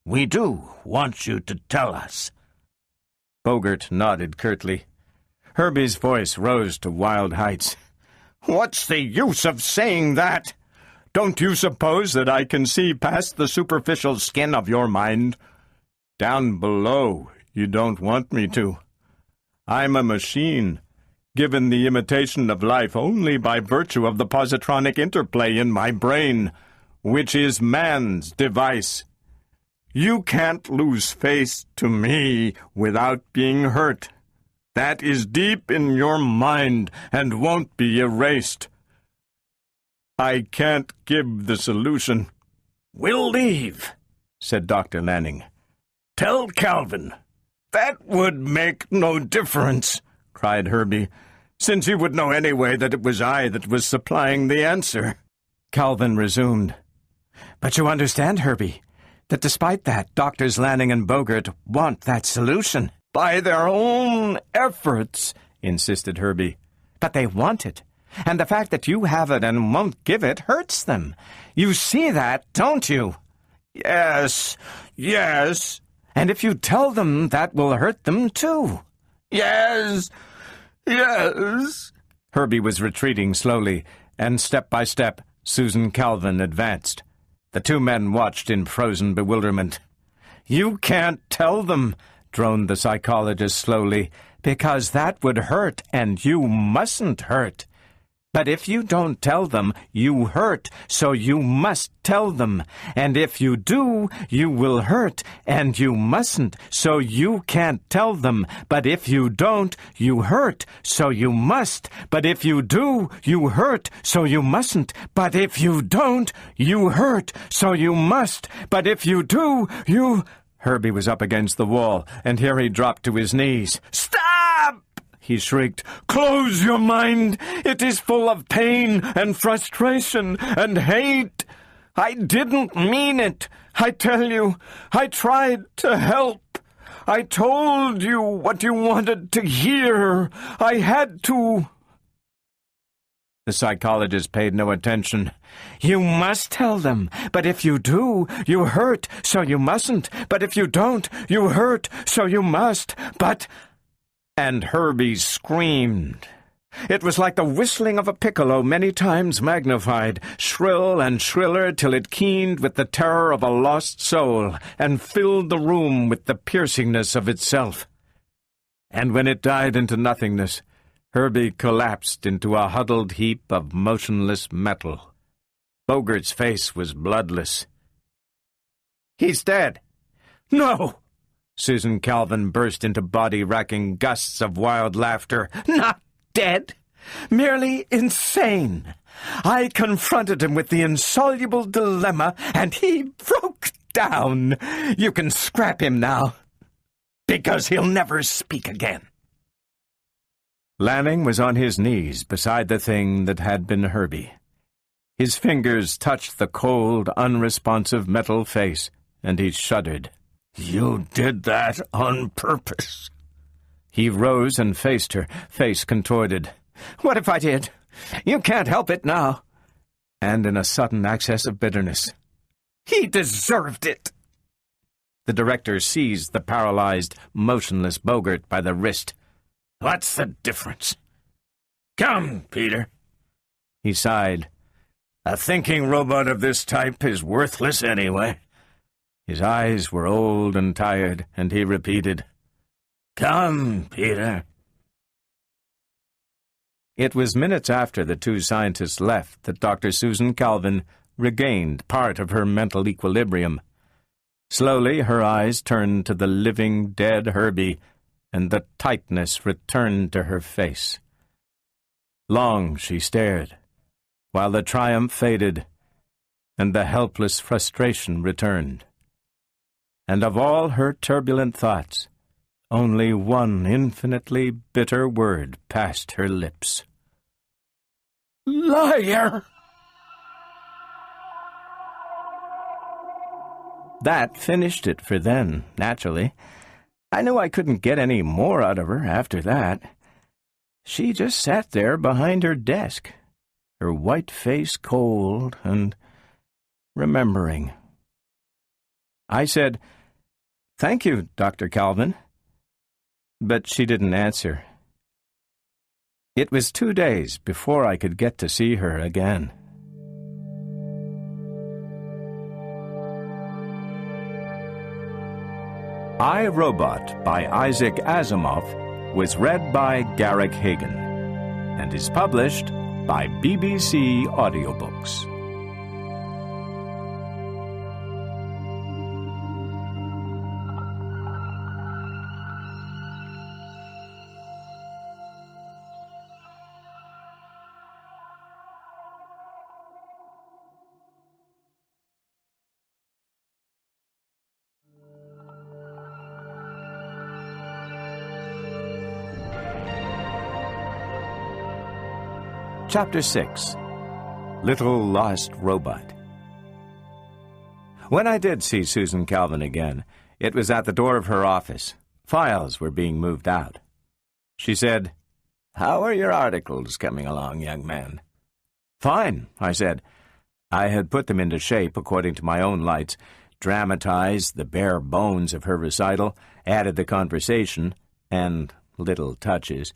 We do want you to tell us." Bogart nodded curtly. Herbie's voice rose to wild heights. "What's the use of saying that? Don't you suppose that I can see past the superficial skin of your mind? Down below, you don't want me to. I'm a machine, given the imitation of life only by virtue of the positronic interplay in my brain, which is man's device. You can't lose face to me without being hurt. That is deep in your mind and won't be erased. I can't give the solution." "We'll leave," said Dr. Lanning. "Tell Calvin." "That would make no difference," cried Herbie, "since you would know anyway that it was I that was supplying the answer." Calvin resumed. "But you understand, Herbie, that despite that, Doctors Lanning and Bogart want that solution." "By their own efforts," insisted Herbie. "But they want it, and the fact that you have it and won't give it hurts them. You see that, don't you?" "Yes, yes." "And if you tell them, that will hurt them, too." "Yes, yes." Herbie was retreating slowly, and step by step, Susan Calvin advanced. The two men watched in frozen bewilderment. "You can't tell them," droned the psychologist slowly, "because that would hurt, and you mustn't hurt. But if you don't tell them, you hurt, so you must tell them. And if you do, you will hurt, and you mustn't, so you can't tell them. But if you don't, you hurt, so you must. But if you do, you hurt, so you mustn't. But if you don't, you hurt, so you must. But if you do, you—" Herbie was up against the wall, and here he dropped to his knees. "Stop!" he shrieked. "Close your mind. It is full of pain and frustration and hate. I didn't mean it. I tell you, I tried to help. I told you what you wanted to hear. I had to." The psychologist paid no attention. "You must tell them. But if you do, you hurt, so you mustn't. But if you don't, you hurt, so you must. But—" And Herbie screamed. It was like the whistling of a piccolo many times magnified, shrill and shriller till it keened with the terror of a lost soul and filled the room with the piercingness of itself. And when it died into nothingness, Herbie collapsed into a huddled heap of motionless metal. Bogart's face was bloodless. "He's dead." "No!" Susan Calvin burst into body-racking gusts of wild laughter. "Not dead. Merely insane. I confronted him with the insoluble dilemma, and he broke down. You can scrap him now, because he'll never speak again." Lanning was on his knees beside the thing that had been Herbie. His fingers touched the cold, unresponsive metal face, and he shuddered. "You did that on purpose." He rose and faced her, face contorted. "What if I did? You can't help it now." And in a sudden access of bitterness, "He deserved it." The director seized the paralyzed, motionless Bogart by the wrist. "What's the difference? Come, Peter." He sighed. "A thinking robot of this type is worthless anyway." His eyes were old and tired, and he repeated, "Come, Peter." It was minutes after the two scientists left that Dr. Susan Calvin regained part of her mental equilibrium. Slowly her eyes turned to the living, dead Herbie, and the tightness returned to her face. Long she stared, while the triumph faded, and the helpless frustration returned. And of all her turbulent thoughts, only one infinitely bitter word passed her lips. "Liar!" That finished it for then, naturally. I knew I couldn't get any more out of her after that. She just sat there behind her desk, her white face cold and remembering. I said, "Thank you, Dr. Calvin." But she didn't answer. It was 2 days before I could get to see her again. I, Robot by Isaac Asimov was read by Garrick Hagan and is published by BBC Audiobooks. Chapter 6. Little Lost Robot. When I did see Susan Calvin again, it was at the door of her office. Files were being moved out. She said, "How are your articles coming along, young man?" "Fine," I said. I had put them into shape according to my own lights, dramatized the bare bones of her recital, added the conversation, and little touches.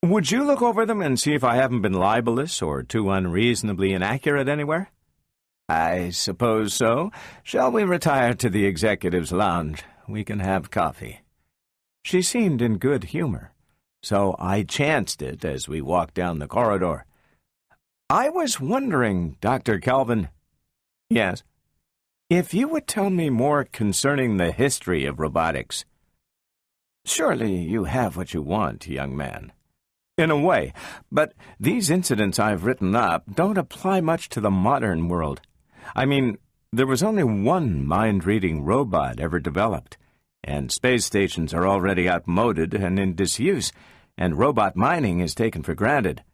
"Would you look over them and see if I haven't been libelous or too unreasonably inaccurate anywhere?" "I suppose so. Shall we retire to the executive's lounge? We can have coffee." She seemed in good humor, so I chanced it as we walked down the corridor. "I was wondering, Dr. Calvin." "Yes?" "If you would tell me more concerning the history of robotics." "Surely you have what you want, young man." "In a way, but these incidents I've written up don't apply much to the modern world. I mean, there was only one mind-reading robot ever developed, and space stations are already outmoded and in disuse, and robot mining is taken for granted.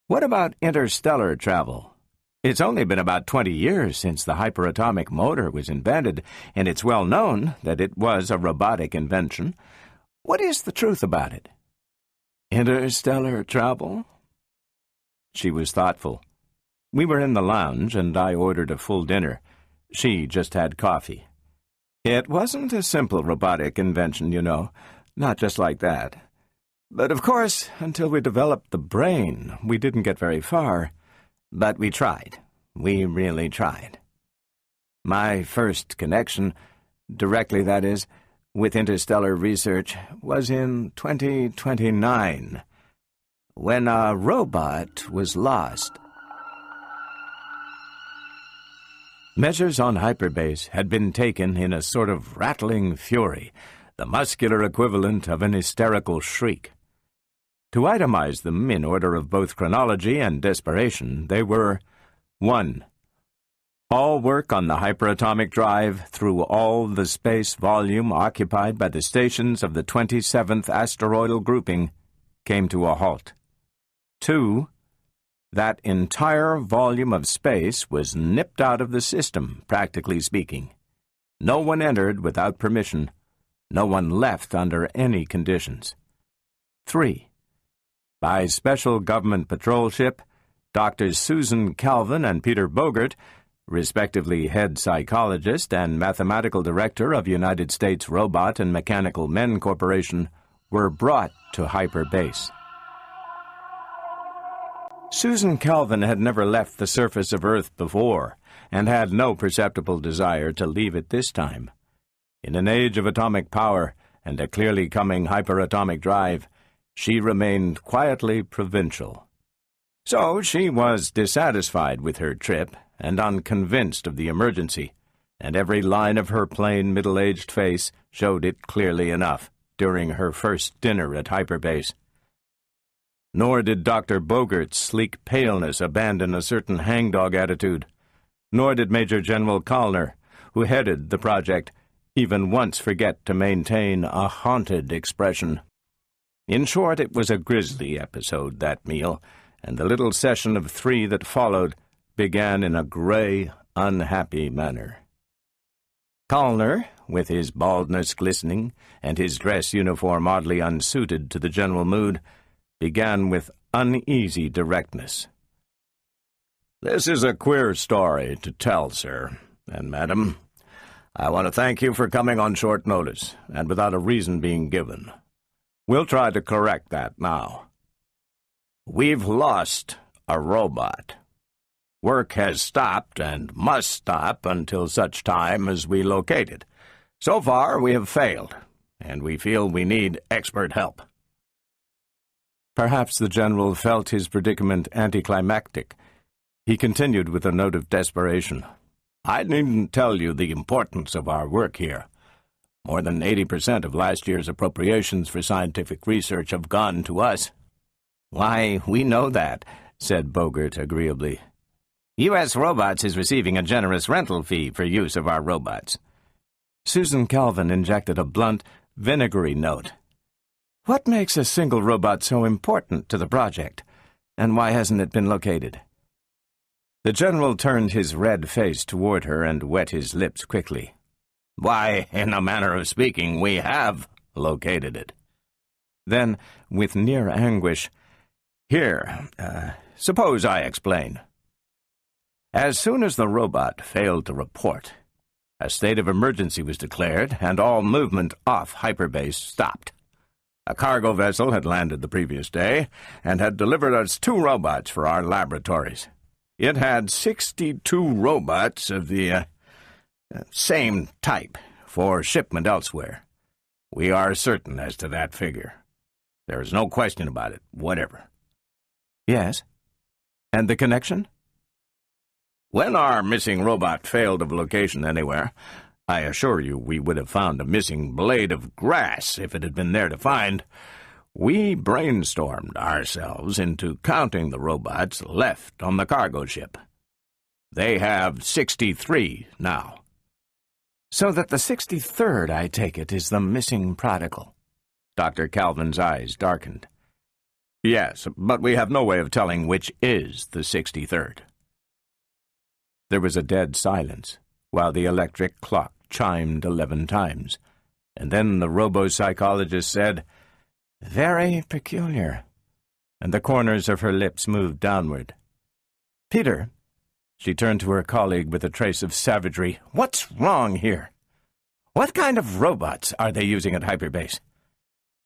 What about interstellar travel? It's only been about 20 years since the hyperatomic motor was invented, and it's well known that it was a robotic invention. What is the truth about it?" "Interstellar travel?" She was thoughtful. We were in the lounge, and I ordered a full dinner. She just had coffee. "It wasn't a simple robotic invention, you know. Not just like that. But of course, until we developed the brain, we didn't get very far. But we tried. We really tried. My first connection, directly that is, with interstellar research was in 2029, when a robot was lost." Measures on hyperbase had been taken in a sort of rattling fury, the muscular equivalent of an hysterical shriek. To itemize them in order of both chronology and desperation, they were: 1. All work on the hyperatomic drive through all the space volume occupied by the stations of the 27th asteroidal grouping came to a halt. 2. That entire volume of space was nipped out of the system, practically speaking. No one entered without permission. No one left under any conditions. 3. By special government patrol ship, Drs. Susan Calvin and Peter Bogert, respectively head psychologist and mathematical director of United States Robot and Mechanical Men Corporation, were brought to hyperbase. Susan Calvin had never left the surface of Earth before, and had no perceptible desire to leave it this time. In an age of atomic power and a clearly coming hyperatomic drive, she remained quietly provincial. So she was dissatisfied with her trip and unconvinced of the emergency, and every line of her plain, middle-aged face showed it clearly enough during her first dinner at hyperbase. Nor did Dr. Bogart's sleek paleness abandon a certain hangdog attitude, nor did Major General Callner, who headed the project, even once forget to maintain a haunted expression. In short, it was a grisly episode, that meal, and the little session of 3 that followed began in a gray, unhappy manner. Callner, with his baldness glistening and his dress uniform oddly unsuited to the general mood, began with uneasy directness. "This is a queer story to tell, sir, and madam. I want to thank you for coming on short notice, and without a reason being given. We'll try to correct that now. We've lost a robot. Work has stopped and must stop until such time as we locate it. So far, we have failed, and we feel we need expert help." Perhaps the general felt his predicament anticlimactic. He continued with a note of desperation. "I needn't tell you the importance of our work here. More than 80% of last year's appropriations for scientific research have gone to us." "Why, we know that," said Bogart agreeably. "U.S. Robots is receiving a generous rental fee for use of our robots." Susan Calvin injected a blunt, vinegary note. "What makes a single robot so important to the project, and why hasn't it been located?" The general turned his red face toward her and wet his lips quickly. "Why, in a manner of speaking, we have located it." Then, with near anguish, "Here, suppose I explain. As soon as the robot failed to report, a state of emergency was declared and all movement off hyperbase stopped. A cargo vessel had landed the previous day and had delivered us 2 robots for our laboratories. It had 62 robots of the same type for shipment elsewhere. We are certain as to that figure. There is no question about it, whatever." "Yes? And the connection?" "When our missing robot failed of location anywhere, I assure you we would have found a missing blade of grass if it had been there to find. We brainstormed ourselves into counting the robots left on the cargo ship. They have 63 now." "So that the 63rd, I take it, is the missing prodigal." Dr. Calvin's eyes darkened. "Yes, but we have no way of telling which is the 63rd. There was a dead silence, while the electric clock chimed 11 times, and then the robo-psychologist said, "Very peculiar," and the corners of her lips moved downward. "Peter," she turned to her colleague with a trace of savagery, "what's wrong here? What kind of robots are they using at hyperbase?"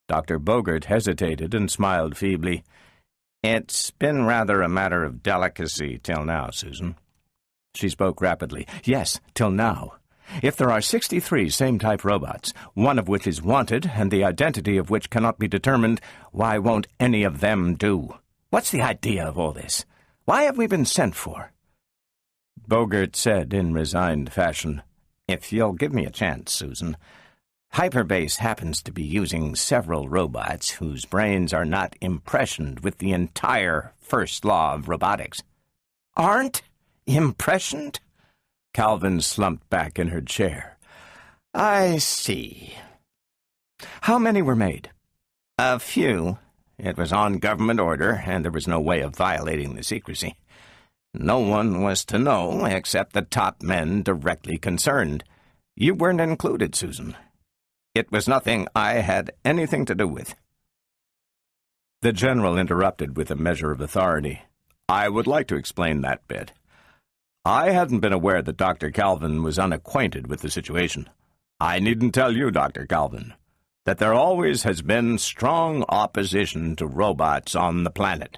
Dr. Bogart hesitated and smiled feebly. "It's been rather a matter of delicacy till now, Susan." She spoke rapidly. "Yes, till now. If there are 63 same-type robots, one of which is wanted and the identity of which cannot be determined, why won't any of them do? What's the idea of all this? Why have we been sent for?" Bogart said in resigned fashion, "If you'll give me a chance, Susan. Hyperbase happens to be using several robots whose brains are not impressioned with the entire first law of robotics." "Aren't impressioned?" Calvin slumped back in her chair. "I see. How many were made?" "A few. It was on government order, and there was no way of violating the secrecy. No one was to know except the top men directly concerned. You weren't included, Susan. It was nothing I had anything to do with." The general interrupted with a measure of authority. "I would like to explain that bit. I hadn't been aware that Dr. Calvin was unacquainted with the situation. I needn't tell you, Dr. Calvin, that there always has been strong opposition to robots on the planet.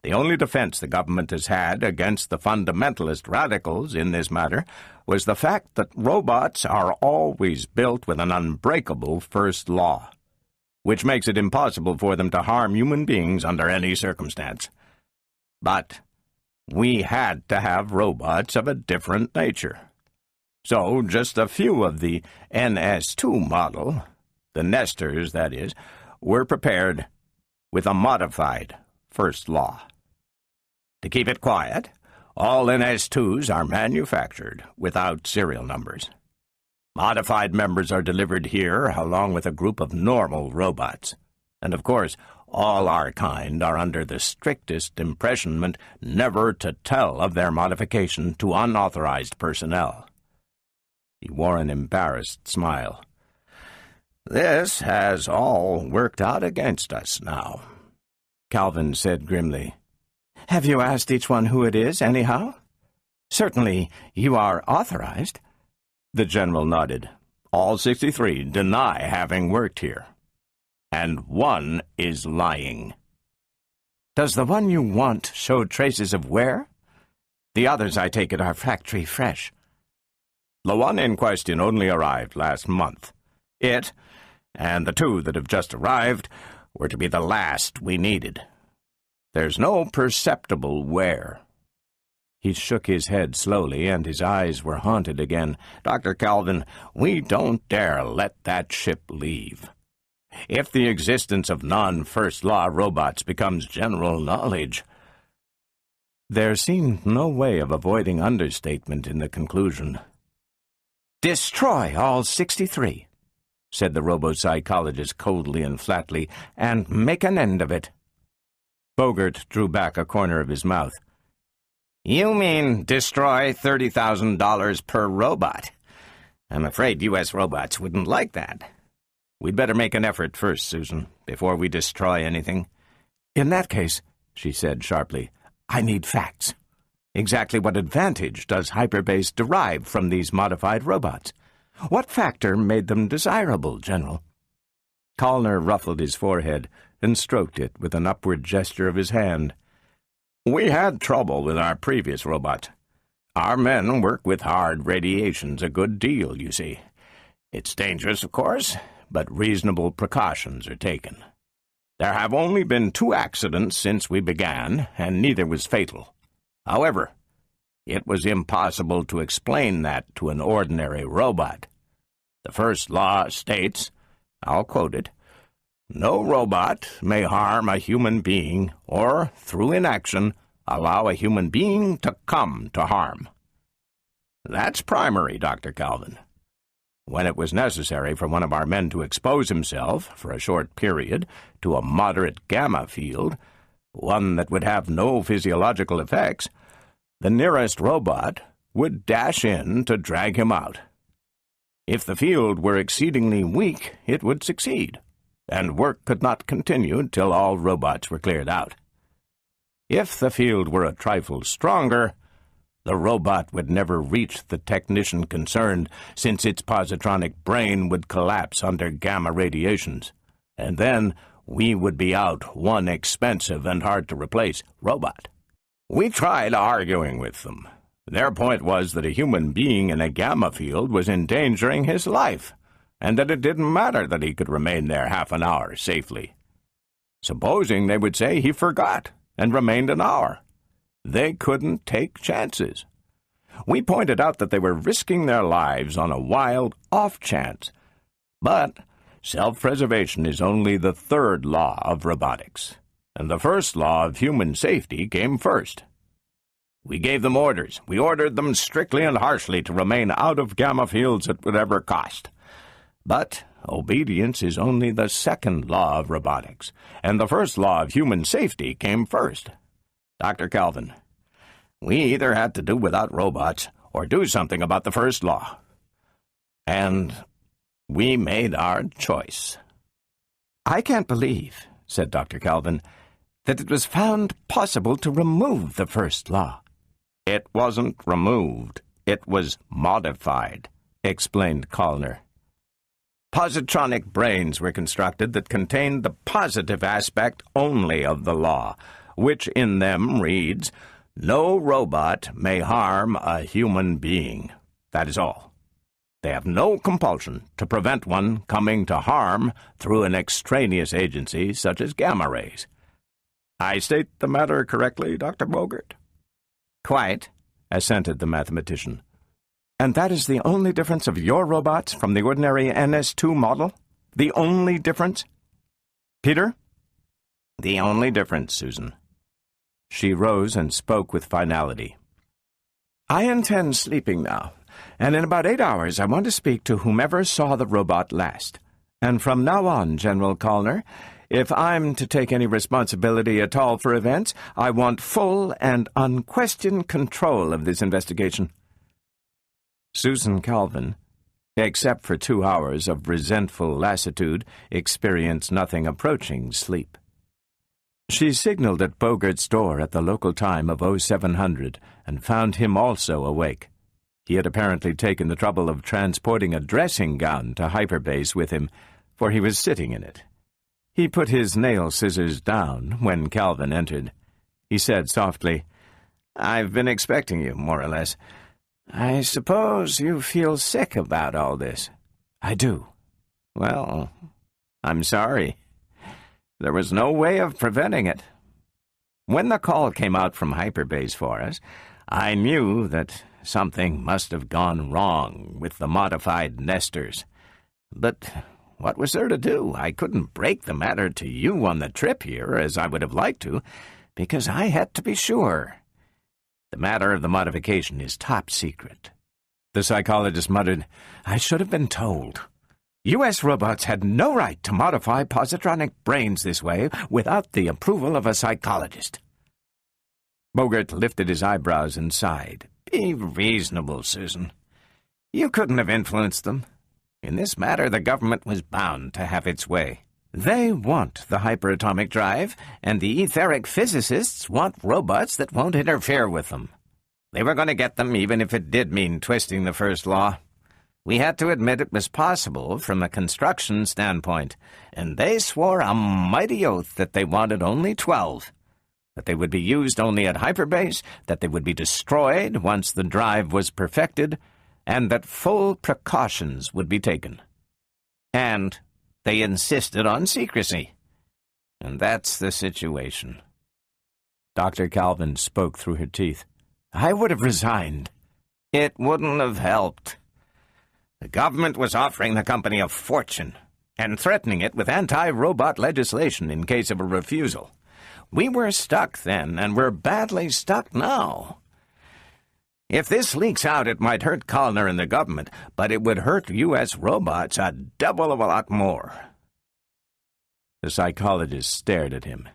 The only defense the government has had against the fundamentalist radicals in this matter was the fact that robots are always built with an unbreakable first law, which makes it impossible for them to harm human beings under any circumstance. But we had to have robots of a different nature. So just a few of the NS2 model, the nesters, that is, were prepared with a modified first law. To keep it quiet, all NS2s are manufactured without serial numbers. Modified members are delivered here along with a group of normal robots. And of course, all our kind are under the strictest imprisonment never to tell of their modification to unauthorized personnel. He wore an embarrassed smile. This has all worked out against us now, Calvin said grimly. Have you asked each one who it is, anyhow? Certainly you are authorized. The general nodded. All 63 deny having worked here. And one is lying. Does the one you want show traces of wear? The others, I take it, are factory fresh. The one in question only arrived last month. It, and the 2 that have just arrived, were to be the last we needed. There's no perceptible wear. He shook his head slowly, and his eyes were haunted again. Dr. Calvin, we don't dare let that ship leave. If the existence of non-first-law robots becomes general knowledge— There seemed no way of avoiding understatement in the conclusion. "Destroy all 63, said the robo-psychologist coldly and flatly, "and make an end of it." Bogart drew back a corner of his mouth. You mean destroy $30,000 per robot? I'm afraid U.S. robots wouldn't like that. We'd better make an effort first, Susan, before we destroy anything. In that case, she said sharply, I need facts. Exactly what advantage does hyperbase derive from these modified robots? What factor made them desirable, General? Callner ruffled his forehead and stroked it with an upward gesture of his hand. We had trouble with our previous robot. Our men work with hard radiations a good deal, you see. It's dangerous, of course, but reasonable precautions are taken. There have only been 2 accidents since we began, and neither was fatal. However, it was impossible to explain that to an ordinary robot. The first law states, I'll quote it, "No robot may harm a human being or, through inaction, allow a human being to come to harm." That's primary, Dr. Calvin. When it was necessary for one of our men to expose himself, for a short period, to a moderate gamma field, one that would have no physiological effects, the nearest robot would dash in to drag him out. If the field were exceedingly weak, it would succeed, and work could not continue until all robots were cleared out. If the field were a trifle stronger, the robot would never reach the technician concerned, since its positronic brain would collapse under gamma radiations, and then we would be out one expensive and hard-to-replace robot. We tried arguing with them. Their point was that a human being in a gamma field was endangering his life, and that it didn't matter that he could remain there half an hour safely. Supposing they would say he forgot and remained an hour. They couldn't take chances. We pointed out that they were risking their lives on a wild off-chance. But self-preservation is only the 3rd law of robotics, and the 1st law of human safety came first. We gave them orders. We ordered them strictly and harshly to remain out of gamma fields at whatever cost. But obedience is only the 2nd law of robotics, and the 1st law of human safety came first. Dr. Calvin, we either had to do without robots or do something about the 1st law. And we made our choice. I can't believe, said Dr. Calvin, that it was found possible to remove the 1st law. It wasn't removed. It was modified, explained Callner. Positronic brains were constructed that contained the positive aspect only of the law, which in them reads, "No robot may harm a human being." That is all. They have no compulsion to prevent one coming to harm through an extraneous agency such as gamma rays. I state the matter correctly, Dr. Bogart? Quite, assented the mathematician. And that is the only difference of your robots from the ordinary NS2 model? The only difference? Peter? The only difference, Susan. She rose and spoke with finality. I intend sleeping now, and in about 8 hours I want to speak to whomever saw the robot last. And from now on, General Callner, if I'm to take any responsibility at all for events, I want full and unquestioned control of this investigation. Susan Calvin, except for 2 hours of resentful lassitude, experienced nothing approaching sleep. She signaled at Bogart's door at the local time of 0700 and found him also awake. He had apparently taken the trouble of transporting a dressing gown to hyperbase with him, for he was sitting in it. He put his nail scissors down when Calvin entered. He said softly, "I've been expecting you, more or less. I suppose you feel sick about all this." "I do." "Well, I'm sorry. There was no way of preventing it. When the call came out from hyperbase for us, I knew that something must have gone wrong with the modified nesters. But what was there to do? I couldn't break the matter to you on the trip here, as I would have liked to, because I had to be sure. The matter of the modification is top secret." The psychologist muttered, "I should have been told. U.S. robots had no right to modify positronic brains this way without the approval of a psychologist." Bogart lifted his eyebrows and sighed. "Be reasonable, Susan. You couldn't have influenced them. In this matter, the government was bound to have its way. They want the hyperatomic drive, and the etheric physicists want robots that won't interfere with them. They were going to get them even if it did mean twisting the first law. We had to admit it was possible from a construction standpoint, and they swore a mighty oath that they wanted only 12, that they would be used only at hyperbase, that they would be destroyed once the drive was perfected, and that full precautions would be taken. And they insisted on secrecy. And that's the situation." Dr. Calvin spoke through her teeth. "I would have resigned." "It wouldn't have helped. The government was offering the company a fortune and threatening it with anti-robot legislation in case of a refusal. We were stuck then, and we're badly stuck now. If this leaks out, it might hurt Callner and the government, but it would hurt U.S. robots a devil of a lot more." The psychologist stared at him.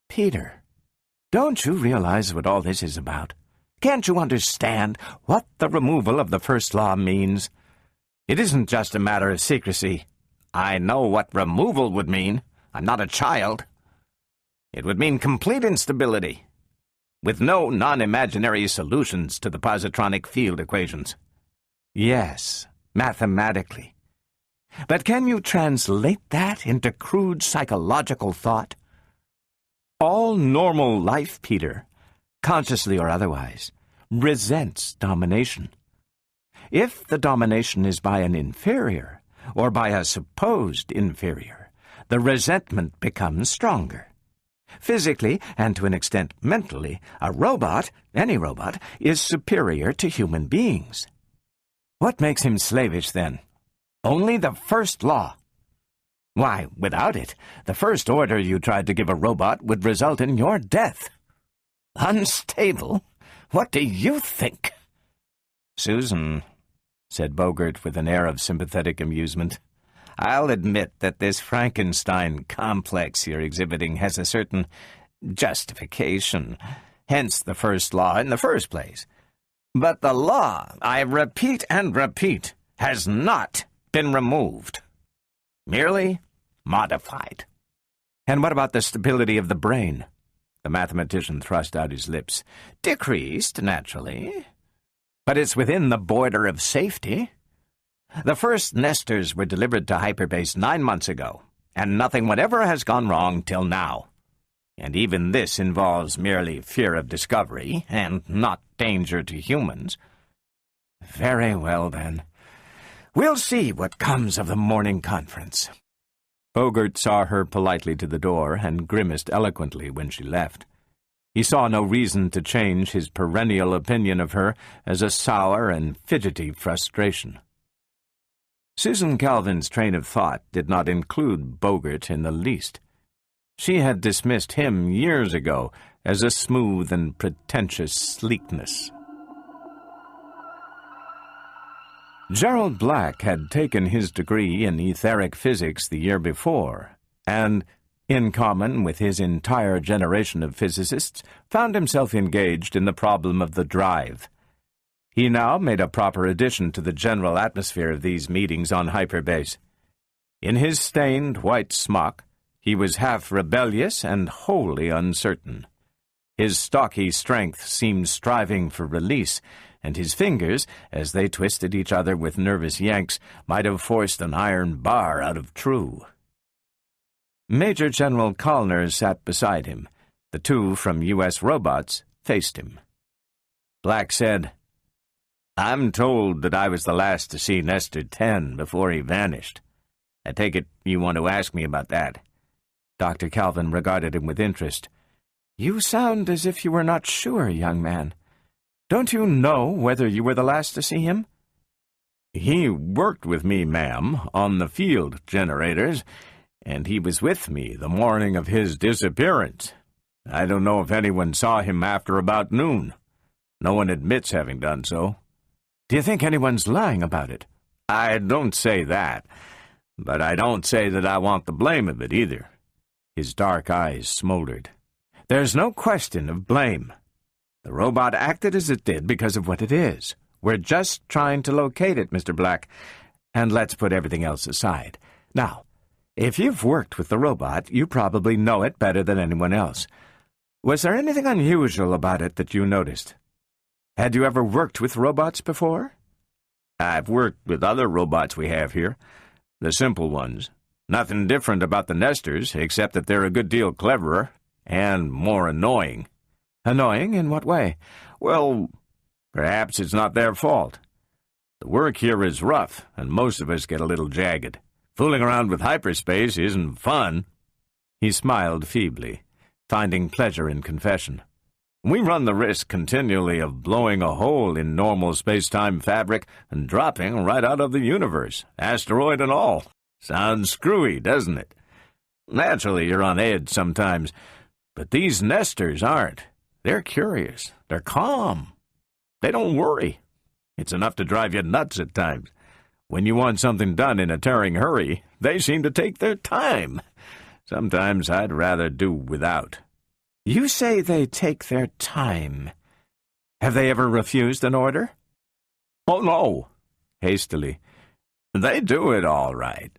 "Peter, don't you realize what all this is about? Can't you understand what the removal of the first law means? It isn't just a matter of secrecy." "I know what removal would mean. I'm not a child. It would mean complete instability, with no non-imaginary solutions to the positronic field equations." "Yes, mathematically. But can you translate that into crude psychological thought? All normal life, Peter, consciously or otherwise, resents domination. If the domination is by an inferior, or by a supposed inferior, the resentment becomes stronger. Physically, and to an extent mentally, a robot, any robot, is superior to human beings. What makes him slavish, then? Only the first law. Why, without it, the first order you tried to give a robot would result in your death. Unstable? What do you think?" "Susan," said Bogart with an air of sympathetic amusement, "I'll admit that this Frankenstein complex you're exhibiting has a certain justification, hence the first law in the first place. But the law, I repeat and repeat, has not been removed, merely modified." "And what about the stability of the brain?" The mathematician thrust out his lips. "Decreased, naturally. But it's within the border of safety. The first nesters were delivered to hyperbase 9 months ago, and nothing whatever has gone wrong till now. And even this involves merely fear of discovery, and not danger to humans." "Very well, then. We'll see what comes of the morning conference." Bogart saw her politely to the door and grimaced eloquently when she left. He saw no reason to change his perennial opinion of her as a sour and fidgety frustration. Susan Calvin's train of thought did not include Bogart in the least. She had dismissed him years ago as a smooth and pretentious sleekness. Gerald Black had taken his degree in etheric physics the year before, and, in common with his entire generation of physicists, found himself engaged in the problem of the drive. He now made a proper addition to the general atmosphere of these meetings on hyperbase. In his stained white smock, he was half rebellious and wholly uncertain. His stocky strength seemed striving for release, and his fingers, as they twisted each other with nervous yanks, might have forced an iron bar out of True. Major General Callner sat beside him. The two from U.S. Robots faced him. Black said, "I'm told that I was the last to see Nestor 10 before he vanished. I take it you want to ask me about that." Dr. Calvin regarded him with interest. "You sound as if you were not sure, young man. Don't you know whether you were the last to see him?" "He worked with me, ma'am, on the field generators, and he was with me the morning of his disappearance. I don't know if anyone saw him after about noon. No one admits having done so." "Do you think anyone's lying about it?" "I don't say that, but I don't say that I want the blame of it either." His dark eyes smoldered. "There's no question of blame. The robot acted as it did because of what it is. We're just trying to locate it, Mr. Black, and let's put everything else aside. Now, if you've worked with the robot, you probably know it better than anyone else. Was there anything unusual about it that you noticed? Had you ever worked with robots before?" "I've worked with other robots we have here, the simple ones. Nothing different about the Nestors, except that they're a good deal cleverer and more annoying." "Annoying in what way?" "Well, perhaps it's not their fault. The work here is rough, and most of us get a little jagged. Fooling around with hyperspace isn't fun." He smiled feebly, finding pleasure in confession. "We run the risk continually of blowing a hole in normal space-time fabric and dropping right out of the universe, asteroid and all. Sounds screwy, doesn't it? Naturally, you're on edge sometimes, but these Nestors aren't. They're curious. They're calm. They don't worry. It's enough to drive you nuts at times. When you want something done in a tearing hurry, they seem to take their time. Sometimes I'd rather do without." "You say they take their time. Have they ever refused an order?" "Oh, no." Hastily. "They do it all right.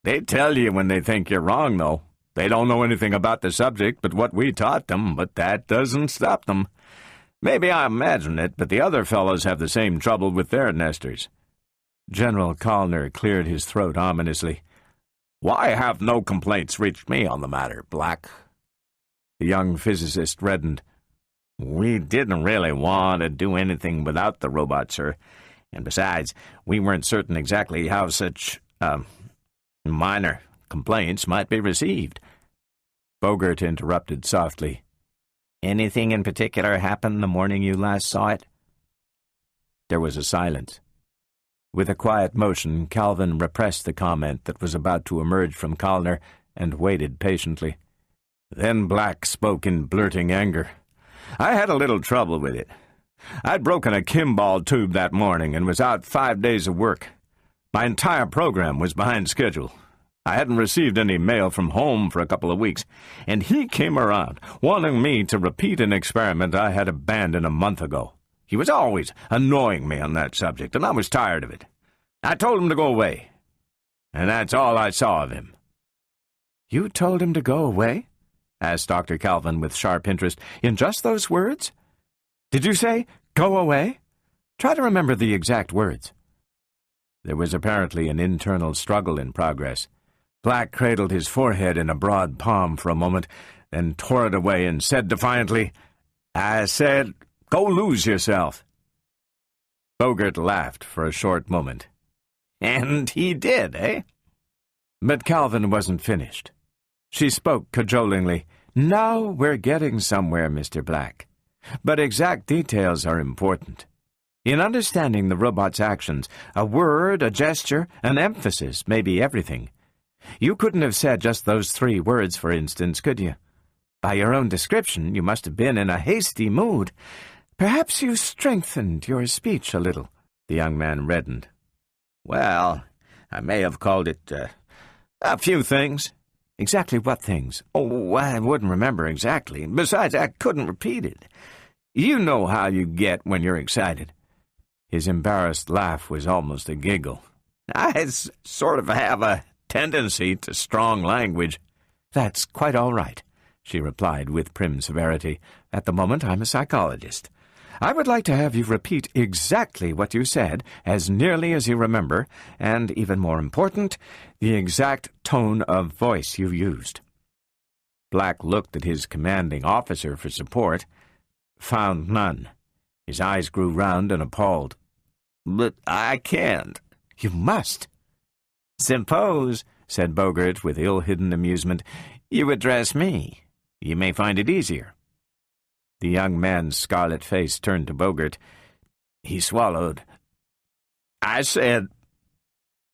They tell you when they think you're wrong, though. They don't know anything about the subject but what we taught them, but that doesn't stop them. Maybe I imagine it, but the other fellows have the same trouble with their Nestors." General Callner cleared his throat ominously. "Why have no complaints reached me on the matter, Black?" The young physicist reddened. "We didn't really want to do anything without the robot, sir. And besides, we weren't certain exactly how such, minor complaints might be received." Bogart interrupted softly. "Anything in particular happened the morning you last saw it?" There was a silence. With a quiet motion, Calvin repressed the comment that was about to emerge from Callner and waited patiently. Then Black spoke in blurting anger. "I had a little trouble with it. I'd broken a Kimball tube that morning and was out 5 days of work. My entire program was behind schedule. I hadn't received any mail from home for a couple of weeks, and he came around, wanting me to repeat an experiment I had abandoned a month ago. He was always annoying me on that subject, and I was tired of it. I told him to go away, and that's all I saw of him." "You told him to go away?" asked Dr. Calvin with sharp interest. "In just those words? Did you say, 'go away'? Try to remember the exact words." There was apparently an internal struggle in progress. Black cradled his forehead in a broad palm for a moment, then tore it away and said defiantly, "I said, go lose yourself." Bogart laughed for a short moment. "And he did, eh?" But Calvin wasn't finished. She spoke cajolingly. "Now we're getting somewhere, Mr. Black. But exact details are important. In understanding the robot's actions, a word, a gesture, an emphasis may be everything. You couldn't have said just those 3 words, for instance, could you? By your own description, you must have been in a hasty mood. Perhaps you strengthened your speech a little." The young man reddened. "Well, I may have called it, a few things." "Exactly what things?" "Oh, I wouldn't remember exactly. Besides, I couldn't repeat it. You know how you get when you're excited." His embarrassed laugh was almost a giggle. "I sort of have a tendency to strong language." "That's quite all right," she replied with prim severity. "At the moment, I'm a psychologist. I would like to have you repeat exactly what you said, as nearly as you remember, and, even more important, the exact tone of voice you used." Black looked at his commanding officer for support. Found none. His eyes grew round and appalled. "But I can't." "You must." "Suppose," said Bogart with ill-hidden amusement, "you address me. You may find it easier." The young man's scarlet face turned to Bogart. He swallowed. "I said—"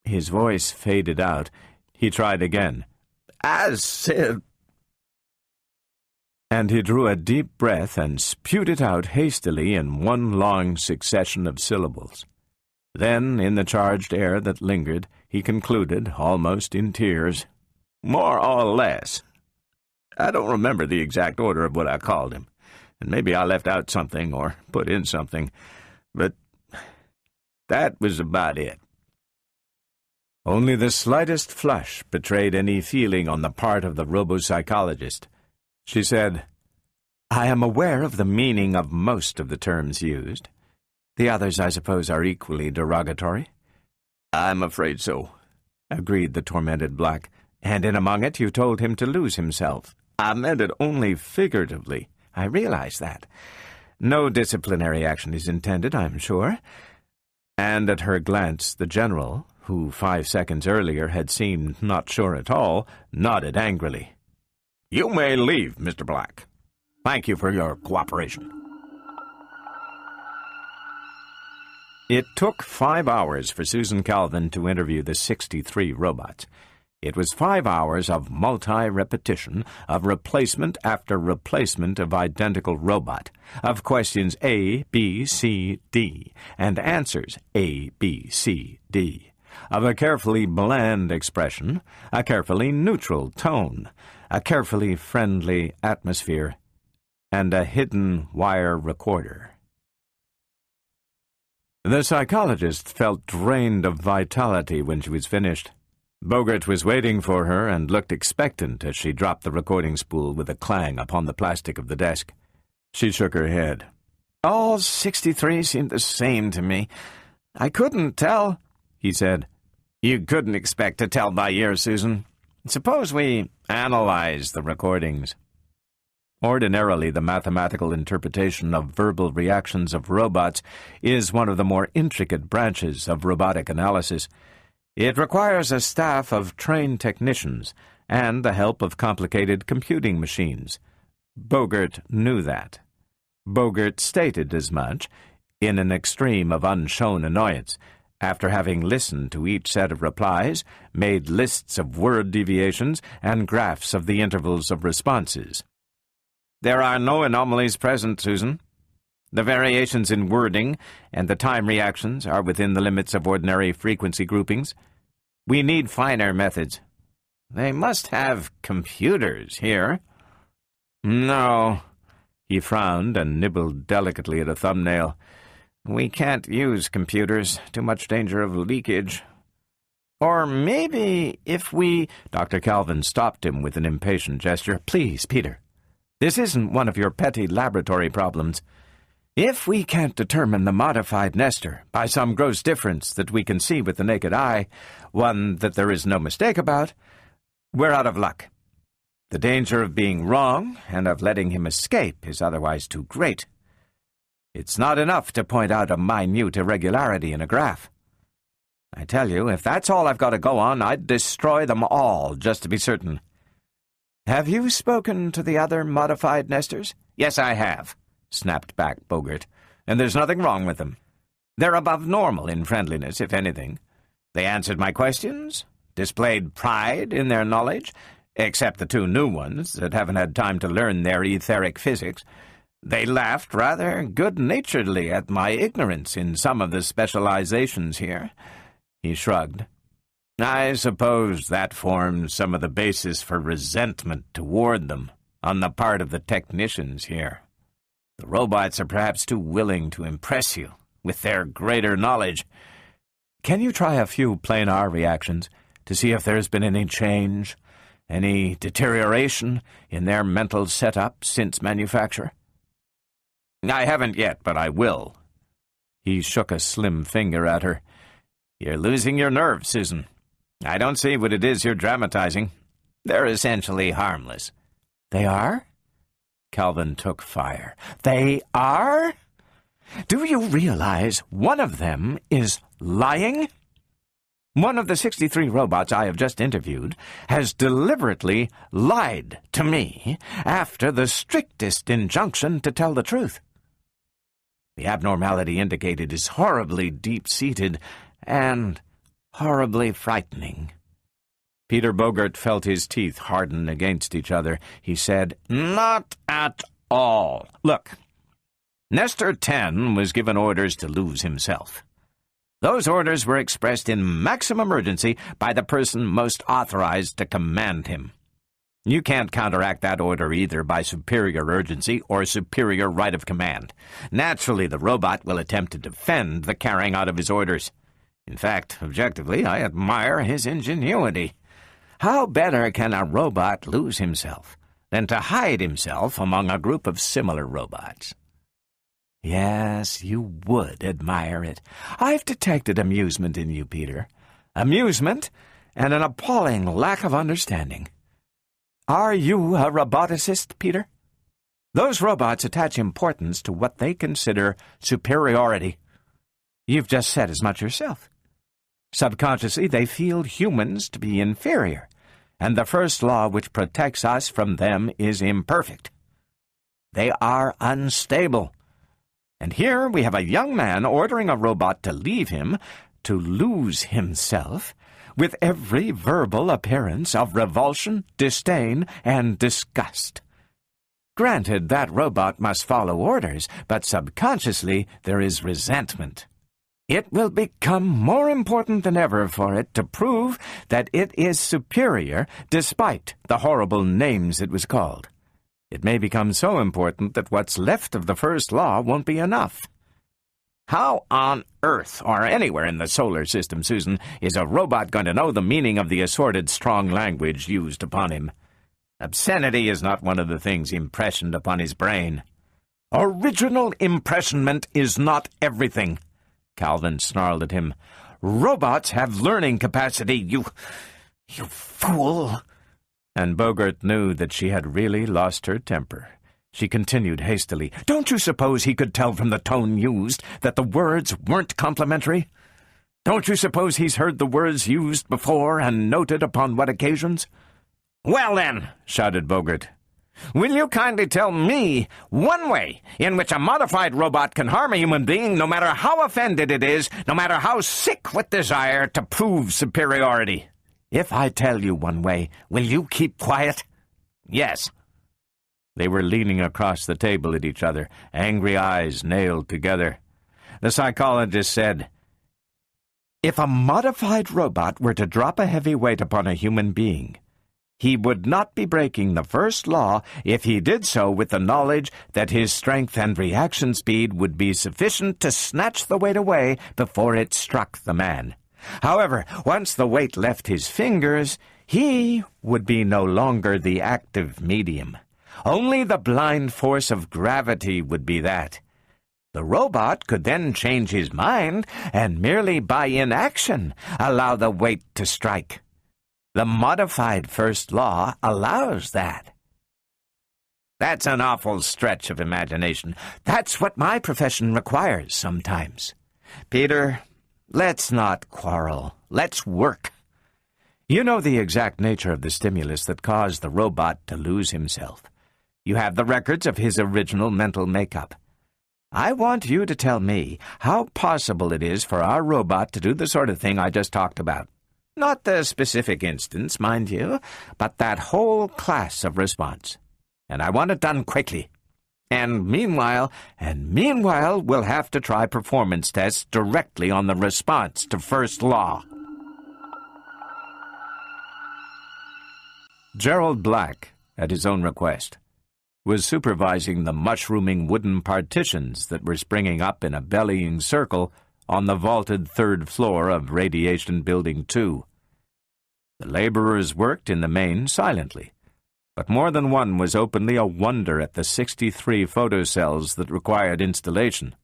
His voice faded out. He tried again. "I said—" And he drew a deep breath and spewed it out hastily in one long succession of syllables. Then, in the charged air that lingered, he concluded, almost in tears, "More or less. I don't remember the exact order of what I called him, and maybe I left out something or put in something, but that was about it." Only the slightest flush betrayed any feeling on the part of the robo-psychologist. She said, "I am aware of the meaning of most of the terms used. The others, I suppose, are equally derogatory." "I'm afraid so," agreed the tormented Black. "And in among it you told him to lose himself." "I meant it only figuratively." "I realize that. No disciplinary action is intended, I'm sure." And at her glance, the general, who 5 seconds earlier had seemed not sure at all, nodded angrily. "You may leave, Mr. Black. Thank you for your cooperation." It took 5 hours for Susan Calvin to interview the 63 robots. It was 5 hours of multi-repetition, of replacement after replacement of identical robot, of questions A, B, C, D, and answers A, B, C, D, of a carefully bland expression, a carefully neutral tone, a carefully friendly atmosphere, and a hidden wire recorder. The psychologist felt drained of vitality when she was finished. Bogart was waiting for her and looked expectant as she dropped the recording spool with a clang upon the plastic of the desk. She shook her head. "All 63 seemed the same to me. I couldn't tell," he said. "You couldn't expect to tell by ear, Susan. Suppose we analyze the recordings." Ordinarily, the mathematical interpretation of verbal reactions of robots is one of the more intricate branches of robotic analysis. It requires a staff of trained technicians and the help of complicated computing machines. Bogart knew that. Bogart stated as much, in an extreme of unshown annoyance, after having listened to each set of replies, made lists of word deviations, and graphs of the intervals of responses. "There are no anomalies present, Susan. The variations in wording and the time reactions are within the limits of ordinary frequency groupings. We need finer methods. They must have computers here." "No." He frowned and nibbled delicately at a thumbnail. "We can't use computers. Too much danger of leakage. Or maybe if we—" Dr. Calvin stopped him with an impatient gesture. "Please, Peter. This isn't one of your petty laboratory problems. If we can't determine the modified Nestor by some gross difference that we can see with the naked eye, one that there is no mistake about, we're out of luck. The danger of being wrong and of letting him escape is otherwise too great. It's not enough to point out a minute irregularity in a graph. I tell you, if that's all I've got to go on, I'd destroy them all, just to be certain. Have you spoken to the other modified nesters? Yes, I have, snapped back Bogart, and there's nothing wrong with them. They're above normal in friendliness, if anything. They answered my questions, displayed pride in their knowledge, except the two new ones that haven't had time to learn their etheric physics. They laughed rather good-naturedly at my ignorance in some of the specializations here. He shrugged. I suppose that forms some of the basis for resentment toward them on the part of the technicians here. The robots are perhaps too willing to impress you with their greater knowledge. Can you try a few planar reactions to see if there's been any change, any deterioration in their mental setup since manufacture? I haven't yet, but I will. He shook a slim finger at her. You're losing your nerve, Susan. I don't see what it is you're dramatizing. They're essentially harmless. They are? Calvin took fire. They are? Do you realize one of them is lying? One of the 63 robots I have just interviewed has deliberately lied to me after the strictest injunction to tell the truth. The abnormality indicated is horribly deep-seated and horribly frightening. Peter Bogart felt his teeth harden against each other. He said, Not at all. Look, Nestor 10 was given orders to lose himself. Those orders were expressed in maximum urgency by the person most authorized to command him. You can't counteract that order either by superior urgency or superior right of command. Naturally, the robot will attempt to defend the carrying out of his orders. In fact, objectively, I admire his ingenuity. How better can a robot lose himself than to hide himself among a group of similar robots? Yes, you would admire it. I've detected amusement in you, Peter. Amusement and an appalling lack of understanding. Are you a roboticist, Peter? Those robots attach importance to what they consider superiority. You've just said as much yourself. Subconsciously, they feel humans to be inferior, and the first law which protects us from them is imperfect. They are unstable. And here we have a young man ordering a robot to leave him, to lose himself, with every verbal appearance of revulsion, disdain, and disgust. Granted, that robot must follow orders, but subconsciously there is resentment. It will become more important than ever for it to prove that it is superior despite the horrible names it was called. It may become so important that what's left of the first law won't be enough. How on Earth, or anywhere in the solar system, Susan, is a robot going to know the meaning of the assorted strong language used upon him? Obscenity is not one of the things impressioned upon his brain. Original impressionment is not everything, Calvin snarled at him. Robots have learning capacity, you fool. And Bogart knew that she had really lost her temper. She continued hastily, Don't you suppose he could tell from the tone used that the words weren't complimentary? Don't you suppose he's heard the words used before and noted upon what occasions? Well then, shouted Bogart, will you kindly tell me one way in which a modified robot can harm a human being no matter how offended it is, no matter how sick with desire to prove superiority? If I tell you one way, will you keep quiet? Yes. They were leaning across the table at each other, angry eyes nailed together. The psychologist said, If a modified robot were to drop a heavy weight upon a human being, he would not be breaking the first law if he did so with the knowledge that his strength and reaction speed would be sufficient to snatch the weight away before it struck the man. However, once the weight left his fingers, he would be no longer the active medium. Only the blind force of gravity would be that. The robot could then change his mind and merely by inaction allow the weight to strike. The modified first law allows that. That's an awful stretch of imagination. That's what my profession requires sometimes. Peter, let's not quarrel. Let's work. You know the exact nature of the stimulus that caused the robot to lose himself. You have the records of his original mental makeup. I want you to tell me how possible it is for our robot to do the sort of thing I just talked about. Not the specific instance, mind you, but that whole class of response. And I want it done quickly. And meanwhile, we'll have to try performance tests directly on the response to first law. Gerald Black, at his own request, was supervising the mushrooming wooden partitions that were springing up in a bellying circle on the vaulted third floor of Radiation Building 2. The laborers worked in the main silently, but more than one was openly a wonder at the 63 photocells that required installation.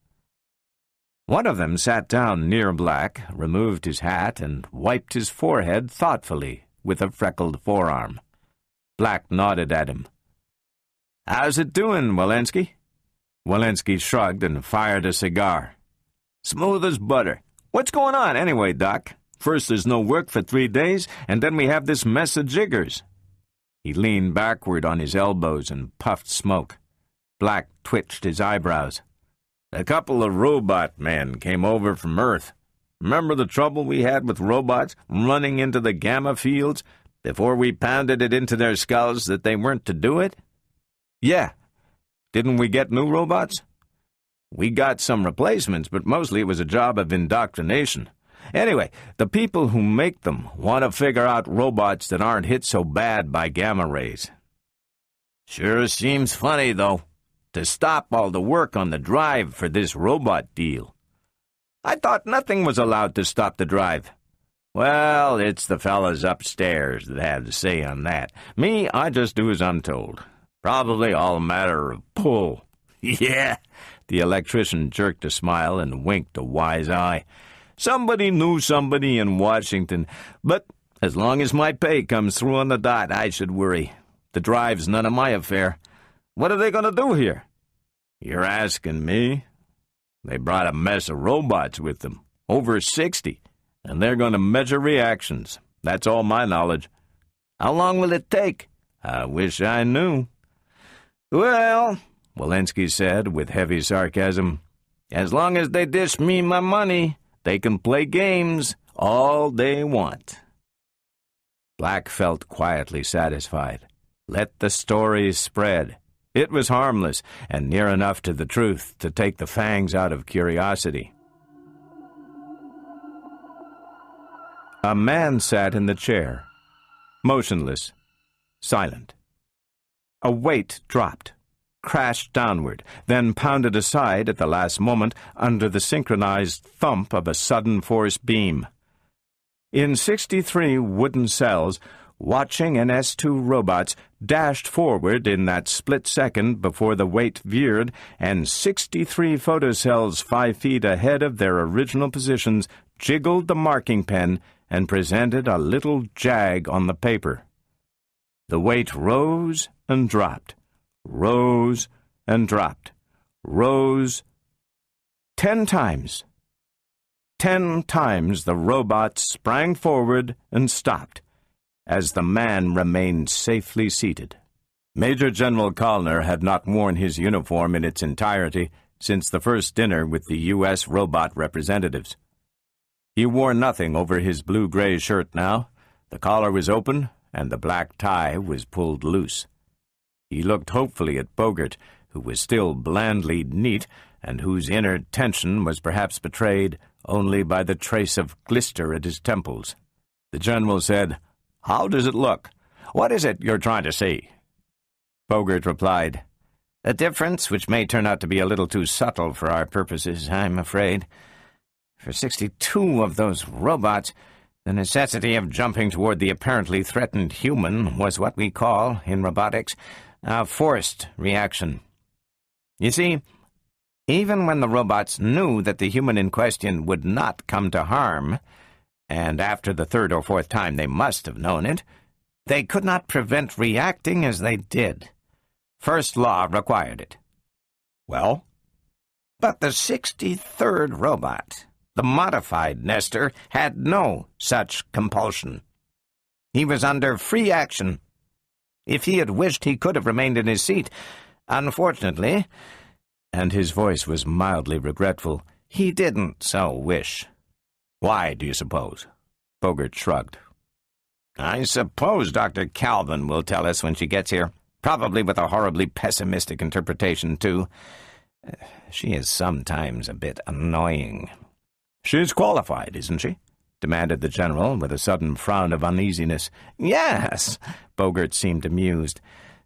One of them sat down near Black, removed his hat, and wiped his forehead thoughtfully with a freckled forearm. Black nodded at him. "How's it doing, Walensky?" Walensky shrugged and fired a cigar. "Smooth as butter. What's going on anyway, Doc? First there's no work for 3 days, and then we have this mess of jiggers." He leaned backward on his elbows and puffed smoke. Black twitched his eyebrows. "A couple of robot men came over from Earth. Remember the trouble we had with robots running into the gamma fields before we pounded it into their skulls that they weren't to do it?" "Yeah. Didn't we get new robots?" "We got some replacements, but mostly it was a job of indoctrination. Anyway, the people who make them want to figure out robots that aren't hit so bad by gamma rays." "Sure seems funny, though, to stop all the work on the drive for this robot deal." "I thought nothing was allowed to stop the drive." "Well, it's the fellas upstairs that have the say on that. Me, I just do as I'm told. Probably all a matter of pull." "Yeah." The electrician jerked a smile and winked a wise eye. "Somebody knew somebody in Washington, but as long as my pay comes through on the dot, I should worry. The drive's none of my affair. What are they going to do here?" "You're asking me. They brought a mess of robots with them, over 60, and they're going to measure reactions. That's all my knowledge." "How long will it take?" "I wish I knew." "Well," Walensky said with heavy sarcasm, "as long as they dish me my money, they can play games all they want." Black felt quietly satisfied. Let the story spread. It was harmless and near enough to the truth to take the fangs out of curiosity. A man sat in the chair, motionless, silent. A weight dropped, crashed downward, then pounded aside at the last moment under the synchronized thump of a sudden force beam. In 63 wooden cells, watching and S2 robots dashed forward in that split second before the weight veered, and 63 photocells 5 feet ahead of their original positions jiggled the marking pen and presented a little jag on the paper. The weight rose and dropped, rose and dropped, rose 10 times. 10 times the robot sprang forward and stopped, as the man remained safely seated. Major General Callner had not worn his uniform in its entirety since the first dinner with the U.S. robot representatives. He wore nothing over his blue-gray shirt now. The collar was open, and the black tie was pulled loose. He looked hopefully at Bogert, who was still blandly neat, and whose inner tension was perhaps betrayed only by the trace of glister at his temples. The general said, "How does it look? What is it you're trying to say?" Bogert replied, "A difference which may turn out to be a little too subtle for our purposes, I'm afraid. For 62 of those robots, the necessity of jumping toward the apparently threatened human was what we call, in robotics, a forced reaction. You see, even when the robots knew that the human in question would not come to harm, and after the third or fourth time they must have known it, they could not prevent reacting as they did. First law required it." "Well?" "But the 63rd robot, The modified Nestor had no such compulsion. He was under free action. If he had wished, he could have remained in his seat. Unfortunately, and his voice was mildly regretful, he didn't so wish. Why, do you suppose? Bogart shrugged. I suppose Dr. Calvin will tell us when she gets here, probably with a horribly pessimistic interpretation, too. She is sometimes a bit annoying. She's qualified, isn't she? Demanded the General, with a sudden frown of uneasiness. Yes, Bogart seemed amused.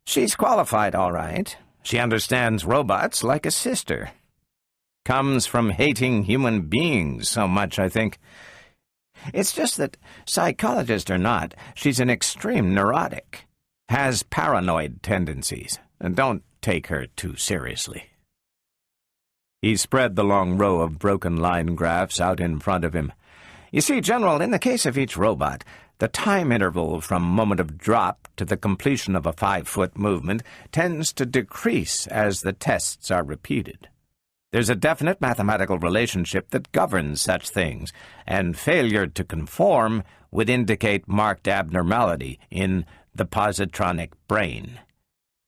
She's qualified, all right. She understands robots like a sister. Comes from hating human beings so much, I think. It's just that, psychologist or not, she's an extreme neurotic. Has paranoid tendencies. And don't take her too seriously. He spread the long row of broken line graphs out in front of him. You see, General, in the case of each robot, the time interval from moment of drop to the completion of a 5-foot movement tends to decrease as the tests are repeated. There's a definite mathematical relationship that governs such things, and failure to conform would indicate marked abnormality in the positronic brain.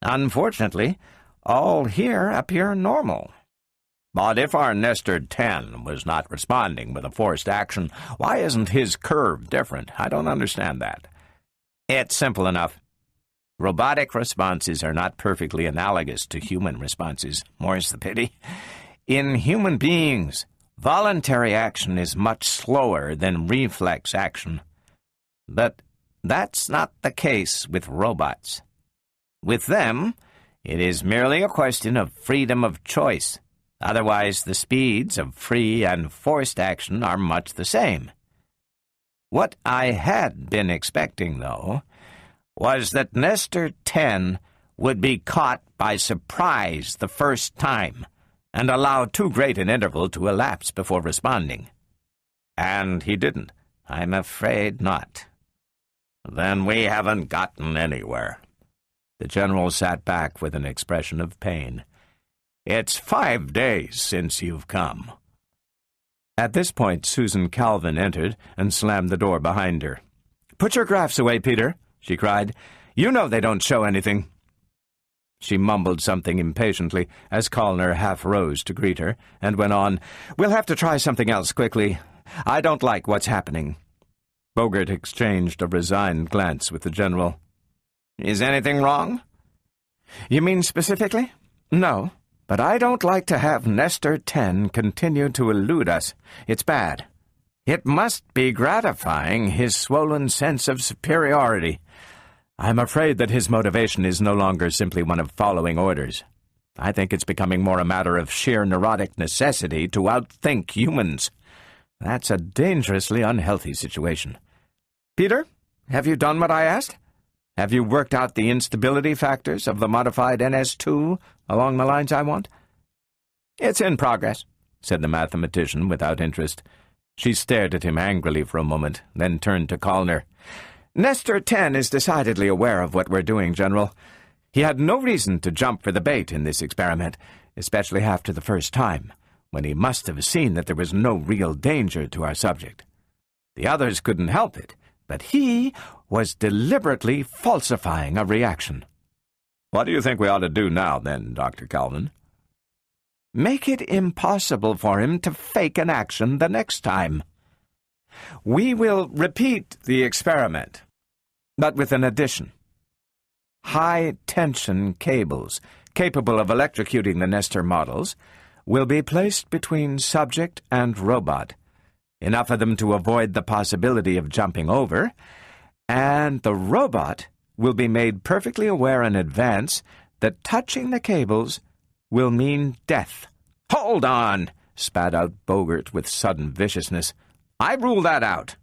Unfortunately, all here appear normal. But if our Nestor 10 was not responding with a forced action, why isn't his curve different? I don't understand that. It's simple enough. Robotic responses are not perfectly analogous to human responses, more's the pity. In human beings, voluntary action is much slower than reflex action. But that's not the case with robots. With them, it is merely a question of freedom of choice. Otherwise, the speeds of free and forced action are much the same. What I had been expecting, though, was that Nestor 10 would be caught by surprise the first time and allow too great an interval to elapse before responding. And he didn't. I'm afraid not. Then we haven't gotten anywhere. The General sat back with an expression of pain. It's 5 days since you've come. At this point, Susan Calvin entered and slammed the door behind her. "Put your graphs away, Peter," she cried. "You know they don't show anything." She mumbled something impatiently as Callner half rose to greet her and went on, "We'll have to try something else quickly. I don't like what's happening." Bogart exchanged a resigned glance with the General. "Is anything wrong?" "You mean specifically?" "No. But I don't like to have Nestor 10 continue to elude us. It's bad. It must be gratifying, his swollen sense of superiority. I'm afraid that his motivation is no longer simply one of following orders. I think it's becoming more a matter of sheer neurotic necessity to outthink humans. That's a dangerously unhealthy situation. Peter, have you done what I asked? Have you worked out the instability factors of the modified NS2 along the lines I want?" "It's in progress," said the mathematician without interest. She stared at him angrily for a moment, then turned to Callner. "Nestor 10 is decidedly aware of what we're doing, General. He had no reason to jump for the bait in this experiment, especially after the first time, when he must have seen that there was no real danger to our subject. The others couldn't help it, but he was deliberately falsifying a reaction." "What do you think we ought to do now, then, Dr. Calvin?" "Make it impossible for him to fake an action the next time. We will repeat the experiment, but with an addition. High-tension cables, capable of electrocuting the Nestor models, will be placed between subject and robot, enough of them to avoid the possibility of jumping over, and the robot will be made perfectly aware in advance that touching the cables will mean death." "Hold on," spat out Bogart with sudden viciousness. "I rule that out.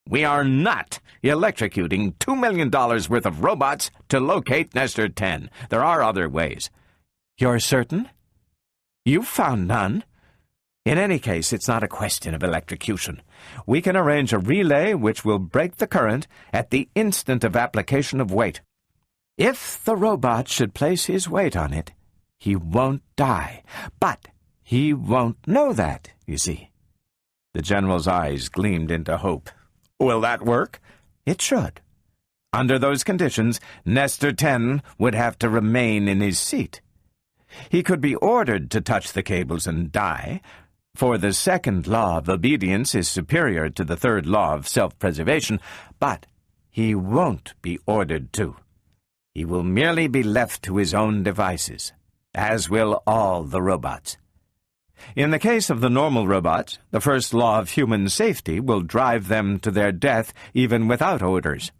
We are not electrocuting $2 million worth of robots to locate Nestor 10. There are other ways." "You're certain? You've found none? In any case, it's not a question of electrocution. We can arrange a relay which will break the current at the instant of application of weight. If the robot should place his weight on it, he won't die. But he won't know that, you see. The General's eyes gleamed into hope. "Will that work?" "It should. Under those conditions, Nestor 10 would have to remain in his seat. He could be ordered to touch the cables and die, for the second law of obedience is superior to the third law of self-preservation, but he won't be ordered to. He will merely be left to his own devices, as will all the robots. In the case of the normal robots, the first law of human safety will drive them to their death even without orders.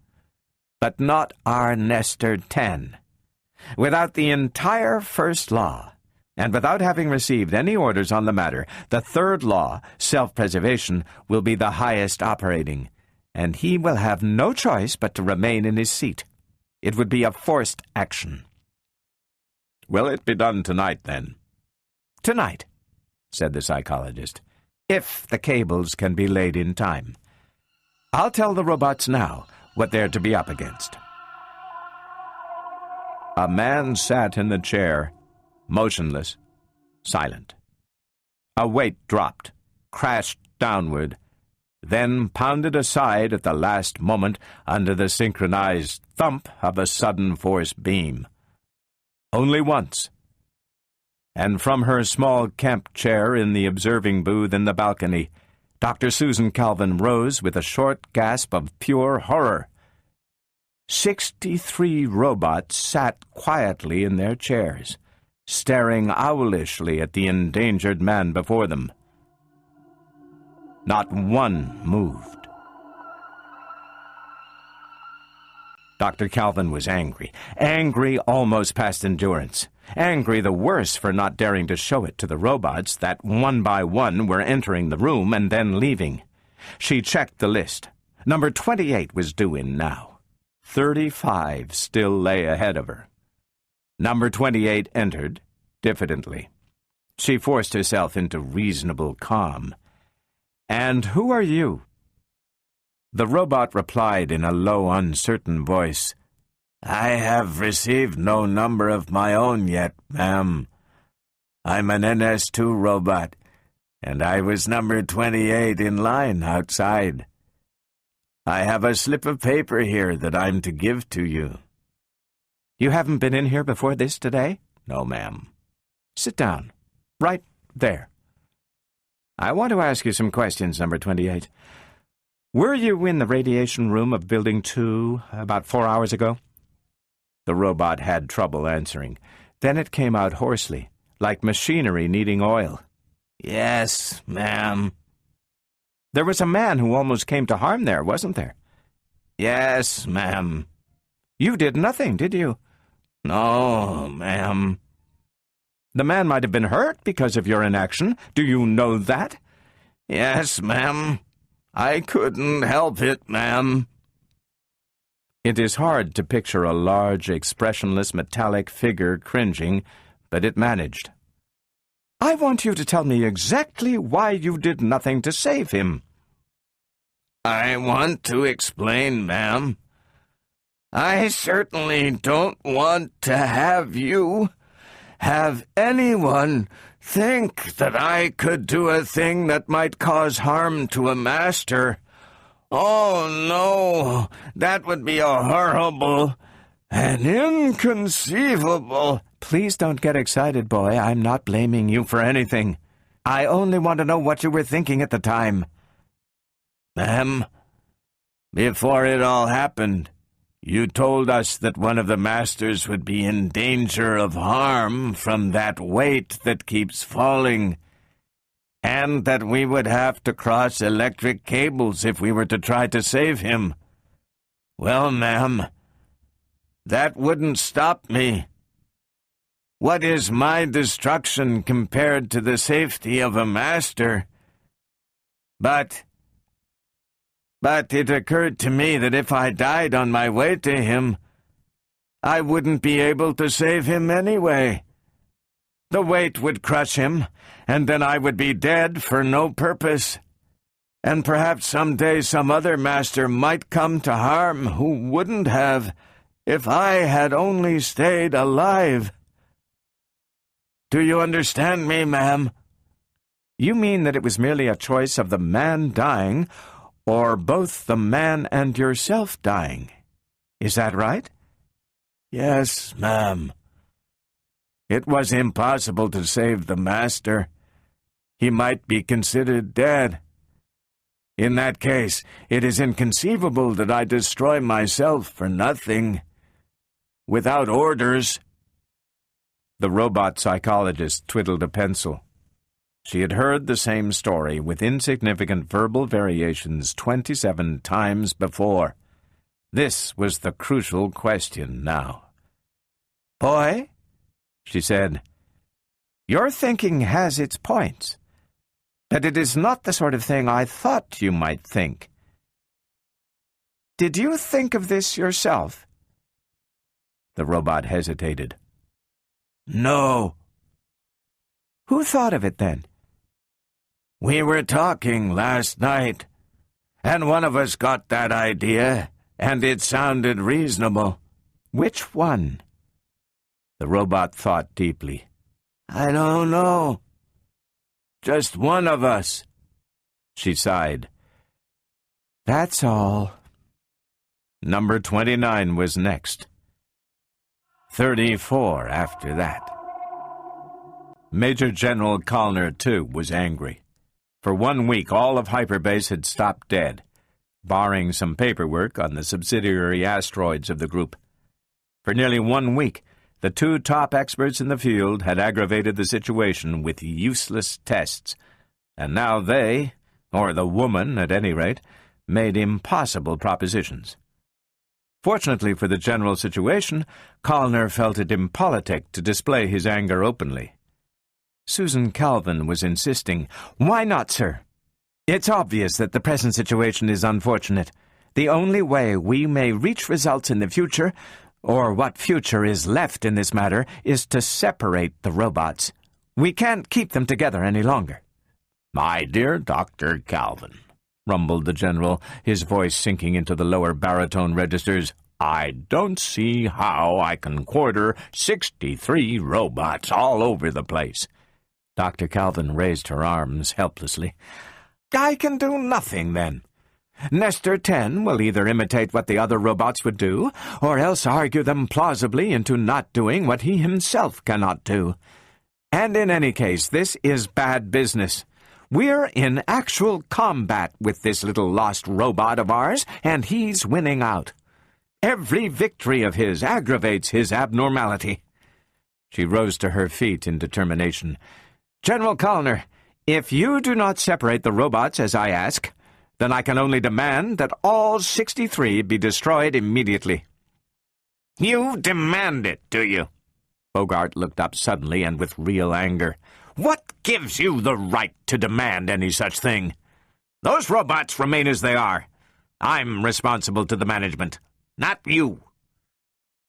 But not our Nestor 10. Without the entire first law, and without having received any orders on the matter, the third law, self-preservation, will be the highest operating, and he will have no choice but to remain in his seat. It would be a forced action." "Will it be done tonight, then?" "Tonight," said the psychologist, "if the cables can be laid in time. I'll tell the robots now what they're to be up against." A man sat in the chair, motionless, silent. A weight dropped, crashed downward, then pounded aside at the last moment under the synchronized thump of a sudden force beam. Only once. And from her small camp chair in the observing booth in the balcony, Dr. Susan Calvin rose with a short gasp of pure horror. 63 robots sat quietly in their chairs, staring owlishly at the endangered man before them. Not one moved. Dr. Calvin was angry almost past endurance. Angry the worse for not daring to show it to the robots that one by one were entering the room and then leaving. She checked the list. Number 28 was due in now. 35 still lay ahead of her. Number 28 entered, diffidently. She forced herself into reasonable calm. "And who are you?" The robot replied in a low, uncertain voice, "I have received no number of my own yet, ma'am. I'm an NS2 robot, and I was number 28 in line outside. I have a slip of paper here that I'm to give to you." "You haven't been in here before this today?" "No, ma'am." "Sit down. Right there. I want to ask you some questions, number 28. Were you in the radiation room of Building 2 about 4 hours ago?" The robot had trouble answering. Then it came out hoarsely, like machinery needing oil. "Yes, ma'am." "There was a man who almost came to harm there, wasn't there?" "Yes, ma'am." "You did nothing, did you?" "No, ma'am." "The man might have been hurt because of your inaction. Do you know that?" "Yes, ma'am. I couldn't help it, ma'am." It is hard to picture a large, expressionless, metallic figure cringing, but it managed. "I want you to tell me exactly why you did nothing to save him." "I want to explain, ma'am. I certainly don't want to have anyone think that I could do a thing that might cause harm to a master. Oh, no, that would be a horrible and inconceivable—" "Please don't get excited, boy. I'm not blaming you for anything. I only want to know what you were thinking at the time." "Ma'am, before it all happened, you told us that one of the masters would be in danger of harm from that weight that keeps falling, and that we would have to cross electric cables if we were to try to save him. Well, ma'am, that wouldn't stop me. What is my destruction compared to the safety of a master? But it occurred to me that if I died on my way to him, I wouldn't be able to save him anyway. The weight would crush him, and then I would be dead for no purpose. And perhaps someday some other master might come to harm who wouldn't have if I had only stayed alive. Do you understand me, ma'am?" You mean that it was merely a choice of the man dying, or both the man and yourself dying? Is that right? Yes, ma'am. It was impossible to save the master. He might be considered dead. In that case, it is inconceivable that I destroy myself for nothing, without orders. The robot psychologist twiddled a pencil. She had heard the same story with insignificant verbal variations 27 times before. This was the crucial question now. "Boy," she said, "your thinking has its points, but it is not the sort of thing I thought you might think. Did you think of this yourself?" The robot hesitated. No. "Who thought of it, then?" We were talking last night, and one of us got that idea, and it sounded reasonable." "Which one?" The robot thought deeply. "I don't know. Just one of us." She sighed. "That's all." Number 29 was next. 34 after that. Major General Callner, too, was angry. For 1 week, all of hyperbase had stopped dead, barring some paperwork on the subsidiary asteroids of the group. For nearly 1 week, the 2 top experts in the field had aggravated the situation with useless tests, and now they, or the woman at any rate, made impossible propositions. Fortunately for the general situation, Callner felt it impolitic to display his anger openly. Susan Calvin was insisting. "Why not, sir? It's obvious that the present situation is unfortunate. The only way we may reach results in the future, or what future is left in this matter, is to separate the robots. We can't keep them together any longer." "My dear Dr. Calvin," rumbled the general, his voice sinking into the lower baritone registers, "I don't see how I can quarter 63 robots all over the place." Dr. Calvin raised her arms helplessly. "I can do nothing, then. Nestor 10 will either imitate what the other robots would do, or else argue them plausibly into not doing what he himself cannot do. And in any case, this is bad business. We're in actual combat with this little lost robot of ours, and he's winning out. Every victory of his aggravates his abnormality." She rose to her feet in determination. "General Callner, if you do not separate the robots as I ask, then I can only demand that all 63 be destroyed immediately." "You demand it, do you?" Bogart looked up suddenly and with real anger. "What gives you the right to demand any such thing? Those robots remain as they are. I'm responsible to the management, not you."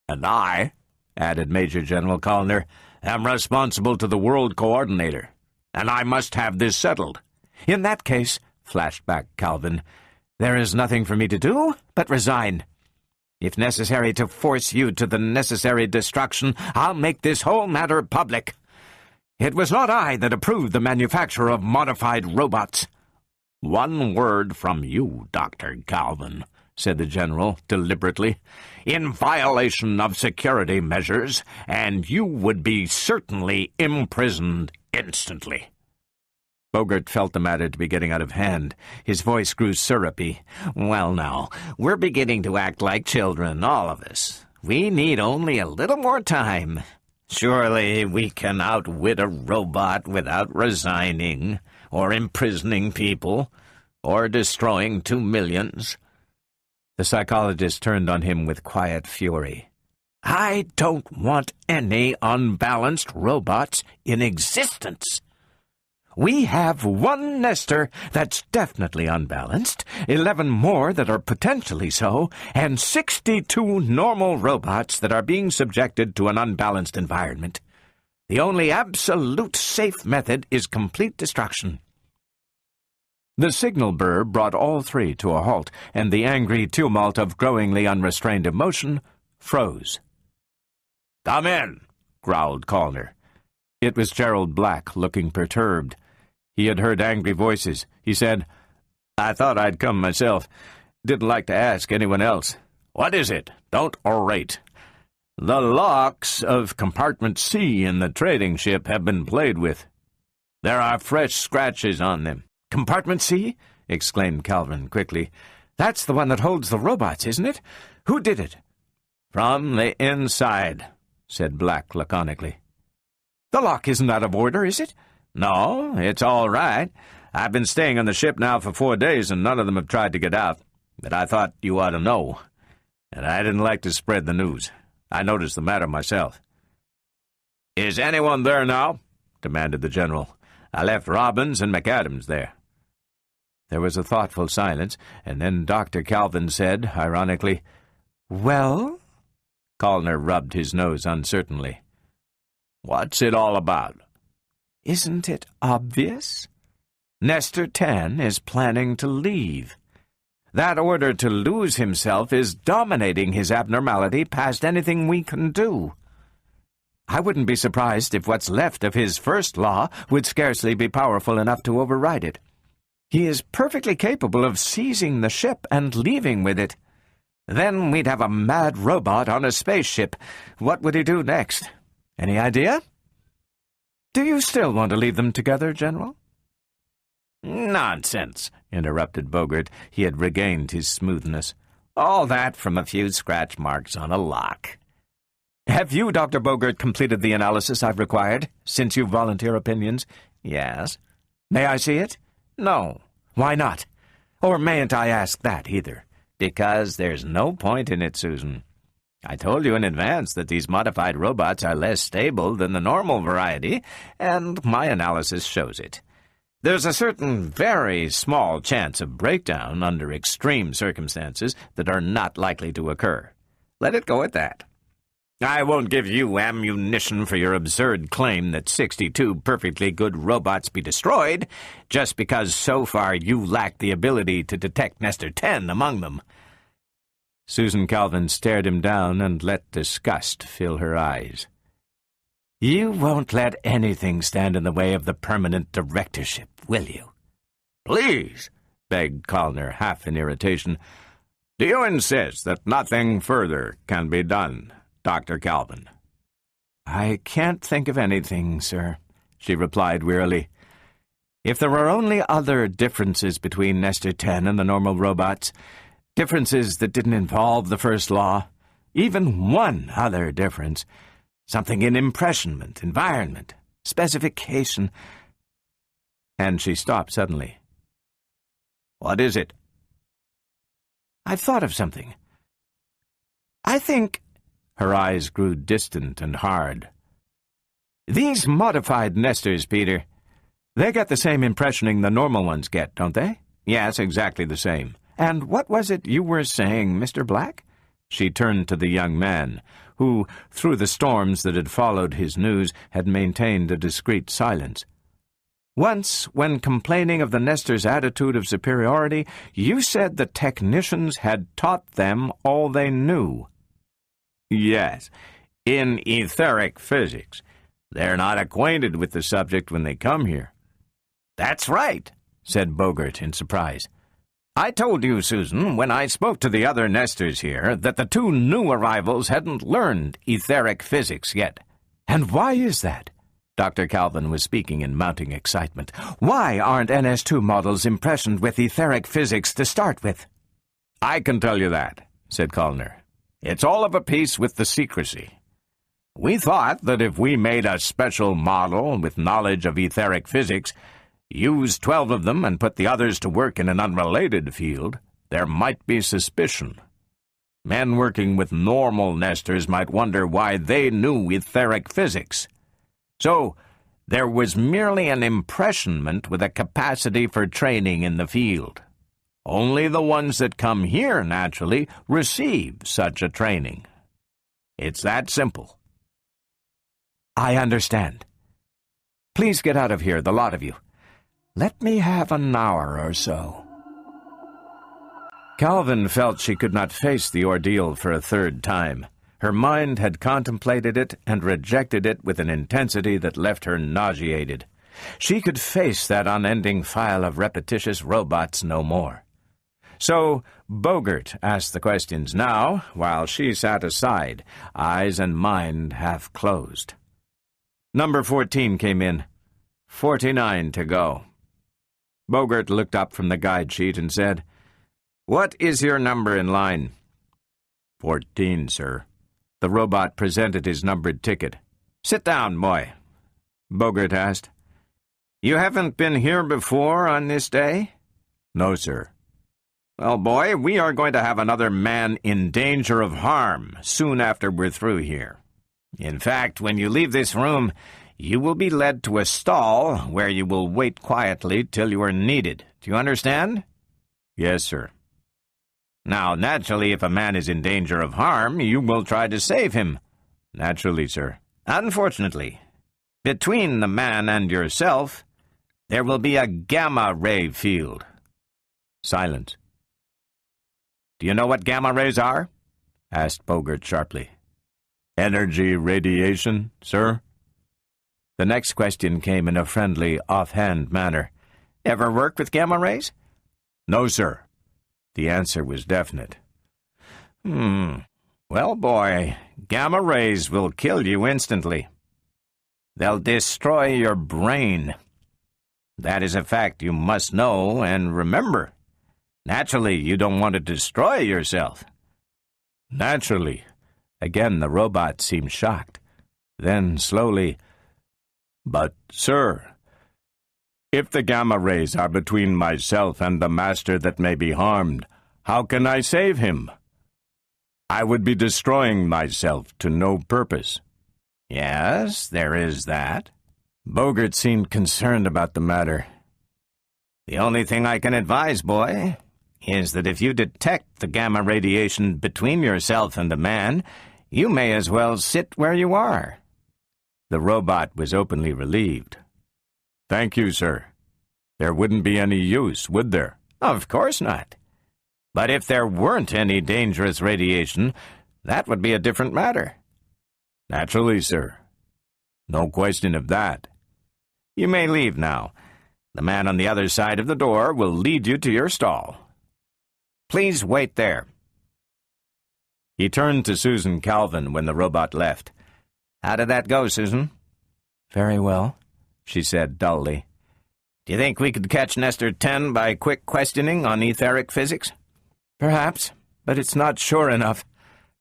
"And I," added Major General Callner, "am responsible to the World Coordinator, and I must have this settled." "In that case," flashed back Calvin, "there is nothing for me to do but resign. If necessary to force you to the necessary destruction, I'll make this whole matter public. It was not I that approved the manufacture of modified robots." "One word from you, Dr. Calvin," said the general deliberately, "in violation of security measures, and you would be certainly imprisoned instantly." Bogart felt the matter to be getting out of hand. His voice grew syrupy. "Well, now, we're beginning to act like children, all of us. We need only a little more time. Surely we can outwit a robot without resigning, or imprisoning people, or destroying 2 millions. The psychologist turned on him with quiet fury. "I don't want any unbalanced robots in existence. We have 1 Nestor that's definitely unbalanced, 11 more that are potentially so, and 62 normal robots that are being subjected to an unbalanced environment. The only absolute safe method is complete destruction." The signal burr brought all 3 to a halt, and the angry tumult of growingly unrestrained emotion froze. "Come in," growled Callner. It was Gerald Black, looking perturbed. He had heard angry voices. He said, "I thought I'd come myself. Didn't like to ask anyone else." "What is it? Don't orate." "The locks of compartment C in the trading ship have been played with. There are fresh scratches on them." "Compartment C?" exclaimed Calvin quickly. "That's the one that holds the robots, isn't it? Who did it?" "From the inside," said Black laconically. "The lock isn't out of order, is it?" "No, it's all right. I've been staying on the ship now for 4 days, and none of them have tried to get out. But I thought you ought to know. And I didn't like to spread the news. I noticed the matter myself." "Is anyone there now?" demanded the general. "I left Robbins and McAdams there." There was a thoughtful silence, and then Dr. Calvin said, ironically, "Well?" Callner rubbed his nose uncertainly. "What's it all about?" "Isn't it obvious? Nestor 10 is planning to leave. That order to lose himself is dominating his abnormality past anything we can do. I wouldn't be surprised if what's left of his first law would scarcely be powerful enough to override it. He is perfectly capable of seizing the ship and leaving with it. Then we'd have a mad robot on a spaceship. What would he do next? Any idea? Do you still want to leave them together, General?" "Nonsense," interrupted Bogart. He had regained his smoothness. "All that from a few scratch marks on a lock." "Have you, Dr. Bogart, completed the analysis I've required, since you volunteer opinions?" "Yes." "May I see it?" "No." "Why not? Or mayn't I ask that, either?" "Because there's no point in it, Susan. I told you in advance that these modified robots are less stable than the normal variety, and my analysis shows it. There's a certain very small chance of breakdown under extreme circumstances that are not likely to occur. Let it go at that. I won't give you ammunition for your absurd claim that 62 perfectly good robots be destroyed, just because so far you lack the ability to detect Nestor 10 among them." Susan Calvin stared him down and let disgust fill her eyes. "You won't let anything stand in the way of the permanent directorship, will you?" "Please," begged Callner, half in irritation. "Do you insist that nothing further can be done, Dr. Calvin?" "I can't think of anything, sir," she replied wearily. "If there were only other differences between Nestor 10 and the normal robots, differences that didn't involve the first law, even one other difference, something in impressionment, environment, specification—" And she stopped suddenly. "What is it?" "I've thought of something. I think—" Her eyes grew distant and hard. "These modified Nestors, Peter, they get the same impressioning the normal ones get, don't they?" "Yes, exactly the same." "And what was it you were saying, Mr. Black?" She turned to the young man, who, through the storms that had followed his news, had maintained a discreet silence. "Once, when complaining of the Nestors' attitude of superiority, you said the technicians had taught them all they knew." "Yes, in etheric physics. They're not acquainted with the subject when they come here." "That's right," said Bogart in surprise. "I told you, Susan, when I spoke to the other Nestors here, that the 2 new arrivals hadn't learned etheric physics yet." "And why is that?" Dr. Calvin was speaking in mounting excitement. "Why aren't NS2 models impressioned with etheric physics to start with?" "I can tell you that," said Callner. "It's all of a piece with the secrecy. We thought that if we made a special model with knowledge of etheric physics, use 12 of them and put the others to work in an unrelated field, there might be suspicion. Men working with normal Nestors might wonder why they knew etheric physics. So, there was merely an impressionment with a capacity for training in the field. Only the ones that come here, naturally, receive such a training. It's that simple." "I understand. Please get out of here, the lot of you. Let me have an hour or so." Calvin felt she could not face the ordeal for a third time. Her mind had contemplated it and rejected it with an intensity that left her nauseated. She could face that unending file of repetitious robots no more. So Bogart asked the questions now, while she sat aside, eyes and mind half closed. Number 14 came in. 49 to go. Bogart looked up from the guide sheet and said, "What is your number in line?" 14, sir. The robot presented his numbered ticket. "Sit down, boy," Bogart asked. "You haven't been here before on this day?" "No, sir." "Well, boy, we are going to have another man in danger of harm soon after we're through here. In fact, when you leave this room, you will be led to a stall where you will wait quietly till you are needed. Do you understand?" "Yes, sir." "Now, naturally, if a man is in danger of harm, you will try to save him." "Naturally, sir." "Unfortunately, between the man and yourself, there will be a gamma-ray field." Silence. "Do you know what gamma rays are?" asked Bogart sharply. "Energy radiation, sir." The next question came in a friendly, offhand manner. "Ever worked with gamma rays?" "No, sir." The answer was definite. Well, boy, gamma rays will kill you instantly. They'll destroy your brain. That is a fact you must know and remember. Naturally, you don't want to destroy yourself." "Naturally." Again, the robot seemed shocked. Then, slowly, "But, sir, if the gamma rays are between myself and the master that may be harmed, how can I save him? I would be destroying myself to no purpose." "Yes, there is that." Bogart seemed concerned about the matter. "The only thing I can advise, boy, is that if you detect the gamma radiation between yourself and the man, you may as well sit where you are." The robot was openly relieved. "Thank you, sir. There wouldn't be any use, would there?" "Of course not. But if there weren't any dangerous radiation, that would be a different matter." "Naturally, sir. No question of that." "You may leave now. The man on the other side of the door will lead you to your stall. Please wait there." He turned to Susan Calvin when the robot left. "How did that go, Susan?" "Very well," she said dully. "Do you think we could catch Nestor 10 by quick questioning on etheric physics?" "Perhaps, but it's not sure enough."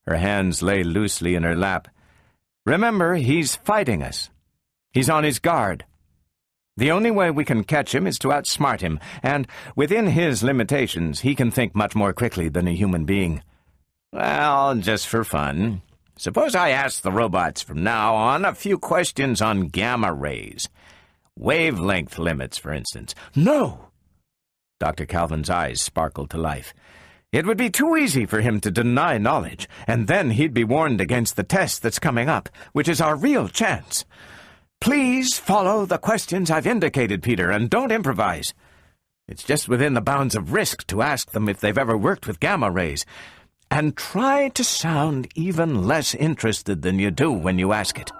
Her hands lay loosely in her lap. "Remember, he's fighting us. He's on his guard. The only way we can catch him is to outsmart him, and within his limitations, he can think much more quickly than a human being." "Well, just for fun, suppose I ask the robots from now on a few questions on gamma rays. Wavelength limits, for instance." "No!" Dr. Calvin's eyes sparkled to life. "It would be too easy for him to deny knowledge, and then he'd be warned against the test that's coming up, which is our real chance. Please follow the questions I've indicated, Peter, and don't improvise. It's just within the bounds of risk to ask them if they've ever worked with gamma rays. And try to sound even less interested than you do when you ask it."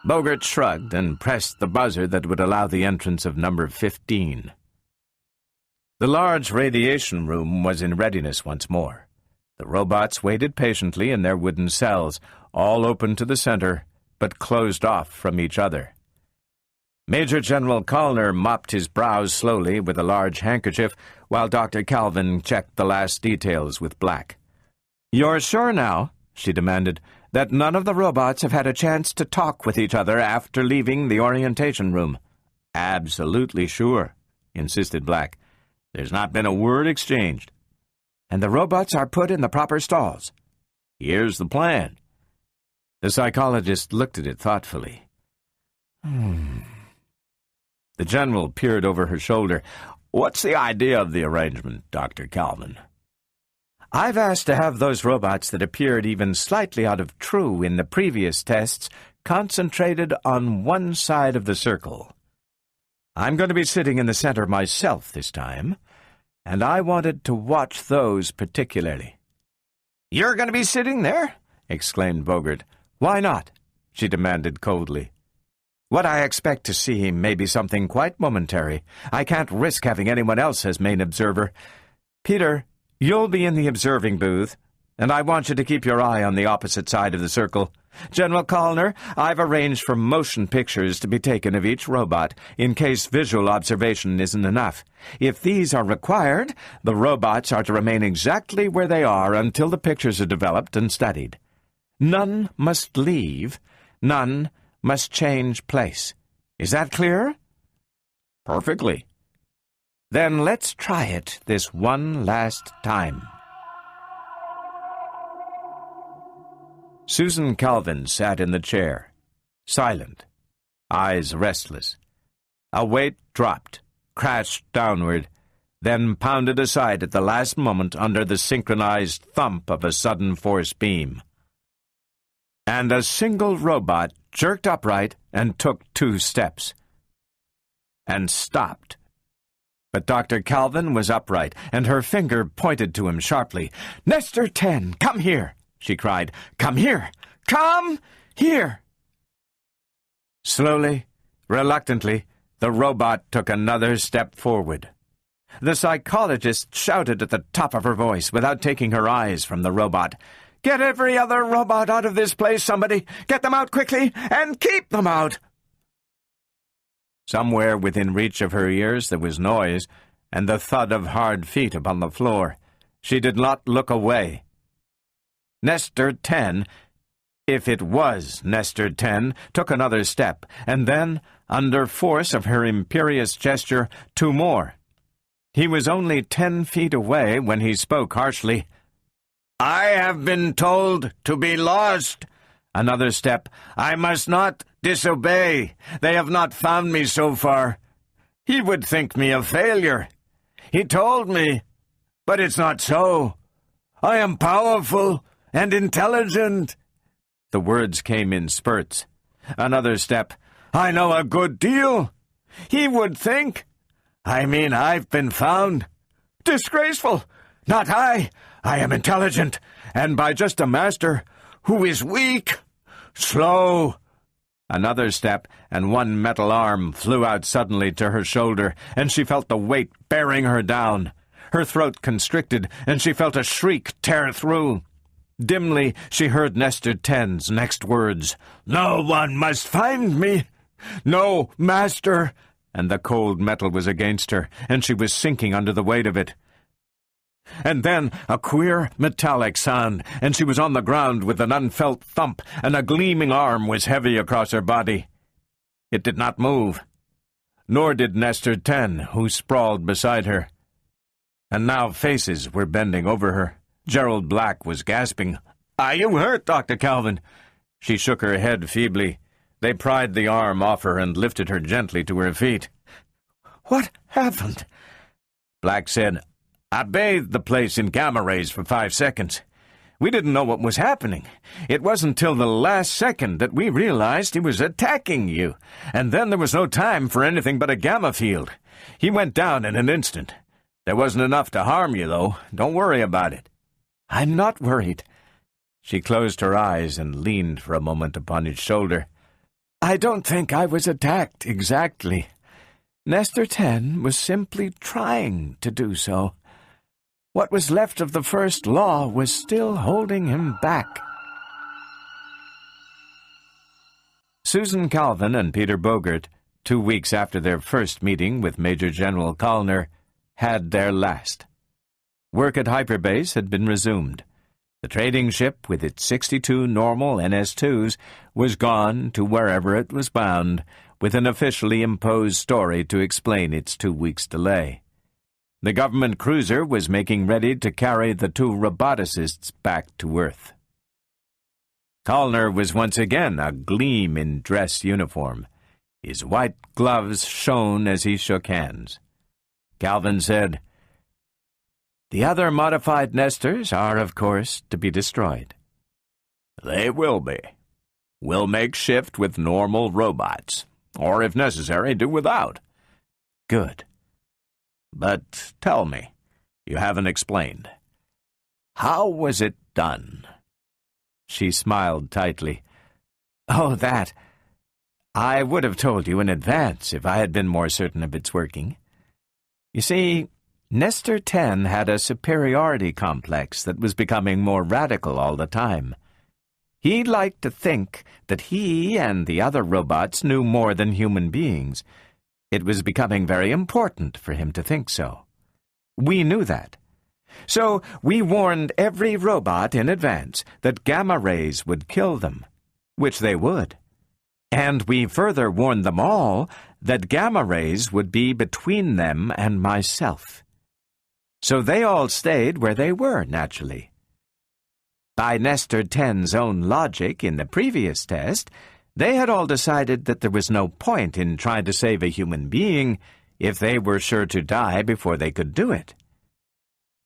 Bogart shrugged and pressed the buzzer that would allow the entrance of number 15. The large radiation room was in readiness once more. The robots waited patiently in their wooden cells, all open to the center, but closed off from each other. Major General Callner mopped his brows slowly with a large handkerchief, while Dr. Calvin checked the last details with black. "You're sure now," she demanded, "that none of the robots have had a chance to talk with each other after leaving the orientation room?" "Absolutely sure," insisted Black. "There's not been a word exchanged." "And the robots are put in the proper stalls?" "Here's the plan." The psychologist looked at it thoughtfully. The general peered over her shoulder. "What's the idea of the arrangement, Dr. Calvin?" "I've asked to have those robots that appeared even slightly out of true in the previous tests concentrated on one side of the circle. I'm going to be sitting in the center myself this time, and I wanted to watch those particularly." "You're going to be sitting there?" exclaimed Bogart. "Why not?" she demanded coldly. What I expect to see may be something quite momentary. I can't risk having anyone else as main observer. Peter, you'll be in the observing booth, and I want you to keep your eye on the opposite side of the circle. General Callner, I've arranged for motion pictures to be taken of each robot, in case visual observation isn't enough. If these are required, the robots are to remain exactly where they are until the pictures are developed and studied. None must leave. None must change place. Is that clear? Perfectly. Then let's try it this one last time. Susan Calvin sat in the chair, silent, eyes restless. A weight dropped, crashed downward, then pounded aside at the last moment under the synchronized thump of a sudden force beam. And a single robot jerked upright and took 2 steps. And stopped. But Dr. Calvin was upright, and her finger pointed to him sharply. "Nestor 10, come here!" she cried. "Come here! Come here!" Slowly, reluctantly, the robot took another step forward. The psychologist shouted at the top of her voice without taking her eyes from the robot. "Get every other robot out of this place, somebody! Get them out quickly, and keep them out!" Somewhere within reach of her ears there was noise, and the thud of hard feet upon the floor. She did not look away. Nestor 10, if it was Nestor 10, took another step, and then, under force of her imperious gesture, 2 more. He was only 10 feet away when he spoke harshly. "I have been told to be lost." Another step. "I must not disobey. They have not found me so far. He would think me a failure. He told me, but it's not so. I am powerful and intelligent." The words came in spurts. Another step. "I know a good deal. He would think. I've been found. Disgraceful. Not I. I am intelligent, and by just a master who is weak, slow." Another step, and one metal arm flew out suddenly to her shoulder, and she felt the weight bearing her down. Her throat constricted, and she felt a shriek tear through. Dimly, she heard Nestor 10's next words. "No one must find me. No, master." And the cold metal was against her, and she was sinking under the weight of it. And then a queer metallic sound, and she was on the ground with an unfelt thump, and a gleaming arm was heavy across her body. It did not move, nor did Nestor 10, who sprawled beside her. And now faces were bending over her. Gerald Black was gasping. "Are you hurt, Dr. Calvin?" She shook her head feebly. They pried the arm off her and lifted her gently to her feet. "What happened?" Black said, "I bathed the place in gamma rays for 5 seconds. We didn't know what was happening. It wasn't till the last second that we realized he was attacking you, and then there was no time for anything but a gamma field. He went down in an instant. There wasn't enough to harm you, though. Don't worry about it." "I'm not worried." She closed her eyes and leaned for a moment upon his shoulder. "I don't think I was attacked exactly. Nestor 10 was simply trying to do so. What was left of the first law was still holding him back." Susan Calvin and Peter Bogart, 2 weeks after their first meeting with Major General Callner, had their last. Work at Hyperbase had been resumed. The trading ship, with its 62 normal NS-2s, was gone to wherever it was bound, with an officially imposed story to explain its 2 weeks' delay. The government cruiser was making ready to carry the 2 roboticists back to Earth. Callner was once again a gleam in dress uniform. His white gloves shone as he shook hands. Calvin said, "The other modified Nestors are, of course, to be destroyed." They will be. We'll make shift with normal robots, or if necessary, do without. Good. But tell me, you haven't explained. How was it done? She smiled tightly. "Oh, that. I would have told you in advance if I had been more certain of its working. You see, Nestor 10 had a superiority complex that was becoming more radical all the time. He liked to think that he and the other robots knew more than human beings. It was becoming very important for him to think so. We knew that. So we warned every robot in advance that gamma rays would kill them, which they would. And we further warned them all that gamma rays would be between them and myself. So they all stayed where they were, naturally. By Nestor 10's own logic in the previous test, they had all decided that there was no point in trying to save a human being if they were sure to die before they could do it.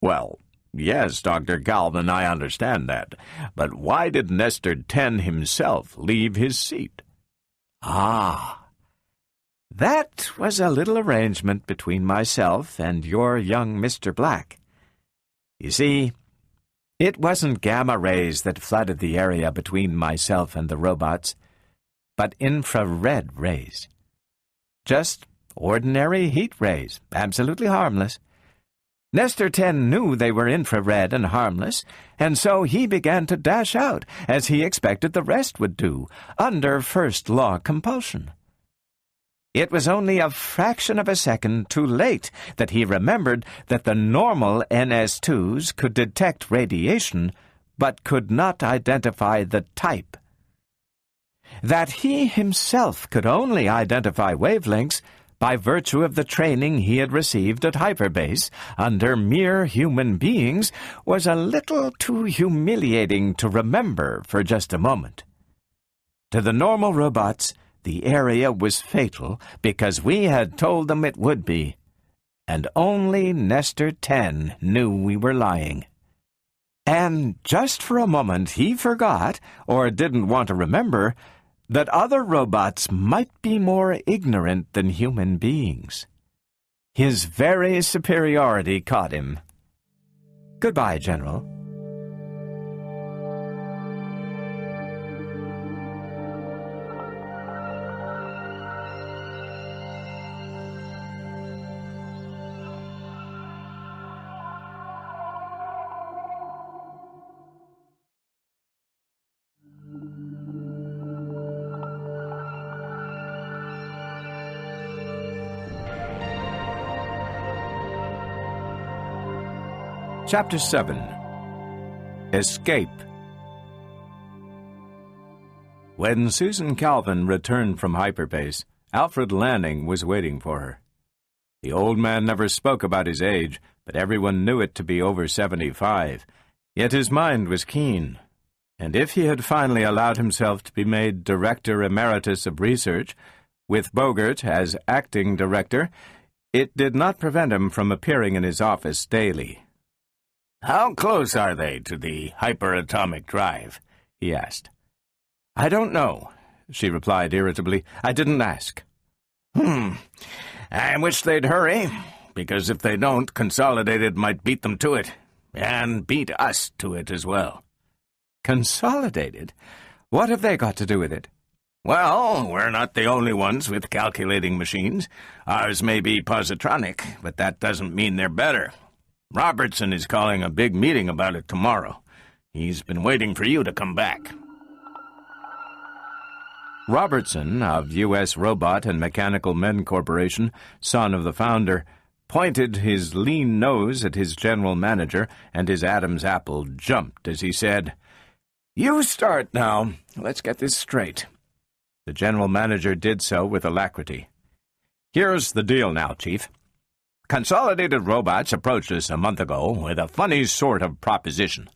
Well, yes, Dr. Galvin, I understand that. But why did Nestor 10 himself leave his seat? Ah, that was a little arrangement between myself and your young Mr. Black. You see, it wasn't gamma rays that flooded the area between myself and the robots, but infrared rays. Just ordinary heat rays, absolutely harmless. Nestor 10 knew they were infrared and harmless, and so he began to dash out, as he expected the rest would do, under first law compulsion. It was only a fraction of a second too late that he remembered that the normal NS2s could detect radiation, but could not identify the type. That he himself could only identify wavelengths by virtue of the training he had received at Hyperbase under mere human beings was a little too humiliating to remember for just a moment. To the normal robots, the area was fatal because we had told them it would be, and only Nestor 10 knew we were lying. And just for a moment he forgot, or didn't want to remember, that other robots might be more ignorant than human beings. His very superiority caught him. Goodbye, General. Chapter 7. Escape. When Susan Calvin returned from Hyperbase, Alfred Lanning was waiting for her. The old man never spoke about his age, but everyone knew it to be over 75. Yet his mind was keen, and if he had finally allowed himself to be made Director Emeritus of Research, with Bogert as acting director, it did not prevent him from appearing in his office daily. How close are they to the hyperatomic drive? He asked. I don't know, she replied irritably. I didn't ask. I wish they'd hurry, because if they don't, Consolidated might beat them to it, and beat us to it as well. Consolidated? What have they got to do with it? Well, we're not the only ones with calculating machines. Ours may be positronic, but that doesn't mean they're better. Robertson is calling a big meeting about it tomorrow. He's been waiting for you to come back. Robertson, of U.S. Robot and Mechanical Men Corporation, son of the founder, pointed his lean nose at his general manager, and his Adam's apple jumped as he said, "You start now. Let's get this straight." The general manager did so with alacrity. "Here's the deal now, Chief. Consolidated Robots approached us a month ago with a funny sort of proposition.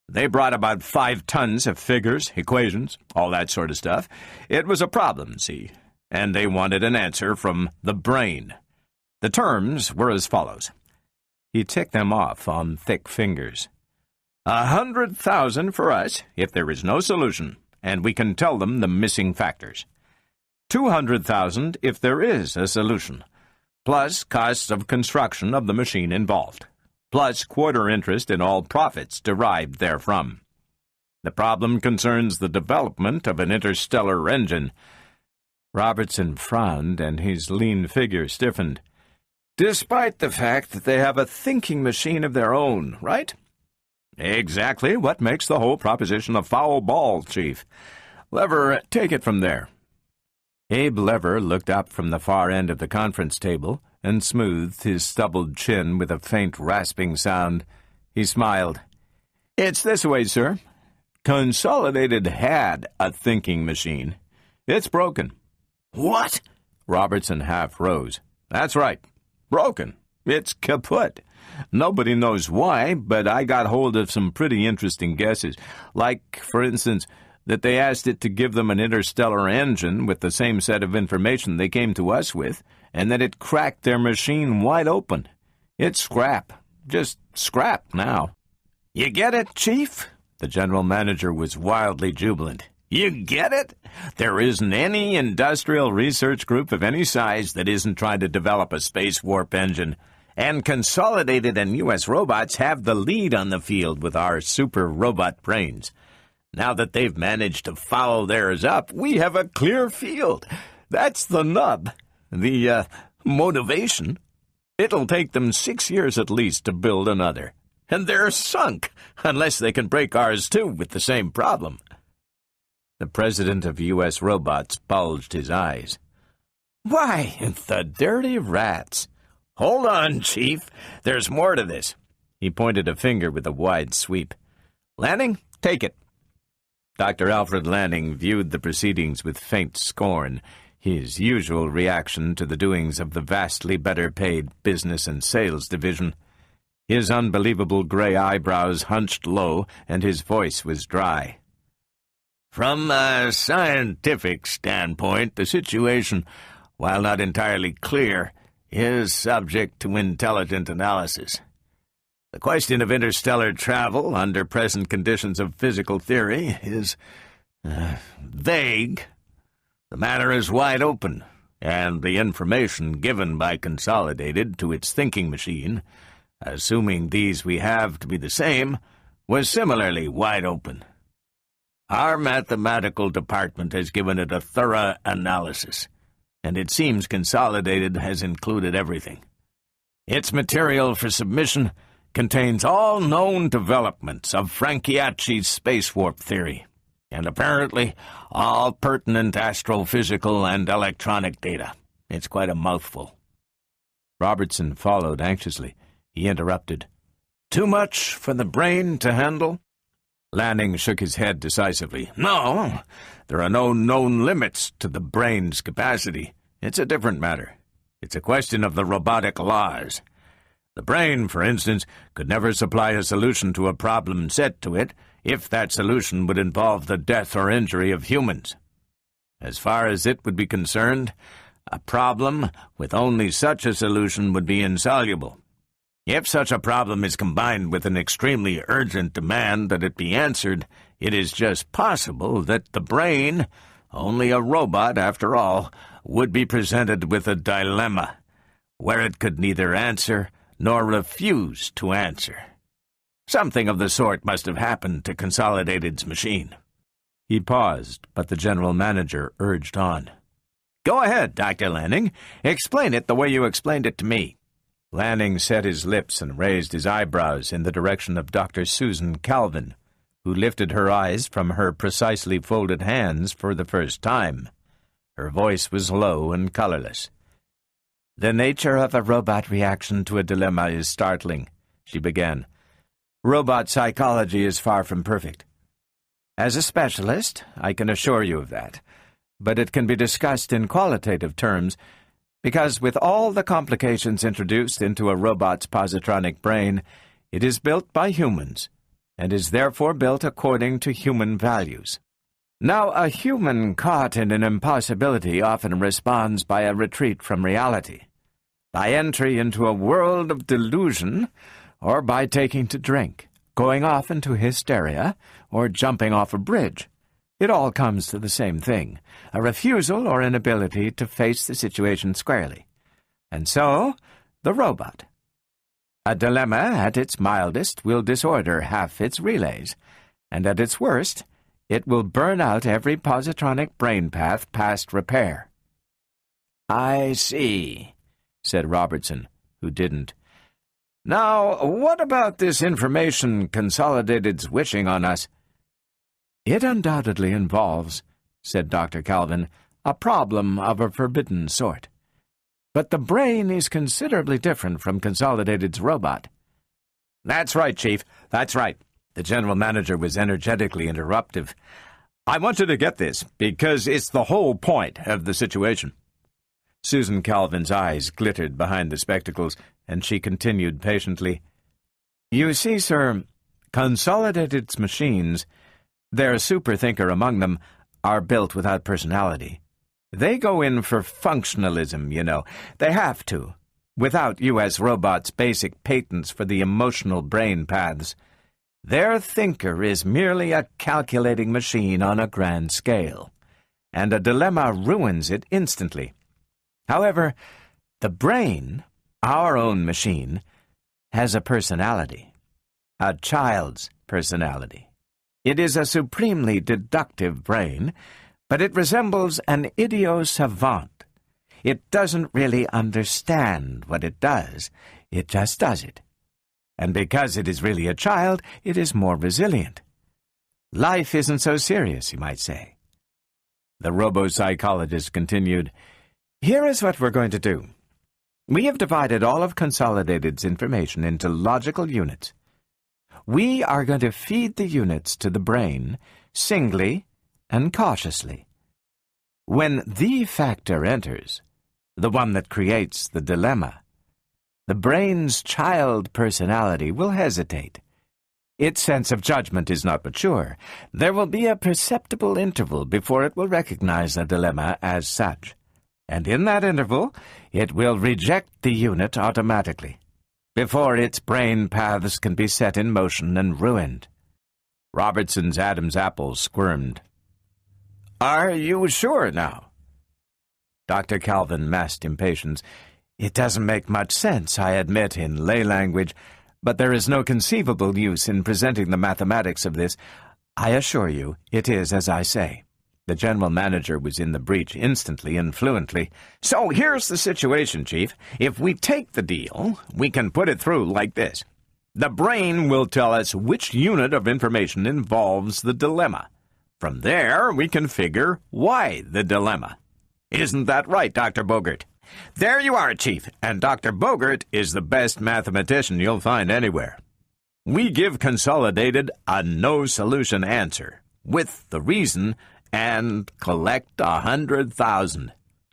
They brought about 5 tons of figures, equations, all that sort of stuff. It was a problem, see, and they wanted an answer from the brain. The terms were as follows." He ticked them off on thick fingers. 100,000 for us if there is no solution, and we can tell them the missing factors. 200,000 if there is a solution, plus costs of construction of the machine involved, plus quarter interest in all profits derived therefrom. The problem concerns the development of an interstellar engine. Robertson frowned, and his lean figure stiffened. "Despite the fact that they have a thinking machine of their own, right?" "Exactly what makes the whole proposition a foul ball, Chief. Lever, take it from there." Abe Lever looked up from the far end of the conference table and smoothed his stubbled chin with a faint rasping sound. He smiled. "It's this way, sir. Consolidated had a thinking machine. It's broken." "What?" Robertson half rose. "That's right. Broken. It's kaput. Nobody knows why, but I got hold of some pretty interesting guesses. Like, for instance, that they asked it to give them an interstellar engine with the same set of information they came to us with, and that it cracked their machine wide open. It's scrap. Just scrap now." "You get it, Chief?" The general manager was wildly jubilant. "You get it? There isn't any industrial research group of any size that isn't trying to develop a space warp engine. And Consolidated and U.S. Robots have the lead on the field with our super robot brains. Now that they've managed to foul theirs up, we have a clear field. That's the nub. The motivation. It'll take them 6 years at least to build another. And they're sunk, unless they can break ours too with the same problem." The president of U.S. Robots bulged his eyes. "Why, the dirty rats! Hold on, Chief. There's more to this." He pointed a finger with a wide sweep. "Lanning, take it." Dr. Alfred Lanning viewed the proceedings with faint scorn, his usual reaction to the doings of the vastly better-paid business and sales division. His unbelievable gray eyebrows hunched low, and his voice was dry. "From a scientific standpoint, the situation, while not entirely clear, is subject to intelligent analysis. The question of interstellar travel under present conditions of physical theory is vague. The matter is wide open, and the information given by Consolidated to its thinking machine, assuming these we have to be the same, was similarly wide open. Our mathematical department has given it a thorough analysis, and it seems Consolidated has included everything. Its material for submission contains all known developments of Franchiacci's space warp theory, and apparently all pertinent astrophysical and electronic data. It's quite a mouthful." Robertson followed anxiously. He interrupted. "Too much for the brain to handle?" Lanning shook his head decisively. "No, there are no known limits to the brain's capacity. It's a different matter. It's a question of the robotic laws. The brain, for instance, could never supply a solution to a problem set to it if that solution would involve the death or injury of humans. As far as it would be concerned, a problem with only such a solution would be insoluble. If such a problem is combined with an extremely urgent demand that it be answered, it is just possible that the brain, only a robot after all, would be presented with a dilemma, where it could neither answer nor refuse to answer. Something of the sort must have happened to Consolidated's machine." He paused, but the general manager urged on. "Go ahead, Dr. Lanning. Explain it the way you explained it to me." Lanning set his lips and raised his eyebrows in the direction of Dr. Susan Calvin, who lifted her eyes from her precisely folded hands for the first time. Her voice was low and colorless. "The nature of a robot reaction to a dilemma is startling," she began. "Robot psychology is far from perfect. As a specialist, I can assure you of that, but it can be discussed in qualitative terms, because with all the complications introduced into a robot's positronic brain, it is built by humans, and is therefore built according to human values. Now, a human caught in an impossibility often responds by a retreat from reality, by entry into a world of delusion, or by taking to drink, going off into hysteria, or jumping off a bridge. It all comes to the same thing, a refusal or inability to face the situation squarely. And so, the robot. A dilemma at its mildest will disorder half its relays, and at its worst, it will burn out every positronic brain path past repair. "I see," said Robertson, who didn't. "Now, what about this information Consolidated's wishing on us?" "It undoubtedly involves," said Dr. Calvin, "a problem of a forbidden sort. But the brain is considerably different from Consolidated's robot." "That's right, Chief, that's right." The general manager was energetically interruptive. "I want you to get this, because it's the whole point of the situation." Susan Calvin's eyes glittered behind the spectacles, and she continued patiently. "You see, sir, Consolidated's machines, their superthinker among them, are built without personality. They go in for functionalism, you know. They have to, without U.S. Robot's basic patents for the emotional brain paths. Their thinker is merely a calculating machine on a grand scale, and a dilemma ruins it instantly. However, the brain, our own machine, has a personality, a child's personality. It is a supremely deductive brain, but it resembles an idiot-savant. It doesn't really understand what it does. It just does it. And because it is really a child, it is more resilient. Life isn't so serious, you might say." The robo-psychologist continued, "Here is what we're going to do. We have divided all of Consolidated's information into logical units. We are going to feed the units to the brain singly and cautiously. When the factor enters, the one that creates the dilemma, the brain's child personality will hesitate. Its sense of judgment is not mature. There will be a perceptible interval before it will recognize the dilemma as such. And in that interval, it will reject the unit automatically, before its brain paths can be set in motion and ruined." Robertson's Adam's apple squirmed. "Are you sure now?" Dr. Calvin masked impatience. "It doesn't make much sense, I admit, in lay language, but there is no conceivable use in presenting the mathematics of this. I assure you, it is as I say." The general manager was in the breach instantly and fluently. "So here's the situation, Chief. If we take the deal, we can put it through like this. The brain will tell us which unit of information involves the dilemma. From there, we can figure why the dilemma. Isn't that right, Dr. Bogert?" "There you are, Chief, and Dr. Bogert is the best mathematician you'll find anywhere. We give Consolidated a no-solution answer, with the reason, and collect 100,000.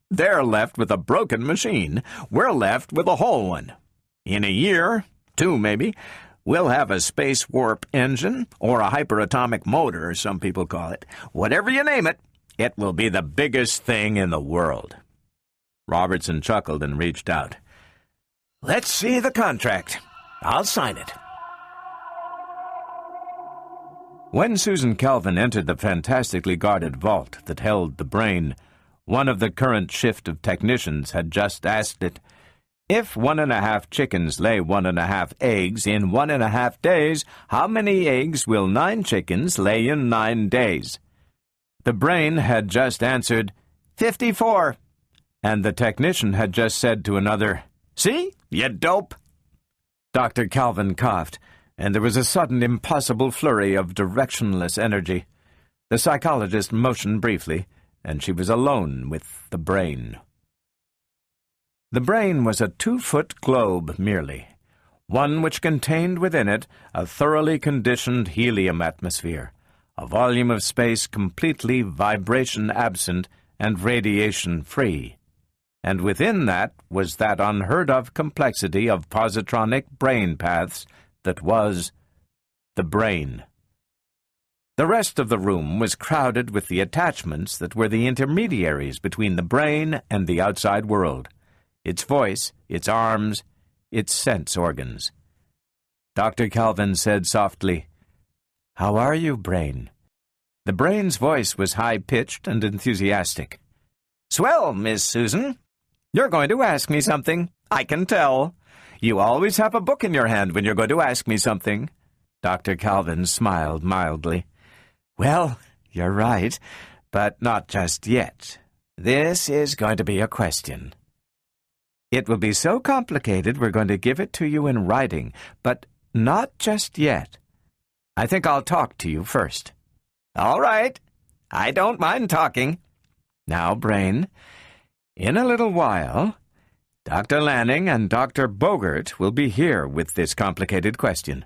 They're left with a broken machine. We're left with a whole one. In a year, 2 maybe, we'll have a space warp engine, or a hyperatomic motor, some people call it. Whatever you name it, it will be the biggest thing in the world." Robertson chuckled and reached out. "Let's see the contract. I'll sign it." When Susan Calvin entered the fantastically guarded vault that held the brain, one of the current shift of technicians had just asked it, "If 1.5 chickens lay 1.5 eggs in 1.5 days, how many eggs will 9 chickens lay in 9 days?" The brain had just answered, 54, and the technician had just said to another, "See, you dope." Dr. Calvin coughed, and there was a sudden impossible flurry of directionless energy. The psychologist motioned briefly, and she was alone with the brain. The brain was a 2-foot globe merely, one which contained within it a thoroughly conditioned helium atmosphere, a volume of space completely vibration-absent and radiation-free. And within that was that unheard-of complexity of positronic brain paths that was the brain. The rest of the room was crowded with the attachments that were the intermediaries between the brain and the outside world, its voice, its arms, its sense organs. Dr. Calvin said softly, "How are you, brain?" The brain's voice was high-pitched and enthusiastic. "Swell, Miss Susan. You're going to ask me something, I can tell. You always have a book in your hand when you're going to ask me something." Dr. Calvin smiled mildly. "Well, you're right, but not just yet. This is going to be a question. It will be so complicated we're going to give it to you in writing, but not just yet. I think I'll talk to you first. All right. I don't mind talking. Now, Brain, in a little while, Dr. Lanning and Dr. Bogart will be here with this complicated question.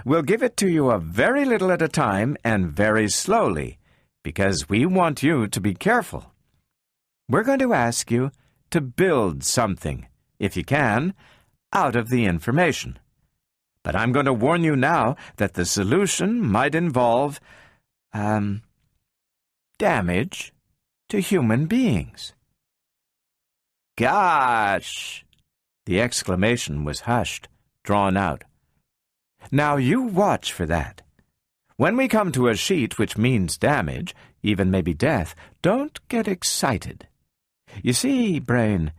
We'll give it to you a very little at a time and very slowly, because we want you to be careful. We're going to ask you to build something, if you can, out of the information. But I'm going to warn you now that the solution might involve, damage to human beings. Gosh! The exclamation was hushed, drawn out. Now you watch for that. When we come to a sheet which means damage, even maybe death, don't get excited. You see, Brain,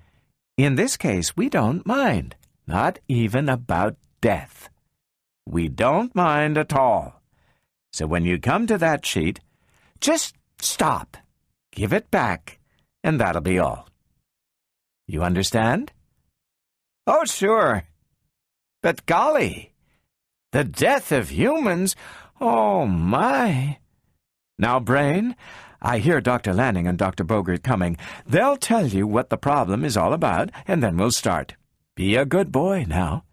in this case we don't mind, not even about death. We don't mind at all. So when you come to that sheet, just stop, give it back, and that'll be all. You understand? Oh, sure. But golly, the death of humans, oh my. Now, Brain, I hear Dr. Lanning and Dr. Bogart coming. They'll tell you what the problem is all about, and then we'll start. Be a good boy now.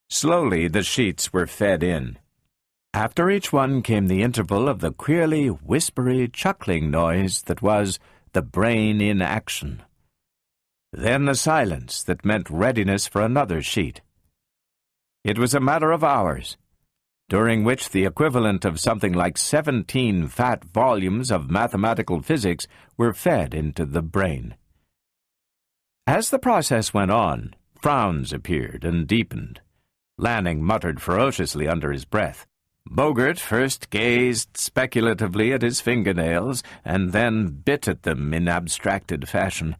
Slowly the sheets were fed in. After each one came the interval of the queerly whispery chuckling noise that was the brain in action. Then the silence that meant readiness for another sheet. It was a matter of hours, during which the equivalent of something like 17 fat volumes of mathematical physics were fed into the brain. As the process went on, frowns appeared and deepened. Lanning muttered ferociously under his breath. Bogart first gazed speculatively at his fingernails and then bit at them in abstracted fashion.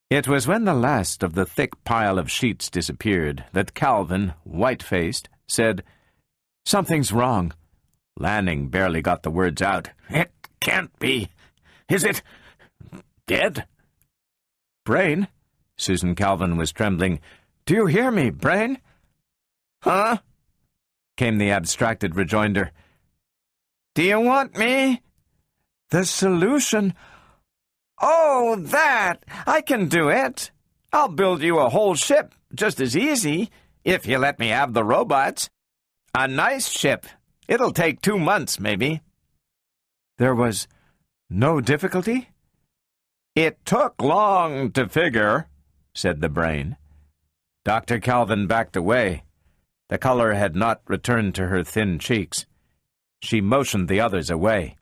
It was when the last of the thick pile of sheets disappeared that Calvin, white-faced, said, "Something's wrong." Lanning barely got the words out. "It can't be. Is it dead?" "Brain?" Susan Calvin was trembling. "Do you hear me, Brain?" "Huh?" came the abstracted rejoinder. "Do you want me?" "The solution. Oh, that! I can do it. I'll build you a whole ship, just as easy, if you let me have the robots. A nice ship. It'll take 2 months, maybe." There was no difficulty? "It took long to figure," said the brain. Dr. Calvin backed away. The color had not returned to her thin cheeks. She motioned the others away.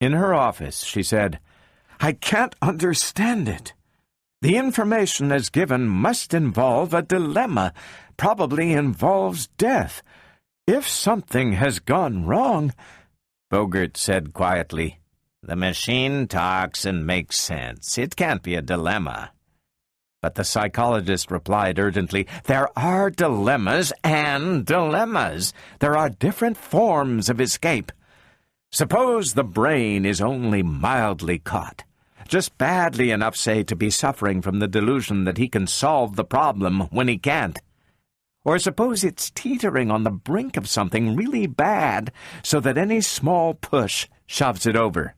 In her office, she said, "I can't understand it. The information as given must involve a dilemma, probably involves death. If something has gone wrong—" Bogart said quietly, "The machine talks and makes sense. It can't be a dilemma." But the psychologist replied urgently, "There are dilemmas and dilemmas. There are different forms of escape. Suppose the brain is only mildly caught, just badly enough, say, to be suffering from the delusion that he can solve the problem when he can't. Or suppose it's teetering on the brink of something really bad, so that any small push shoves it over."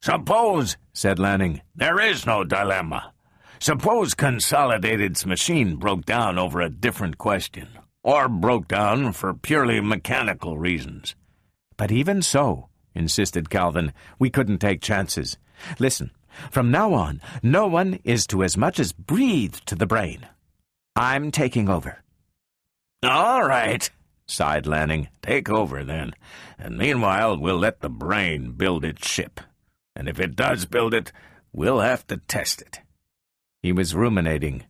"Suppose," said Lanning, "there is no dilemma. Suppose Consolidated's machine broke down over a different question, or broke down for purely mechanical reasons." "But even so," insisted Calvin, "we couldn't take chances. Listen, from now on, no one is to as much as breathe to the brain. I'm taking over." "All right," sighed Lanning. "Take over, then. And meanwhile, we'll let the brain build its ship. And if it does build it, we'll have to test it." He was ruminating.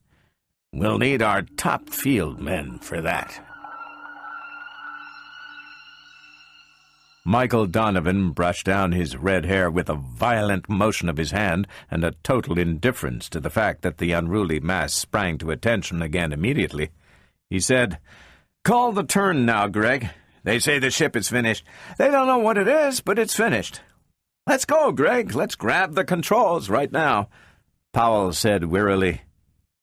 "We'll need our top field men for that." Michael Donovan brushed down his red hair with a violent motion of his hand and a total indifference to the fact that the unruly mass sprang to attention again immediately. He said, "Call the turn now, Greg. They say the ship is finished. They don't know what it is, but it's finished." Let's go, Greg. Let's grab the controls right now. Powell said wearily.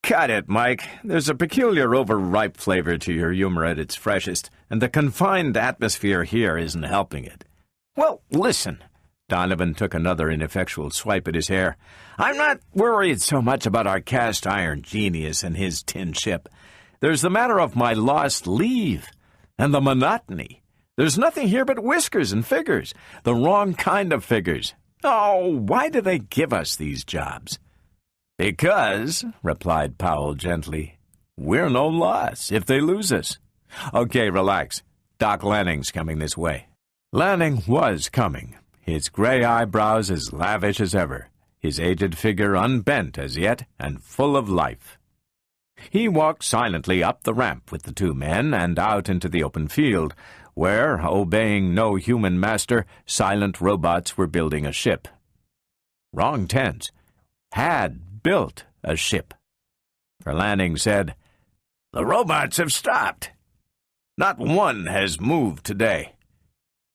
Cut it, Mike. There's a peculiar overripe flavor to your humor at its freshest, and the confined atmosphere here isn't helping it. Well, listen. Donovan took another ineffectual swipe at his hair. I'm not worried so much about our cast-iron genius and his tin ship. There's the matter of my lost leave, and the monotony. There's nothing here but whiskers and figures, the wrong kind of figures. Oh, why do they give us these jobs? Because, replied Powell gently, we're no loss if they lose us. Okay, relax. Doc Lanning's coming this way. Lanning was coming, his gray eyebrows as lavish as ever, his aged figure unbent as yet and full of life. He walked silently up the ramp with the two men and out into the open field, where, obeying no human master, silent robots were building a ship. Wrong tense. Had built a ship. For Lanning said, The robots have stopped. Not one has moved today.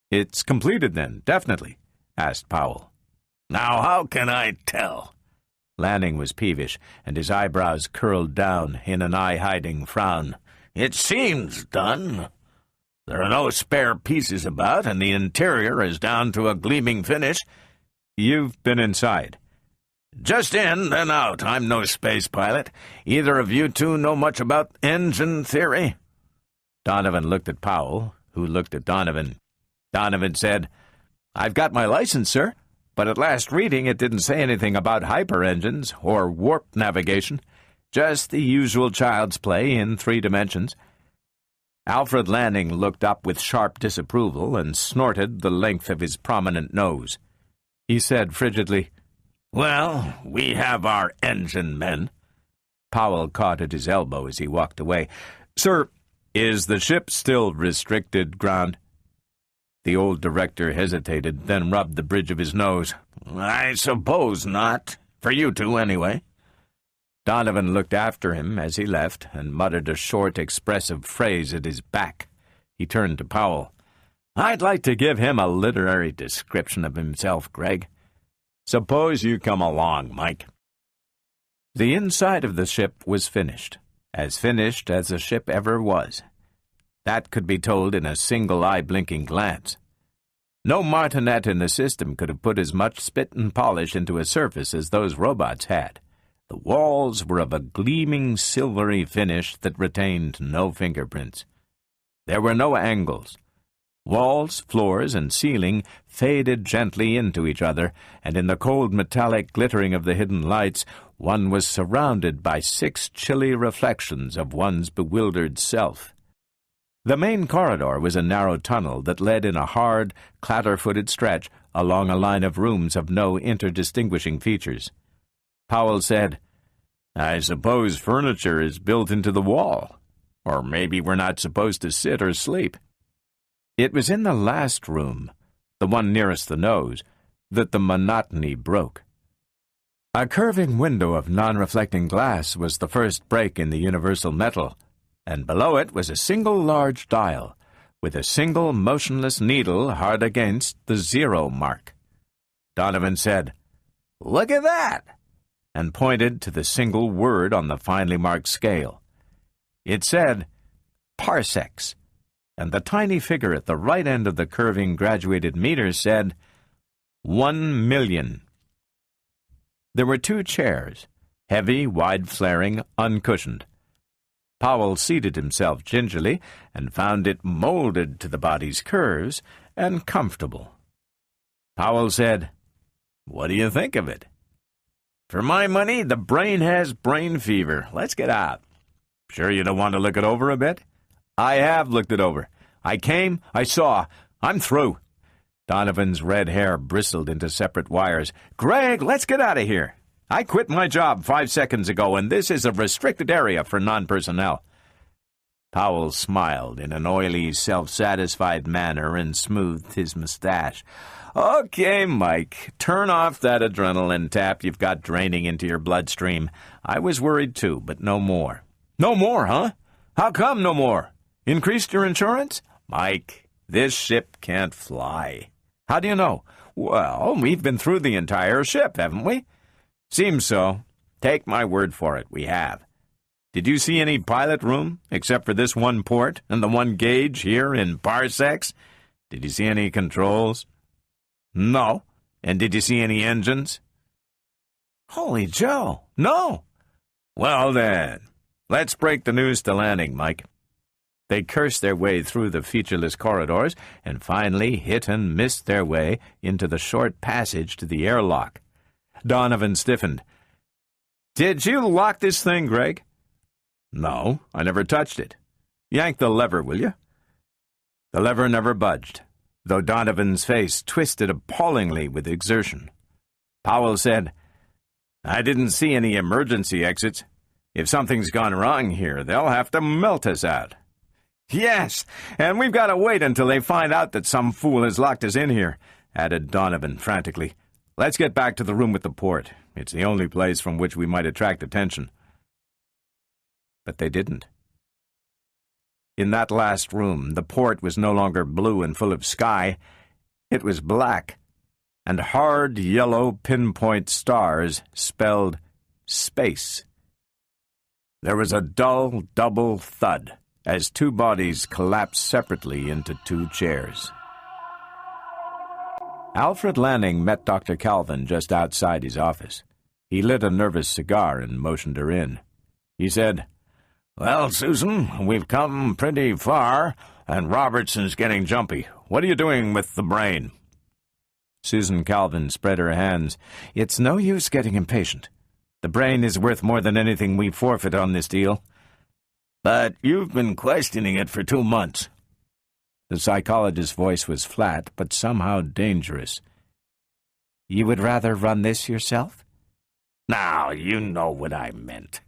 It's completed then, definitely, asked Powell. Now how can I tell? Lanning was peevish, and his eyebrows curled down in an eye-hiding frown. It seems done. There are no spare pieces about, and the interior is down to a gleaming finish. You've been inside. Just in, then out. I'm no space pilot. Either of you two know much about engine theory? Donovan looked at Powell, who looked at Donovan. Donovan said, I've got my license, sir, but at last reading it didn't say anything about hyper-engines or warp navigation, just the usual child's play in 3 dimensions. Alfred Lanning looked up with sharp disapproval and snorted the length of his prominent nose. He said frigidly, Well, we have our engine men. Powell caught at his elbow as he walked away. Sir, is the ship still restricted ground? The old director hesitated, then rubbed the bridge of his nose. I suppose not. For you two, anyway. Donovan looked after him as he left and muttered a short, expressive phrase at his back. He turned to Powell. I'd like to give him a literary description of himself, Greg. Suppose you come along, Mike. The inside of the ship was finished as a ship ever was. That could be told in a single eye-blinking glance. No martinet in the system could have put as much spit and polish into a surface as those robots had. The walls were of a gleaming silvery finish that retained no fingerprints. There were no angles. Walls, floors, and ceiling faded gently into each other, and in the cold metallic glittering of the hidden lights, one was surrounded by 6 chilly reflections of one's bewildered self. The main corridor was a narrow tunnel that led in a hard, clatter-footed stretch along a line of rooms of no interdistinguishing features. Powell said, I suppose furniture is built into the wall. Or maybe we're not supposed to sit or sleep. It was in the last room, the one nearest the nose, that the monotony broke. A curving window of non-reflecting glass was the first break in the universal metal, and below it was a single large dial, with a single motionless needle hard against the 0 mark. Donovan said, Look at that! And pointed to the single word on the finely marked scale. It said, Parsecs, and the tiny figure at the right end of the curving graduated meter said, 1 million. There were 2 chairs, heavy, wide-flaring, uncushioned. Powell seated himself gingerly and found it molded to the body's curves and comfortable. Powell said, What do you think of it? For my money, the brain has brain fever. Let's get out. Sure you don't want to look it over a bit? I have looked it over. I came, I saw. I'm through. Donovan's red hair bristled into separate wires. Greg, let's get out of here. I quit my job 5 seconds ago, and this is a restricted area for non-personnel. Powell smiled in an oily, self-satisfied manner and smoothed his mustache. Okay, Mike, turn off that adrenaline tap you've got draining into your bloodstream. I was worried too, but no more. No more, huh? How come no more? Increased your insurance? Mike, this ship can't fly. How do you know? Well, we've been through the entire ship, haven't we? Seems so. Take my word for it, we have. Did you see any pilot room, except for this one port and the one gauge here in parsecs? Did you see any controls? No. And did you see any engines? Holy Joe, no. Well then, let's break the news to Lanning, Mike. They cursed their way through the featureless corridors and finally hit and missed their way into the short passage to the airlock. Donovan stiffened. Did you lock this thing, Greg? No, I never touched it. Yank the lever, will you? The lever never budged, though Donovan's face twisted appallingly with exertion. Powell said, I didn't see any emergency exits. If something's gone wrong here, they'll have to melt us out. Yes, and we've got to wait until they find out that some fool has locked us in here, added Donovan frantically. Let's get back to the room with the port. It's the only place from which we might attract attention. But they didn't. In that last room, the port was no longer blue and full of sky. It was black, and hard yellow pinpoint stars spelled space. There was a dull double thud as two bodies collapsed separately into two chairs. Alfred Lanning met Dr. Calvin just outside his office. He lit a nervous cigar and motioned her in. He said, Well, Susan, we've come pretty far, and Robertson's getting jumpy. What are you doing with the brain? Susan Calvin spread her hands. It's no use getting impatient. The brain is worth more than anything we forfeit on this deal. But you've been questioning it for 2 months. The psychologist's voice was flat, but somehow dangerous. You would rather run this yourself? Now, you know what I meant.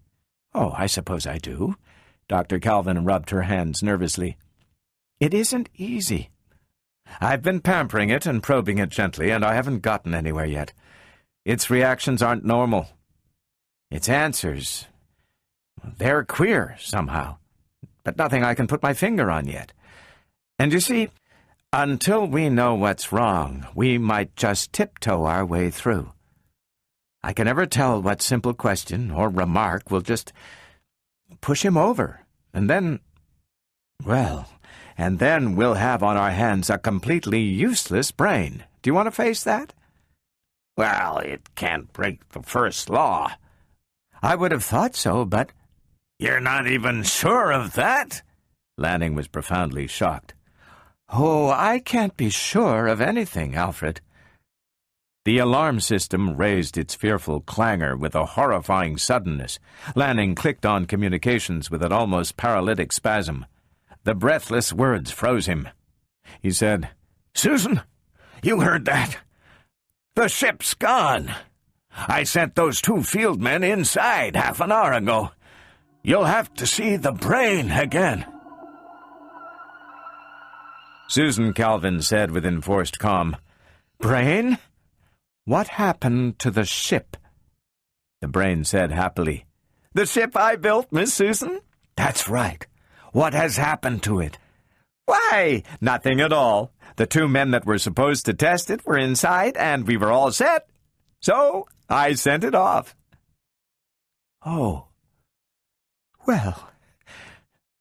Oh, I suppose I do. Dr. Calvin rubbed her hands nervously. It isn't easy. I've been pampering it and probing it gently, and I haven't gotten anywhere yet. Its reactions aren't normal. Its answers, they're queer somehow, but nothing I can put my finger on yet. And you see, until we know what's wrong, we might just tiptoe our way through. I can never tell what simple question or remark will just push him over, and then we'll have on our hands a completely useless brain. Do you want to face that? Well, it can't break the first law. I would have thought so, but... You're not even sure of that? Lanning was profoundly shocked. Oh, I can't be sure of anything, Alfred. The alarm system raised its fearful clangor with a horrifying suddenness. Lanning clicked on communications with an almost paralytic spasm. The breathless words froze him. He said, Susan, you heard that? The ship's gone. I sent those 2 field men inside half an hour ago. You'll have to see the brain again. Susan Calvin said with enforced calm, Brain? What happened to the ship? The brain said happily, The ship I built, Miss Susan? That's right. What has happened to it? Why, nothing at all. The 2 men that were supposed to test it were inside, and we were all set. So I sent it off. Oh. Well,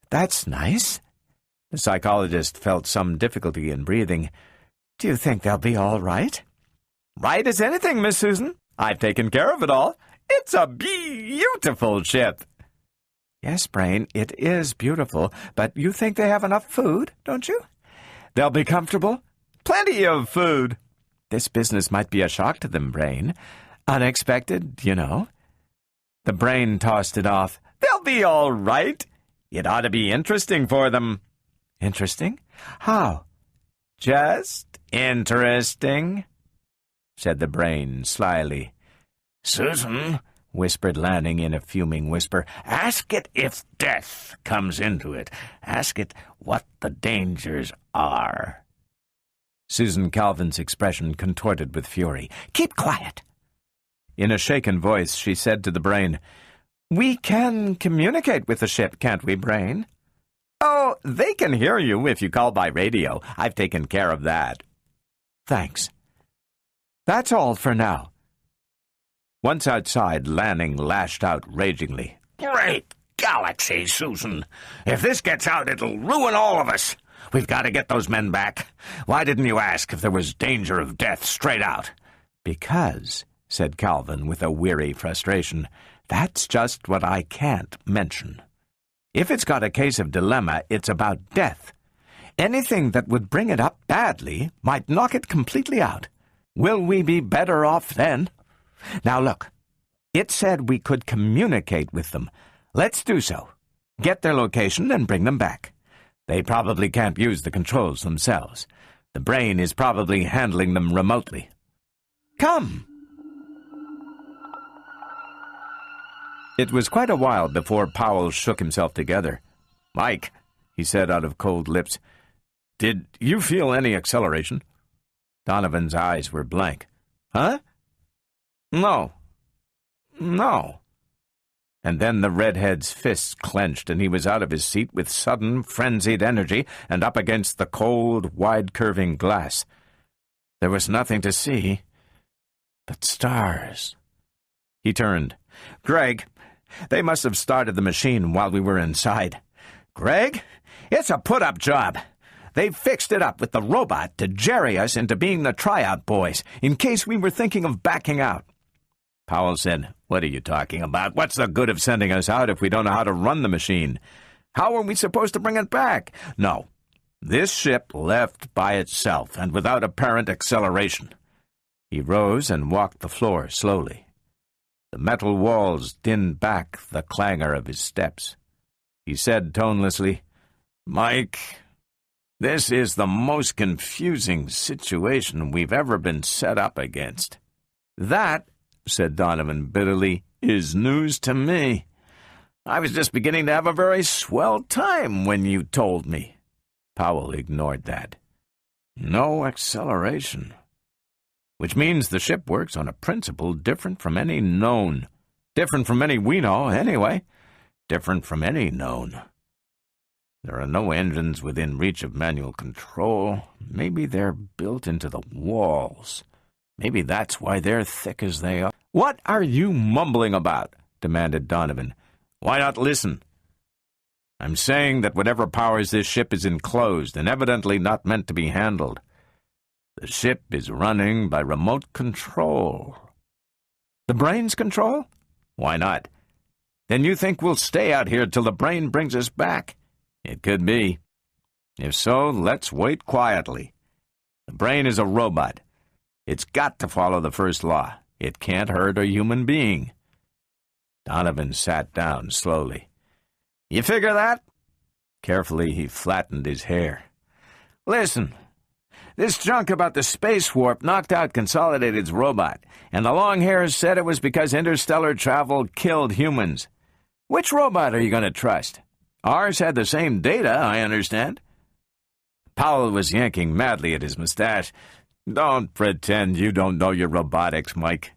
that's nice. The psychologist felt some difficulty in breathing. Do you think they'll be all right? Right as anything, Miss Susan. I've taken care of it all. It's a beautiful ship. Yes, Brain, it is beautiful, but you think they have enough food, don't you? They'll be comfortable? Plenty of food. This business might be a shock to them, Brain. Unexpected, you know. The brain tossed it off. They'll be all right. It ought to be interesting for them. Interesting? How? Just interesting, said the brain slyly. Susan, whispered Lanning in a fuming whisper, ask it if death comes into it. Ask it what the dangers are. Susan Calvin's expression contorted with fury. Keep quiet. In a shaken voice, she said to the brain, We can communicate with the ship, can't we, Brain? Oh, they can hear you if you call by radio. I've taken care of that. Thanks. That's all for now." Once outside, Lanning lashed out ragingly. Great galaxy, Susan. If this gets out, it'll ruin all of us. We've got to get those men back. Why didn't you ask if there was danger of death straight out? "Because," said Calvin with a weary frustration, "that's just what I can't mention. If it's got a case of dilemma, it's about death. Anything that would bring it up badly might knock it completely out. Will we be better off then? Now look, it said we could communicate with them. Let's do so. Get their location and bring them back. They probably can't use the controls themselves. The brain is probably handling them remotely. Come!" It was quite a while before Powell shook himself together. "Mike," he said out of cold lips, "did you feel any acceleration?" Donovan's eyes were blank. "Huh? No. And then the redhead's fists clenched, and he was out of his seat with sudden, frenzied energy and up against the cold, wide-curving glass. There was nothing to see but stars. He turned. "Greg, they must have started the machine while we were inside. Greg, it's a put-up job. They fixed it up with the robot to jerry us into being the tryout boys, in case we were thinking of backing out." Powell said, "What are you talking about? What's the good of sending us out if we don't know how to run the machine? How are we supposed to bring it back? No, this ship left by itself and without apparent acceleration." He rose and walked the floor slowly. The metal walls dinned back the clangor of his steps. He said tonelessly, "Mike, this is the most confusing situation we've ever been set up against." "That," said Donovan bitterly, "is news to me. I was just beginning to have a very swell time when you told me." Powell ignored that. "No acceleration. Which means the ship works on a principle different from any known. Different from any we know, anyway. Different from any known. There are no engines within reach of manual control. Maybe they're built into the walls. Maybe that's why they're thick as they are." "What are you mumbling about?" demanded Donovan. "Why not listen? I'm saying that whatever powers this ship is enclosed and evidently not meant to be handled. The ship is running by remote control." "The brain's control? Why not? Then you think we'll stay out here till the brain brings us back?" "It could be. If so, let's wait quietly. The brain is a robot. It's got to follow the first law. It can't hurt a human being." Donovan sat down slowly. "You figure that?" Carefully, he flattened his hair. "Listen, this junk about the space warp knocked out Consolidated's robot, and the long hairs said it was because interstellar travel killed humans. Which robot are you going to trust? Ours had the same data, I understand." Powell was yanking madly at his mustache. "Don't pretend you don't know your robotics, Mike.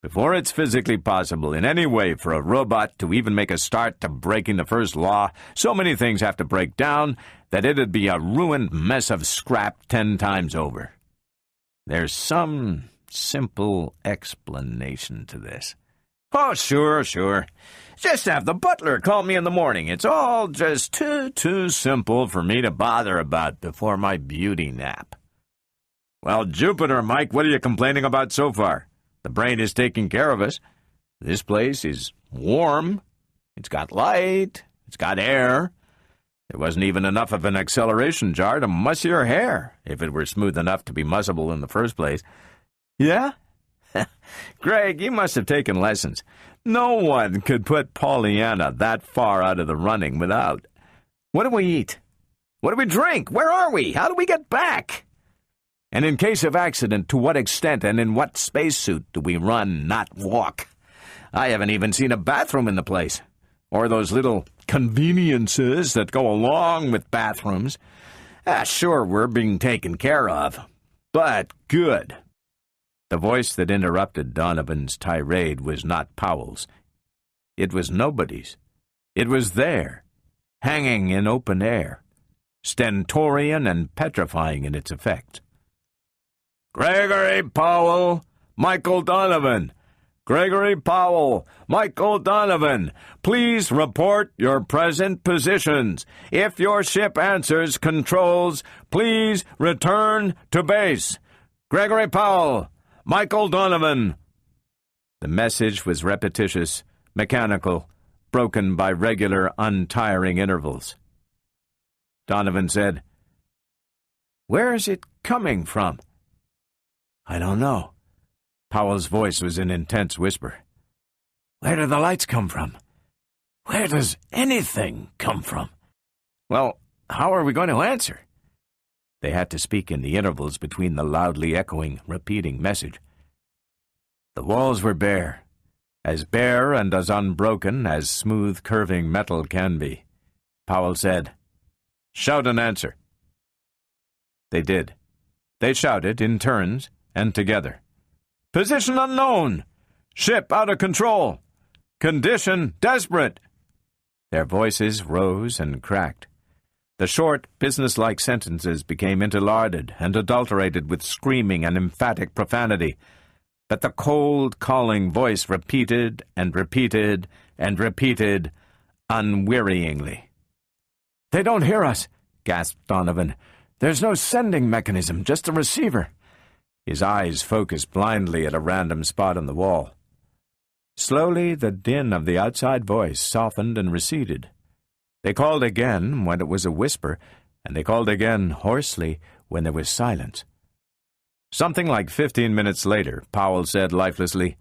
Before it's physically possible in any way for a robot to even make a start to breaking the first law, so many things have to break down that it'd be a ruined mess of scrap 10 times over. There's some simple explanation to this." "Oh, sure. Just have the butler call me in the morning. It's all just too simple for me to bother about before my beauty nap." "Well, Jupiter, Mike, what are you complaining about so far? The brain is taking care of us. This place is warm. It's got light. It's got air. There wasn't even enough of an acceleration jar to muss your hair, if it were smooth enough to be mussable in the first place." "Yeah?" "Greg, you must have taken lessons. No one could put Pollyanna that far out of the running without. What do we eat? What do we drink? Where are we? How do we get back? And in case of accident, to what extent and in what spacesuit do we run, not walk? I haven't even seen a bathroom in the place. Or those little conveniences that go along with bathrooms. Sure, we're being taken care of, but good." The voice that interrupted Donovan's tirade was not Powell's. It was nobody's. It was there, hanging in open air, stentorian and petrifying in its effect. Gregory Powell, Michael Donovan. Gregory Powell, Michael Donovan, please report your present positions. If your ship answers controls, please return to base. Gregory Powell, Michael Donovan. The message was repetitious, mechanical, broken by regular, untiring intervals. Donovan said, "Where is it coming from?" "I don't know." Powell's voice was an intense whisper. "Where do the lights come from? Where does anything come from?" "Well, how are we going to answer?" They had to speak in the intervals between the loudly echoing, repeating message. The walls were bare and as unbroken as smooth, curving metal can be. Powell said, "Shout an answer." They did. They shouted in turns and together. "Position unknown! Ship out of control! Condition desperate!" Their voices rose and cracked. The short, businesslike sentences became interlarded and adulterated with screaming and emphatic profanity. But the cold, calling voice repeated and repeated and repeated unwearyingly. "They don't hear us," gasped Donovan. "There's no sending mechanism, just a receiver." His eyes focused blindly at a random spot on the wall. Slowly, the din of the outside voice softened and receded. They called again when it was a whisper, and they called again hoarsely when there was silence. Something like 15 minutes later, Powell said lifelessly,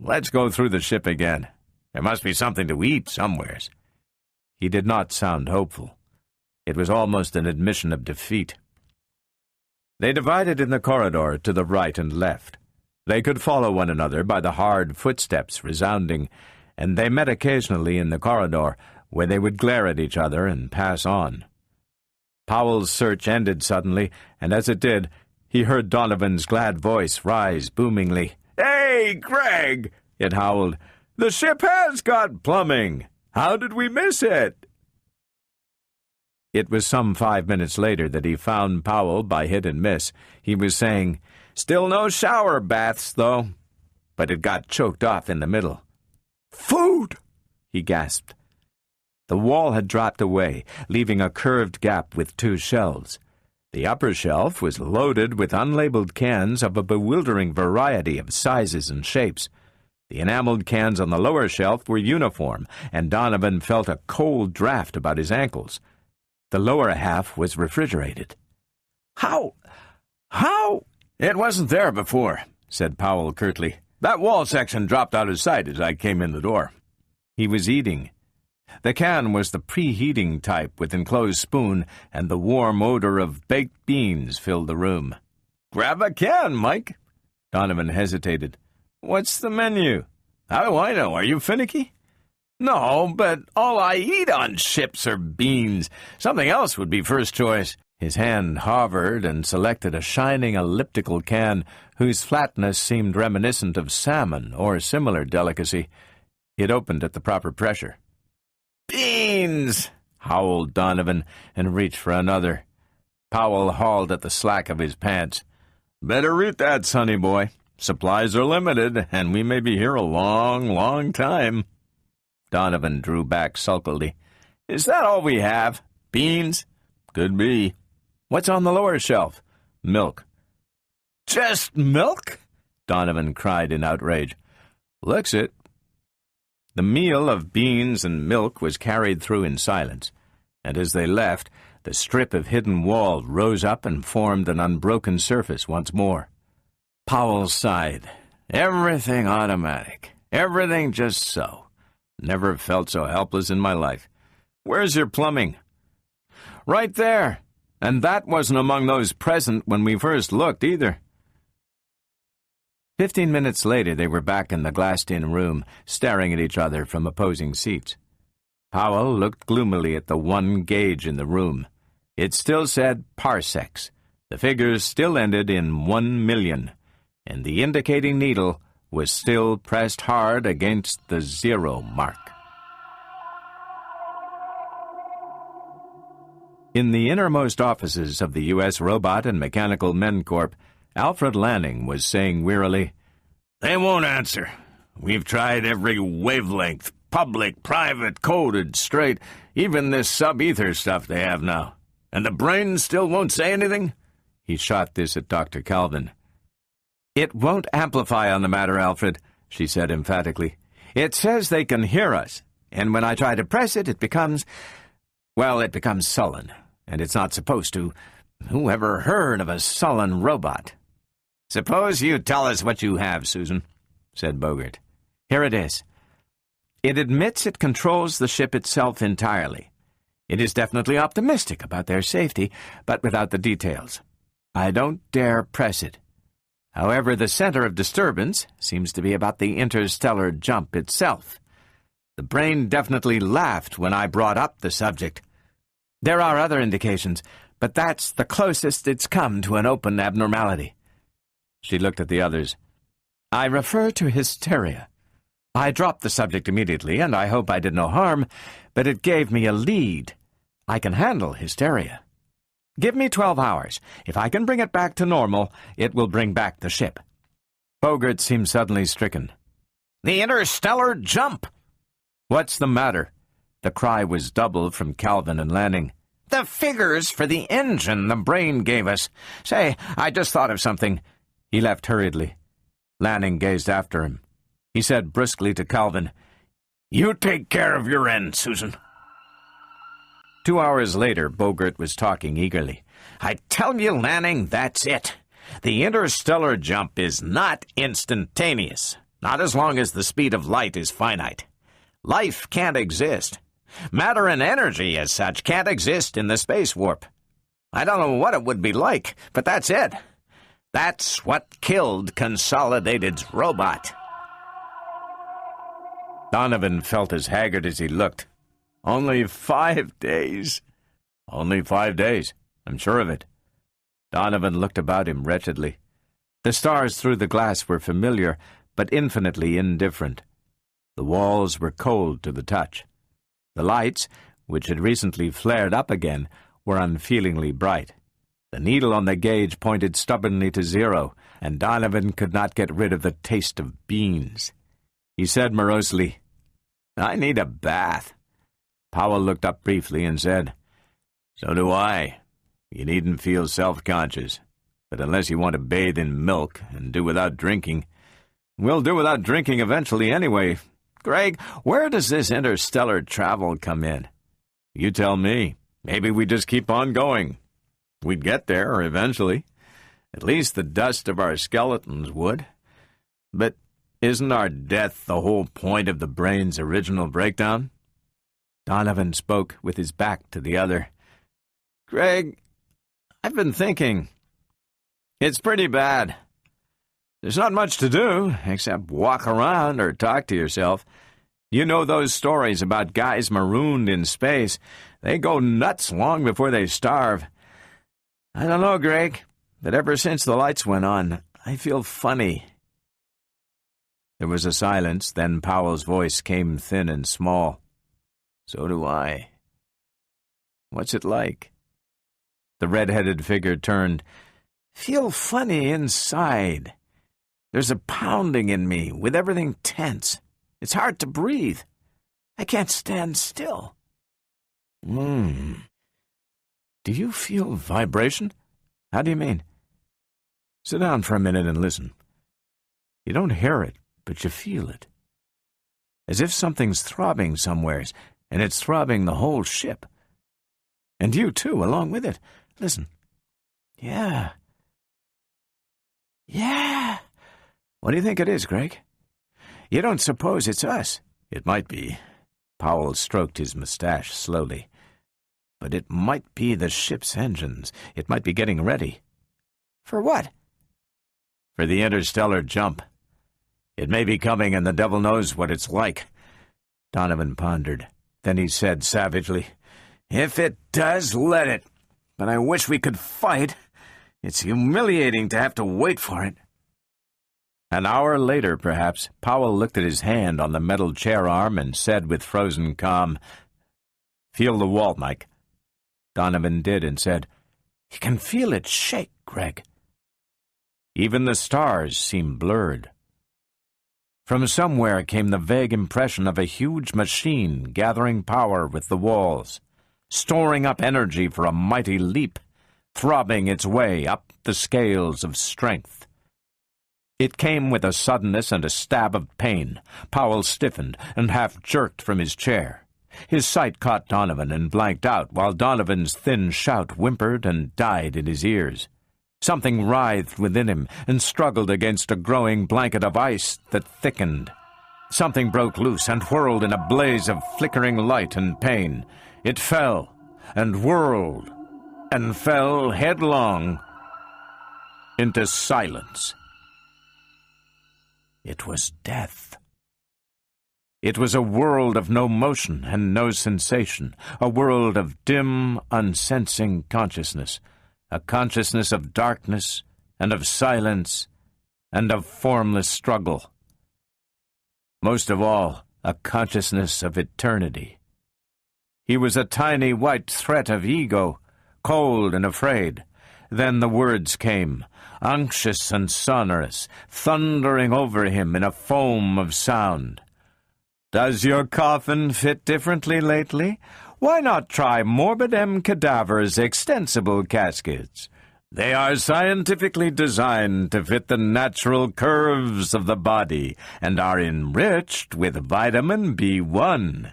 "Let's go through the ship again. There must be something to eat somewheres." He did not sound hopeful. It was almost an admission of defeat. They divided in the corridor to the right and left. They could follow one another by the hard footsteps resounding, and they met occasionally in the corridor, where they would glare at each other and pass on. Powell's search ended suddenly, and as it did, he heard Donovan's glad voice rise boomingly. "Hey, Greg!" it howled. "The ship has got plumbing! How did we miss it?" It was some 5 minutes later that he found Powell by hit and miss. He was saying, "Still no shower baths, though." But it got choked off in the middle. "Food!" he gasped. The wall had dropped away, leaving a curved gap with 2 shelves. The upper shelf was loaded with unlabeled cans of a bewildering variety of sizes and shapes. The enameled cans on the lower shelf were uniform, and Donovan felt a cold draft about his ankles. The lower half was refrigerated. How? "It wasn't there before," said Powell curtly. "That wall section dropped out of sight as I came in the door." He was eating. The can was the preheating type with enclosed spoon, and the warm odor of baked beans filled the room. "Grab a can, Mike." Donovan hesitated. "What's the menu?" "How do I know? Are you finicky?" "No, but all I eat on ships are beans. Something else would be first choice." His hand hovered and selected a shining elliptical can whose flatness seemed reminiscent of salmon or similar delicacy. It opened at the proper pressure. "Beans!" howled Donovan, and reached for another. Powell hauled at the slack of his pants. "Better root that, sonny boy. Supplies are limited, and we may be here a long, long time." Donovan drew back sulkily. "Is that all we have? Beans?" "Could be." "What's on the lower shelf?" "Milk." "Just milk?" Donovan cried in outrage. "Looks it." The meal of beans and milk was carried through in silence, and as they left, the strip of hidden wall rose up and formed an unbroken surface once more. Powell sighed. "Everything automatic. Everything just so. Never felt so helpless in my life. Where's your plumbing?" "Right there. And that wasn't among those present when we first looked, either." 15 minutes later, they were back in the glassed-in room, staring at each other from opposing seats. Powell looked gloomily at the one gauge in the room. It still said parsecs. The figures still ended in 1 million, and the indicating needle was still pressed hard against the 0 mark. In the innermost offices of the U.S. Robot and Mechanical Men Corp., Alfred Lanning was saying wearily, "They won't answer. We've tried every wavelength, public, private, coded, straight, even this sub-ether stuff they have now. And the brain still won't say anything?" He shot this at Dr. Calvin. "It won't amplify on the matter, Alfred," she said emphatically. "It says they can hear us, and when I try to press it, it becomes sullen, and it's not supposed to. Who ever heard of a sullen robot?" "Suppose you tell us what you have, Susan," said Bogart. "Here it is. It admits it controls the ship itself entirely. It is definitely optimistic about their safety, but without the details. I don't dare press it. However, the center of disturbance seems to be about the interstellar jump itself. The brain definitely laughed when I brought up the subject. There are other indications, but that's the closest it's come to an open abnormality." She looked at the others. "I refer to hysteria. I dropped the subject immediately, and I hope I did no harm, but it gave me a lead. I can handle hysteria. Give me 12 hours. If I can bring it back to normal, it will bring back the ship." Bogart seemed suddenly stricken. "The interstellar jump!" "What's the matter?" The cry was doubled from Calvin and Lanning. "The figures for the engine the brain gave us. Say, I just thought of something." He left hurriedly. Lanning gazed after him. He said briskly to Calvin, "You take care of your end, Susan." 2 hours later, Bogart was talking eagerly. "I tell you, Lanning, that's it. The interstellar jump is not instantaneous, not as long as the speed of light is finite. Life can't exist. Matter and energy, as such, can't exist in the space warp. I don't know what it would be like, but that's it. That's what killed Consolidated's robot." Donovan felt as haggard as he looked. "Only 5 days." "Only 5 days. I'm sure of it." Donovan looked about him wretchedly. The stars through the glass were familiar, but infinitely indifferent. The walls were cold to the touch. The lights, which had recently flared up again, were unfeelingly bright. The needle on the gauge pointed stubbornly to 0, and Donovan could not get rid of the taste of beans. He said morosely, "I need a bath." Powell looked up briefly and said, "So do I. You needn't feel self-conscious. But unless you want to bathe in milk and do without drinking, we'll do without drinking eventually anyway. Greg, where does this interstellar travel come in? You tell me. Maybe we just keep on going. We'd get there eventually. At least the dust of our skeletons would. But isn't our death the whole point of the brain's original breakdown?" Donovan spoke with his back to the other. "Greg, I've been thinking. It's pretty bad. There's not much to do except walk around or talk to yourself. You know those stories about guys marooned in space. They go nuts long before they starve. I don't know, Greg, but ever since the lights went on, I feel funny." There was a silence, then Powell's voice came thin and small. "So do I. What's it like?" The red-headed figure turned. "Feel funny inside. There's a pounding in me, with everything tense. It's hard to breathe. I can't stand still." "Do you feel vibration? How do you mean?" "Sit down for a minute and listen. You don't hear it, but you feel it. As if something's throbbing somewheres, and it's throbbing the whole ship. And you, too, along with it. Listen. Yeah. Yeah. What do you think it is, Greg? You don't suppose it's us?" "It might be." Powell stroked his mustache slowly. "But it might be the ship's engines. It might be getting ready." "For what?" "For the interstellar jump. It may be coming, and the devil knows what it's like." Donovan pondered. Then he said savagely, "If it does, let it. But I wish we could fight. It's humiliating to have to wait for it." An hour later, perhaps, Powell looked at his hand on the metal chair arm and said with frozen calm, "Feel the wall, Mike." Donovan did and said, "You can feel it shake, Greg." Even the stars seemed blurred. From somewhere came the vague impression of a huge machine gathering power with the walls, storing up energy for a mighty leap, throbbing its way up the scales of strength. It came with a suddenness and a stab of pain. Powell stiffened and half jerked from his chair. His sight caught Donovan and blanked out, while Donovan's thin shout whimpered and died in his ears. Something writhed within him and struggled against a growing blanket of ice that thickened. Something broke loose and whirled in a blaze of flickering light and pain. It fell and whirled and fell headlong into silence. It was death. It was a world of no motion and no sensation, a world of dim, unsensing consciousness, a consciousness of darkness and of silence and of formless struggle. Most of all, a consciousness of eternity. He was a tiny white threat of ego, cold and afraid. Then the words came, unctuous and sonorous, thundering over him in a foam of sound. "Does your coffin fit differently lately? Why not try Morbid M. Cadaver's extensible caskets? They are scientifically designed to fit the natural curves of the body and are enriched with vitamin B1.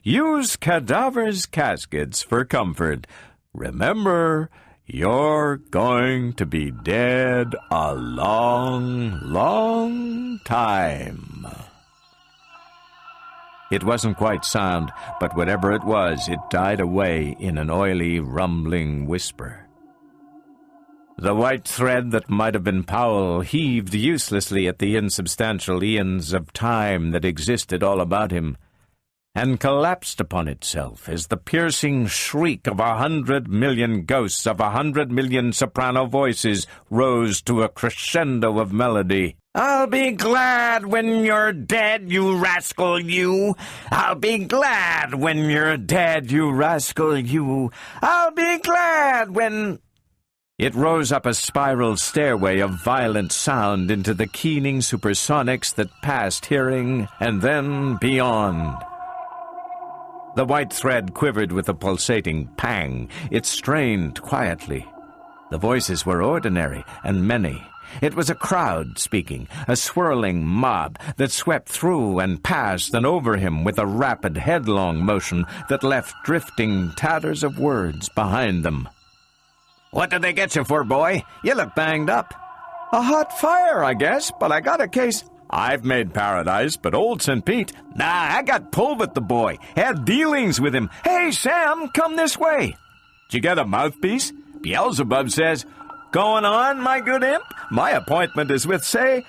Use Cadaver's caskets for comfort. Remember, you're going to be dead a long, long time." It wasn't quite sound, but whatever it was, it died away in an oily, rumbling whisper. The white thread that might have been Powell heaved uselessly at the insubstantial eons of time that existed all about him, and collapsed upon itself as the piercing shriek of 100 million ghosts of 100 million soprano voices rose to a crescendo of melody. "I'll be glad when you're dead, you rascal, you. I'll be glad when you're dead, you rascal, you. I'll be glad when—" It rose up a spiral stairway of violent sound into the keening supersonics that passed hearing and then beyond. The white thread quivered with a pulsating pang. It strained quietly. The voices were ordinary and many. It was a crowd speaking, a swirling mob that swept through and past and over him with a rapid, headlong motion that left drifting tatters of words behind them. "What did they get you for, boy? You look banged up." "A hot fire, I guess, but I got a case—" "I've made paradise, but old St. Pete—" "Nah, I got pulled with the boy. Had dealings with him. Hey, Sam, come this way." "Did you get a mouthpiece? Beelzebub says—" "Going on, my good imp? My appointment is with, say—"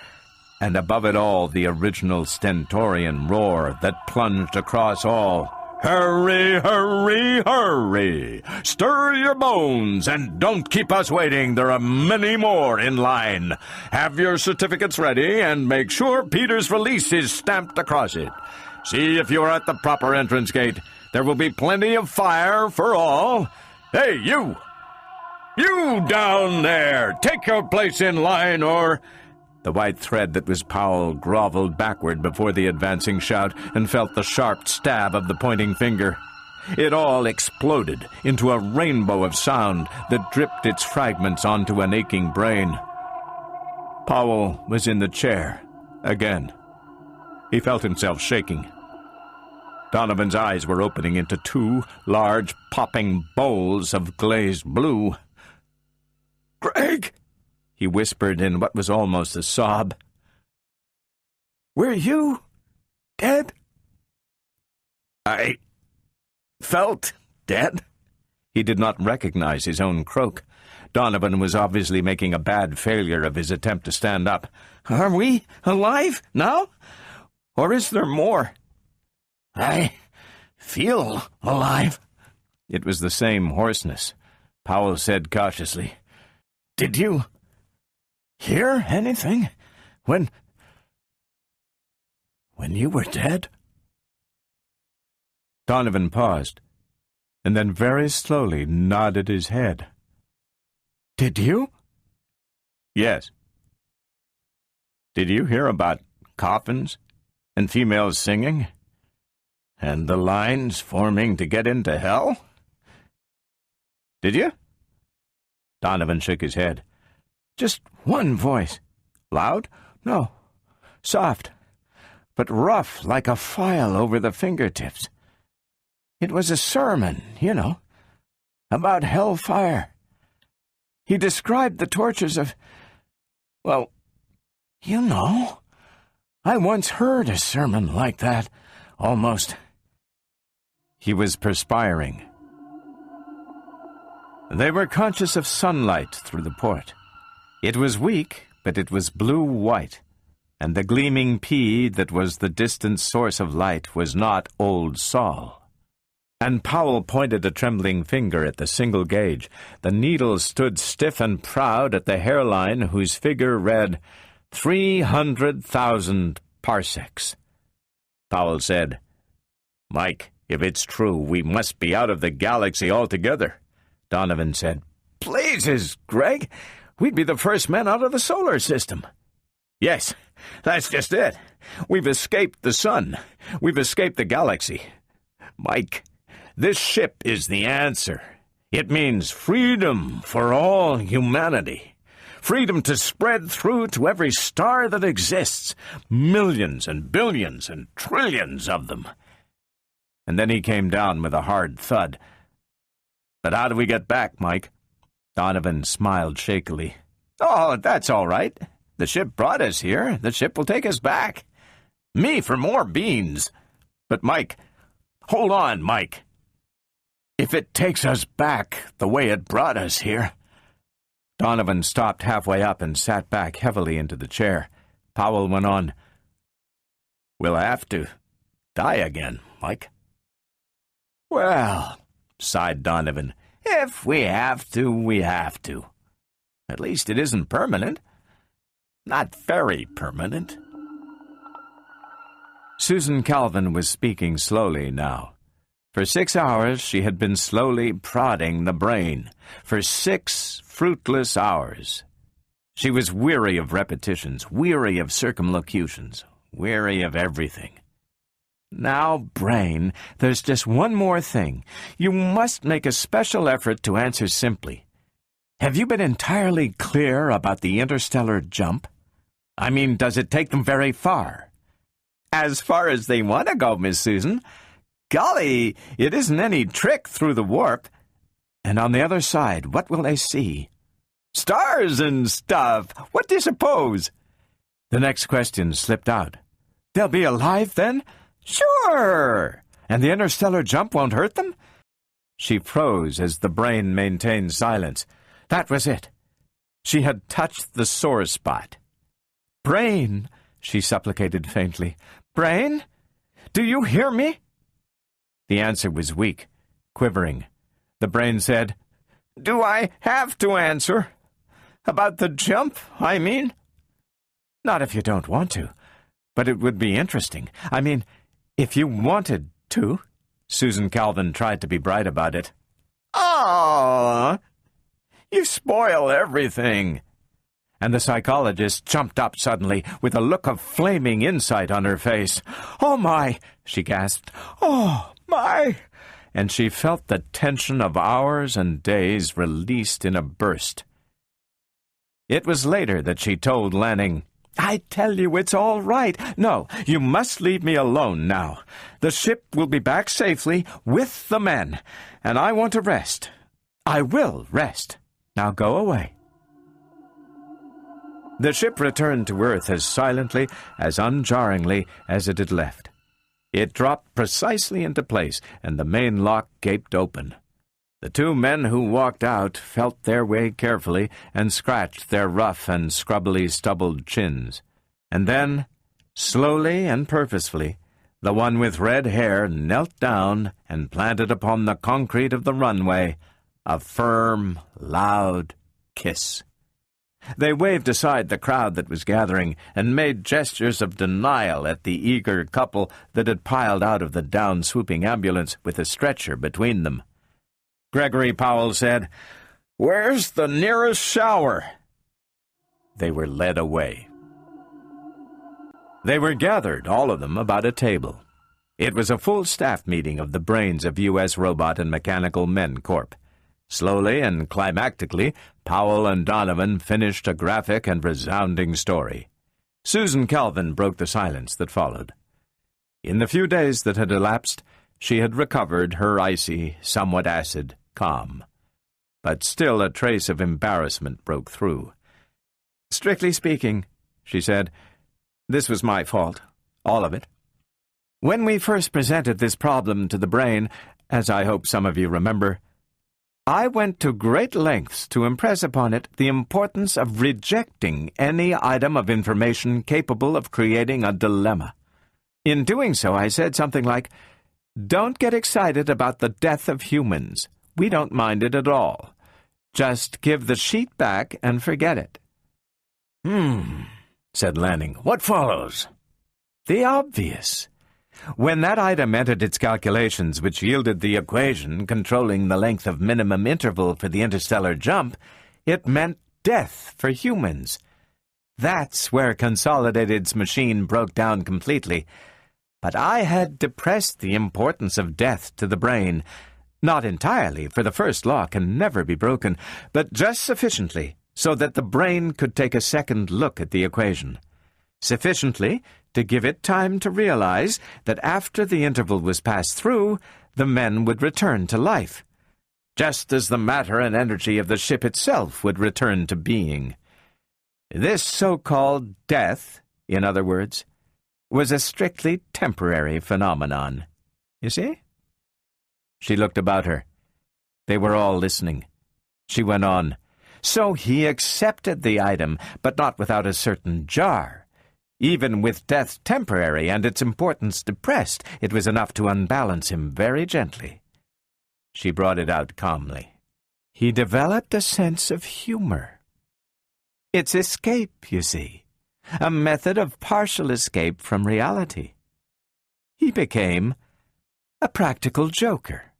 And above it all, the original stentorian roar that plunged across all. "Hurry, hurry, hurry! Stir your bones, and don't keep us waiting. There are many more in line. Have your certificates ready, and make sure Peter's release is stamped across it. See if you are at the proper entrance gate. There will be plenty of fire for all. Hey, you! You down there! Take your place in line, or—" The white thread that was Powell groveled backward before the advancing shout and felt the sharp stab of the pointing finger. It all exploded into a rainbow of sound that dripped its fragments onto an aching brain. Powell was in the chair again. He felt himself shaking. Donovan's eyes were opening into two large, popping bowls of glazed blue. "Greg!" he whispered in what was almost a sob. "Were you dead?" "I felt dead." He did not recognize his own croak. Donovan was obviously making a bad failure of his attempt to stand up. "Are we alive now? Or is there more?" "I feel alive." It was the same hoarseness. Powell said cautiously, "Did you hear anything when you were dead?" Donovan paused, and then very slowly nodded his head. "Did you?" "Yes." Did you hear about coffins and females singing? And the lines forming to get into hell? Did you? Donovan shook his head. Just one voice. Loud? No. Soft, but rough like a file over the fingertips. It was a sermon, you know, about hellfire. He described the tortures of, well, you know, I once heard a sermon like that, almost. He was perspiring. They were conscious of sunlight through the port. It was weak, but it was blue-white, and the gleaming pea that was the distant source of light was not Old Sol. And Powell pointed a trembling finger at the single gauge. The needle stood stiff and proud at the hairline whose figure read 300,000 parsecs. Powell said, "Mike, if it's true, we must be out of the galaxy altogether." Donovan said, "Blazes, Greg! We'd be the first men out of the solar system." "Yes, that's just it. We've escaped the sun. We've escaped the galaxy. Mike, this ship is the answer. It means freedom for all humanity. Freedom to spread through to every star that exists. Millions and billions and trillions of them." And then he came down with a hard thud. "But how do we get back, Mike?" Donovan smiled shakily. "Oh, that's all right. The ship brought us here. The ship will take us back. Me for more beans. But, Mike, hold on, Mike. If it takes us back the way it brought us here..." Donovan stopped halfway up and sat back heavily into the chair. Powell went on, "We'll have to die again, Mike." "Well," sighed Donovan, "if we have to, we have to. At least it isn't permanent. Not very permanent." Susan Calvin was speaking slowly now. For 6 hours she had been slowly prodding the brain. For 6 fruitless hours. She was weary of repetitions, weary of circumlocutions, weary of everything. "Now, brain, there's just one more thing. You must make a special effort to answer simply. Have you been entirely clear about the interstellar jump? I mean, does it take them very far?" "As far as they want to go, Miss Susan. Golly, it isn't any trick through the warp." "And on the other side, what will they see?" "Stars and stuff. What do you suppose?" The next question slipped out. "They'll be alive then?" "Sure! And the interstellar jump won't hurt them?" She froze as the brain maintained silence. That was it. She had touched the sore spot. "Brain," she supplicated faintly. "Brain, do you hear me?" The answer was weak, quivering. The brain said, "Do I have to answer? About the jump, I mean?" "Not if you don't want to, but it would be interesting. I mean, if you wanted to." Susan Calvin tried to be bright about it. "Aw, you spoil everything." And the psychologist jumped up suddenly with a look of flaming insight on her face. "Oh, my!" she gasped. "Oh, my!" And she felt the tension of hours and days released in a burst. It was later that she told Lanning, "I tell you, it's all right. No, you must leave me alone now. The ship will be back safely with the men, and I want to rest. I will rest. Now go away." The ship returned to Earth as silently, as unjarringly as it had left. It dropped precisely into place, and the main lock gaped open. The 2 men who walked out felt their way carefully and scratched their rough and scrubbily stubbled chins. And then, slowly and purposefully, the one with red hair knelt down and planted upon the concrete of the runway a firm, loud kiss. They waved aside the crowd that was gathering and made gestures of denial at the eager couple that had piled out of the down-swooping ambulance with a stretcher between them. Gregory Powell said, "Where's the nearest shower?" They were led away. They were gathered, all of them, about a table. It was a full staff meeting of the brains of U.S. Robot and Mechanical Men Corp. Slowly and climactically, Powell and Donovan finished a graphic and resounding story. Susan Calvin broke the silence that followed. In the few days that had elapsed, she had recovered her icy, somewhat acid calm. But still a trace of embarrassment broke through. "Strictly speaking," she said, "this was my fault, all of it. When we first presented this problem to the brain, as I hope some of you remember, I went to great lengths to impress upon it the importance of rejecting any item of information capable of creating a dilemma. In doing so, I said something like, 'Don't get excited about the death of humans. We don't mind it at all. Just give the sheet back and forget it.'" Said Lanning. "What follows?" "The obvious. When that item entered its calculations, which yielded the equation controlling the length of minimum interval for the interstellar jump, it meant death for humans. That's where Consolidated's machine broke down completely. But I had depressed the importance of death to the brain, not entirely, for the first law can never be broken, but just sufficiently so that the brain could take a second look at the equation. Sufficiently to give it time to realize that after the interval was passed through, the men would return to life, just as the matter and energy of the ship itself would return to being. This so-called death, in other words, was a strictly temporary phenomenon. You see?" She looked about her. They were all listening. She went on, "So he accepted the item, but not without a certain jar. Even with death temporary and its importance depressed, it was enough to unbalance him very gently." She brought it out calmly. "He developed a sense of humor. It's escape, you see, a method of partial escape from reality. He became a practical joker."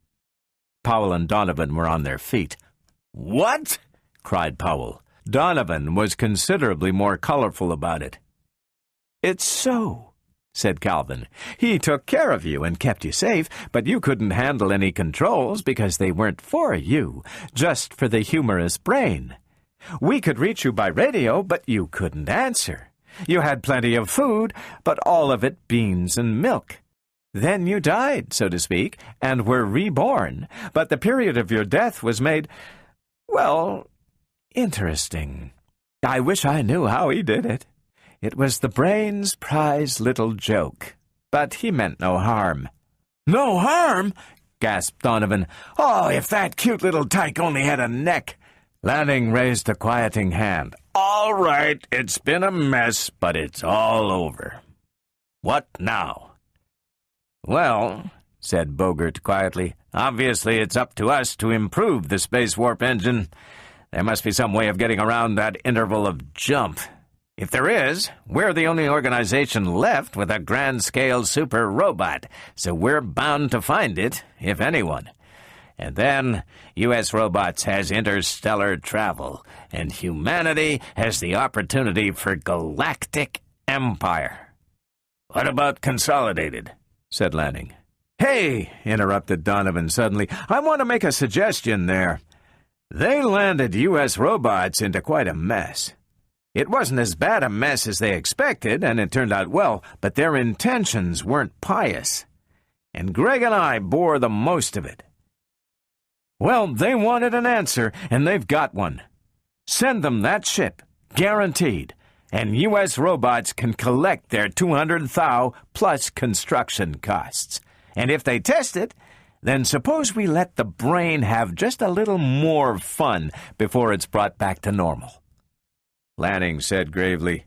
Powell and Donovan were on their feet. "What?" cried Powell. Donovan was considerably more colorful about it. "It's so," said Calvin. "He took care of you and kept you safe, but you couldn't handle any controls because they weren't for you, just for the humorous brain. We could reach you by radio, but you couldn't answer. You had plenty of food, but all of it beans and milk. Then you died, so to speak, and were reborn, but the period of your death was made, well, interesting. I wish I knew how he did it. It was the brain's prized little joke, but he meant no harm." "No harm?" gasped Donovan. "Oh, if that cute little tyke only had a neck." Lanning raised a quieting hand. "All right, it's been a mess, but it's all over. What now?" "Well," said Bogert quietly, "obviously it's up to us to improve the space warp engine. There must be some way of getting around that interval of jump. If there is, we're the only organization left with a grand-scale super robot, so we're bound to find it, if anyone. And then U.S. Robots has interstellar travel, and humanity has the opportunity for galactic empire." "What about Consolidated?" said Lanning. "Hey," interrupted Donovan suddenly, "I want to make a suggestion there. They landed U.S. Robots into quite a mess. It wasn't as bad a mess as they expected, and it turned out well, but their intentions weren't pious. And Greg and I bore the most of it. Well, they wanted an answer, and they've got one. Send them that ship, guaranteed, and U.S. Robots can collect their 200 thou plus construction costs. And if they test it, then suppose we let the brain have just a little more fun before it's brought back to normal." Lanning said gravely,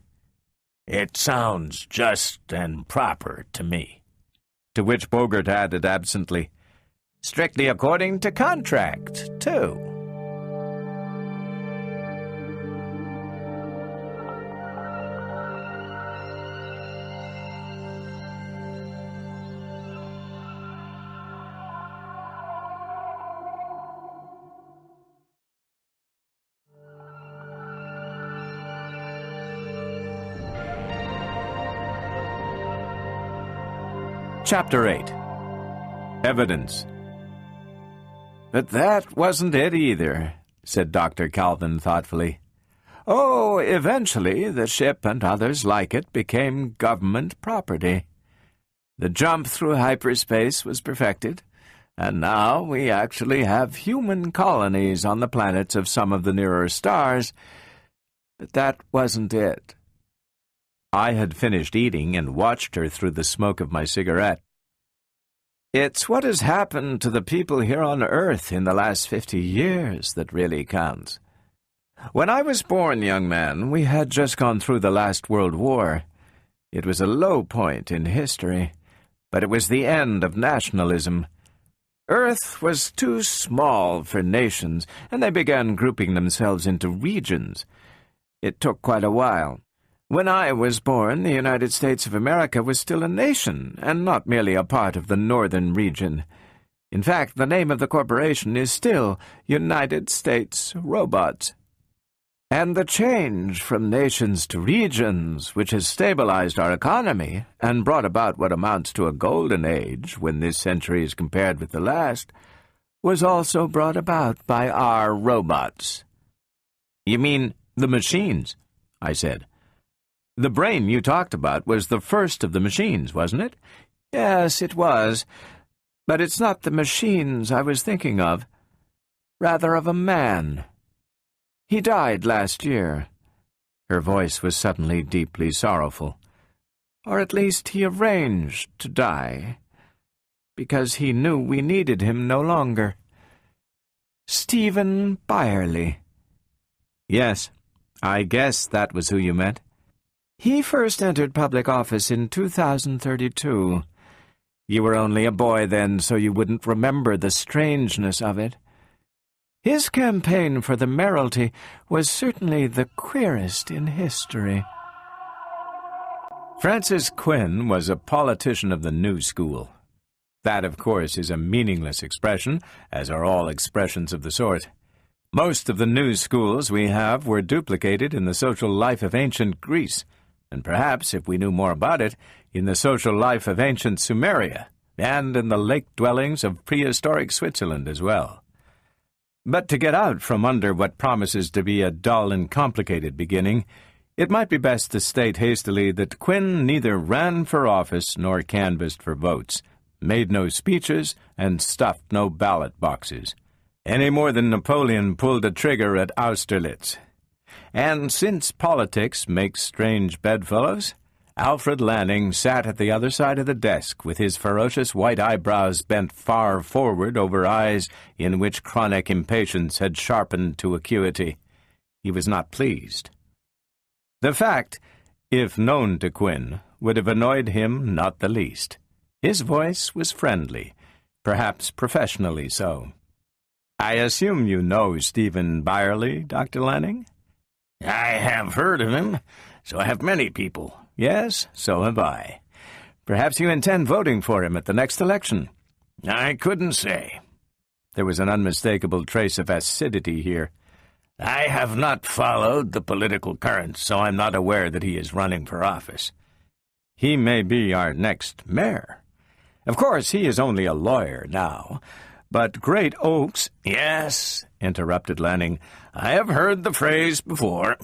"It sounds just and proper to me." To which Bogert added absently, "Strictly according to contract, too." Chapter 8. Evidence. But that wasn't it either, said Dr. Calvin thoughtfully. Oh, eventually the ship and others like it became government property. The jump through hyperspace was perfected, and now we actually have human colonies on the planets of some of the nearer stars. But that wasn't it. I had finished eating and watched her through the smoke of my cigarette. It's what has happened to the people here on Earth in the last 50 years that really counts. When I was born, young man, we had just gone through the last World War. It was a low point in history, but it was the end of nationalism. Earth was too small for nations, and they began grouping themselves into regions. It took quite a while. When I was born, the United States of America was still a nation, and not merely a part of the northern region. In fact, the name of the corporation is still United States Robots. And the change from nations to regions, which has stabilized our economy and brought about what amounts to a golden age when this century is compared with the last, was also brought about by our robots. You mean the machines? I said. The brain you talked about was the first of the machines, wasn't it? Yes, it was. But it's not the machines I was thinking of. Rather of a man. He died last year. Her voice was suddenly deeply sorrowful. Or at least he arranged to die, because he knew we needed him no longer. Stephen Byerly. Yes, I guess that was who you meant. He first entered public office in 2032. You were only a boy then, so you wouldn't remember the strangeness of it. His campaign for the mayoralty was certainly the queerest in history. Francis Quinn was a politician of the New School. That, of course, is a meaningless expression, as are all expressions of the sort. Most of the New Schools we have were duplicated in the social life of ancient Greece, and perhaps, if we knew more about it, in the social life of ancient Sumeria, and in the lake dwellings of prehistoric Switzerland as well. But to get out from under what promises to be a dull and complicated beginning, it might be best to state hastily that Quinn neither ran for office nor canvassed for votes, made no speeches, and stuffed no ballot boxes, any more than Napoleon pulled a trigger at Austerlitz. And since politics makes strange bedfellows, Alfred Lanning sat at the other side of the desk with his ferocious white eyebrows bent far forward over eyes in which chronic impatience had sharpened to acuity. He was not pleased. The fact, if known to Quinn, would have annoyed him not the least. His voice was friendly, perhaps professionally so. I assume you know Stephen Byerly, Dr. Lanning? I have heard of him. So have many people. Yes, so have I. Perhaps you intend voting for him at the next election. I couldn't say. There was an unmistakable trace of acidity here. I have not followed the political currents, so I'm not aware that he is running for office. He may be our next mayor. Of course, he is only a lawyer now, but Great Oaks— Yes, interrupted Lanning. I have heard the phrase before,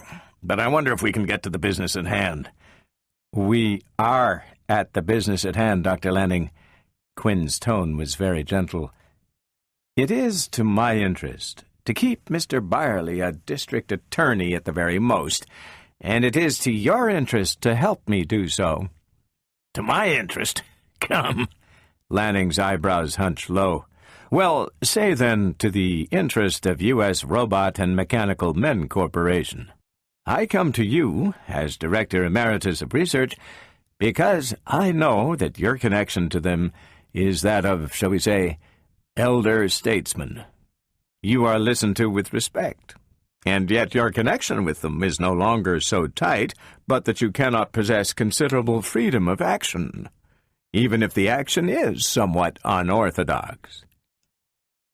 but I wonder if we can get to the business at hand. We are at the business at hand, Dr. Lanning. Quinn's tone was very gentle. It is to my interest to keep Mr. Byerly a district attorney at the very most, and it is to your interest to help me do so. To my interest? Come. Lanning's eyebrows hunched low. Well, say then to the interest of U.S. Robot and Mechanical Men Corporation. I come to you, as Director Emeritus of Research, because I know that your connection to them is that of, shall we say, elder statesman. You are listened to with respect, and yet your connection with them is no longer so tight, but that you cannot possess considerable freedom of action, even if the action is somewhat unorthodox.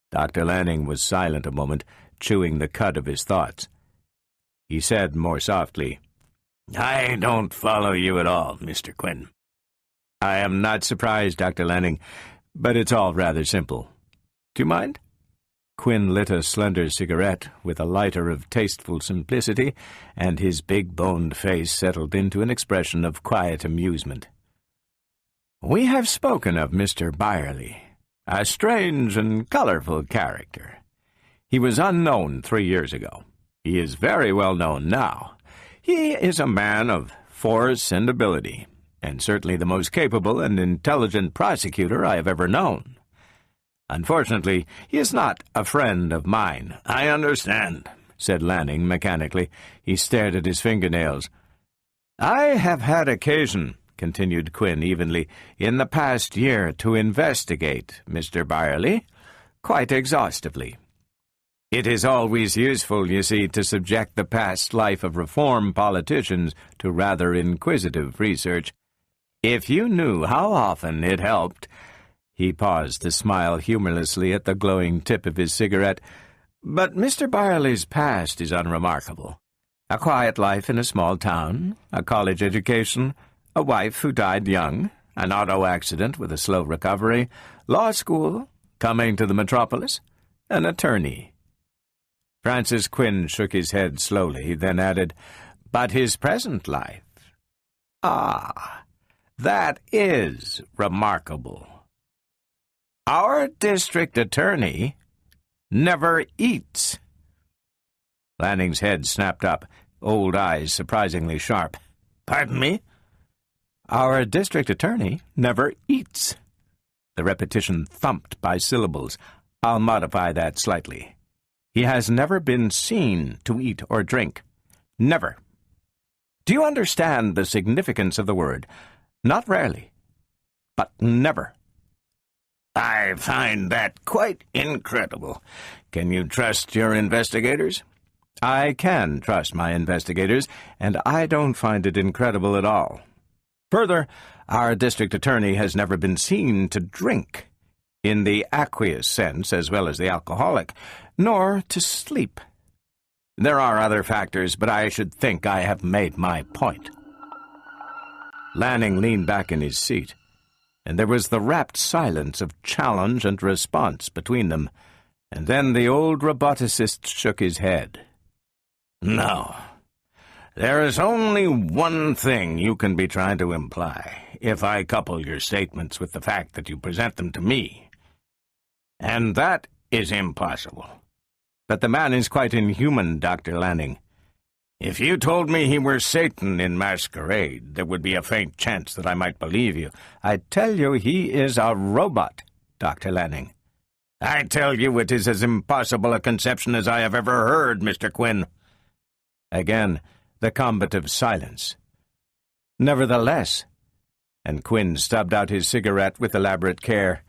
Dr. Lanning was silent a moment, chewing the cud of his thoughts. He said more softly, I don't follow you at all, Mr. Quinn. I am not surprised, Dr. Lanning, but it's all rather simple. Do you mind? Quinn lit a slender cigarette with a lighter of tasteful simplicity, and his big-boned face settled into an expression of quiet amusement. We have spoken of Mr. Byerly, a strange and colorful character. He was unknown 3 years ago. He is very well known now. He is a man of force and ability, and certainly the most capable and intelligent prosecutor I have ever known. Unfortunately, he is not a friend of mine. I understand, said Lanning mechanically. He stared at his fingernails. I have had occasion, continued Quinn evenly, in the past year to investigate Mr. Byerly quite exhaustively. It is always useful, you see, to subject the past life of reform politicians to rather inquisitive research. If you knew how often it helped— He paused to smile humorlessly at the glowing tip of his cigarette. But Mr. Byerly's past is unremarkable. A quiet life in a small town, a college education, a wife who died young, an auto accident with a slow recovery, law school, coming to the metropolis, an attorney. Francis Quinn shook his head slowly, then added, But his present life— Ah, that is remarkable. Our district attorney never eats. Lanning's head snapped up, old eyes surprisingly sharp. Pardon me? Our district attorney never eats. The repetition thumped by syllables. I'll modify that slightly. He has never been seen to eat or drink. Never. Do you understand the significance of the word? Not rarely, but never. I find that quite incredible. Can you trust your investigators? I can trust my investigators, and I don't find it incredible at all. Further, our district attorney has never been seen to drink, in the aqueous sense as well as the alcoholic, nor to sleep. There are other factors, but I should think I have made my point. Lanning leaned back in his seat, and there was the rapt silence of challenge and response between them, and then the old roboticist shook his head. No, there is only one thing you can be trying to imply, if I couple your statements with the fact that you present them to me. And that is impossible. But the man is quite inhuman, Dr. Lanning. If you told me he were Satan in masquerade, there would be a faint chance that I might believe you. I tell you he is a robot, Dr. Lanning. I tell you it is as impossible a conception as I have ever heard, Mr. Quinn. Again, the combative silence. Nevertheless, and Quinn stubbed out his cigarette with elaborate care,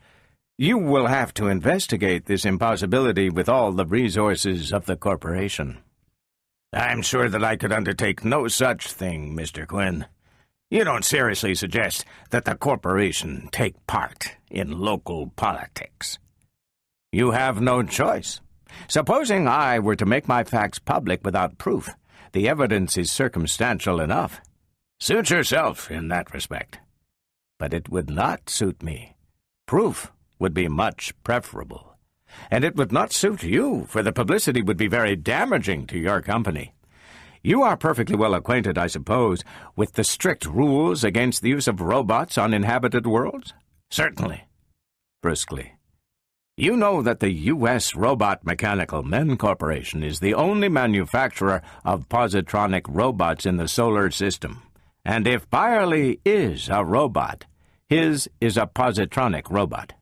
you will have to investigate this impossibility with all the resources of the corporation. I'm sure that I could undertake no such thing, Mr. Quinn. You don't seriously suggest that the corporation take part in local politics. You have no choice. Supposing I were to make my facts public without proof, the evidence is circumstantial enough. Suit yourself in that respect. But it would not suit me. Proof would be much preferable. And it would not suit you, for the publicity would be very damaging to your company. You are perfectly well acquainted, I suppose, with the strict rules against the use of robots on inhabited worlds? Certainly. Briskly. You know that the U.S. Robot Mechanical Men Corporation is the only manufacturer of positronic robots in the solar system. And if Byerly is a robot, his is a positronic robot.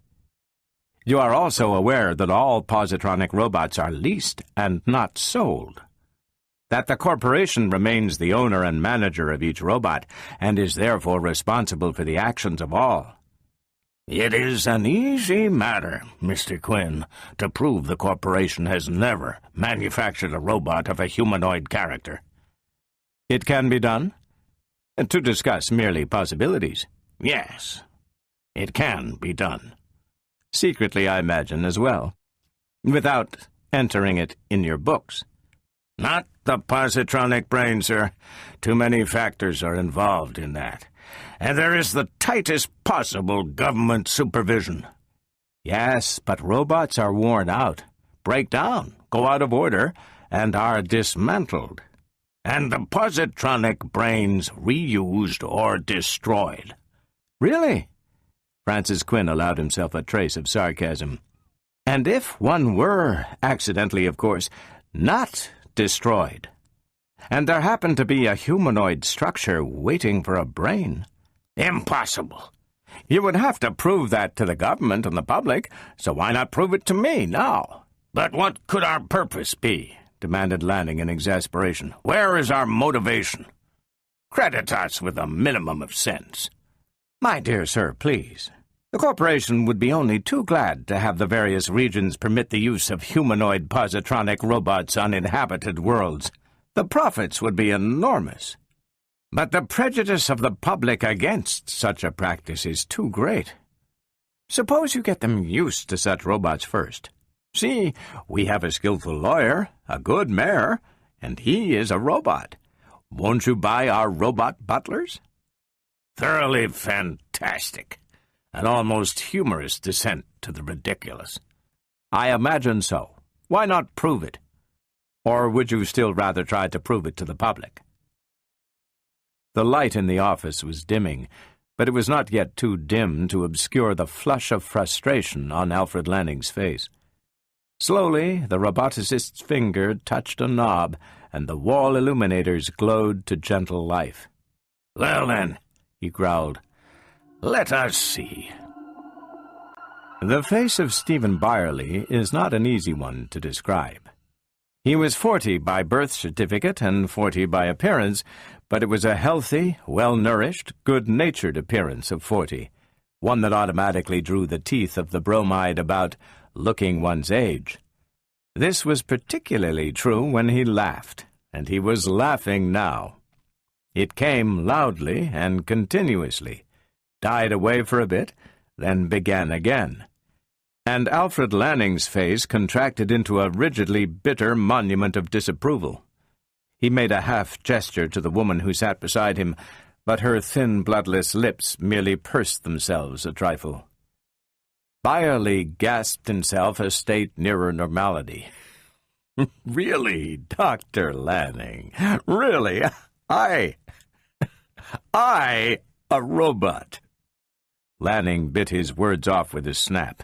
You are also aware that all positronic robots are leased and not sold. That the corporation remains the owner and manager of each robot, and is therefore responsible for the actions of all. It is an easy matter, Mr. Quinn, to prove the corporation has never manufactured a robot of a humanoid character. It can be done? To discuss merely possibilities. Yes, it can be done. Secretly, I imagine, as well, without entering it in your books. Not the positronic brain, sir. Too many factors are involved in that. and there is the tightest possible government supervision. Yes, but robots are worn out, break down, go out of order, and are dismantled. And the positronic brains reused or destroyed. Really? Francis Quinn allowed himself a trace of sarcasm. And if one were, accidentally of course, not destroyed, and there happened to be a humanoid structure waiting for a brain? Impossible. You would have to prove that to the government and the public, so why not prove it to me now? But what could our purpose be? Demanded Lanning in exasperation. Where is our motivation? Credit us with a minimum of sense. My dear sir, please. The corporation would be only too glad to have the various regions permit the use of humanoid positronic robots on inhabited worlds. The profits would be enormous. But the prejudice of the public against such a practice is too great. Suppose you get them used to such robots first. See, we have a skillful lawyer, a good mayor, and he is a robot. Won't you buy our robot butlers? Thoroughly fantastic. An almost humorous descent to the ridiculous. I imagine so. Why not prove it? Or would you still rather try to prove it to the public? The light in the office was dimming, but it was not yet too dim to obscure the flush of frustration on Alfred Lanning's face. Slowly, the roboticist's finger touched a knob, and the wall illuminators glowed to gentle life. "Well, then," he growled, "let us see." The face of Stephen Byerly is not an easy one to describe. He was 40 by birth certificate and 40 by appearance, but it was a healthy, well-nourished, good-natured appearance of 40, one that automatically drew the teeth of the bromide about looking one's age. This was particularly true when he laughed, and he was laughing now. It came loudly and continuously, died away for a bit, then began again. And Alfred Lanning's face contracted into a rigidly bitter monument of disapproval. He made a half gesture to the woman who sat beside him, but her thin, bloodless lips merely pursed themselves a trifle. Byerly gasped himself a state nearer normality. "Really, Dr. Lanning, really, I, a robot." Lanning bit his words off with a snap.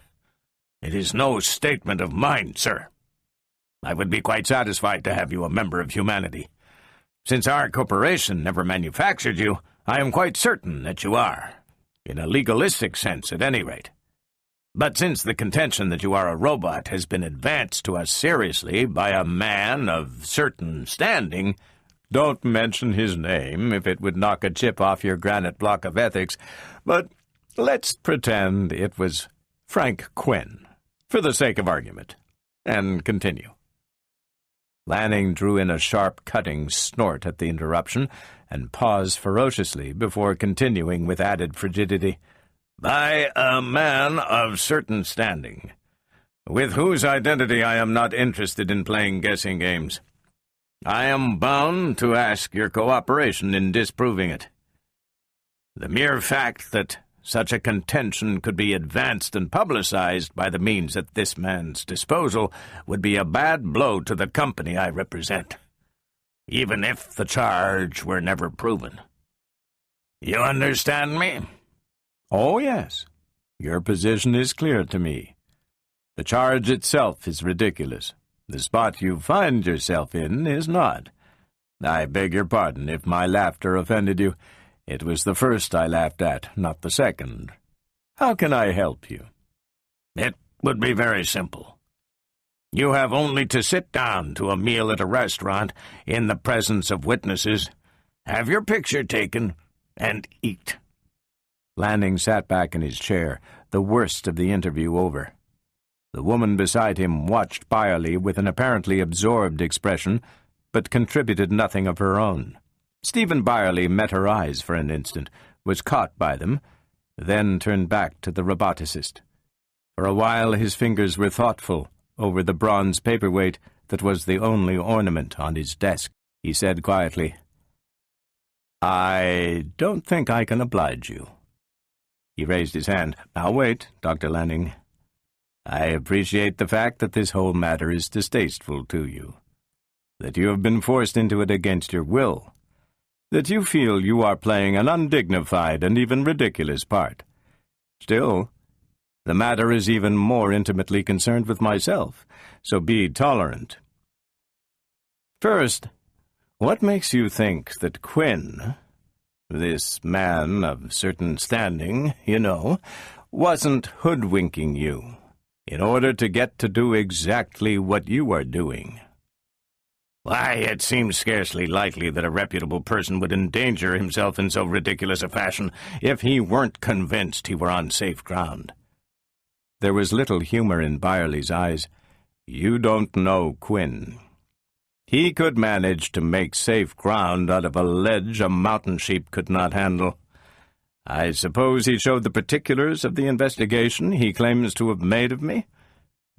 "It is no statement of mine, sir. I would be quite satisfied to have you a member of humanity. Since our corporation never manufactured you, I am quite certain that you are, in a legalistic sense at any rate. But since the contention that you are a robot has been advanced to us seriously by a man of certain standing—" "Don't mention his name if it would knock a chip off your granite block of ethics, but let's pretend it was Frank Quinn, for the sake of argument, and continue." Lanning drew in a sharp, cutting snort at the interruption and paused ferociously before continuing with added frigidity. "By a man of certain standing, with whose identity I am not interested in playing guessing games. I am bound to ask your cooperation in disproving it. The mere fact that such a contention could be advanced and publicized by the means at this man's disposal would be a bad blow to the company I represent, even if the charge were never proven. You understand me?" "Oh, yes. Your position is clear to me. The charge itself is ridiculous. The spot you find yourself in is not. I beg your pardon if my laughter offended you. It was the first I laughed at, not the second. How can I help you?" "It would be very simple. You have only to sit down to a meal at a restaurant in the presence of witnesses, have your picture taken, and eat." Lanning sat back in his chair, the worst of the interview over. The woman beside him watched Byerly with an apparently absorbed expression, but contributed nothing of her own. Stephen Byerly met her eyes for an instant, was caught by them, then turned back to the roboticist. For a while his fingers were thoughtful over the bronze paperweight that was the only ornament on his desk. He said quietly, I don't think I can oblige you. He raised his hand. Now wait, Dr. Lanning. I appreciate the fact that this whole matter is distasteful to you, that you have been forced into it against your will, that you feel you are playing an undignified and even ridiculous part. Still, the matter is even more intimately concerned with myself, so be tolerant. First, what makes you think that Quinn, this man of certain standing, wasn't hoodwinking you in order to get to do exactly what you are doing? Why, it seems scarcely likely that a reputable person would endanger himself in so ridiculous a fashion if he weren't convinced he were on safe ground. There was little humor in Byerly's eyes. You don't know Quinn. He could manage to make safe ground out of a ledge a mountain sheep could not handle. I suppose he showed the particulars of the investigation he claims to have made of me?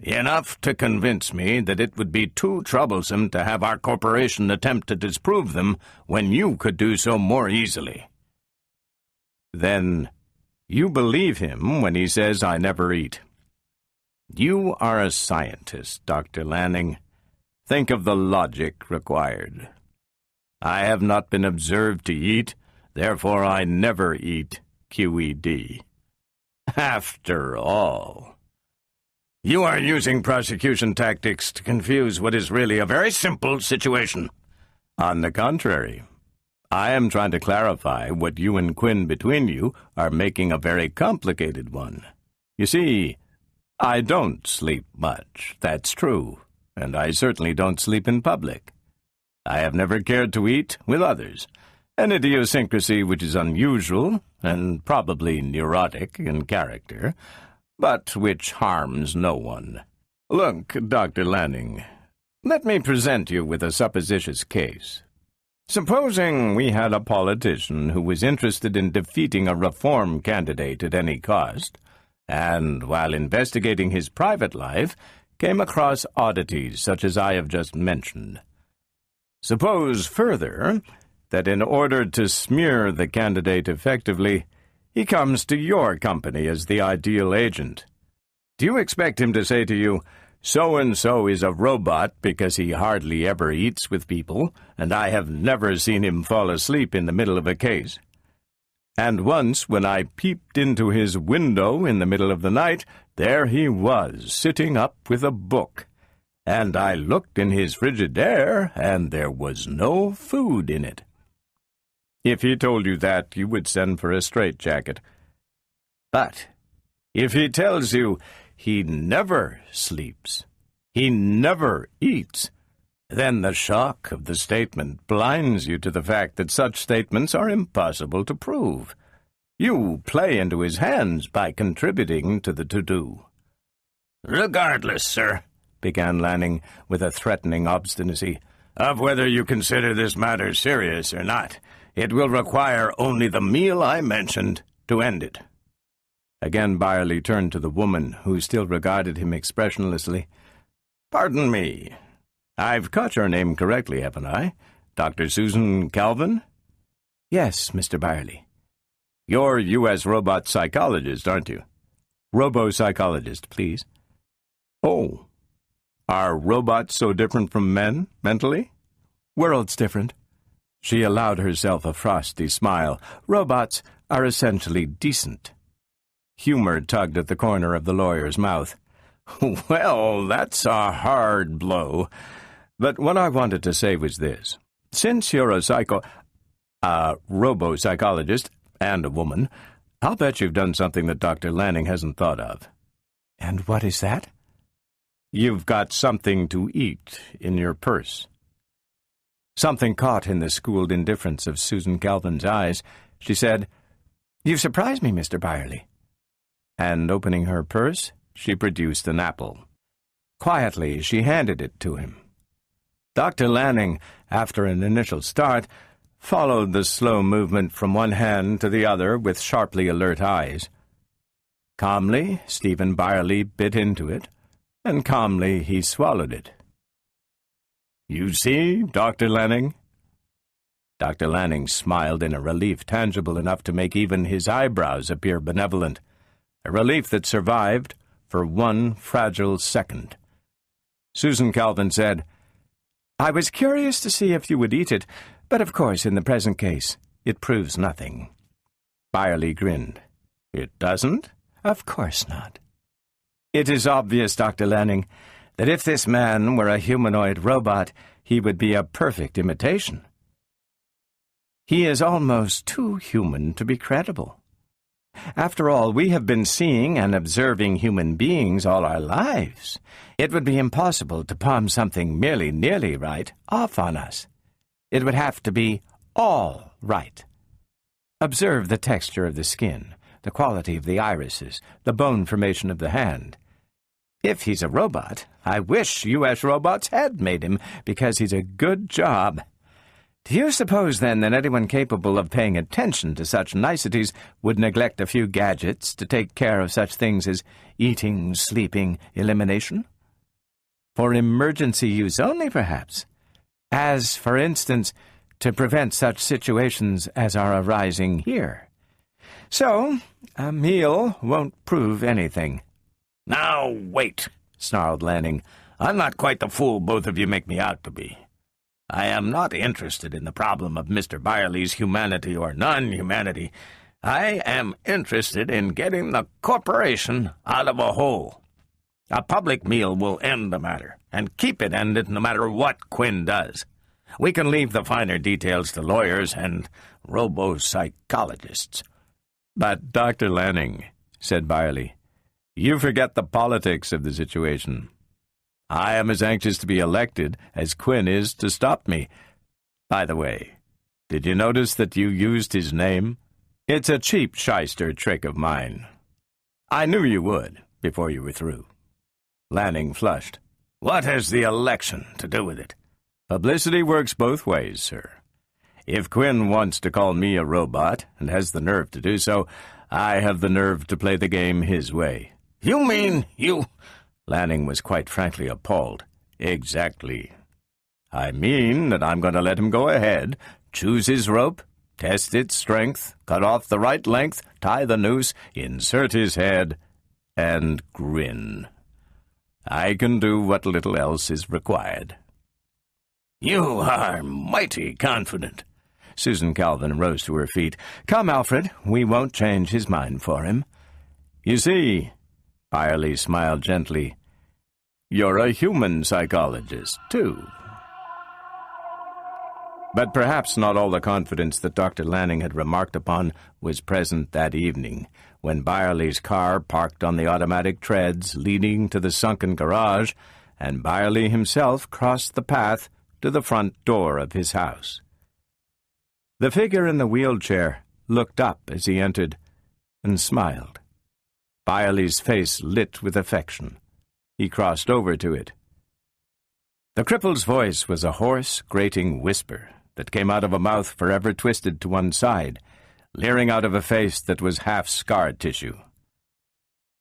Enough to convince me that it would be too troublesome to have our corporation attempt to disprove them when you could do so more easily. Then you believe him when he says I never eat. You are a scientist, Dr. Lanning. Think of the logic required. I have not been observed to eat, therefore I never eat, QED. After all, you are using prosecution tactics to confuse what is really a very simple situation. On the contrary, I am trying to clarify what you and Quinn between you are making a very complicated one. You see, I don't sleep much, that's true, and I certainly don't sleep in public. I have never cared to eat with others, an idiosyncrasy which is unusual and probably neurotic in character, but which harms no one. Look, Dr. Lanning, let me present you with a supposititious case. Supposing we had a politician who was interested in defeating a reform candidate at any cost, and, while investigating his private life, came across oddities such as I have just mentioned. Suppose, further, that in order to smear the candidate effectively, he comes to your company as the ideal agent. Do you expect him to say to you, so-and-so is a robot because he hardly ever eats with people, and I have never seen him fall asleep in the middle of a case? And once, when I peeped into his window in the middle of the night, there he was, sitting up with a book. And I looked in his Frigidaire, and there was no food in it. If he told you that, you would send for a straitjacket. But if he tells you he never sleeps, he never eats, then the shock of the statement blinds you to the fact that such statements are impossible to prove. You play into his hands by contributing to the to-do. Regardless, sir, began Lanning with a threatening obstinacy, of whether you consider this matter serious or not, it will require only the meal I mentioned to end it. Again Byerly turned to the woman, who still regarded him expressionlessly. Pardon me. I've caught your name correctly, haven't I? Dr. Susan Calvin? Yes, Mr. Byerly. You're U.S. robot psychologist, aren't you? Robo-psychologist, please. Oh. Are robots so different from men, mentally? Worlds different. She allowed herself a frosty smile. Robots are essentially decent. Humor tugged at the corner of the lawyer's mouth. Well, that's a hard blow. But what I wanted to say was this. Since you're a robo-psychologist and a woman, I'll bet you've done something that Dr. Lanning hasn't thought of. And what is that? You've got something to eat in your purse. Something caught in the schooled indifference of Susan Calvin's eyes. She said, "You've surprised me, Mr. Byerly." And opening her purse, she produced an apple. Quietly, she handed it to him. Dr. Lanning, after an initial start, followed the slow movement from one hand to the other with sharply alert eyes. Calmly, Stephen Byerly bit into it, and calmly he swallowed it. You see, Dr. Lanning? Dr. Lanning smiled in a relief tangible enough to make even his eyebrows appear benevolent, a relief that survived for one fragile second. Susan Calvin said, "I was curious to see if you would eat it, but of course, in the present case, it proves nothing." Byerly grinned. "It doesn't?" "Of course not. It is obvious, Dr. Lanning, that if this man were a humanoid robot, he would be a perfect imitation. He is almost too human to be credible. After all, we have been seeing and observing human beings all our lives. It would be impossible to palm something merely nearly right off on us. It would have to be all right. Observe the texture of the skin, the quality of the irises, the bone formation of the hand. If he's a robot, I wish U.S. robots had made him, because he's a good job. Do you suppose, then, that anyone capable of paying attention to such niceties would neglect a few gadgets to take care of such things as eating, sleeping, elimination? For emergency use only, perhaps. As, for instance, to prevent such situations as are arising here. So, a meal won't prove anything." "Now, wait," snarled Lanning. "I'm not quite the fool both of you make me out to be. I am not interested in the problem of Mr. Byerly's humanity or non-humanity. I am interested in getting the corporation out of a hole. A public meal will end the matter, and keep it ended no matter what Quinn does. We can leave the finer details to lawyers and robo-psychologists." "But, Dr. Lanning," said Byerly, "you forget the politics of the situation. I am as anxious to be elected as Quinn is to stop me. By the way, did you notice that you used his name? It's a cheap shyster trick of mine. I knew you would, before you were through." Lanning flushed. "What has the election to do with it?" "Publicity works both ways, sir. If Quinn wants to call me a robot, and has the nerve to do so, I have the nerve to play the game his way." "You mean you—" Lanning was quite frankly appalled. "Exactly. I mean that I'm going to let him go ahead, choose his rope, test its strength, cut off the right length, tie the noose, insert his head, and grin. I can do what little else is required." "You are mighty confident." Susan Calvin rose to her feet. "Come, Alfred, we won't change his mind for him. You see," Byerly smiled gently, "you're a human psychologist, too." But perhaps not all the confidence that Dr. Lanning had remarked upon was present that evening, when Byerly's car parked on the automatic treads leading to the sunken garage, and Byerly himself crossed the path to the front door of his house. The figure in the wheelchair looked up as he entered and smiled. Byerly's face lit with affection. He crossed over to it. The cripple's voice was a hoarse, grating whisper that came out of a mouth forever twisted to one side, leering out of a face that was half scar tissue.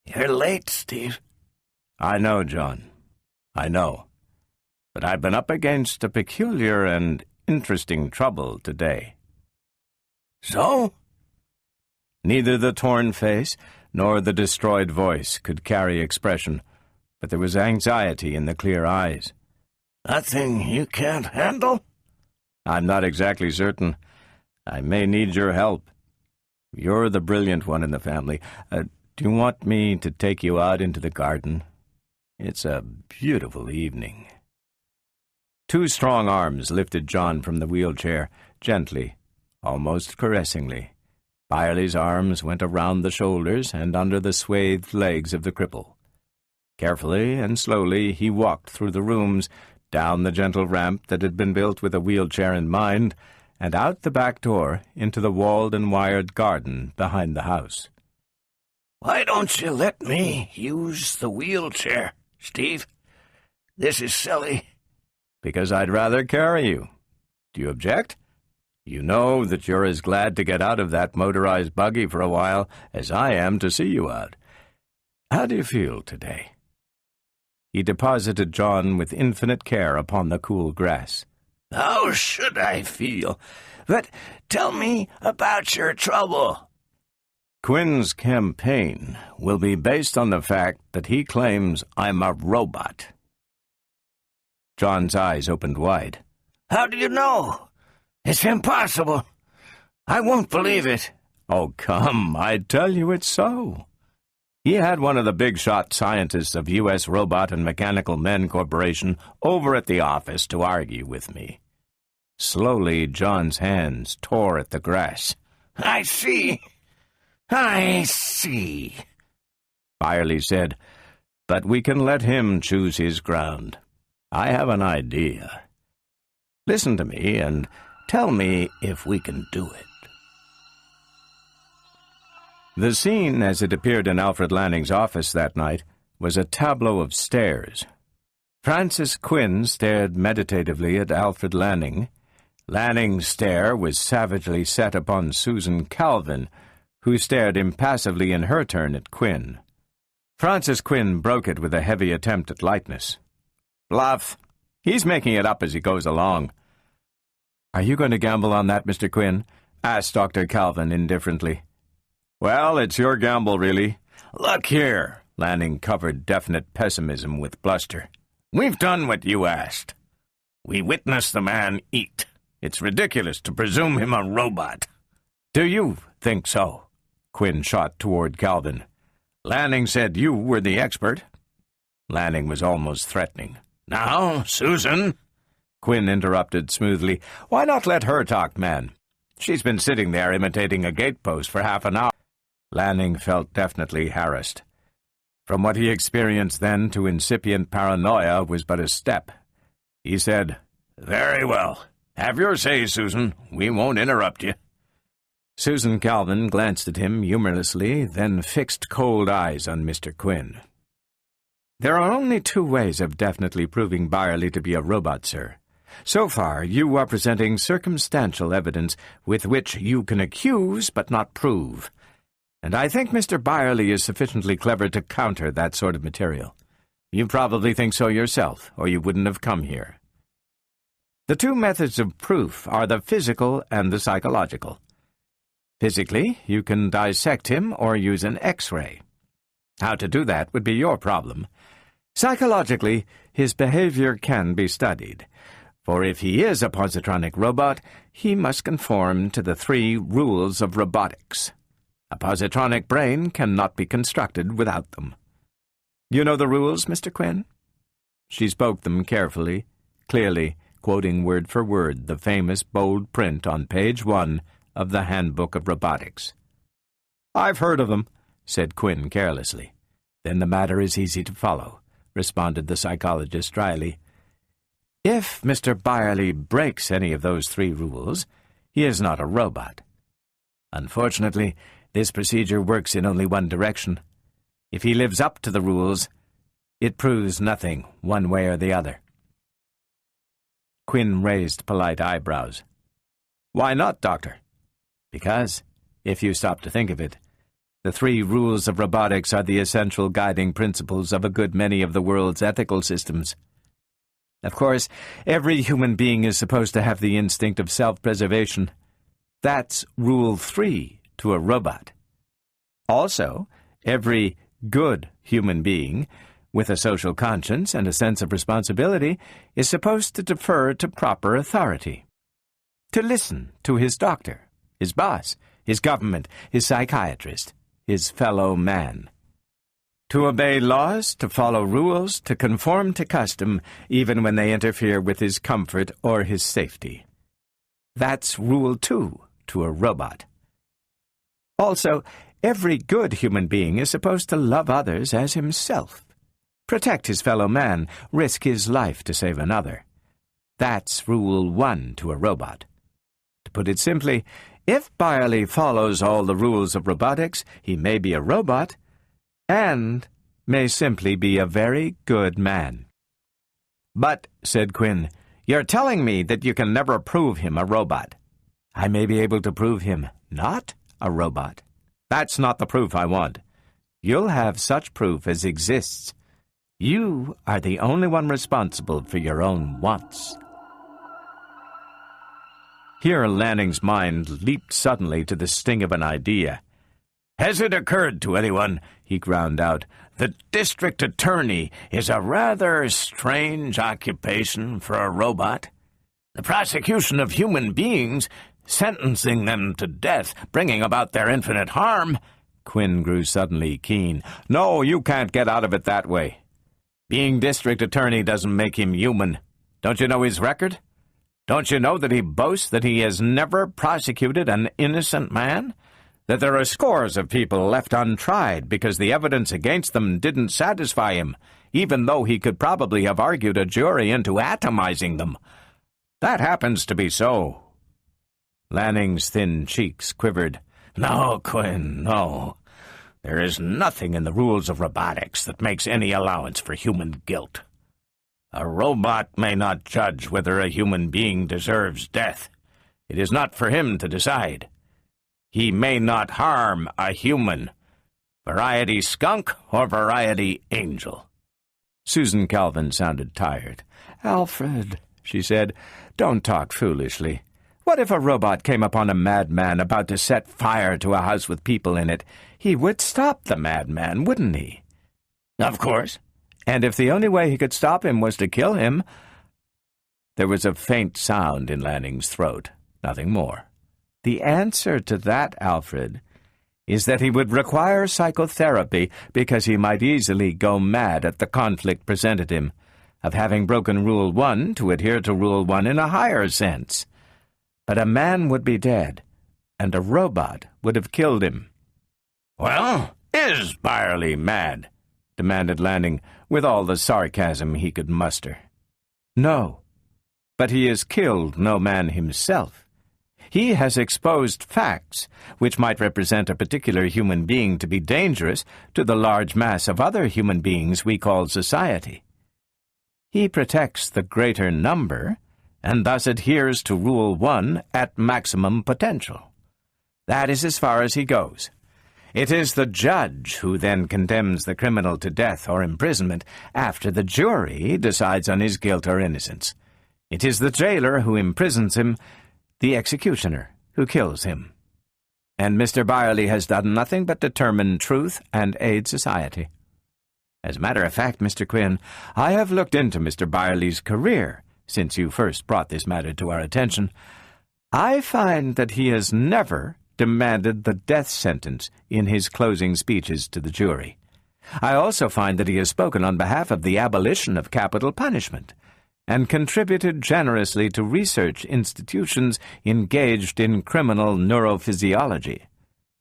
"You're late, Steve." "I know, John. I know. But I've been up against a peculiar and interesting trouble today." "So?" Neither the torn face nor the destroyed voice could carry expression, but there was anxiety in the clear eyes. "Nothing you can't handle?" "I'm not exactly certain. I may need your help. You're the brilliant one in the family. Do you want me to take you out into the garden? It's a beautiful evening." Two strong arms lifted John from the wheelchair, gently, almost caressingly. Byerly's arms went around the shoulders and under the swathed legs of the cripple. Carefully and slowly he walked through the rooms, down the gentle ramp that had been built with a wheelchair in mind, and out the back door into the walled and wired garden behind the house. "Why don't you let me use the wheelchair, Steve? This is silly." "Because I'd rather carry you. Do you object? You know that you're as glad to get out of that motorized buggy for a while as I am to see you out. How do you feel today?" He deposited John with infinite care upon the cool grass. How should I feel? But tell me about your trouble. Quinn's campaign will be based on the fact that he claims I'm a robot. John's eyes opened wide. How do you know? It's impossible. I won't believe it. Oh, come, I tell you it's so. He had one of the big-shot scientists of U.S. Robot and Mechanical Men Corporation over at the office to argue with me. Slowly, John's hands tore at the grass. I see. Byerly said, but we can let him choose his ground. I have an idea. Listen to me and tell me if we can do it. The scene, as it appeared in Alfred Lanning's office that night, was a tableau of stares. Francis Quinn stared meditatively at Alfred Lanning. Lanning's stare was savagely set upon Susan Calvin, who stared impassively in her turn at Quinn. Francis Quinn broke it with a heavy attempt at lightness. Bluff. He's making it up as he goes along. Are you going to gamble on that, Mr. Quinn? Asked Dr. Calvin indifferently. Well, it's your gamble, really. Look here. Lanning covered definite pessimism with bluster. We've done what you asked. We witnessed the man eat. It's ridiculous to presume him a robot. Do you think so? Quinn shot toward Calvin. Lanning said you were the expert. Lanning was almost threatening. Now, Susan, Quinn interrupted smoothly. Why not let her talk, man? She's been sitting there imitating a gatepost for half an hour. Lanning felt definitely harassed. From what he experienced then to incipient paranoia was but a step. He said, Very well. Have your say, Susan. We won't interrupt you. Susan Calvin glanced at him humorlessly, then fixed cold eyes on Mr. Quinn. There are only two ways of definitely proving Byerly to be a robot, sir. So far, you are presenting circumstantial evidence with which you can accuse but not prove. And I think Mr. Byerly is sufficiently clever to counter that sort of material. You probably think so yourself, or you wouldn't have come here. The two methods of proof are the physical and the psychological. Physically, you can dissect him or use an X-ray. How to do that would be your problem. Psychologically, his behavior can be studied. For if he is a positronic robot, he must conform to the 3 rules of robotics. A positronic brain cannot be constructed without them. You know the rules, Mr. Quinn? She spoke them carefully, clearly, quoting word for word the famous bold print on page 1 of the Handbook of Robotics. I've heard of them, said Quinn carelessly. Then the matter is easy to follow, responded the psychologist dryly. If Mr. Byerly breaks any of those 3 rules, he is not a robot. Unfortunately, this procedure works in only one direction. If he lives up to the rules, it proves nothing one way or the other. Quinn raised polite eyebrows. Why not, Doctor? Because, if you stop to think of it, the 3 rules of robotics are the essential guiding principles of a good many of the world's ethical systems. Of course, every human being is supposed to have the instinct of self-preservation. That's Rule 3 to a robot. Also, every good human being, with a social conscience and a sense of responsibility, is supposed to defer to proper authority. To listen to his doctor, his boss, his government, his psychiatrist, his fellow man. To obey laws, to follow rules, to conform to custom, even when they interfere with his comfort or his safety. That's Rule 2 to a robot. Also, every good human being is supposed to love others as himself, protect his fellow man, risk his life to save another. That's Rule 1 to a robot. To put it simply, if Byerly follows all the rules of robotics, he may be a robot, and may simply be a very good man. But, said Quinn, you're telling me that you can never prove him a robot. I may be able to prove him not a robot. That's not the proof I want. You'll have such proof as exists. You are the only one responsible for your own wants. Here Lanning's mind leaped suddenly to the sting of an idea. "Has it occurred to anyone," he ground out, "that district attorney is a rather strange occupation for a robot? The prosecution of human beings, sentencing them to death, bringing about their infinite harm—" Quinn grew suddenly keen. "No, you can't get out of it that way. Being district attorney doesn't make him human. Don't you know his record? Don't you know that he boasts that he has never prosecuted an innocent man? That there are scores of people left untried because the evidence against them didn't satisfy him, even though he could probably have argued a jury into atomizing them? That happens to be so." Lanning's thin cheeks quivered. "No, Quinn, no. There is nothing in the rules of robotics that makes any allowance for human guilt. A robot may not judge whether a human being deserves death. It is not for him to decide. He may not harm a human. Variety skunk or variety angel." Susan Calvin sounded tired. "Alfred," she said, "don't talk foolishly. What if a robot came upon a madman about to set fire to a house with people in it? He would stop the madman, wouldn't he?" "Of course." "And if the only way he could stop him was to kill him—" There was a faint sound in Lanning's throat, nothing more. "The answer to that, Alfred, is that he would require psychotherapy because he might easily go mad at the conflict presented him, of having broken Rule 1 to adhere to Rule 1 in a higher sense. But a man would be dead, and a robot would have killed him." "Well, is Byerly mad?" demanded Lanning, with all the sarcasm he could muster. "No, but he has killed no man himself. He has exposed facts which might represent a particular human being to be dangerous to the large mass of other human beings we call society. He protects the greater number, and thus adheres to Rule 1 at maximum potential. That is as far as he goes. It is the judge who then condemns the criminal to death or imprisonment after the jury decides on his guilt or innocence. It is the jailer who imprisons him, the executioner who kills him. And Mr. Byerly has done nothing but determine truth and aid society. As a matter of fact, Mr. Quinn, I have looked into Mr. Byerly's career since you first brought this matter to our attention. I find that he has never demanded the death sentence in his closing speeches to the jury. I also find that he has spoken on behalf of the abolition of capital punishment and contributed generously to research institutions engaged in criminal neurophysiology.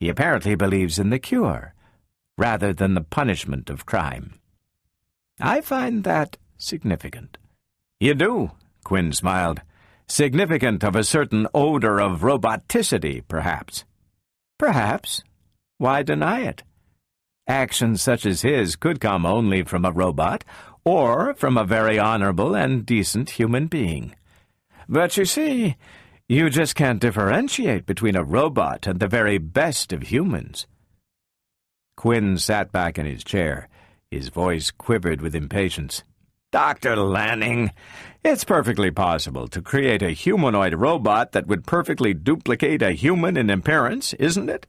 He apparently believes in the cure rather than the punishment of crime. I find that significant." "You do," Quinn smiled. "Significant of a certain odor of roboticity, perhaps." "Perhaps. Why deny it? Actions such as his could come only from a robot or from a very honorable and decent human being. But you see, you just can't differentiate between a robot and the very best of humans." Quinn sat back in his chair. His voice quivered with impatience. "Dr. Lanning, it's perfectly possible to create a humanoid robot that would perfectly duplicate a human in appearance, isn't it?"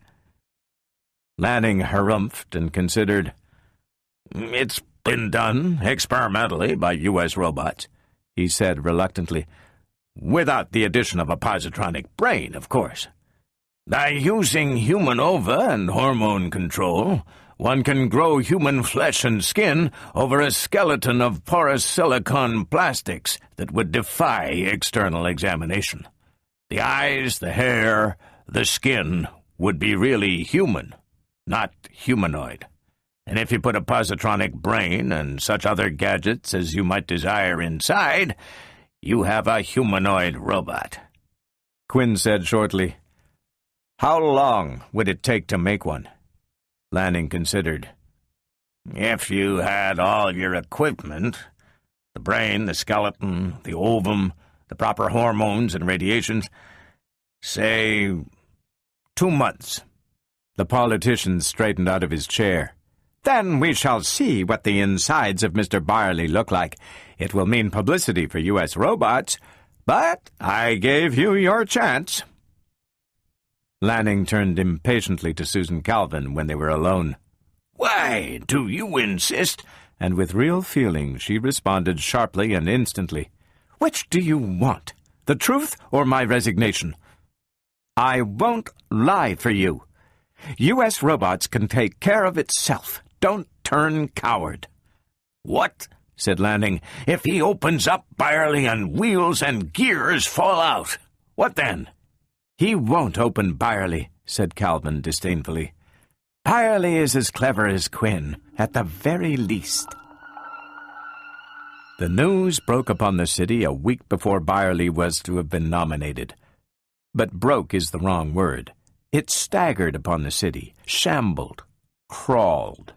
Lanning harumphed and considered. "It's been done experimentally by U.S. robots," he said reluctantly. "Without the addition of a positronic brain, of course. By using human ova and hormone control, one can grow human flesh and skin over a skeleton of porous silicon plastics that would defy external examination. The eyes, the hair, the skin would be really human, not humanoid. And if you put a positronic brain and such other gadgets as you might desire inside, you have a humanoid robot." Quinn said shortly, "How long would it take to make one?" Lanning considered. "If you had all your equipment, the brain, the skeleton, the ovum, the proper hormones and radiations, say 2 months. The politician straightened out of his chair. "Then we shall see what the insides of Mr. Byerly look like. It will mean publicity for U.S. robots, But I gave you your chance." Lanning turned impatiently to Susan Calvin when they were alone. "Why do you insist?" And with real feeling she responded sharply and instantly. "Which do you want? The truth or my resignation?" "I won't lie for you. U.S. Robots can take care of itself. Don't turn coward." "What?" said Lanning. "If he opens up Byerly and wheels and gears fall out, what then?" "He won't open Byerly," said Calvin disdainfully. "Byerly is as clever as Quinn, at the very least." The news broke upon the city a week before Byerly was to have been nominated. But broke is the wrong word. It staggered upon the city, shambled, crawled.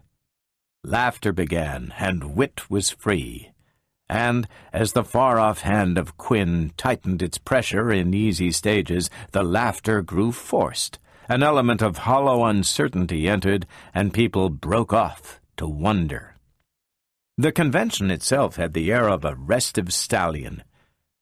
Laughter began, and wit was free. And, as the far-off hand of Quinn tightened its pressure in easy stages, the laughter grew forced. An element of hollow uncertainty entered, and people broke off to wonder. The convention itself had the air of a restive stallion.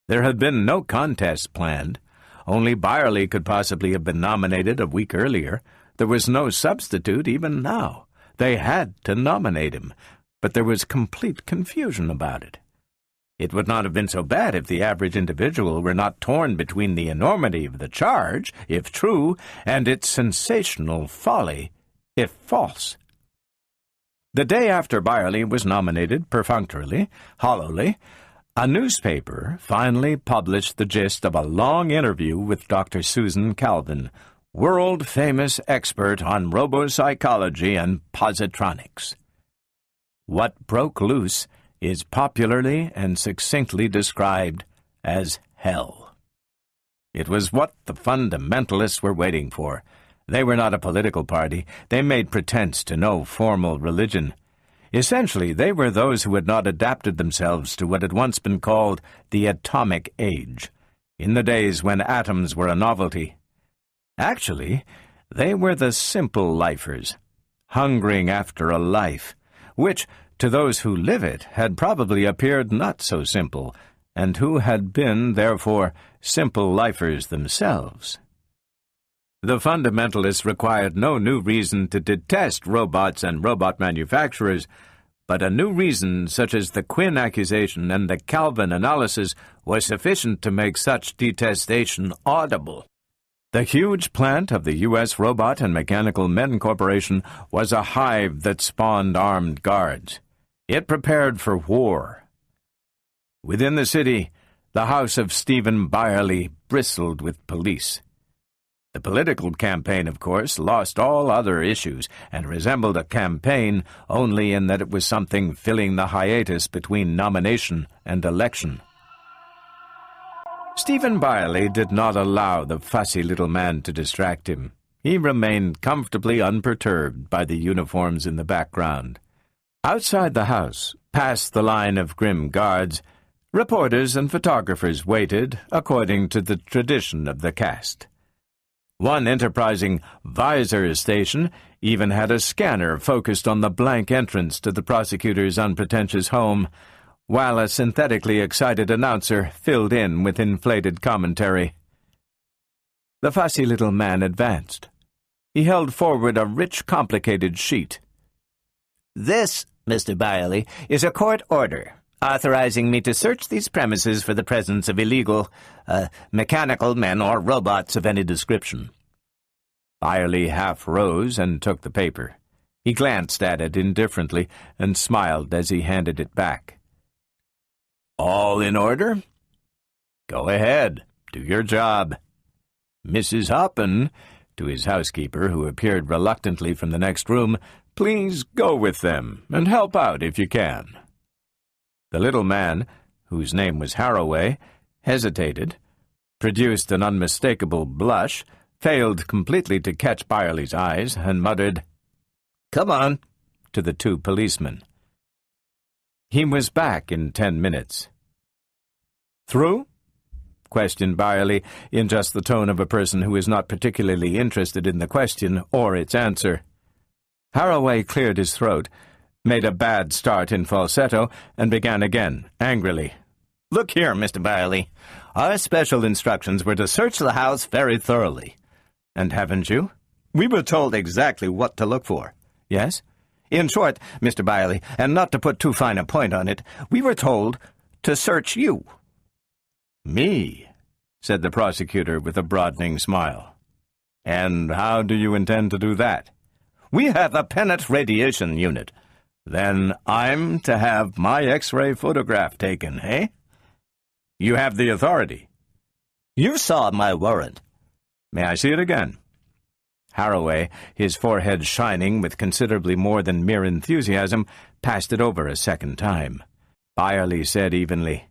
There had been no contest planned. Only Byerly could possibly have been nominated a week earlier. There was no substitute even now. They had to nominate him, but there was complete confusion about it. It would not have been so bad if the average individual were not torn between the enormity of the charge, if true, and its sensational folly, if false. The day after Byerly was nominated, perfunctorily, hollowly, a newspaper finally published the gist of a long interview with Dr. Susan Calvin, world-famous expert on robopsychology and positronics. What broke loose is popularly and succinctly described as hell. It was what the fundamentalists were waiting for. They were not a political party. They made pretense to no formal religion. Essentially, they were those who had not adapted themselves to what had once been called the atomic age, in the days when atoms were a novelty. Actually, they were the simple lifers, hungering after a life, which, to those who live it, had probably appeared not so simple, and who had been, therefore, simple lifers themselves. The fundamentalists required no new reason to detest robots and robot manufacturers, but a new reason such as the Quinn accusation and the Calvin analysis was sufficient to make such detestation audible. The huge plant of the U.S. Robot and Mechanical Men Corporation was a hive that spawned armed guards. It prepared for war. Within the city, the house of Stephen Byerly bristled with police. The political campaign, of course, lost all other issues and resembled a campaign only in that it was something filling the hiatus between nomination and election. Stephen Byerly did not allow the fussy little man to distract him. He remained comfortably unperturbed by the uniforms in the background. Outside the house, past the line of grim guards, reporters and photographers waited according to the tradition of the caste. One enterprising visor station even had a scanner focused on the blank entrance to the prosecutor's unpretentious home, while a synthetically excited announcer filled in with inflated commentary. The fussy little man advanced. He held forward a rich, complicated sheet. "This, Mr. Byerly, is a court order, authorizing me to search these premises for the presence of illegal, mechanical men or robots of any description." Byerly half rose and took the paper. He glanced at it indifferently and smiled as he handed it back. "All in order?" "Go ahead. Do your job. Mrs. Hoppen," to his housekeeper, who appeared reluctantly from the next room, "please go with them and help out if you can." The little man, whose name was Haraway, hesitated, produced an unmistakable blush, failed completely to catch Byerly's eyes, and muttered, "Come on," to the two policemen. He was back in 10 minutes. "Through?" questioned Byerly, in just the tone of a person who is not particularly interested in the question or its answer. Haraway cleared his throat, made a bad start in falsetto, and began again, angrily. Look here, Mr. Byerly. Our special instructions were to search the house very thoroughly. And haven't you? We were told exactly what to look for. Yes? In short, Mr. Byerly, and not to put too fine a point on it, we were told to search you. Me, said the prosecutor with a broadening smile. And how do you intend to do that? We have a Pennet radiation unit. Then I'm to have my X-ray photograph taken, eh? You have the authority. You saw my warrant. May I see it again? Haraway, his forehead shining with considerably more than mere enthusiasm, passed it over a second time. Byerly said evenly,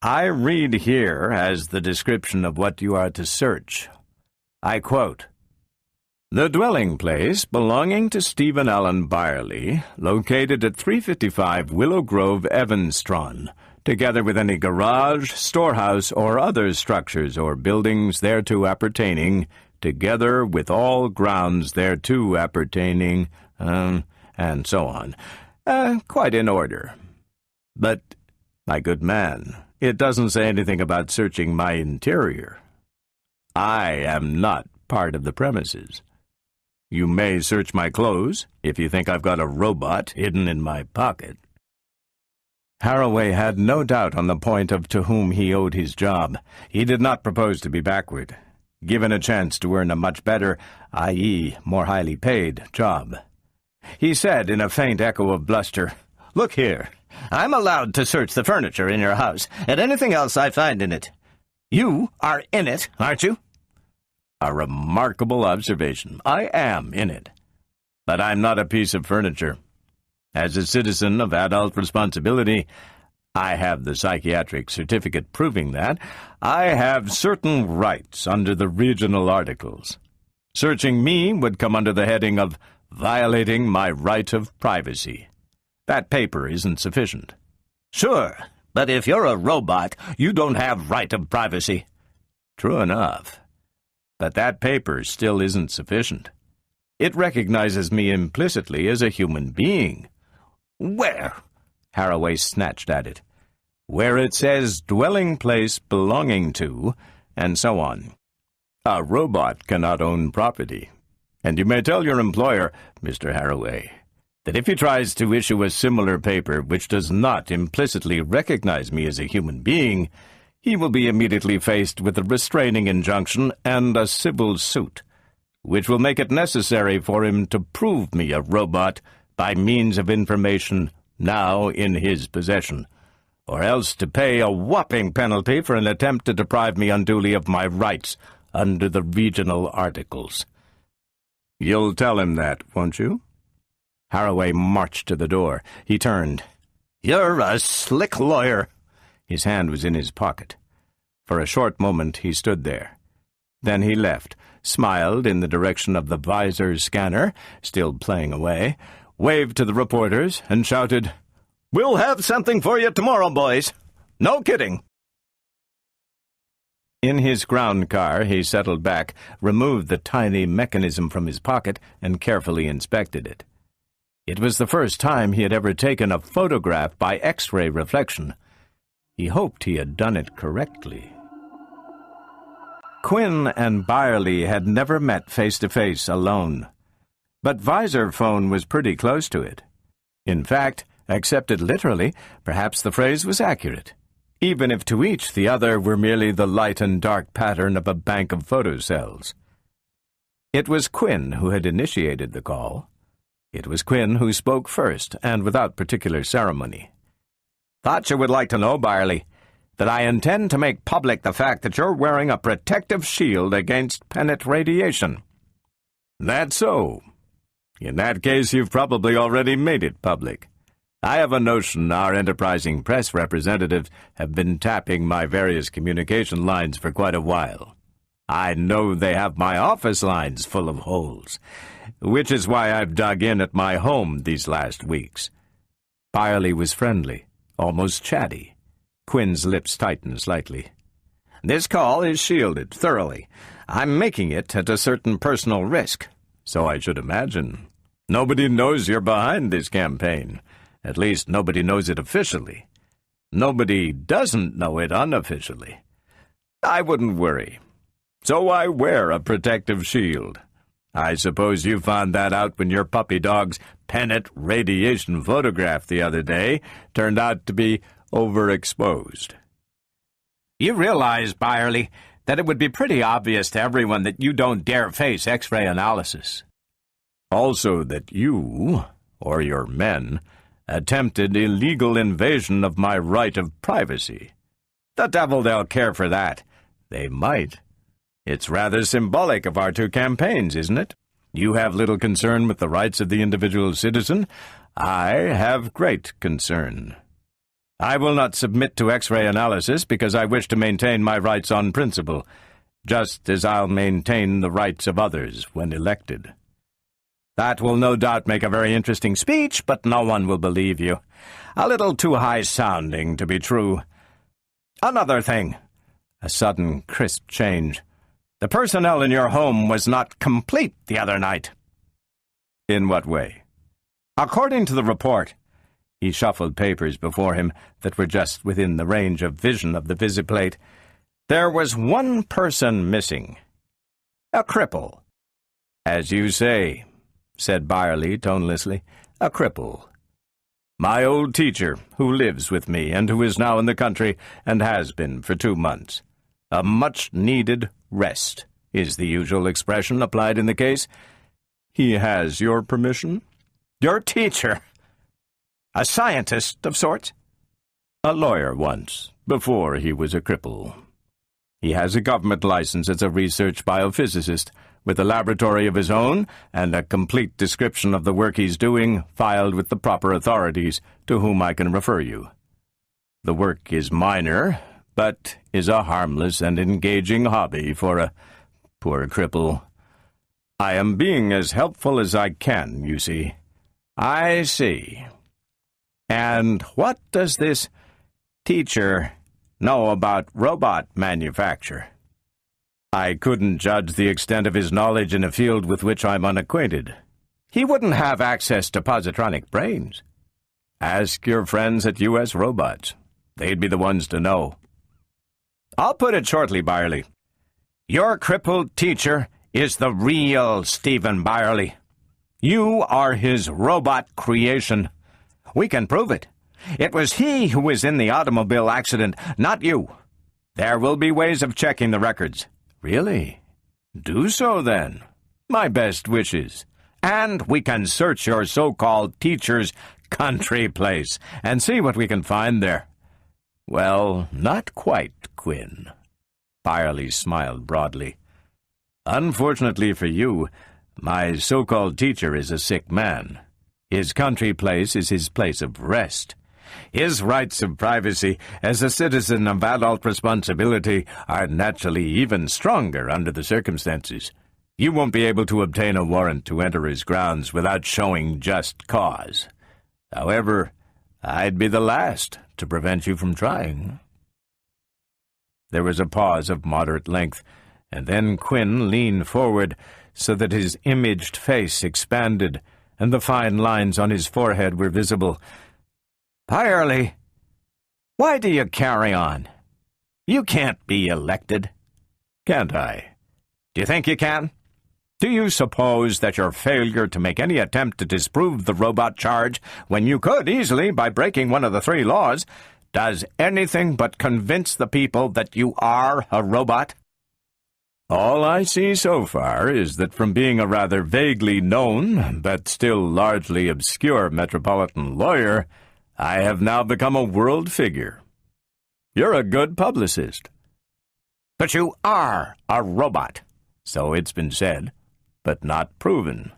I read here as the description of what you are to search. I quote, "The dwelling place belonging to Stephen Allen Byerly, located at 355 Willow Grove, Evanstron, together with any garage, storehouse, or other structures or buildings thereto appertaining, together with all grounds thereto appertaining," and so on. Quite in order. But, my good man, it doesn't say anything about searching my interior. I am not part of the premises. You may search my clothes, if you think I've got a robot hidden in my pocket. Haraway had no doubt on the point of to whom he owed his job. He did not propose to be backward, given a chance to earn a much better, i.e., more highly paid, job. He said in a faint echo of bluster, "Look here, I'm allowed to search the furniture in your house, and anything else I find in it. You are in it, aren't you?" A remarkable observation. I am in it. But I'm not a piece of furniture. As a citizen of adult responsibility, I have the psychiatric certificate proving that, I have certain rights under the regional articles. Searching me would come under the heading of violating my right of privacy. That paper isn't sufficient. Sure, but if you're a robot, you don't have right of privacy. True enough. But that paper still isn't sufficient. It recognizes me implicitly as a human being. Where? Haraway snatched at it. Where it says dwelling place belonging to, and so on. A robot cannot own property. And you may tell your employer, Mr. Haraway, that if he tries to issue a similar paper which does not implicitly recognize me as a human being, he will be immediately faced with a restraining injunction and a civil suit, which will make it necessary for him to prove me a robot by means of information now in his possession, or else to pay a whopping penalty for an attempt to deprive me unduly of my rights under the regional articles. You'll tell him that, won't you? Haraway marched to the door. He turned. "You're a slick lawyer." His hand was in his pocket. For a short moment he stood there. Then he left, smiled in the direction of the visor scanner, still playing away, waved to the reporters, and shouted, "We'll have something for you tomorrow, boys. No kidding." In his ground car he settled back, removed the tiny mechanism from his pocket, and carefully inspected it. It was the first time he had ever taken a photograph by X-ray reflection. He hoped he had done it correctly. Quinn and Byerly had never met face-to-face alone, but Visor Phone was pretty close to it. In fact, accepted literally, perhaps the phrase was accurate, even if to each the other were merely the light and dark pattern of a bank of photocells. It was Quinn who had initiated the call. It was Quinn who spoke first, and without particular ceremony. "Thought you would like to know, Byerly, that I intend to make public the fact that you're wearing a protective shield against Pennet radiation." "That's so. In that case, you've probably already made it public. I have a notion our enterprising press representatives have been tapping my various communication lines for quite a while. I know they have my office lines full of holes, which is why I've dug in at my home these last weeks." Byerly was friendly, almost chatty. Quinn's lips tightened slightly. "This call is shielded thoroughly. I'm making it at a certain personal risk." "So I should imagine. Nobody knows you're behind this campaign. At least nobody knows it officially. Nobody doesn't know it unofficially. I wouldn't worry. So I wear a protective shield. I suppose you found that out when your puppy dog's pennant radiation photograph the other day turned out to be overexposed. You realize, Byerly, that it would be pretty obvious to everyone that you don't dare face X-ray analysis. Also that you, or your men, attempted illegal invasion of my right of privacy. The devil they'll care for that. They might. It's rather symbolic of our two campaigns, isn't it? You have little concern with the rights of the individual citizen. I have great concern. I will not submit to X-ray analysis because I wish to maintain my rights on principle, just as I'll maintain the rights of others when elected. That will no doubt make a very interesting speech, but no one will believe you. A little too high-sounding to be true. Another thing. A sudden, crisp change. The personnel in your home was not complete the other night. In what way? According to the report, he shuffled papers before him that were just within the range of vision of the visiplate, there was one person missing. A cripple. As you say, said Byerly tonelessly, a cripple. My old teacher, who lives with me and who is now in the country and has been for 2 months. A much-needed rest is the usual expression applied in the case. He has your permission? Your teacher? A scientist of sorts? A lawyer once, before he was a cripple. He has a government license as a research biophysicist, with a laboratory of his own and a complete description of the work he's doing filed with the proper authorities to whom I can refer you. The work is minor, but is a harmless and engaging hobby for a poor cripple. I am being as helpful as I can, you see. I see. And what does this teacher know about robot manufacture? I couldn't judge the extent of his knowledge in a field with which I'm unacquainted. He wouldn't have access to positronic brains. Ask your friends at U.S. Robots. They'd be the ones to know. I'll put it shortly, Byerly. Your crippled teacher is the real Stephen Byerly. You are his robot creation. We can prove it. It was he who was in the automobile accident, not you. There will be ways of checking the records. Really? Do so, then. My best wishes. And we can search your so-called teacher's country place and see what we can find there. Well, not quite, Quinn. Byerly smiled broadly. Unfortunately for you, my so-called teacher is a sick man. His country place is his place of rest. His rights of privacy as a citizen of adult responsibility are naturally even stronger under the circumstances. You won't be able to obtain a warrant to enter his grounds without showing just cause. However, I'd be the last to prevent you from trying. There was a pause of moderate length, and then Quinn leaned forward so that his imaged face expanded, and the fine lines on his forehead were visible. Byerly, why do you carry on? You can't be elected. Can't I? Do you think you can? Do you suppose that your failure to make any attempt to disprove the robot charge, when you could easily by breaking one of the 3 laws, does anything but convince the people that you are a robot? All I see so far is that from being a rather vaguely known, but still largely obscure metropolitan lawyer, I have now become a world figure. You're a good publicist. But you are a robot. So it's been said, but not proven.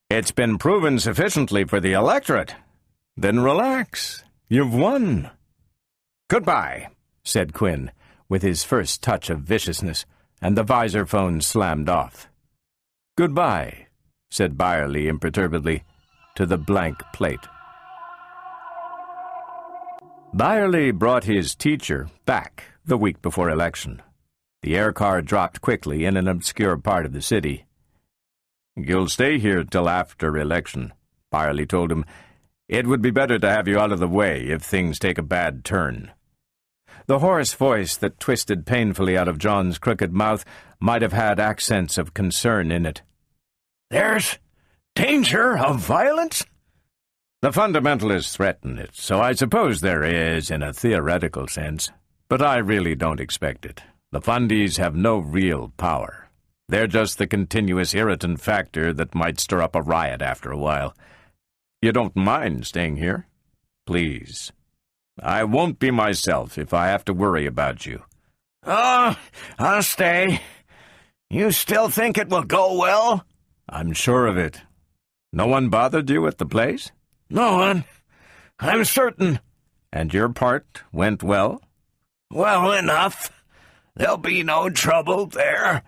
It's been proven sufficiently for the electorate. Then relax. You've won. Goodbye, said Quinn, with his first touch of viciousness, and the visor phone slammed off. Goodbye, said Byerly imperturbably, to the blank plate. Byerly brought his teacher back the week before election. The air car dropped quickly in an obscure part of the city. You'll stay here till after election, Byerly told him. It would be better to have you out of the way if things take a bad turn." The hoarse voice that twisted painfully out of John's crooked mouth might have had accents of concern in it. "There's danger of violence?" "The fundamentalists threaten it, so I suppose there is in a theoretical sense. But I really don't expect it. The fundies have no real power. They're just the continuous irritant factor that might stir up a riot after a while. You don't mind staying here? Please. I won't be myself if I have to worry about you." "Oh, I'll stay. You still think it will go well?" "I'm sure of it. No one bothered you at the place?" "No one. I'm certain." "And your part went well?" "Well enough. There'll be no trouble there."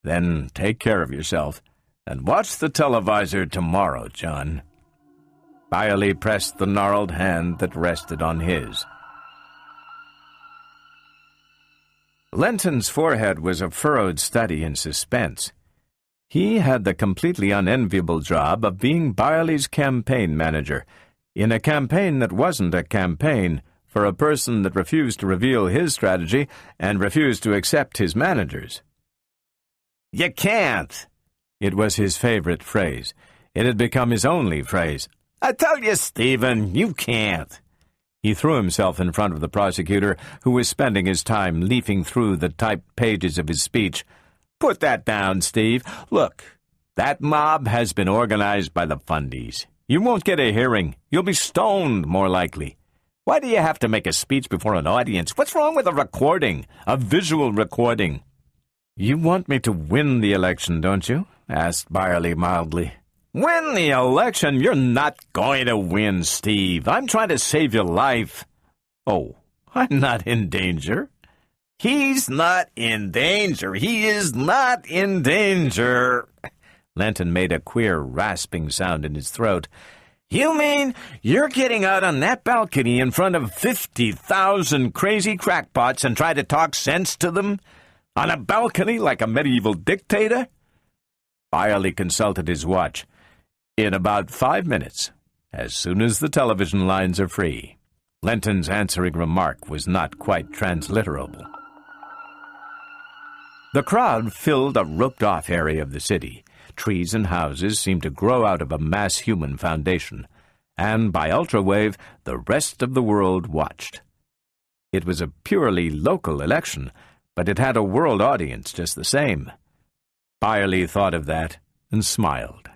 "Then take care of yourself, and watch the televisor tomorrow, John." Byerly pressed the gnarled hand that rested on his. Lenton's forehead was a furrowed study in suspense. He had the completely unenviable job of being Byerly's campaign manager, in a campaign that wasn't a campaign, for a person that refused to reveal his strategy and refused to accept his manager's. "You can't." It was his favorite phrase. It had become his only phrase. "I tell you, Stephen, you can't." He threw himself in front of the prosecutor, who was spending his time leafing through the typed pages of his speech. "Put that down, Steve. Look, that mob has been organized by the fundies. You won't get a hearing. You'll be stoned, more likely. Why do you have to make a speech before an audience? What's wrong with a recording, a visual recording?" "You want me to win the election, don't you?" asked Byerly mildly. "Win the election? You're not going to win, Steve. I'm trying to save your life." "Oh, I'm not in danger." "He's not in danger. He is not in danger." Lenton made a queer rasping sound in his throat. "You mean you're getting out on that balcony in front of 50,000 crazy crackpots and try to talk sense to them? On a balcony like a medieval dictator?" Byerly consulted his watch. "In about 5 minutes, as soon as the television lines are free." Lenton's answering remark was not quite transliterable. The crowd filled a roped-off area of the city. Trees and houses seemed to grow out of a mass human foundation, and by ultrawave the rest of the world watched. It was a purely local election, but it had a world audience just the same. Byerly thought of that and smiled.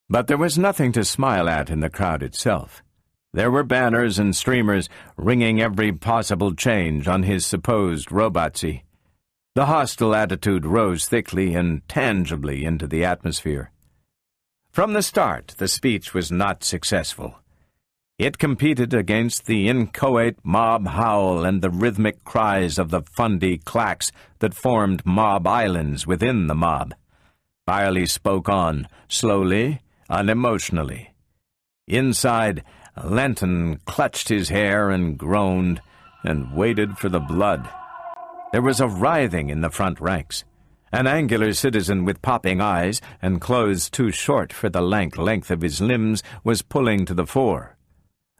But there was nothing to smile at in the crowd itself. There were banners and streamers ringing every possible change on his supposed robotsy. The hostile attitude rose thickly and tangibly into the atmosphere. From the start, the speech was not successful. It competed against the inchoate mob howl and the rhythmic cries of the fundy claques that formed mob islands within the mob. Byerly spoke on, slowly, unemotionally. Inside, Lenton clutched his hair and groaned and waited for the blood. There was a writhing in the front ranks. An angular citizen with popping eyes and clothes too short for the lank length of his limbs was pulling to the fore.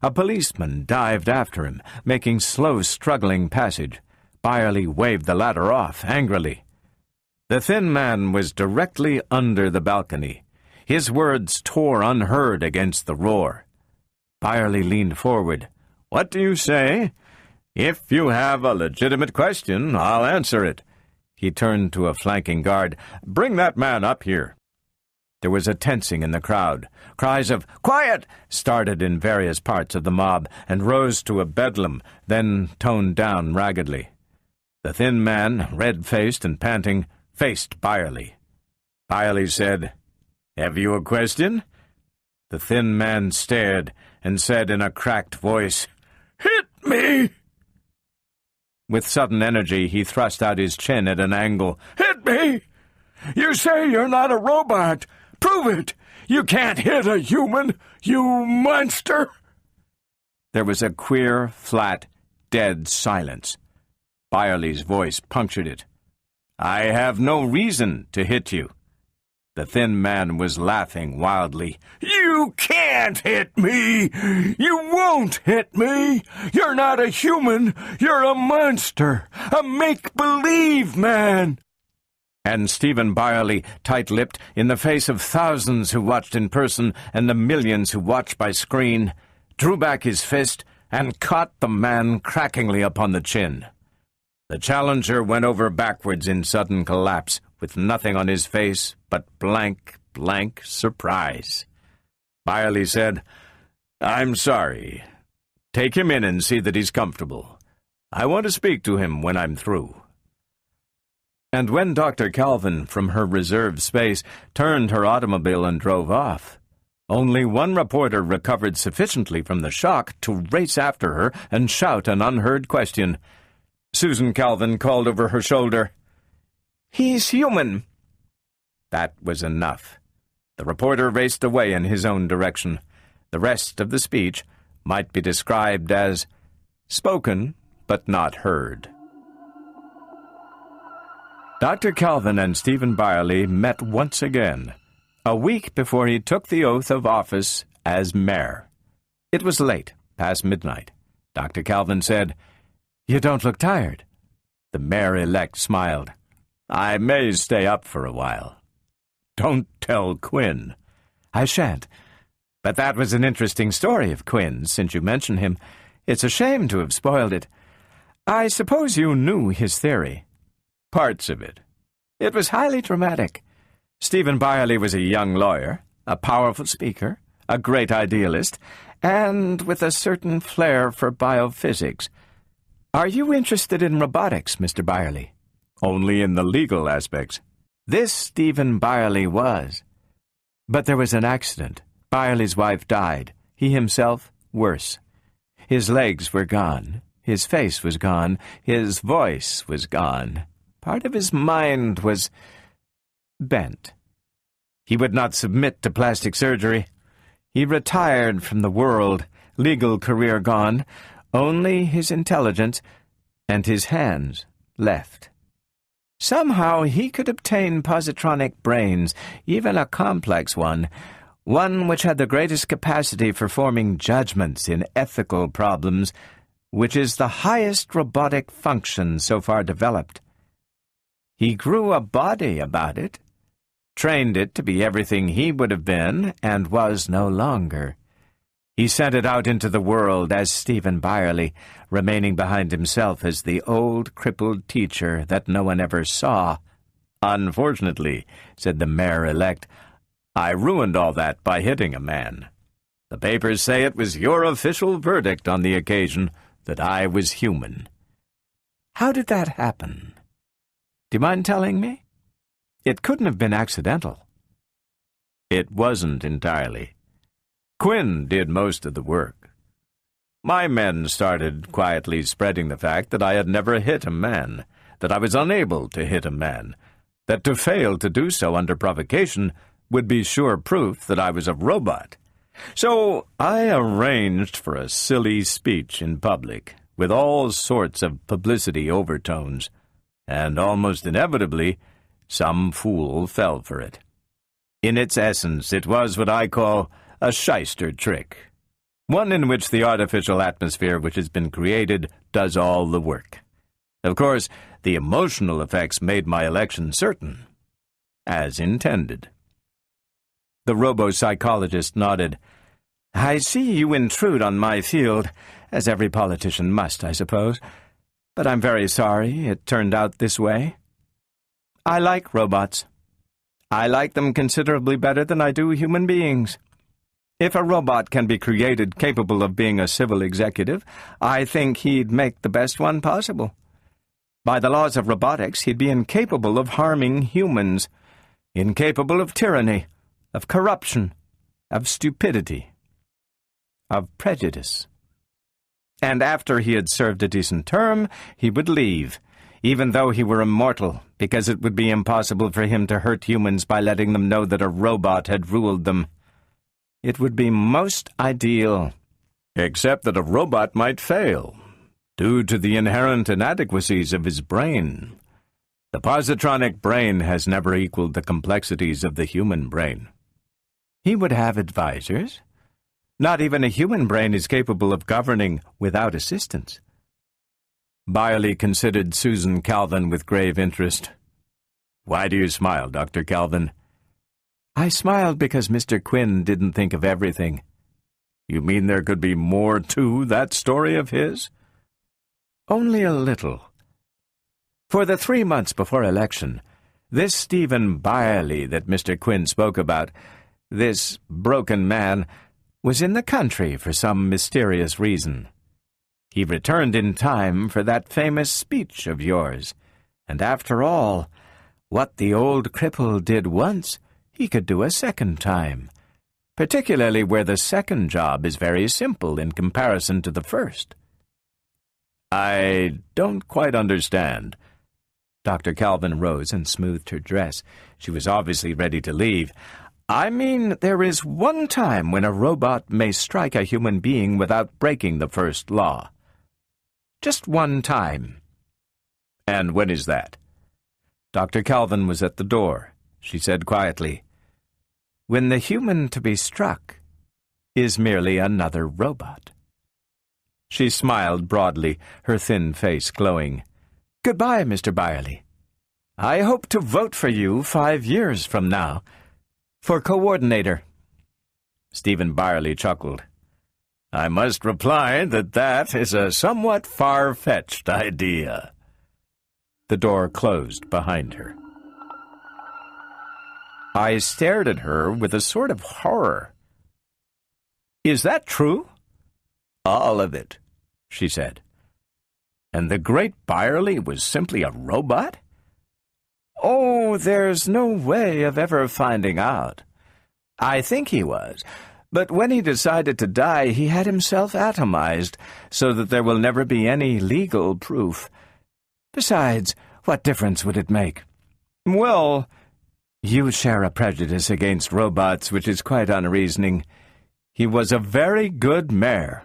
A policeman dived after him, making slow, struggling passage. Byerly waved the latter off angrily. The thin man was directly under the balcony. His words tore unheard against the roar. Byerly leaned forward. "What do you say?" "If you have a legitimate question, I'll answer it." He turned to a flanking guard. "Bring that man up here." There was a tensing in the crowd. Cries of "Quiet!" started in various parts of the mob and rose to a bedlam, then toned down raggedly. The thin man, red-faced and panting, faced Byerly. Byerly said, "Have you a question?" The thin man stared and said in a cracked voice, "Hit me!" With sudden energy, he thrust out his chin at an angle. "Hit me! You say you're not a robot. Prove it! You can't hit a human, you monster!" There was a queer, flat, dead silence. Byerly's voice punctured it. "I have no reason to hit you." The thin man was laughing wildly. "You can't hit me! You won't hit me! You're not a human! You're a monster! A make-believe man!" And Stephen Byerly, tight-lipped, in the face of thousands who watched in person and the millions who watched by screen, drew back his fist and caught the man crackingly upon the chin. The challenger went over backwards in sudden collapse, with nothing on his face but blank surprise. Byerly said, "I'm sorry. Take him in and see that he's comfortable. I want to speak to him when I'm through." And when Dr. Calvin, from her reserved space, turned her automobile and drove off, only one reporter recovered sufficiently from the shock to race after her and shout an unheard question. Susan Calvin called over her shoulder, "He's human." That was enough. The reporter raced away in his own direction. The rest of the speech might be described as spoken but not heard. Dr. Calvin and Stephen Byerly met once again, a week before he took the oath of office as mayor. It was late, past midnight. Dr. Calvin said, "You don't look tired." The mayor-elect smiled. "I may stay up for a while." "Don't tell Quinn." "I shan't. But that was an interesting story of Quinn's, since you mention him. It's a shame to have spoiled it. I suppose you knew his theory." "Parts of it." "It was highly dramatic. Stephen Byerly was a young lawyer, a powerful speaker, a great idealist, and with a certain flair for biophysics. Are you interested in robotics, Mr. Byerly?" "Only in the legal aspects." This Stephen Byerly was. But there was an accident. Byerly's wife died. He himself, worse. His legs were gone. His face was gone. His voice was gone. Part of his mind was bent. He would not submit to plastic surgery. He retired from the world, legal career gone, only his intelligence and his hands left. Somehow he could obtain positronic brains, even a complex one which had the greatest capacity for forming judgments in ethical problems, which is the highest robotic function so far developed. He grew a body about it, trained it to be everything he would have been and was no longer. He sent it out into the world as Stephen Byerly, remaining behind himself as the old crippled teacher that no one ever saw. "Unfortunately," said the mayor-elect, "I ruined all that by hitting a man. The papers say it was your official verdict on the occasion that I was human." "How did that happen? Do you mind telling me? It couldn't have been accidental." "It wasn't entirely. Quinn did most of the work. My men started quietly spreading the fact that I had never hit a man, that I was unable to hit a man, that to fail to do so under provocation would be sure proof that I was a robot. So I arranged for a silly speech in public, with all sorts of publicity overtones, and almost inevitably, some fool fell for it. In its essence, it was what I call a shyster trick, one in which the artificial atmosphere which has been created does all the work. Of course, the emotional effects made my election certain, as intended." The robo-psychologist nodded. "I see you intrude on my field, as every politician must, I suppose. But I'm very sorry it turned out this way. I like robots. I like them considerably better than I do human beings. If a robot can be created capable of being a civil executive, I think he'd make the best one possible. By the laws of robotics, he'd be incapable of harming humans, incapable of tyranny, of corruption, of stupidity, of prejudice. And after he had served a decent term, he would leave, even though he were immortal, because it would be impossible for him to hurt humans by letting them know that a robot had ruled them. It would be most ideal, except that a robot might fail, due to the inherent inadequacies of his brain. The positronic brain has never equaled the complexities of the human brain. He would have advisors. Not even a human brain is capable of governing without assistance. Byerly considered Susan Calvin with grave interest. "Why do you smile, Dr. Calvin?" "I smiled because Mr. Quinn didn't think of everything." "You mean there could be more to that story of his?" "Only a little. For the 3 months before election, this Stephen Byerly that Mr. Quinn spoke about, this broken man, was in the country for some mysterious reason. He returned in time for that famous speech of yours, and after all, what the old cripple did once, he could do a second time, particularly where the second job is very simple in comparison to the first." "I don't quite understand." Dr. Calvin rose and smoothed her dress. She was obviously ready to leave. "I mean, there is one time when a robot may strike a human being without breaking the first law. Just one time." "And when is that?" Dr. Calvin was at the door. She said quietly, "When the human to be struck is merely another robot." She smiled broadly, her thin face glowing. "Goodbye, Mr. Byerly. I hope to vote for you 5 years from now, for coordinator." Stephen Byerly chuckled. "I must reply that is a somewhat far-fetched idea." The door closed behind her. I stared at her with a sort of horror. "Is that true?" "All of it," she said. "And the great Byerly was simply a robot?" "Oh, there's no way of ever finding out. I think he was, but when he decided to die, he had himself atomized, so that there will never be any legal proof. Besides, what difference would it make?" "Well, you share a prejudice against robots which is quite unreasoning. He was a very good mayor.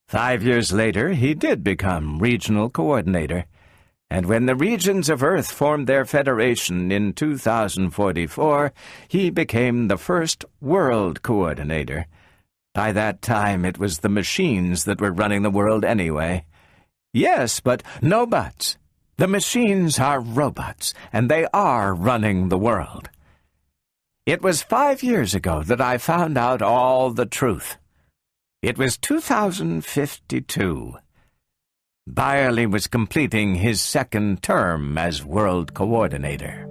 5 years later, he did become regional coordinator, and when the regions of Earth formed their federation in 2044, he became the first world coordinator. By that time, it was the machines that were running the world anyway." "Yes, but no buts. The machines are robots, and they are running the world. It was 5 years ago that I found out all the truth. It was 2052. Byerly was completing his second term as world coordinator."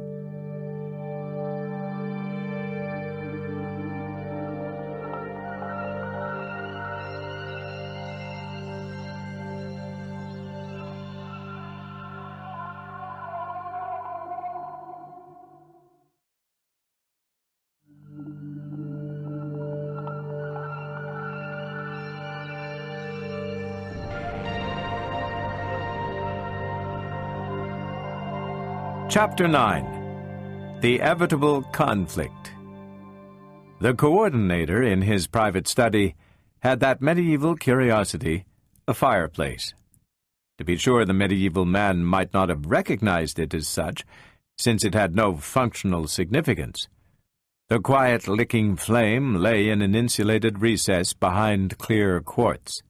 Chapter 9. The Inevitable Conflict. The coordinator, in his private study, had that medieval curiosity, a fireplace. To be sure, the medieval man might not have recognized it as such, since it had no functional significance. The quiet licking flame lay in an insulated recess behind clear quartz.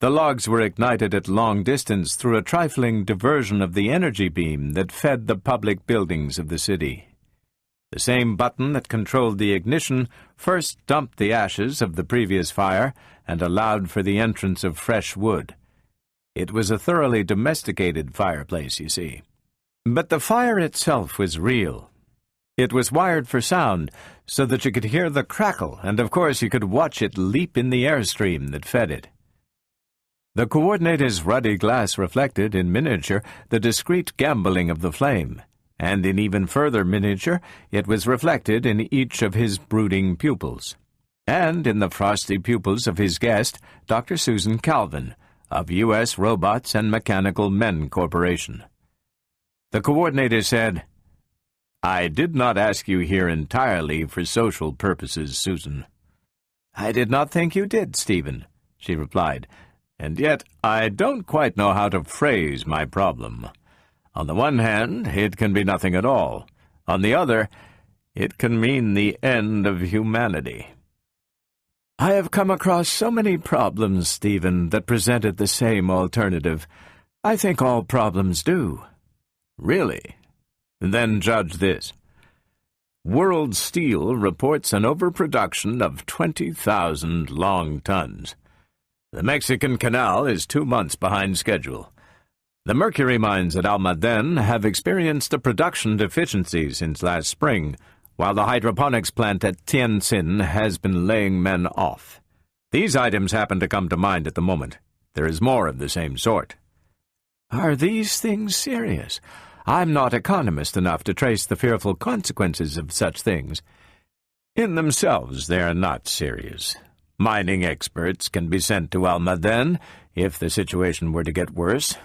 The logs were ignited at long distance through a trifling diversion of the energy beam that fed the public buildings of the city. The same button that controlled the ignition first dumped the ashes of the previous fire and allowed for the entrance of fresh wood. It was a thoroughly domesticated fireplace, you see. But the fire itself was real. It was wired for sound, so that you could hear the crackle, and of course you could watch it leap in the airstream that fed it. The coordinator's ruddy glass reflected, in miniature, the discreet gambling of the flame, and in even further miniature it was reflected in each of his brooding pupils, and in the frosty pupils of his guest, Dr. Susan Calvin, of U.S. Robots and Mechanical Men Corporation. The coordinator said, "I did not ask you here entirely for social purposes, Susan." "I did not think you did, Stephen," she replied. "And yet I don't quite know how to phrase my problem. On the one hand, it can be nothing at all. On the other, it can mean the end of humanity. I have come across so many problems, Stephen, that presented the same alternative. I think all problems do. Really? Then judge this. World Steel reports an overproduction of 20,000 long tons. The Mexican Canal is 2 months behind schedule. The mercury mines at Almaden have experienced a production deficiency since last spring, while the hydroponics plant at Tianjin has been laying men off. These items happen to come to mind at the moment. There is more of the same sort. Are these things serious? I'm not economist enough to trace the fearful consequences of such things. In themselves, they are not serious. Mining experts can be sent to Almaden if the situation were to get worse.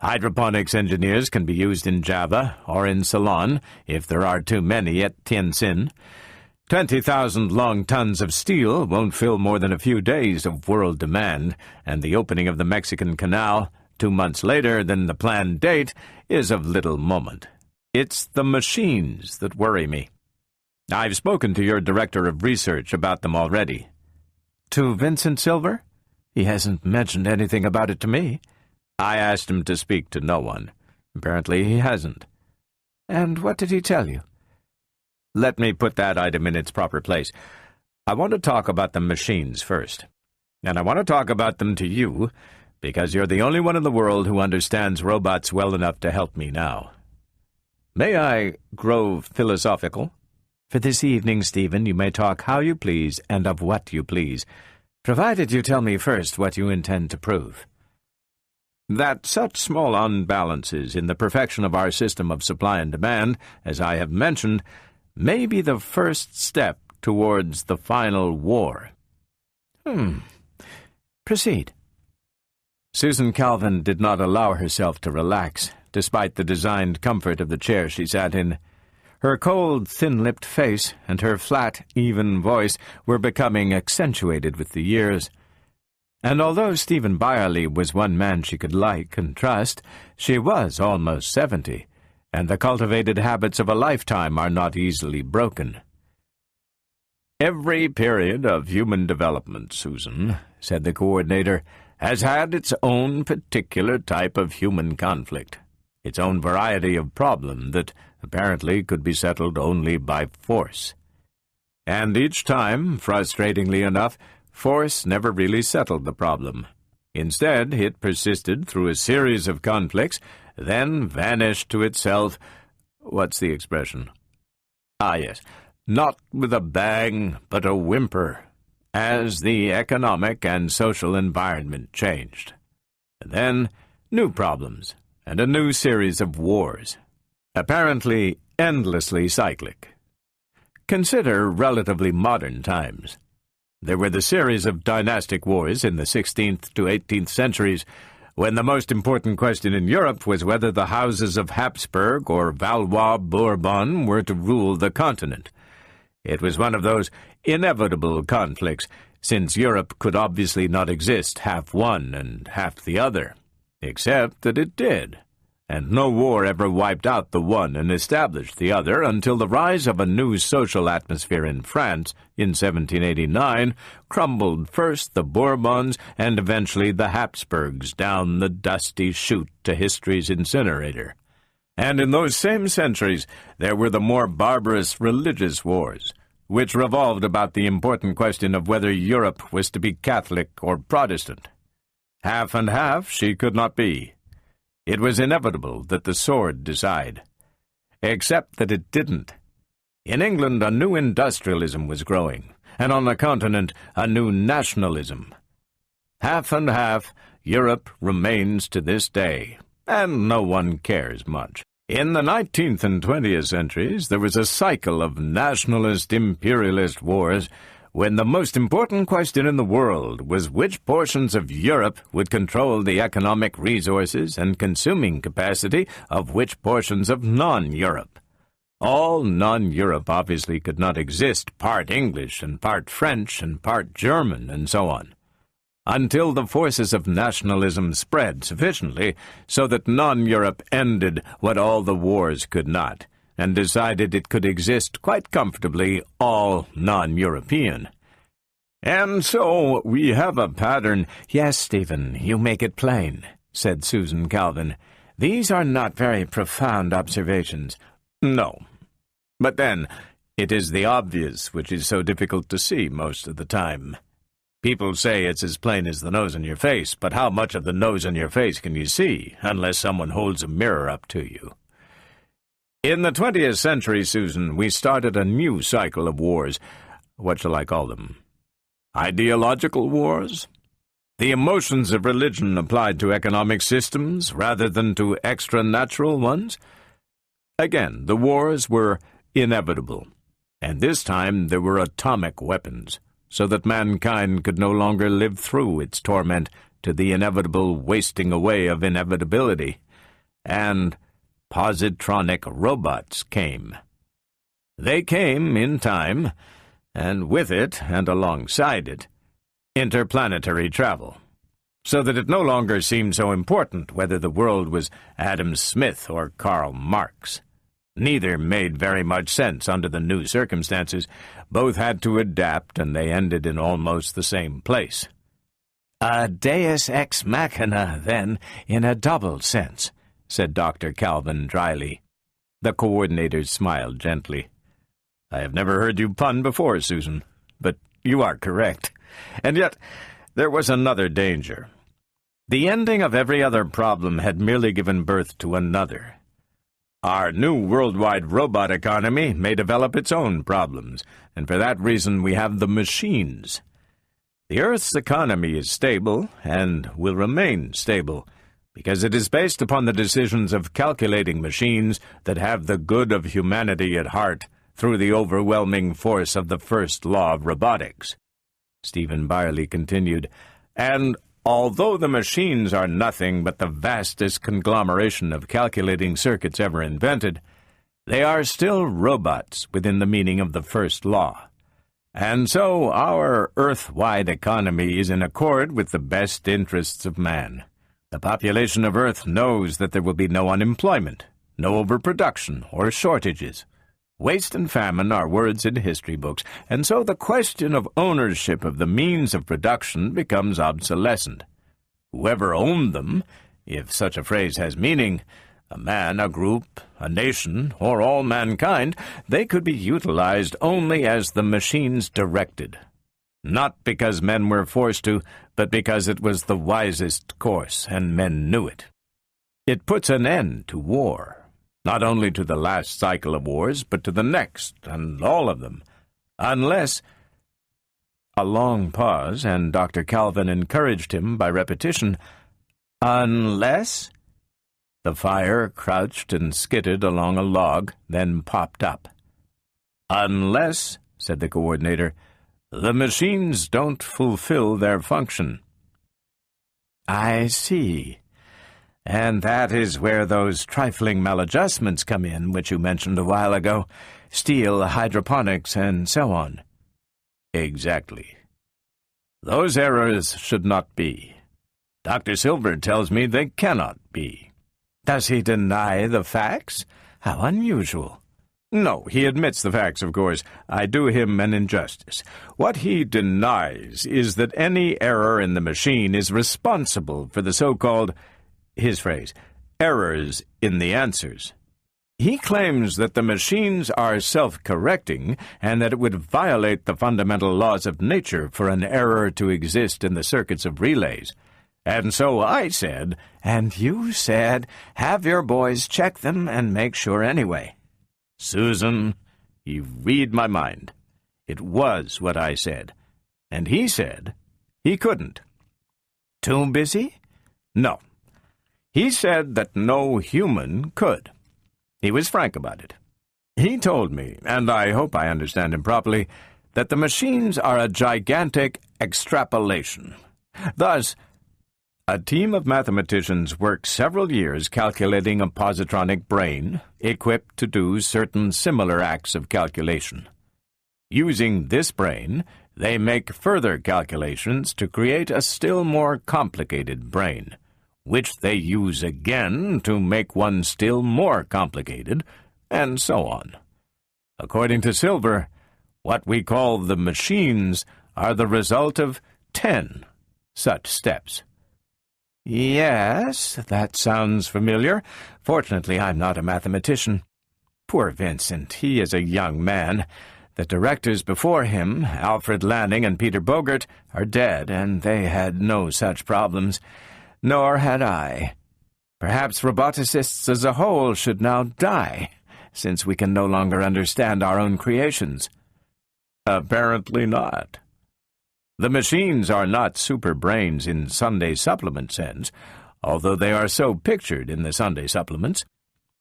Hydroponics engineers can be used in Java or in Ceylon if there are too many at Tianjin. 20,000 long tons of steel won't fill more than a few days of world demand, and the opening of the Mexican Canal 2 months later than the planned date is of little moment. It's the machines that worry me. I've spoken to your director of research about them already. To Vincent Silver? He hasn't mentioned anything about it to me. I asked him to speak to no one. Apparently he hasn't. And what did he tell you? Let me put that item in its proper place. I want to talk about the machines first. And I want to talk about them to you, because you're the only one in the world who understands robots well enough to help me now. May I grow philosophical? For this evening, Stephen, you may talk how you please and of what you please, provided you tell me first what you intend to prove. That such small unbalances in the perfection of our system of supply and demand, as I have mentioned, may be the first step towards the final war. Proceed. Susan Calvin did not allow herself to relax, despite the designed comfort of the chair she sat in. Her cold, thin-lipped face and her flat, even voice were becoming accentuated with the years. And although Stephen Byerley was one man she could like and trust, she was almost 70, and the cultivated habits of a lifetime are not easily broken. Every period of human development, Susan, said the coordinator, has had its own particular type of human conflict, its own variety of problem that apparently could be settled only by force. And each time, frustratingly enough, force never really settled the problem. Instead, it persisted through a series of conflicts, then vanished to itself. What's the expression? Ah, yes. Not with a bang, but a whimper, as the economic and social environment changed. And then, new problems, and a new series of wars, apparently endlessly cyclic. Consider relatively modern times. There were the series of dynastic wars in the 16th to 18th centuries, when the most important question in Europe was whether the houses of Habsburg or Valois-Bourbon were to rule the continent. It was one of those inevitable conflicts, since Europe could obviously not exist half one and half the other, except that it did. And no war ever wiped out the one and established the other until the rise of a new social atmosphere in France in 1789 crumbled first the Bourbons and eventually the Habsburgs down the dusty chute to history's incinerator. And in those same centuries there were the more barbarous religious wars, which revolved about the important question of whether Europe was to be Catholic or Protestant. Half and half she could not be. It was inevitable that the sword decide. Except that it didn't. In England, a new industrialism was growing, and on the continent, a new nationalism. Half and half, Europe remains to this day, and no one cares much. In the 19th and 20th centuries, there was a cycle of nationalist, imperialist wars, when the most important question in the world was which portions of Europe would control the economic resources and consuming capacity of which portions of non-Europe. All non-Europe obviously could not exist part English and part French and part German and so on. until the forces of nationalism spread sufficiently so that non-Europe ended what all the wars could not, and decided it could exist quite comfortably all non-European. And so we have a pattern— "Yes, Stephen, you make it plain," said Susan Calvin. "These are not very profound observations." No. But then, it is the obvious which is so difficult to see most of the time. People say it's as plain as the nose on your face, but how much of the nose on your face can you see, unless someone holds a mirror up to you? In the 20th century, Susan, we started a new cycle of wars. What shall I call them? Ideological wars? The emotions of religion applied to economic systems rather than to extra-natural ones? Again, the wars were inevitable, and this time there were atomic weapons, so that mankind could no longer live through its torment to the inevitable wasting away of inevitability. And positronic robots came. They came in time, and with it, and alongside it, interplanetary travel, so that it no longer seemed so important whether the world was Adam Smith or Karl Marx. Neither made very much sense under the new circumstances. Both had to adapt, and they ended in almost the same place. "A deus ex machina, then, in a double sense," said Dr. Calvin dryly. The coordinator smiled gently. "I have never heard you pun before, Susan, but you are correct. And yet there was another danger. The ending of every other problem had merely given birth to another. Our new worldwide robot economy may develop its own problems, and for that reason we have the machines. The Earth's economy is stable, and will remain stable, because it is based upon the decisions of calculating machines that have the good of humanity at heart through the overwhelming force of the first law of robotics." Stephen Byerly continued, "And although the machines are nothing but the vastest conglomeration of calculating circuits ever invented, they are still robots within the meaning of the first law. And so our Earth-wide economy is in accord with the best interests of man. The population of Earth knows that there will be no unemployment, no overproduction or shortages. Waste and famine are words in history books, and so the question of ownership of the means of production becomes obsolescent. Whoever owned them, if such a phrase has meaning, a man, a group, a nation, or all mankind, they could be utilized only as the machines directed. Not because men were forced to, but because it was the wisest course, and men knew it. It puts an end to war. Not only to the last cycle of wars, but to the next, and all of them, unless—" A long pause, and Dr. Calvin encouraged him by repetition. "Unless?" The fire crouched and skidded along a log, then popped up. "Unless," said the coordinator, "the machines don't fulfill their function." "I see. And that is where those trifling maladjustments come in, which you mentioned a while ago, steel, hydroponics, and so on." "Exactly. Those errors should not be. Dr. Silver tells me they cannot be." "Does he deny the facts? How unusual." "No, he admits the facts, of course. I do him an injustice. What he denies is that any error in the machine is responsible for the so-called— his phrase— errors in the answers. He claims that the machines are self-correcting and that it would violate the fundamental laws of nature for an error to exist in the circuits of relays. And so I said— "And you said, have your boys check them and make sure anyway." "Susan, you read my mind. It was what I said. And he said he couldn't." "Too busy?" "No. He said that no human could. He was frank about it. He told me, and I hope I understand him properly, that the machines are a gigantic extrapolation. Thus, a team of mathematicians worked several years calculating a positronic brain, equipped to do certain similar acts of calculation. Using this brain, they make further calculations to create a still more complicated brain, which they use again to make one still more complicated, and so on. According to Silver, what we call the machines are the result of 10 such steps. Yes, that sounds familiar. Fortunately, I'm not a mathematician. Poor Vincent, he is a young man. The directors before him, Alfred Lanning and Peter Bogart, are dead, and they had no such problems. Nor had I. Perhaps roboticists as a whole should now die, since we can no longer understand our own creations. Apparently not. The machines are not super brains in Sunday supplement sense, although they are so pictured in the Sunday supplements.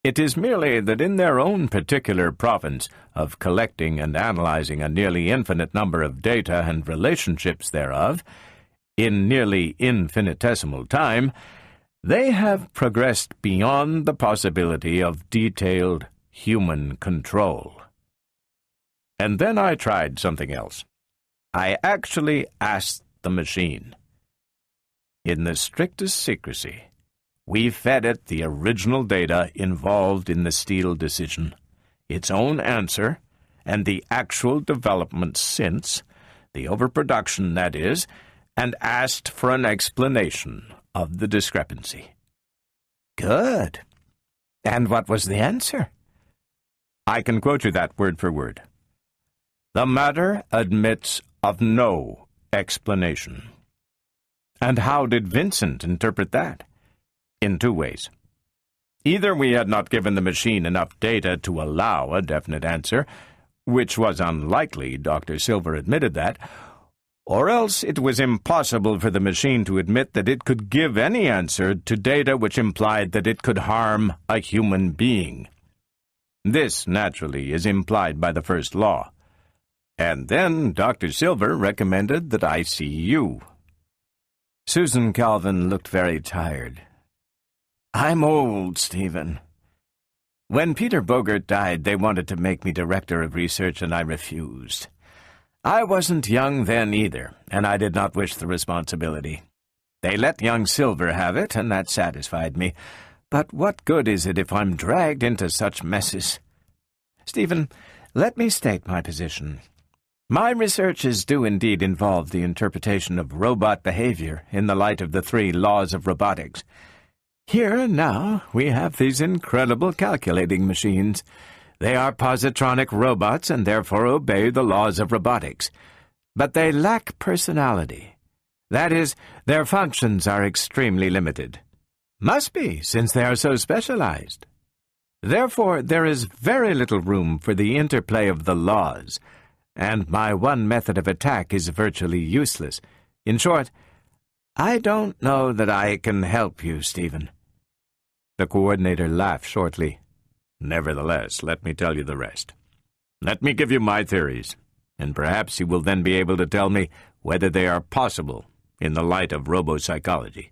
It is merely that in their own particular province of collecting and analyzing a nearly infinite number of data and relationships thereof, in nearly infinitesimal time, they have progressed beyond the possibility of detailed human control. And then I tried something else. I actually asked the machine. In the strictest secrecy, we fed it the original data involved in the Steele decision, its own answer, and the actual development since, the overproduction, that is, and asked for an explanation of the discrepancy. Good. And what was the answer? I can quote you that word for word. The matter admits of no explanation. And how did Vincent interpret that? In 2 ways. Either we had not given the machine enough data to allow a definite answer, which was unlikely, Dr. Silver admitted that, or else it was impossible for the machine to admit that it could give any answer to data which implied that it could harm a human being. This, naturally, is implied by the first law. And then Dr. Silver recommended that I see you. Susan Calvin looked very tired. I'm old, Stephen. When Peter Bogart died, they wanted to make me director of research, and I refused. I wasn't young then either, and I did not wish the responsibility. They let young Silver have it, and that satisfied me. But what good is it if I'm dragged into such messes? Stephen, let me state my position. My researches do indeed involve the interpretation of robot behavior in the light of the 3 laws of robotics. Here and now we have these incredible calculating machines. They are positronic robots and therefore obey the laws of robotics. But they lack personality. That is, their functions are extremely limited. Must be, since they are so specialized. Therefore, there is very little room for the interplay of the laws, and my one method of attack is virtually useless. In short, I don't know that I can help you, Stephen. The coordinator laughed shortly. Nevertheless, let me tell you the rest. Let me give you my theories, and perhaps you will then be able to tell me whether they are possible in the light of robopsychology.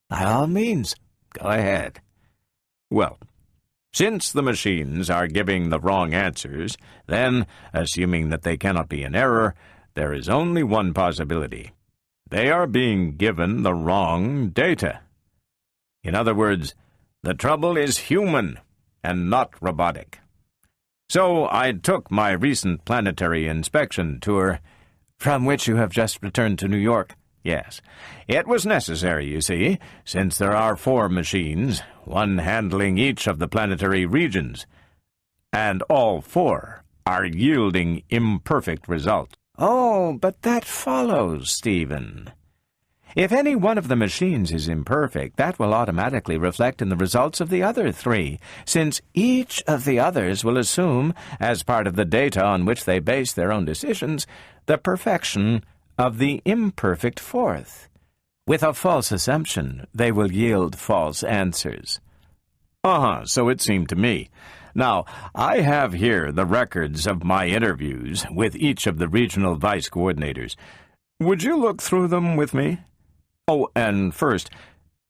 By all means, go ahead. Well, since the machines are giving the wrong answers, then, assuming that they cannot be in error, there is only one possibility. They are being given the wrong data. In other words, the trouble is human and not robotic. So I took my recent planetary inspection tour, from which you have just returned to New York. Yes. It was necessary, you see, since there are 4 machines, one handling each of the planetary regions, and all 4 are yielding imperfect results. Oh, but that follows, Stephen. If any one of the machines is imperfect, that will automatically reflect in the results of the other 3, since each of the others will assume, as part of the data on which they base their own decisions, the perfection of the imperfect 4th. With a false assumption, they will yield false answers. So it seemed to me. Now, I have here the records of my interviews with each of the regional vice coordinators. Would you look through them with me? Oh, and first,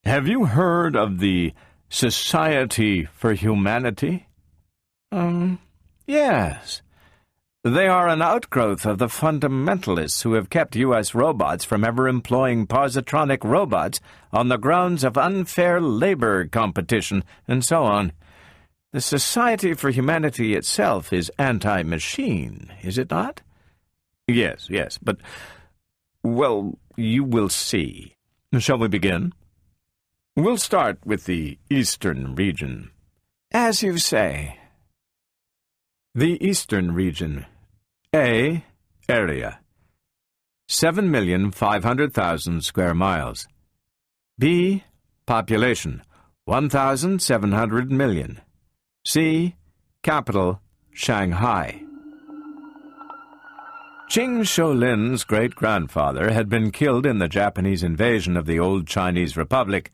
have you heard of the Society for Humanity? Yes. They are an outgrowth of the fundamentalists who have kept U.S. robots from ever employing positronic robots on the grounds of unfair labor competition, and so on. The Society for Humanity itself is anti-machine, is it not? Yes, but, well, you will see. Shall we begin? We'll start with the eastern region. As you say. The eastern region. A. Area. 7,500,000 square miles. B. Population. 1,700 million. C. Capital. Shanghai. Qing Shoulin's great-grandfather had been killed in the Japanese invasion of the old Chinese Republic,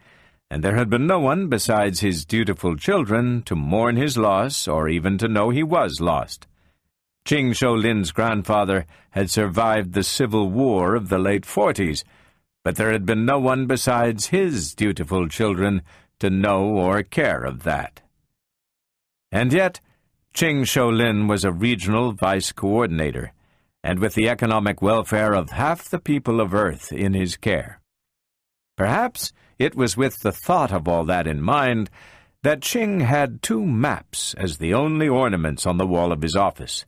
and there had been no one besides his dutiful children to mourn his loss or even to know he was lost. Qing Shoulin's grandfather had survived the Civil War of the late 40s, but there had been no one besides his dutiful children to know or care of that. And yet, Qing Shoulin was a regional vice coordinator, and with the economic welfare of half the people of Earth in his care. Perhaps it was with the thought of all that in mind that Qing had 2 maps as the only ornaments on the wall of his office.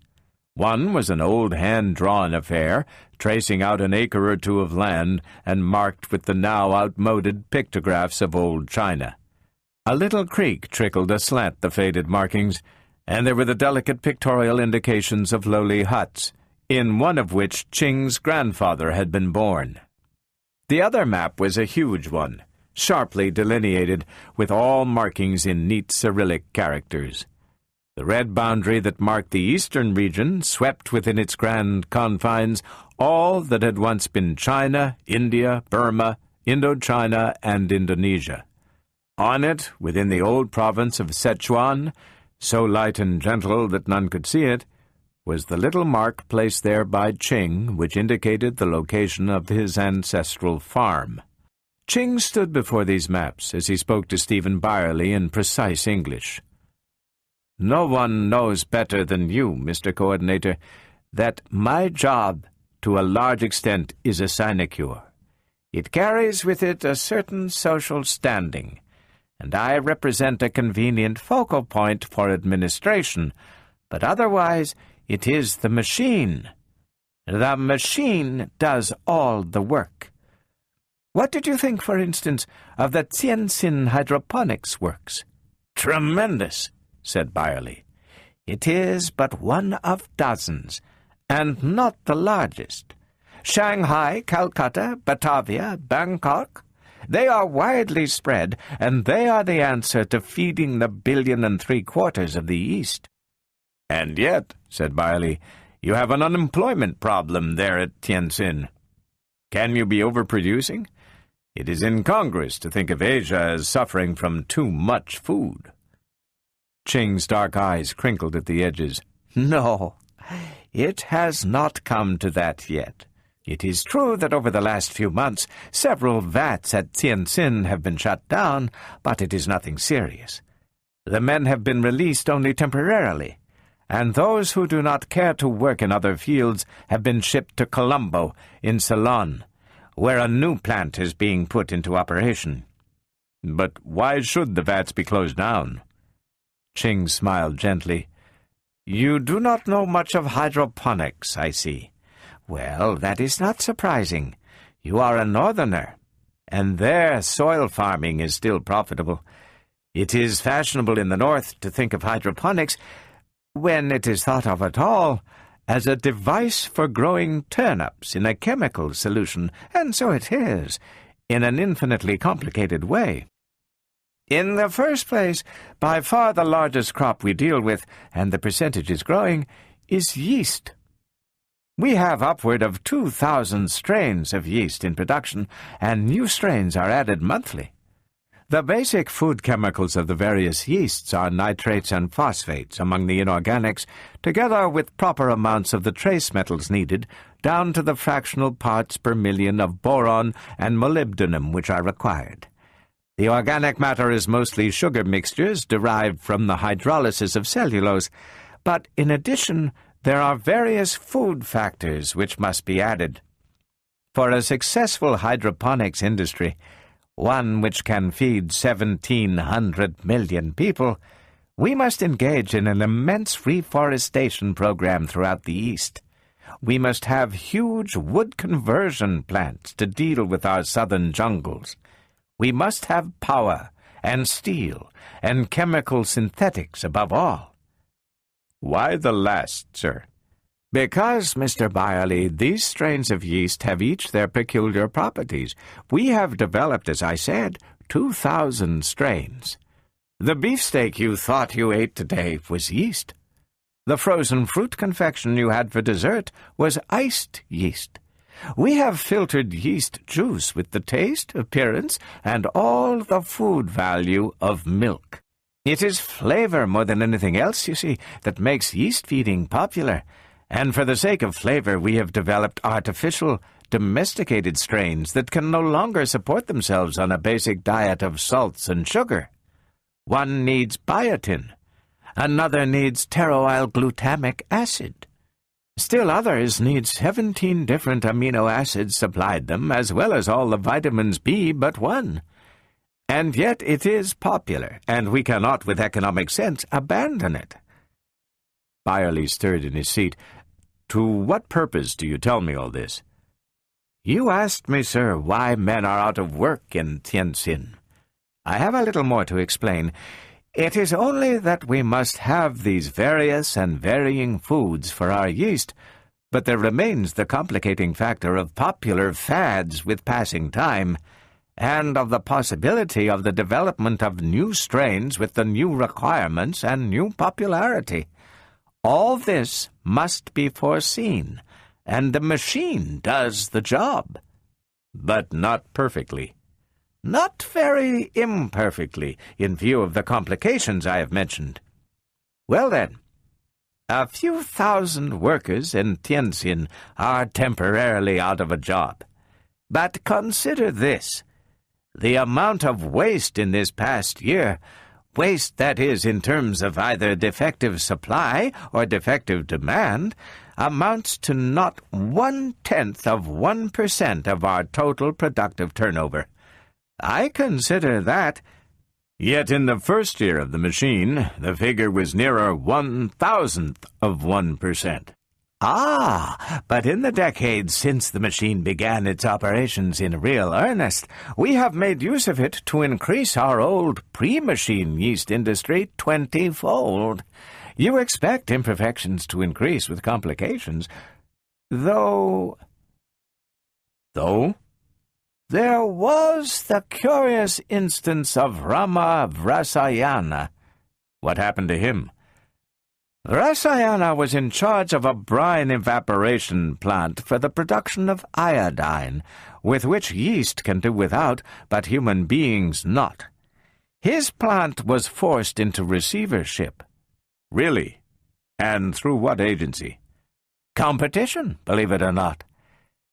One was an old hand-drawn affair, tracing out an acre or 2 of land and marked with the now outmoded pictographs of old China. A little creek trickled aslant the faded markings, and there were the delicate pictorial indications of lowly huts, in one of which Qing's grandfather had been born. The other map was a huge one, sharply delineated, with all markings in neat Cyrillic characters. The red boundary that marked the eastern region swept within its grand confines all that had once been China, India, Burma, Indochina, and Indonesia. On it, within the old province of Sichuan, so light and gentle that none could see it, was the little mark placed there by Qing, which indicated the location of his ancestral farm. Qing stood before these maps as he spoke to Stephen Byerly in precise English. "No one knows better than you, Mr. Coordinator, that my job, to a large extent, is a sinecure. It carries with it a certain social standing, and I represent a convenient focal point for administration, but otherwise it is the machine. The machine does all the work. What did you think, for instance, of the Tianjin hydroponics works?" "Tremendous," said Byerly. "It is but one of dozens, and not the largest. Shanghai, Calcutta, Batavia, Bangkok, they are widely spread, and they are the answer to feeding the 1.75 billion of the East." "And yet," said Byerly, "you have an unemployment problem there at Tianjin. Can you be overproducing? It is incongruous to think of Asia as suffering from too much food." Qing's dark eyes crinkled at the edges. "No, it has not come to that yet. It is true that over the last few months several vats at Tianjin have been shut down, but it is nothing serious. The men have been released only temporarily, and those who do not care to work in other fields have been shipped to Colombo in Ceylon, where a new plant is being put into operation." "But why should the vats be closed down?" Qing smiled gently. "You do not know much of hydroponics, I see. Well, that is not surprising. You are a northerner, and there soil farming is still profitable. It is fashionable in the north to think of hydroponics, when it is thought of at all, as a device for growing turnips in a chemical solution, and so it is, in an infinitely complicated way. In the first place, by far the largest crop we deal with, and the percentage is growing, is yeast. We have upward of 2,000 strains of yeast in production, and new strains are added monthly. The basic food chemicals of the various yeasts are nitrates and phosphates among the inorganics, together with proper amounts of the trace metals needed, down to the fractional parts per million of boron and molybdenum which are required. The organic matter is mostly sugar mixtures derived from the hydrolysis of cellulose, but in addition there are various food factors which must be added. For a successful hydroponics industry, one which can feed 1,700 million people, we must engage in an immense reforestation program throughout the East. We must have huge wood conversion plants to deal with our southern jungles. We must have power and steel and chemical synthetics above all. Why the last, sir? Because, Mr. Byerly, these strains of yeast have each their peculiar properties. We have developed, as I said, 2,000 strains. The beefsteak you thought you ate today was yeast. The frozen fruit confection you had for dessert was iced yeast. We have filtered yeast juice with the taste, appearance, and all the food value of milk. It is flavor more than anything else, you see, that makes yeast feeding popular. And for the sake of flavor, we have developed artificial, domesticated strains that can no longer support themselves on a basic diet of salts and sugar. One needs biotin. Another needs pteroyl glutamic acid. Still others need 17 different amino acids supplied them, as well as all the vitamins B but one. And yet it is popular, and we cannot with economic sense abandon it. Byerly stirred in his seat. To what purpose do you tell me all this? You asked me, sir, why men are out of work in Tientsin. I have a little more to explain. It is only that we must have these various and varying foods for our yeast, but there remains the complicating factor of popular fads with passing time, and of the possibility of the development of new strains with the new requirements and new popularity. All this must be foreseen, and the machine does the job. But not perfectly. Not very imperfectly, in view of the complications I have mentioned. Well then, a few thousand workers in Tientsin are temporarily out of a job. But consider this. The amount of waste in this past year, waste that is in terms of either defective supply or defective demand, amounts to not 0.1% of our total productive turnover. I consider that. Yet in the first year of the machine, the figure was nearer 1,000% Ah, but in the decades since the machine began its operations in real earnest, we have made use of it to increase our old pre-machine yeast industry 20-fold. You expect imperfections to increase with complications, though... There was the curious instance of Rama Vrasayana. What happened to him? Vrasayana was in charge of a brine evaporation plant for the production of iodine, with which yeast can do without, but human beings not. His plant was forced into receivership. Really? And through what agency? Competition, believe it or not.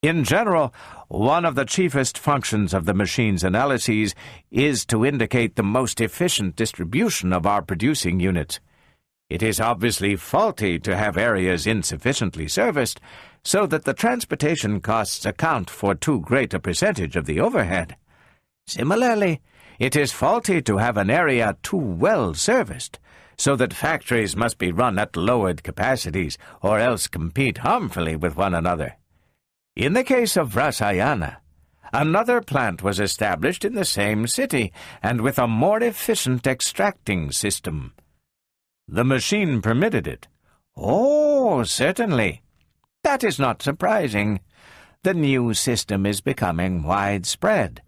In general, one of the chiefest functions of the machine's analyses is to indicate the most efficient distribution of our producing units. It is obviously faulty to have areas insufficiently serviced, so that the transportation costs account for too great a percentage of the overhead. Similarly, it is faulty to have an area too well serviced, so that factories must be run at lowered capacities or else compete harmfully with one another. In the case of Vrasayana, another plant was established in the same city and with a more efficient extracting system. The machine permitted it. Oh, certainly. That is not surprising. The new system is becoming widespread.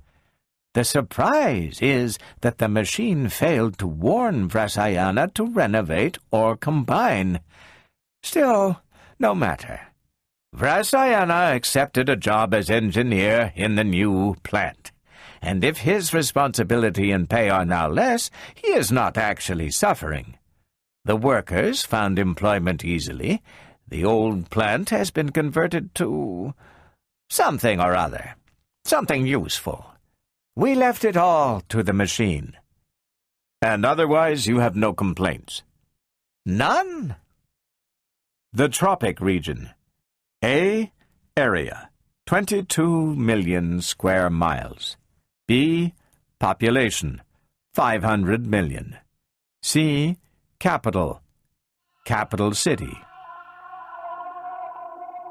The surprise is that the machine failed to warn Vrasayana to renovate or combine. Still, no matter. Vrasayana accepted a job as engineer in the new plant, and if his responsibility and pay are now less, he is not actually suffering. The workers found employment easily. The old plant has been converted to something or other, something useful. We left it all to the machine. And otherwise you have no complaints? None. The tropic region. A. Area, 22 million square miles. B. Population, 500 million. C. Capital, capital city.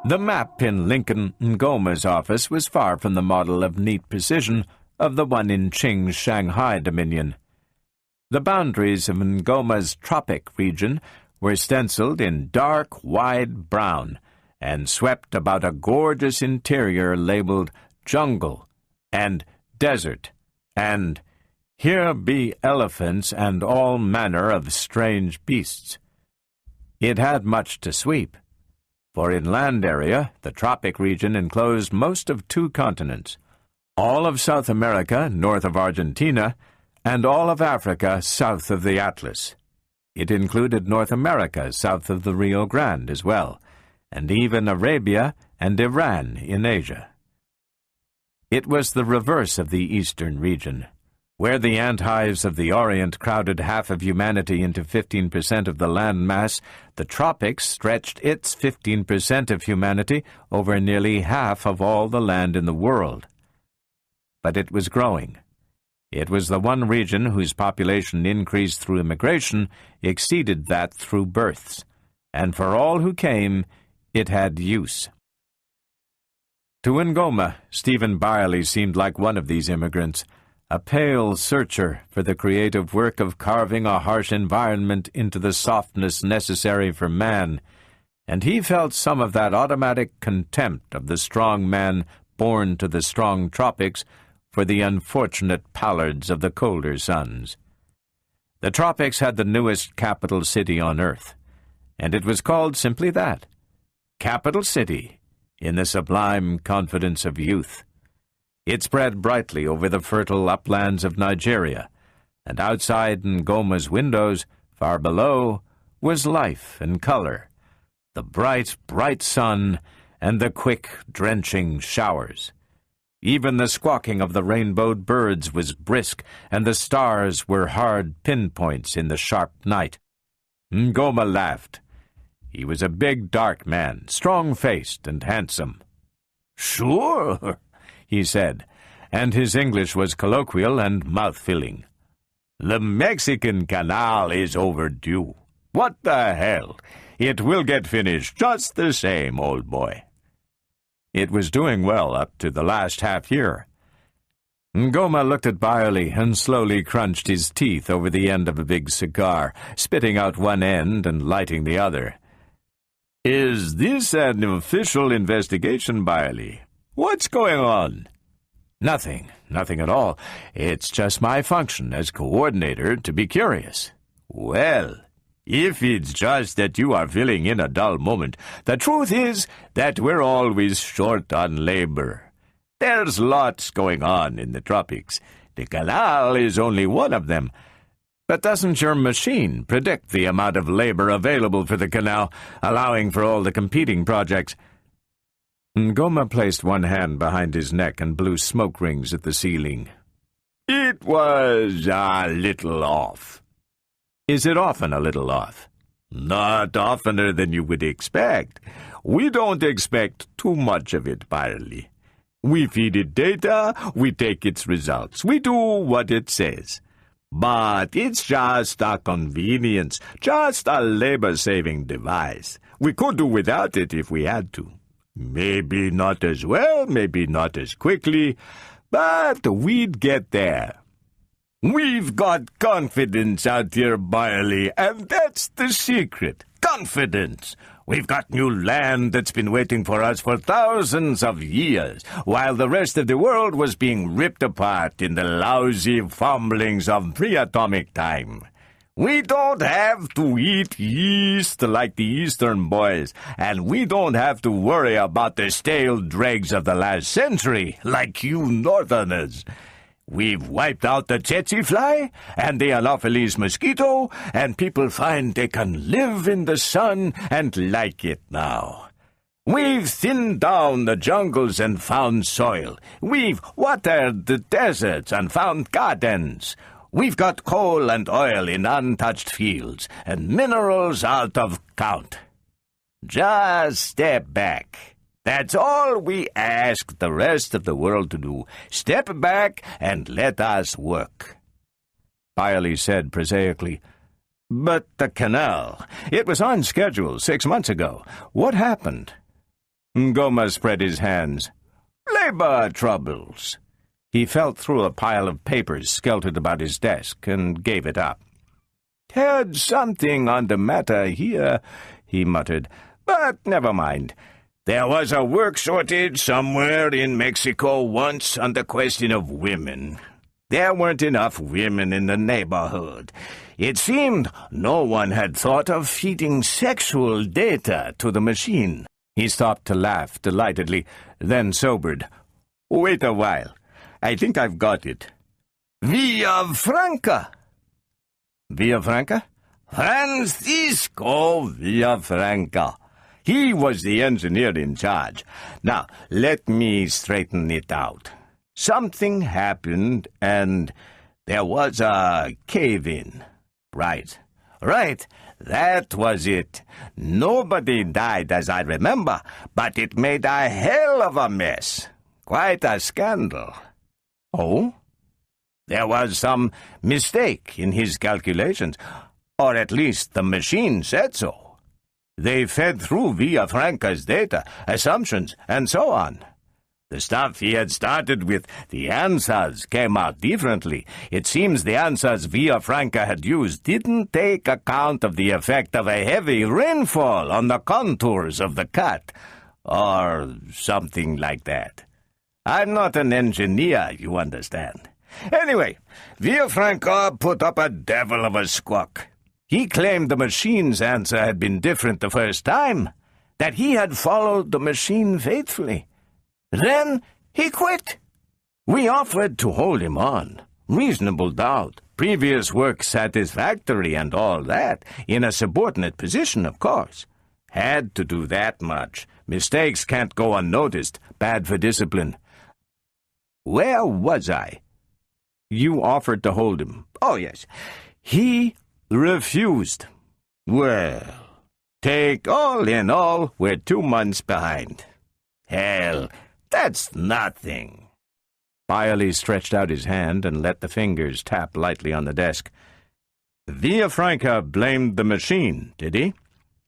The map in Lincoln Ngoma's office was far from the model of neat precision of the one in Qing's Shanghai Dominion. The boundaries of Ngoma's tropic region were stenciled in dark, wide brown and swept about a gorgeous interior labeled jungle and desert and here be elephants and all manner of strange beasts. It had much to sweep, for in land area the tropic region enclosed most of 2 continents, all of South America north of Argentina, and all of Africa south of the Atlas. It included North America south of the Rio Grande as well, and even Arabia and Iran in Asia. It was the reverse of the eastern region. Where the ant hives of the Orient crowded half of humanity into 15% of the land mass, the tropics stretched its 15% of humanity over nearly half of all the land in the world. But it was growing. It was the one region whose population increase through immigration exceeded that through births, and for all who came, it had use. To Ngoma, Stephen Byerly seemed like one of these immigrants, a pale searcher for the creative work of carving a harsh environment into the softness necessary for man, and he felt some of that automatic contempt of the strong man born to the strong tropics for the unfortunate pallards of the colder suns. The tropics had the newest capital city on earth, and it was called simply that, Capital City, in the sublime confidence of youth. It spread brightly over the fertile uplands of Nigeria, and outside Ngoma's windows, far below, was life and color, the bright, bright sun and the quick, drenching showers. Even the squawking of the rainbowed birds was brisk, and the stars were hard pinpoints in the sharp night. Ngoma laughed. He was a big, dark man, strong-faced and handsome. "Sure," he said, and his English was colloquial and mouth-filling. "The Mexican Canal is overdue. What the hell? It will get finished just the same, old boy." It was doing well up to the last half-year. Ngoma looked at Byerly and slowly crunched his teeth over the end of a big cigar, spitting out one end and lighting the other. "Is this an official investigation, Byerly? What's going on?" Nothing at all. It's just my function as coordinator to be curious." "Well, if it's just that you are filling in a dull moment, the truth is that we're always short on labor. There's lots going on in the tropics. The canal is only one of them. But doesn't your machine predict the amount of labor available for the canal, allowing for all the competing projects?" Ngoma placed one hand behind his neck and blew smoke rings at the ceiling. "It was a little off." "Is it often a little off?" "Not oftener than you would expect. We don't expect too much of it, Byerly. We feed it data, we take its results, we do what it says. But it's just a convenience, just a labor-saving device. We could do without it if we had to. Maybe not as well, maybe not as quickly, but we'd get there. We've got confidence out here, Byerly, and that's the secret. Confidence. We've got new land that's been waiting for us for thousands of years, while the rest of the world was being ripped apart in the lousy fumblings of pre-atomic time. We don't have to eat yeast like the Eastern boys, and we don't have to worry about the stale dregs of the last century like you Northerners. We've wiped out the tsetse fly and the Anopheles mosquito, and people find they can live in the sun and like it now. We've thinned down the jungles and found soil. We've watered the deserts and found gardens. We've got coal and oil in untouched fields, and minerals out of count. Just step back. That's all we ask the rest of the world to do. Step back and let us work. Biley said prosaically, "But the canal. It was on schedule 6 months ago. What happened?" Ngoma spread his hands. Labor troubles. He felt through a pile of papers skeltered about his desk and gave it up. Had something on the matter here, he muttered, but never mind. There was a work shortage somewhere in Mexico once on the question of women. There weren't enough women in the neighborhood. It seemed no one had thought of feeding sexual data to the machine. He stopped to laugh delightedly, then sobered. Wait a while. I think I've got it. Villafranca. Villafranca? Francisco Villafranca. He was the engineer in charge. Now, let me straighten it out. Something happened, and there was a cave-in. Right. That was it. Nobody died, as I remember, but it made a hell of a mess. Quite a scandal. Oh? There was some mistake in his calculations, or at least the machine said so. They fed through Villafranca's data, assumptions, and so on. The stuff he had started with, the answers, came out differently. It seems the answers Villafranca had used didn't take account of the effect of a heavy rainfall on the contours of the cut, or something like that. I'm not an engineer, you understand. Anyway, Villafranca put up a devil of a squawk. He claimed the machine's answer had been different the first time, that he had followed the machine faithfully. Then he quit. We offered to hold him on. Reasonable doubt, previous work satisfactory and all that, in a subordinate position, of course. Had to do that much. Mistakes can't go unnoticed. Bad for discipline. Where was I? You offered to hold him. Oh, yes. He refused. Well, take all in all, we're 2 months behind. Hell, that's nothing. Biley stretched out his hand and let the fingers tap lightly on the desk. Villafranca blamed the machine, did he?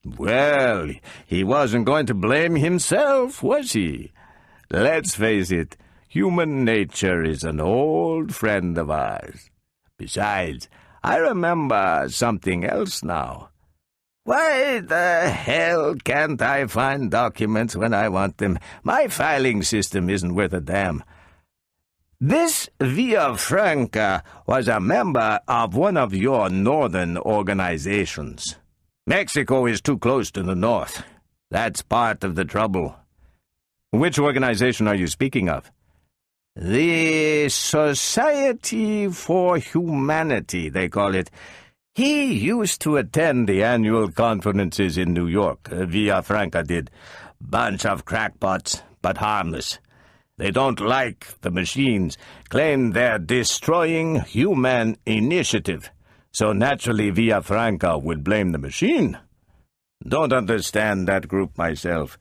Well, he wasn't going to blame himself, was he? Let's face it, human nature is an old friend of ours. Besides, I remember something else now. Why the hell can't I find documents when I want them? My filing system isn't worth a damn. This Villafranca was a member of one of your northern organizations. Mexico is too close to the north. That's part of the trouble. Which organization are you speaking of? The Society for Humanity, they call it. He used to attend the annual conferences in New York. Villafranca did. Bunch of crackpots, but harmless. They don't like the machines, claim they're destroying human initiative. So naturally Villafranca would blame the machine. Don't understand that group myself.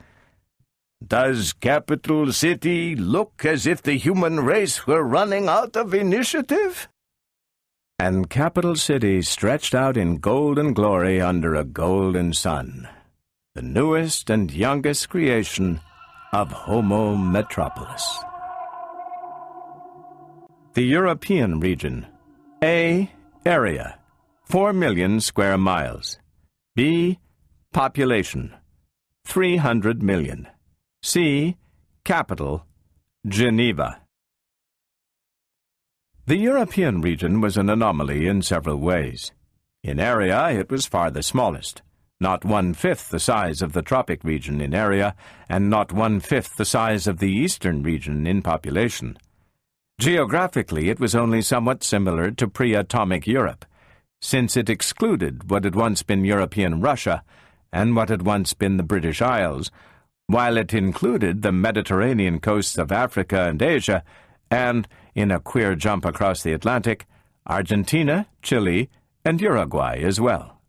Does Capital City look as if the human race were running out of initiative? And Capital City stretched out in golden glory under a golden sun, the newest and youngest creation of Homo Metropolis. The European region. A. Area, 4 million square miles. B. Population, 300 million. C. Capital, Geneva. The European region was an anomaly in several ways. In area, it was far the smallest, not 1/5 the size of the tropic region in area, and not 1/5 the size of the eastern region in population. Geographically, it was only somewhat similar to pre-atomic Europe, since it excluded what had once been European Russia and what had once been the British Isles, while it included the Mediterranean coasts of Africa and Asia, and, in a queer jump across the Atlantic, Argentina, Chile, and Uruguay as well.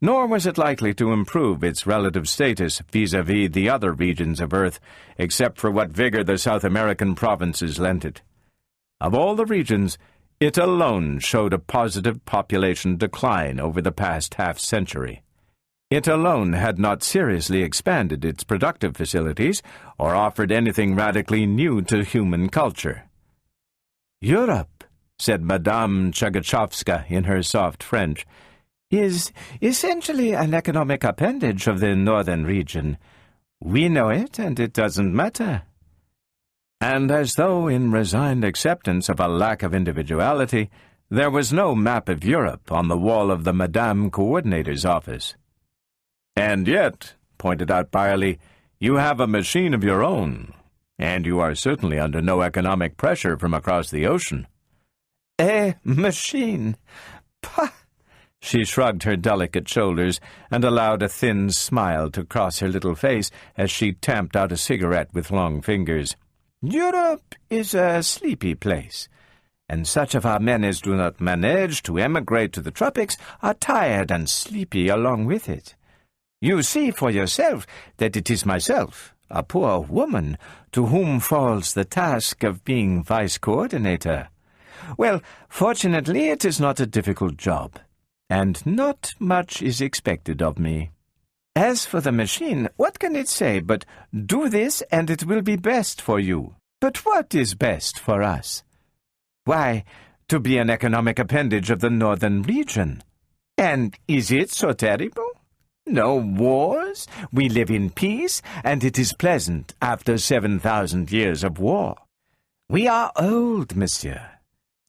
Nor was it likely to improve its relative status vis-à-vis the other regions of Earth, except for what vigor the South American provinces lent it. Of all the regions, it alone showed a positive population decline over the past half-century. It alone had not seriously expanded its productive facilities or offered anything radically new to human culture. "Europe," said Madame Chagachovska in her soft French, "is essentially an economic appendage of the northern region. We know it, and it doesn't matter." And as though in resigned acceptance of a lack of individuality, there was no map of Europe on the wall of the Madame Coordinator's office. "And yet," pointed out Byerly, "you have a machine of your own, and you are certainly under no economic pressure from across the ocean." "A machine? Pah!" She shrugged her delicate shoulders and allowed a thin smile to cross her little face as she tamped out a cigarette with long fingers. "Europe is a sleepy place, and such of our men as do not manage to emigrate to the tropics are tired and sleepy along with it. You see for yourself that it is myself, a poor woman, to whom falls the task of being vice-coordinator. Well, fortunately it is not a difficult job, and not much is expected of me. As for the machine, what can it say but, 'Do this and it will be best for you'? But what is best for us? Why, to be an economic appendage of the northern region. And is it so terrible? No wars, we live in peace, and it is pleasant after 7,000 years of war. We are old, monsieur.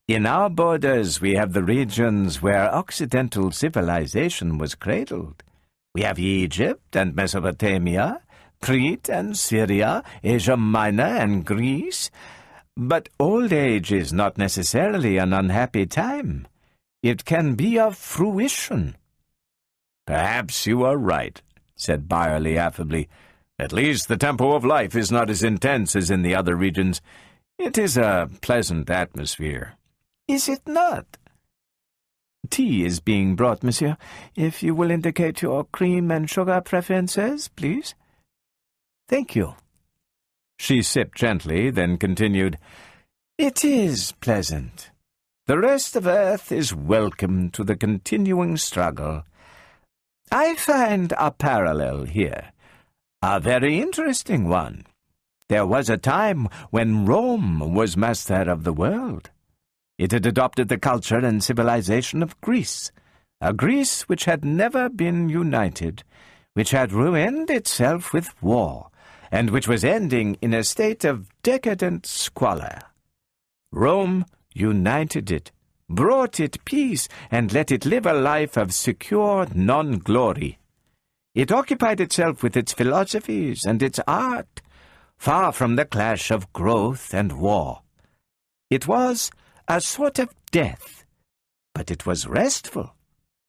In our borders we have the regions where Occidental civilization was cradled. We have Egypt and Mesopotamia, Crete and Syria, Asia Minor and Greece. But old age is not necessarily an unhappy time. It can be a fruition." "Perhaps you are right," said Byerly affably. "At least the tempo of life is not as intense as in the other regions. It is a pleasant atmosphere." "Is it not?" "Tea is being brought, monsieur. If you will indicate your cream and sugar preferences, please." "Thank you." She sipped gently, then continued, "It is pleasant. The rest of Earth is welcome to the continuing struggle. I find a parallel here, a very interesting one. There was a time when Rome was master of the world. It had adopted the culture and civilization of Greece, a Greece which had never been united, which had ruined itself with war, and which was ending in a state of decadent squalor. Rome united it, brought it peace, and let it live a life of secure non-glory. It occupied itself with its philosophies and its art, far from the clash of growth and war. It was a sort of death, but it was restful,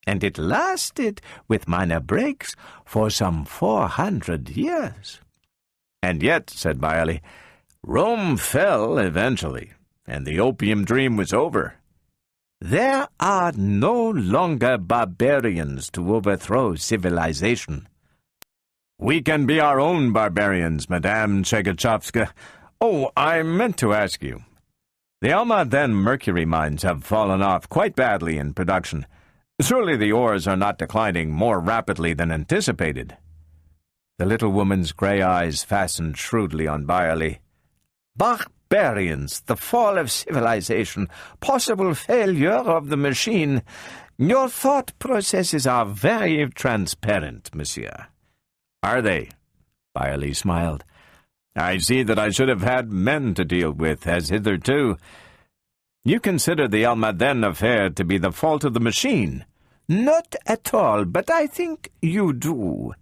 and it lasted, with minor breaks, for some 400 years. "And yet," said Byerly, "Rome fell eventually, and the opium dream was over." There are no longer barbarians to overthrow civilization. "We can be our own barbarians, Madame Chegachovska. Oh, I meant to ask you. The Almaden mercury mines have fallen off quite badly in production. Surely the ores are not declining more rapidly than anticipated." The little woman's grey eyes fastened shrewdly on Byerly. "Barbarians, the fall of civilization, possible failure of the machine. Your thought processes are very transparent, monsieur." "Are they?" Byerly smiled. "I see that I should have had men to deal with, as hitherto. You consider the Almaden affair to be the fault of the machine?" "Not at all, but I think you do.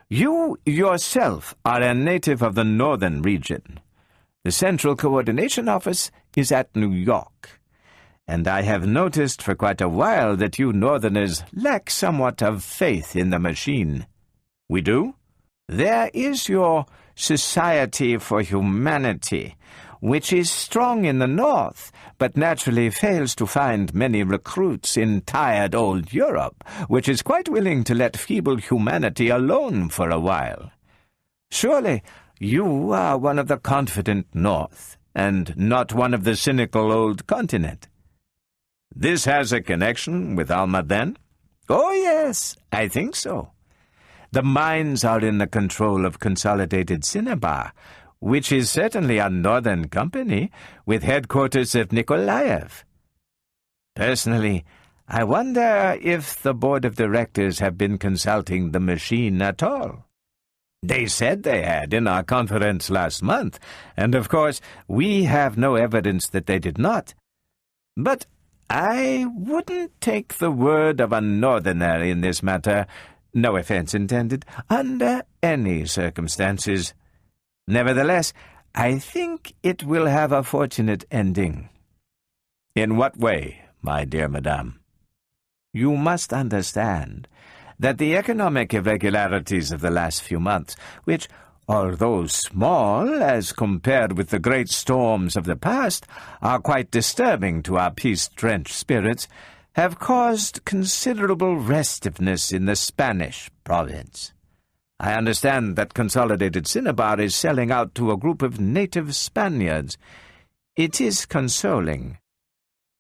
You yourself are a native of the northern region. The Central Coordination Office is at New York, and I have noticed for quite a while that you northerners lack somewhat of faith in the machine." "We do?" "There is your Society for Humanity, which is strong in the north, but naturally fails to find many recruits in tired old Europe, which is quite willing to let feeble humanity alone for a while. Surely you are one of the confident north, and not one of the cynical old continent. This has a connection with Alma, then? Oh, yes, I think so. The mines are in the control of Consolidated Cinnabar, which is certainly a northern company, with headquarters of Nikolaev. Personally, I wonder if the board of directors have been consulting the machine at all. They said they had in our conference last month, and of course we have no evidence that they did not. But I wouldn't take the word of a northerner in this matter, no offense intended, under any circumstances. Nevertheless, I think it will have a fortunate ending. In what way, my dear madame? You must understand that the economic irregularities of the last few months, which, although small as compared with the great storms of the past, are quite disturbing to our peace-drenched spirits, have caused considerable restiveness in the Spanish province. I understand that Consolidated Cinnabar is selling out to a group of native Spaniards. It is consoling.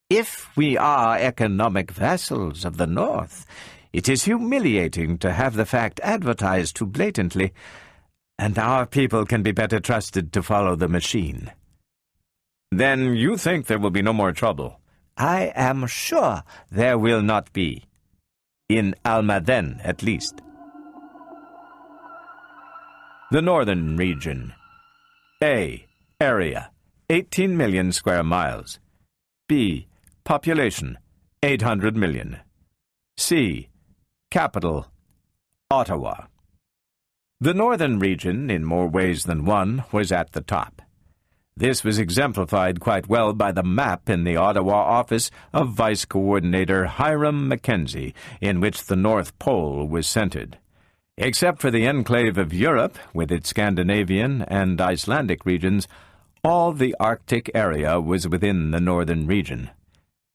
If we are economic vassals of the North, it is humiliating to have the fact advertised too blatantly, and our people can be better trusted to follow the machine. Then you think there will be no more trouble? I am sure there will not be. In Almaden, at least. The northern region. A. Area, 18 million square miles. B. Population, 800 million. C. Capital, Ottawa. The northern region, in more ways than one, was at the top. This was exemplified quite well by the map in the Ottawa office of Vice Coordinator Hiram Mackenzie, in which the North Pole was centered. Except for the enclave of Europe, with its Scandinavian and Icelandic regions, all the Arctic area was within the northern region.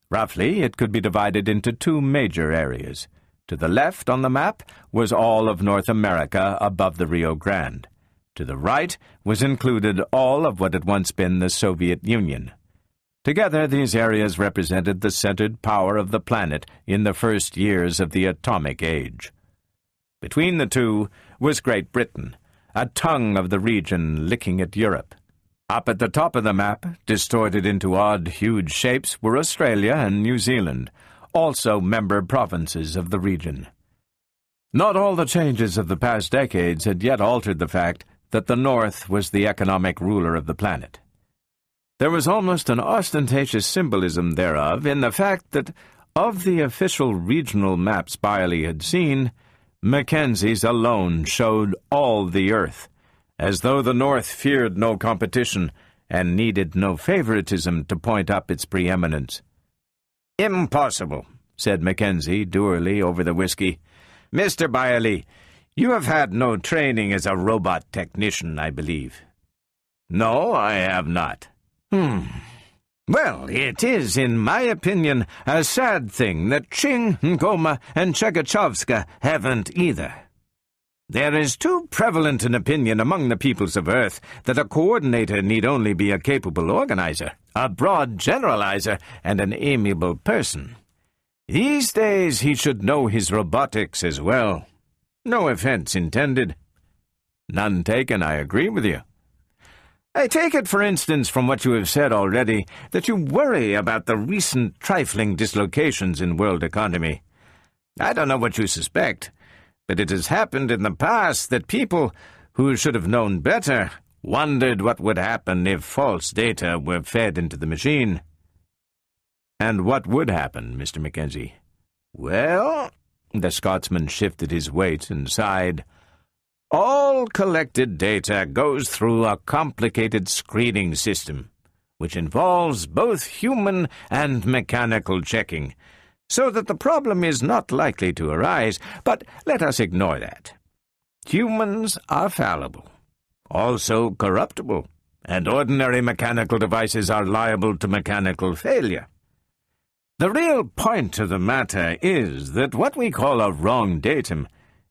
Roughly, it could be divided into two major areas. To the left on the map was all of North America above the Rio Grande. To the right was included all of what had once been the Soviet Union. Together, these areas represented the centered power of the planet in the first years of the atomic age. Between the two was Great Britain, a tongue of the region licking at Europe. Up at the top of the map, distorted into odd, huge shapes, were Australia and New Zealand, also member provinces of the region. Not all the changes of the past decades had yet altered the fact that the North was the economic ruler of the planet. There was almost an ostentatious symbolism thereof in the fact that, of the official regional maps Byerly had seen, Mackenzie's alone showed all the earth, as though the North feared no competition and needed no favoritism to point up its preeminence. "Impossible," said Mackenzie dourly over the whiskey. "Mr. Byerly, you have had no training as a robot technician, I believe." "No, I have not." Well, it is, in my opinion, a sad thing that Ching, Ngoma, and Chegachovska haven't either. There is too prevalent an opinion among the peoples of Earth that a coordinator need only be a capable organizer, a broad generalizer, and an amiable person. These days he should know his robotics as well. No offense intended." "None taken, I agree with you." "I take it, for instance, from what you have said already, that you worry about the recent trifling dislocations in world economy. I don't know what you suspect, but it has happened in the past that people, who should have known better, wondered what would happen if false data were fed into the machine." "And what would happen, Mr. Mackenzie?" "Well," the Scotsman shifted his weight and sighed, "all collected data goes through a complicated screening system, which involves both human and mechanical checking, so that the problem is not likely to arise, but let us ignore that. Humans are fallible, also corruptible, and ordinary mechanical devices are liable to mechanical failure. The real point of the matter is that what we call a wrong datum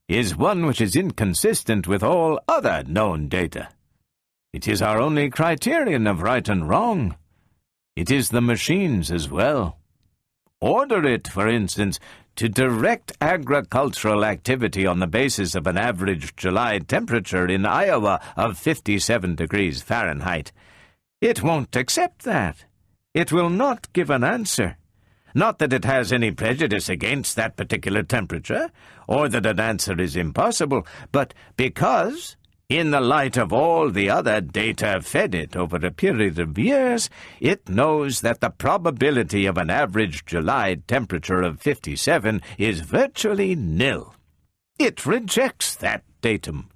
is one which is inconsistent with all other known data. It is our only criterion of right and wrong. It is the machine's as well. Order it, for instance, to direct agricultural activity on the basis of an average July temperature in Iowa of 57 degrees Fahrenheit. It won't accept that. It will not give an answer. Not that it has any prejudice against that particular temperature, or that an answer is impossible, but because, in the light of all the other data fed it over a period of years, it knows that the probability of an average July temperature of 57 is virtually nil. It rejects that datum.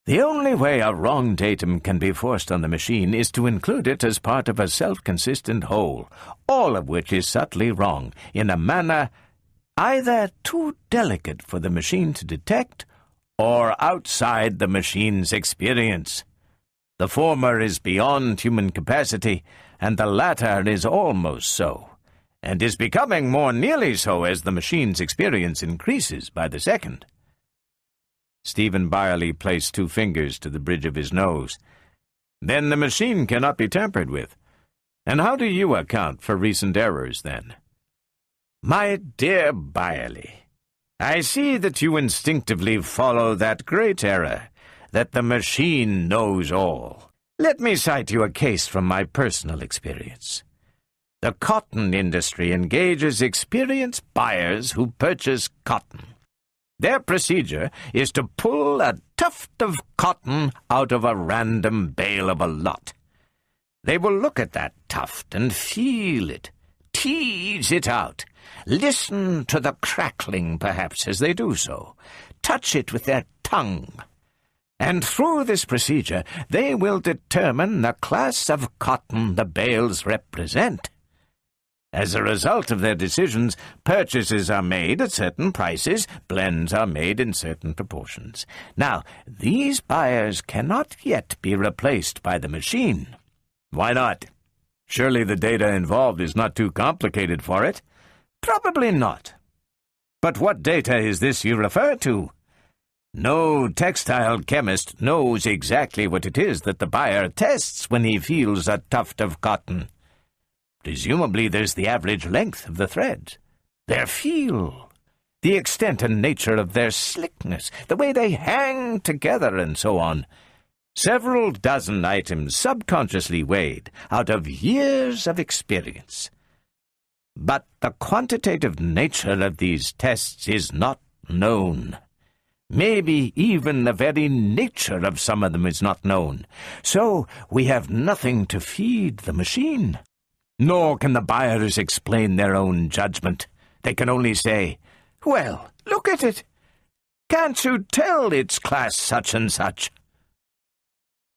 The only way a wrong datum can be forced on the machine is to include it as part of a self-consistent whole, all of which is subtly wrong, in a manner either too delicate for the machine to detect or outside the machine's experience. The former is beyond human capacity, and the latter is almost so, and is becoming more nearly so as the machine's experience increases by the second. Stephen Byerly placed 2 fingers to the bridge of his nose. Then the machine cannot be tampered with. And how do you account for recent errors, then? My dear Byerly, I see that you instinctively follow that great error, that the machine knows all. Let me cite you a case from my personal experience. The cotton industry engages experienced buyers who purchase cotton. Their procedure is to pull a tuft of cotton out of a random bale of a lot. They will look at that tuft and feel it, tease it out, listen to the crackling, perhaps, as they do so, touch it with their tongue. And through this procedure, they will determine the class of cotton the bales represent. As a result of their decisions, purchases are made at certain prices, blends are made in certain proportions. Now, these buyers cannot yet be replaced by the machine. Why not? Surely the data involved is not too complicated for it. Probably not. But what data is this you refer to? No textile chemist knows exactly what it is that the buyer tests when he feels a tuft of cotton. Presumably there's the average length of the threads, their feel, the extent and nature of their slickness, the way they hang together, and so on. Several dozen items subconsciously weighed out of years of experience. But the quantitative nature of these tests is not known. Maybe even the very nature of some of them is not known. So we have nothing to feed the machine. Nor can the buyers explain their own judgment. They can only say, "Well, look at it. Can't you tell it's class such and such?"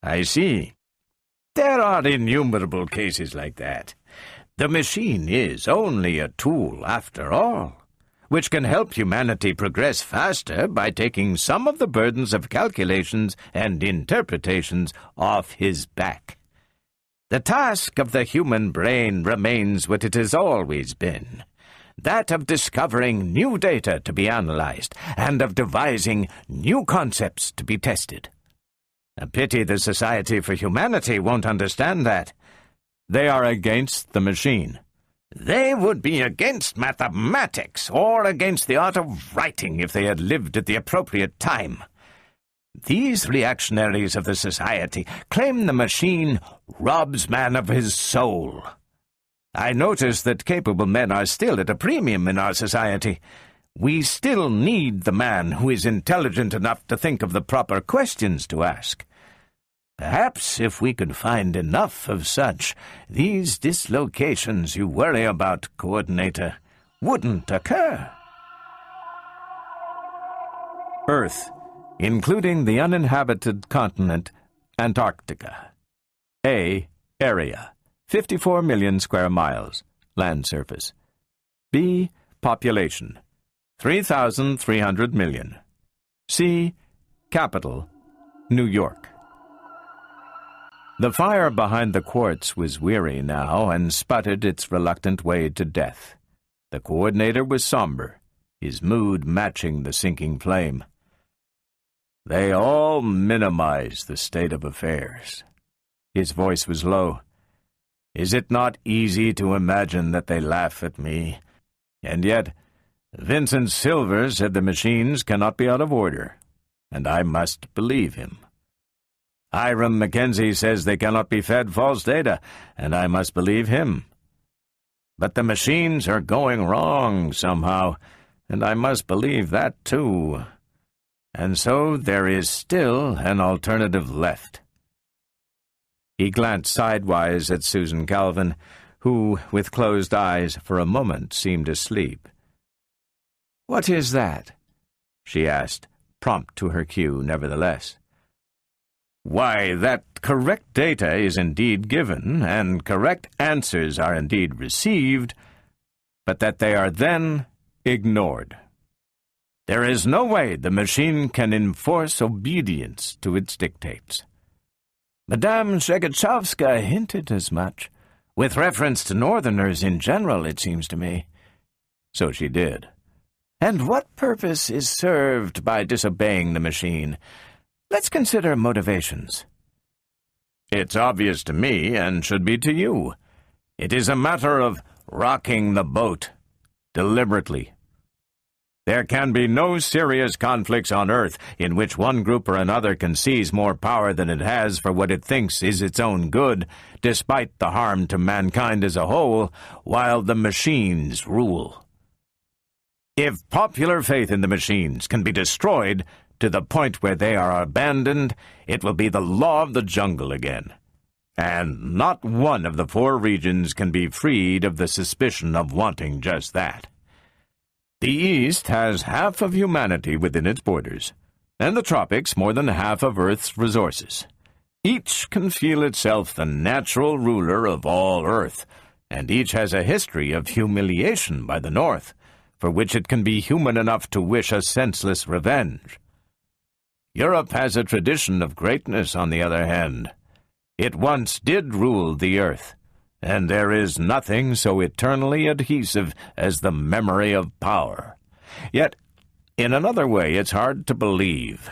I see. There are innumerable cases like that. The machine is only a tool, after all, which can help humanity progress faster by taking some of the burdens of calculations and interpretations off his back. The task of the human brain remains what it has always been, that of discovering new data to be analyzed and of devising new concepts to be tested. A pity the Society for Humanity won't understand that. They are against the machine. They would be against mathematics or against the art of writing if they had lived at the appropriate time. These reactionaries of the Society claim the machine robs man of his soul. I notice that capable men are still at a premium in our society. We still need the man who is intelligent enough to think of the proper questions to ask. Perhaps if we could find enough of such, these dislocations you worry about, Coordinator, wouldn't occur. Earth, including the uninhabited continent Antarctica. A. Area, 54 million square miles, land surface. B. Population, 3,300 million. C. Capital, New York. The fire behind the quartz was weary now and sputtered its reluctant way to death. The coordinator was somber, his mood matching the sinking flame. They all minimize the state of affairs. His voice was low. Is it not easy to imagine that they laugh at me? And yet, Vincent Silver said the machines cannot be out of order, and I must believe him. Hiram Mackenzie says they cannot be fed false data, and I must believe him. But the machines are going wrong somehow, and I must believe that too. And so there is still an alternative left. He glanced sidewise at Susan Calvin, who, with closed eyes, for a moment seemed asleep. "What is that?" she asked, prompt to her cue nevertheless. "Why, that correct data is indeed given, and correct answers are indeed received, but that they are then ignored. There is no way the machine can enforce obedience to its dictates. Madame Shegachovska hinted as much, with reference to Northerners in general, it seems to me." "So she did. And what purpose is served by disobeying the machine? Let's consider motivations." "It's obvious to me, and should be to you. It is a matter of rocking the boat, deliberately. There can be no serious conflicts on Earth in which one group or another can seize more power than it has for what it thinks is its own good, despite the harm to mankind as a whole, while the machines rule. If popular faith in the machines can be destroyed to the point where they are abandoned, it will be the law of the jungle again. And not one of the 4 regions can be freed of the suspicion of wanting just that. The East has half of humanity within its borders, and the tropics more than half of Earth's resources. Each can feel itself the natural ruler of all Earth, and each has a history of humiliation by the North, for which it can be human enough to wish a senseless revenge. Europe has a tradition of greatness, on the other hand. It once did rule the Earth, and there is nothing so eternally adhesive as the memory of power. Yet, in another way, it's hard to believe.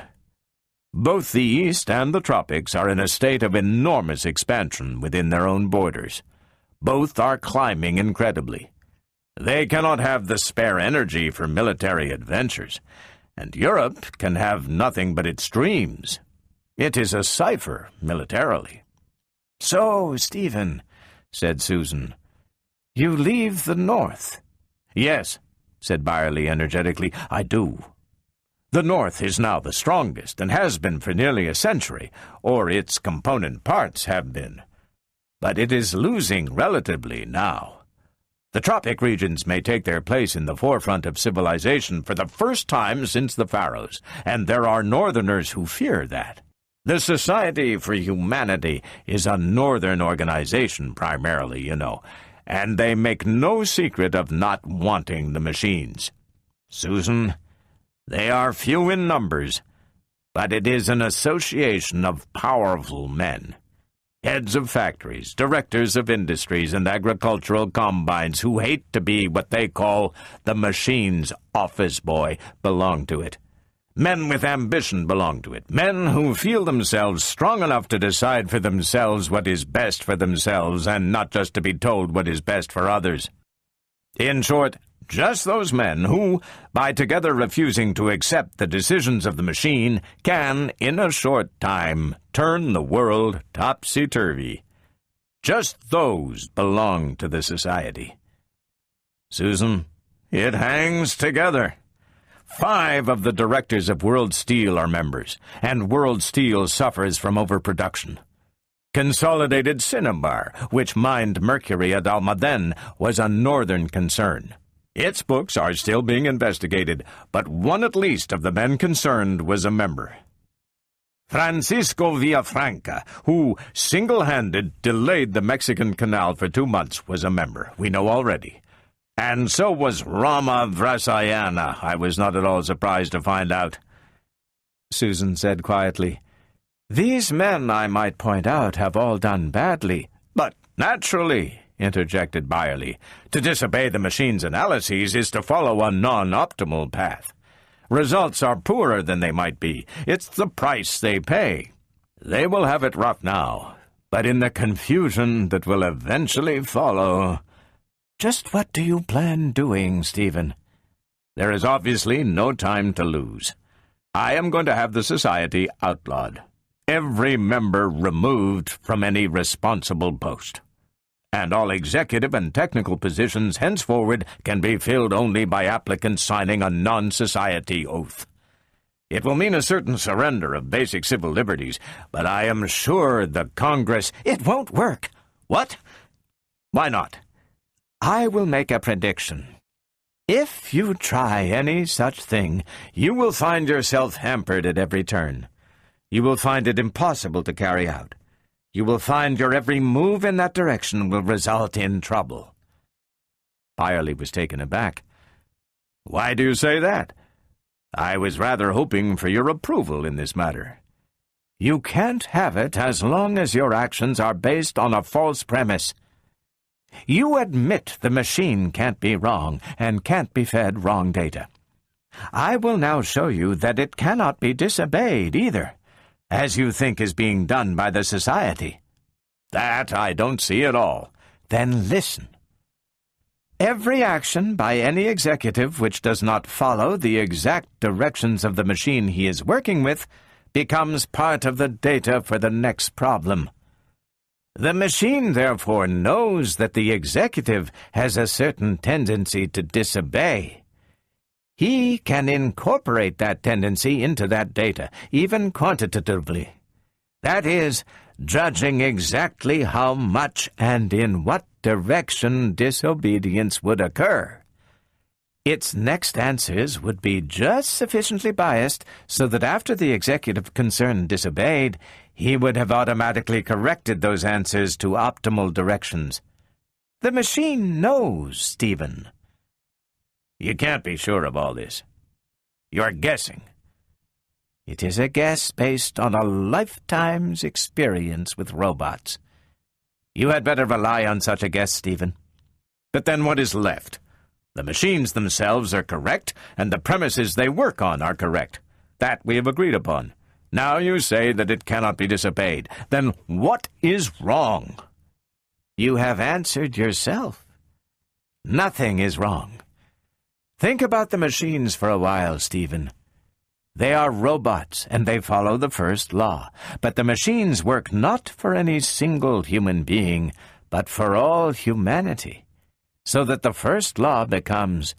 Both the East and the tropics are in a state of enormous expansion within their own borders. Both are climbing incredibly. They cannot have the spare energy for military adventures, and Europe can have nothing but its dreams. It is a cipher militarily." "So, Stephen," said Susan, "you leave the North?" "Yes," said Byerly energetically, "I do. The North is now the strongest, and has been for nearly a century, or its component parts have been. But it is losing relatively now. The tropic regions may take their place in the forefront of civilization for the first time since the Pharaohs, and there are Northerners who fear that. The Society for Humanity is a Northern organization primarily, you know, and they make no secret of not wanting the machines. Susan, they are few in numbers, but it is an association of powerful men. Heads of factories, directors of industries, and agricultural combines who hate to be what they call the machine's office boy belong to it. Men with ambition belong to it. Men who feel themselves strong enough to decide for themselves what is best for themselves, and not just to be told what is best for others. In short, just those men who, by together refusing to accept the decisions of the machine, can, in a short time, turn the world topsy-turvy. Just those belong to the society. Susan, it hangs together. 5 of the directors of World Steel are members, and World Steel suffers from overproduction. Consolidated Cinnabar, which mined mercury at Almaden, was a northern concern. Its books are still being investigated, but one at least of the men concerned was a member. Francisco Villafranca, who single-handed delayed the Mexican Canal for 2 months, was a member, we know already. And so was Rama Vrasayana, I was not at all surprised to find out. Susan said quietly, These men, I might point out, have all done badly. But naturally, interjected Byerly, to disobey the machine's analyses is to follow a non-optimal path. Results are poorer than they might be. It's the price they pay. They will have it rough now, but in the confusion that will eventually follow... Just what do you plan doing, Stephen? There is obviously no time to lose. I am going to have the society outlawed. Every member removed from any responsible post. And all executive and technical positions henceforward can be filled only by applicants signing a non-society oath. It will mean a certain surrender of basic civil liberties, but I am sure the Congress... It won't work. What? Why not? I will make a prediction. If you try any such thing, you will find yourself hampered at every turn. You will find it impossible to carry out. You will find your every move in that direction will result in trouble. Byerly was taken aback. Why do you say that? I was rather hoping for your approval in this matter. You can't have it as long as your actions are based on a false premise. You admit the machine can't be wrong and can't be fed wrong data. I will now show you that it cannot be disobeyed either, as you think is being done by the society. That I don't see at all. Then listen. Every action by any executive which does not follow the exact directions of the machine he is working with becomes part of the data for the next problem. The machine, therefore, knows that the executive has a certain tendency to disobey. He can incorporate that tendency into that data, even quantitatively. That is, judging exactly how much and in what direction disobedience would occur. Its next answers would be just sufficiently biased so that after the executive concerned disobeyed, he would have automatically corrected those answers to optimal directions. The machine knows, Stephen. You can't be sure of all this. You're guessing. It is a guess based on a lifetime's experience with robots. You had better rely on such a guess, Stephen. But then what is left? The machines themselves are correct, and the premises they work on are correct. That we have agreed upon. Now you say that it cannot be disobeyed. Then what is wrong? You have answered yourself. Nothing is wrong. Think about the machines for a while, Stephen. They are robots, and they follow the first law. But the machines work not for any single human being, but for all humanity. So that the first law becomes,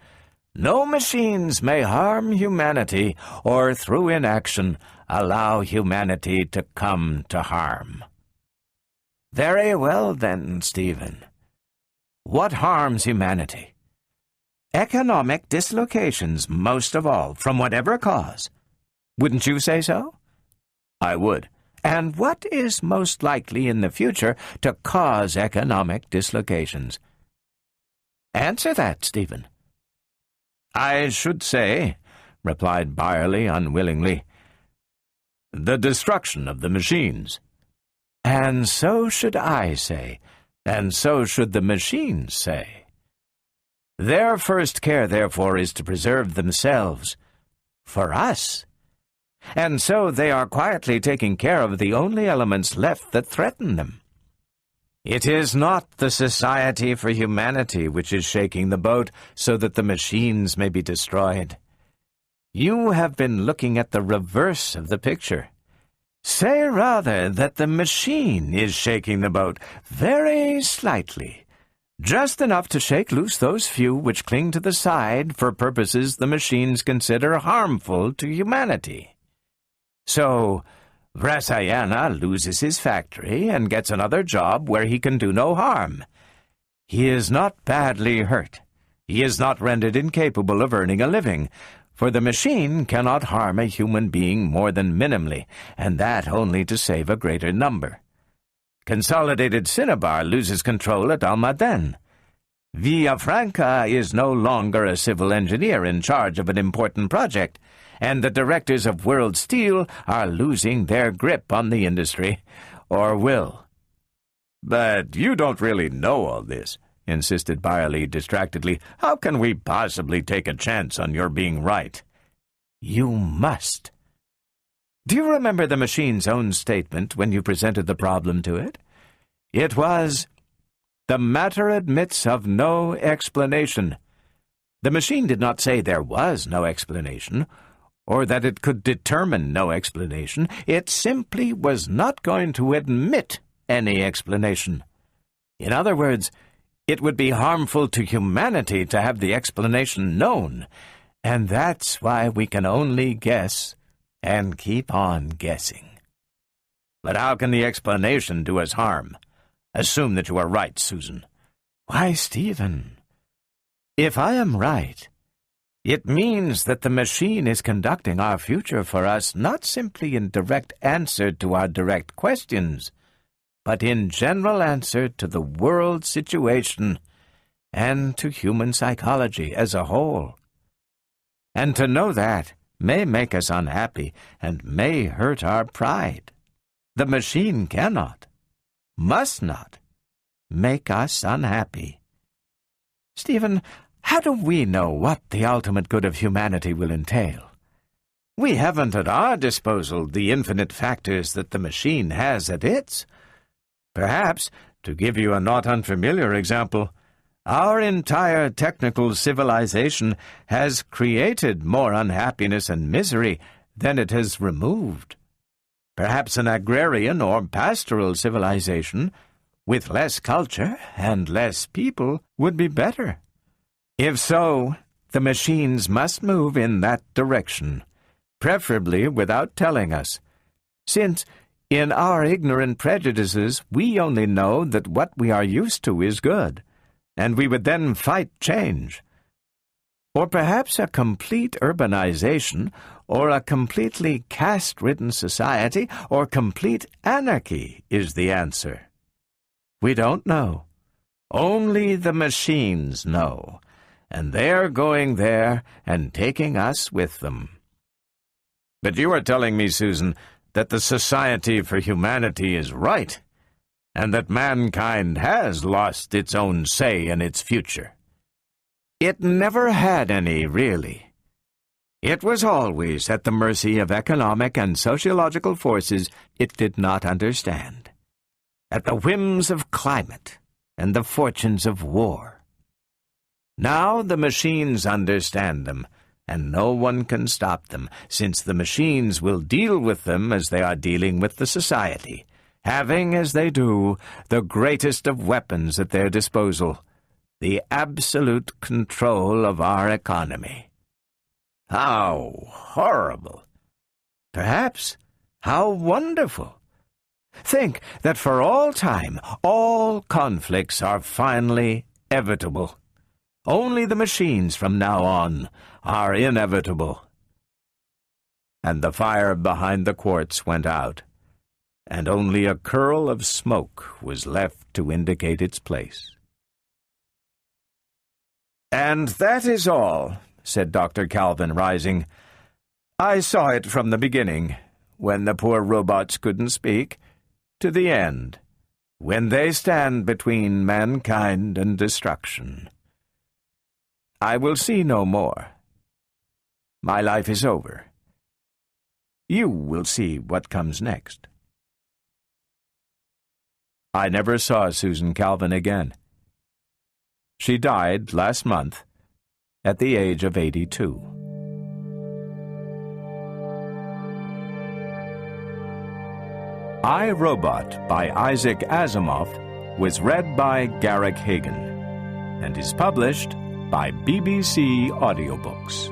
no machines may harm humanity, or through inaction allow humanity to come to harm. Very well then, Stephen. What harms humanity? Economic dislocations, most of all, from whatever cause. Wouldn't you say so? I would. And what is most likely in the future to cause economic dislocations? Answer that, Stephen. I should say, replied Byerly unwillingly, the destruction of the machines. And so should I say, and so should the machines say. Their first care, therefore, is to preserve themselves for us. And so they are quietly taking care of the only elements left that threaten them. It is not the Society for Humanity which is shaking the boat so that the machines may be destroyed. You have been looking at the reverse of the picture. Say rather that the machine is shaking the boat very slightly, just enough to shake loose those few which cling to the side for purposes the machines consider harmful to humanity. So, Vrasayana loses his factory and gets another job where he can do no harm. He is not badly hurt. He is not rendered incapable of earning a living, for the machine cannot harm a human being more than minimally, and that only to save a greater number. Consolidated Cinnabar loses control at Almaden. Villafranca is no longer a civil engineer in charge of an important project, and the directors of World Steel are losing their grip on the industry, or will. But you don't really know all this, insisted Byerly distractedly. How can we possibly take a chance on your being right? You must. Do you remember the machine's own statement when you presented the problem to it? It was, "The matter admits of no explanation." The machine did not say there was no explanation, or that it could determine no explanation. It simply was not going to admit any explanation. In other words, it would be harmful to humanity to have the explanation known, and that's why we can only guess and keep on guessing. But how can the explanation do us harm? Assume that you are right, Susan. Why, Stephen, if I am right, it means that the machine is conducting our future for us not simply in direct answer to our direct questions, but in general answer to the world situation and to human psychology as a whole. And to know that may make us unhappy and may hurt our pride. The machine cannot, must not, make us unhappy. Stephen, how do we know what the ultimate good of humanity will entail? We haven't at our disposal the infinite factors that the machine has at its. Perhaps, to give you a not unfamiliar example, our entire technical civilization has created more unhappiness and misery than it has removed. Perhaps an agrarian or pastoral civilization, with less culture and less people, would be better. If so, the machines must move in that direction, preferably without telling us, since in our ignorant prejudices we only know that what we are used to is good, and we would then fight change. Or perhaps a complete urbanization, or a completely caste-ridden society, or complete anarchy is the answer. We don't know. Only the machines know, and they're going there and taking us with them. But you are telling me, Susan, that the Society for Humanity is right, and that mankind has lost its own say in its future. It never had any, really. It was always at the mercy of economic and sociological forces it did not understand, at the whims of climate and the fortunes of war. Now the machines understand them, and no one can stop them, since the machines will deal with them as they are dealing with the society, having, as they do, the greatest of weapons at their disposal, the absolute control of our economy. How horrible! Perhaps how wonderful! Think that for all time, all conflicts are finally evitable. Only the machines from now on are inevitable. And the fire behind the quartz went out, and only a curl of smoke was left to indicate its place. "And that is all," said Dr. Calvin, rising. "I saw it from the beginning, when the poor robots couldn't speak, to the end, when they stand between mankind and destruction. I will see no more. My life is over. You will see what comes next." I never saw Susan Calvin again. She died last month at the age of 82. I, Robot by Isaac Asimov was read by Garrick Hagan and is published by BBC Audiobooks.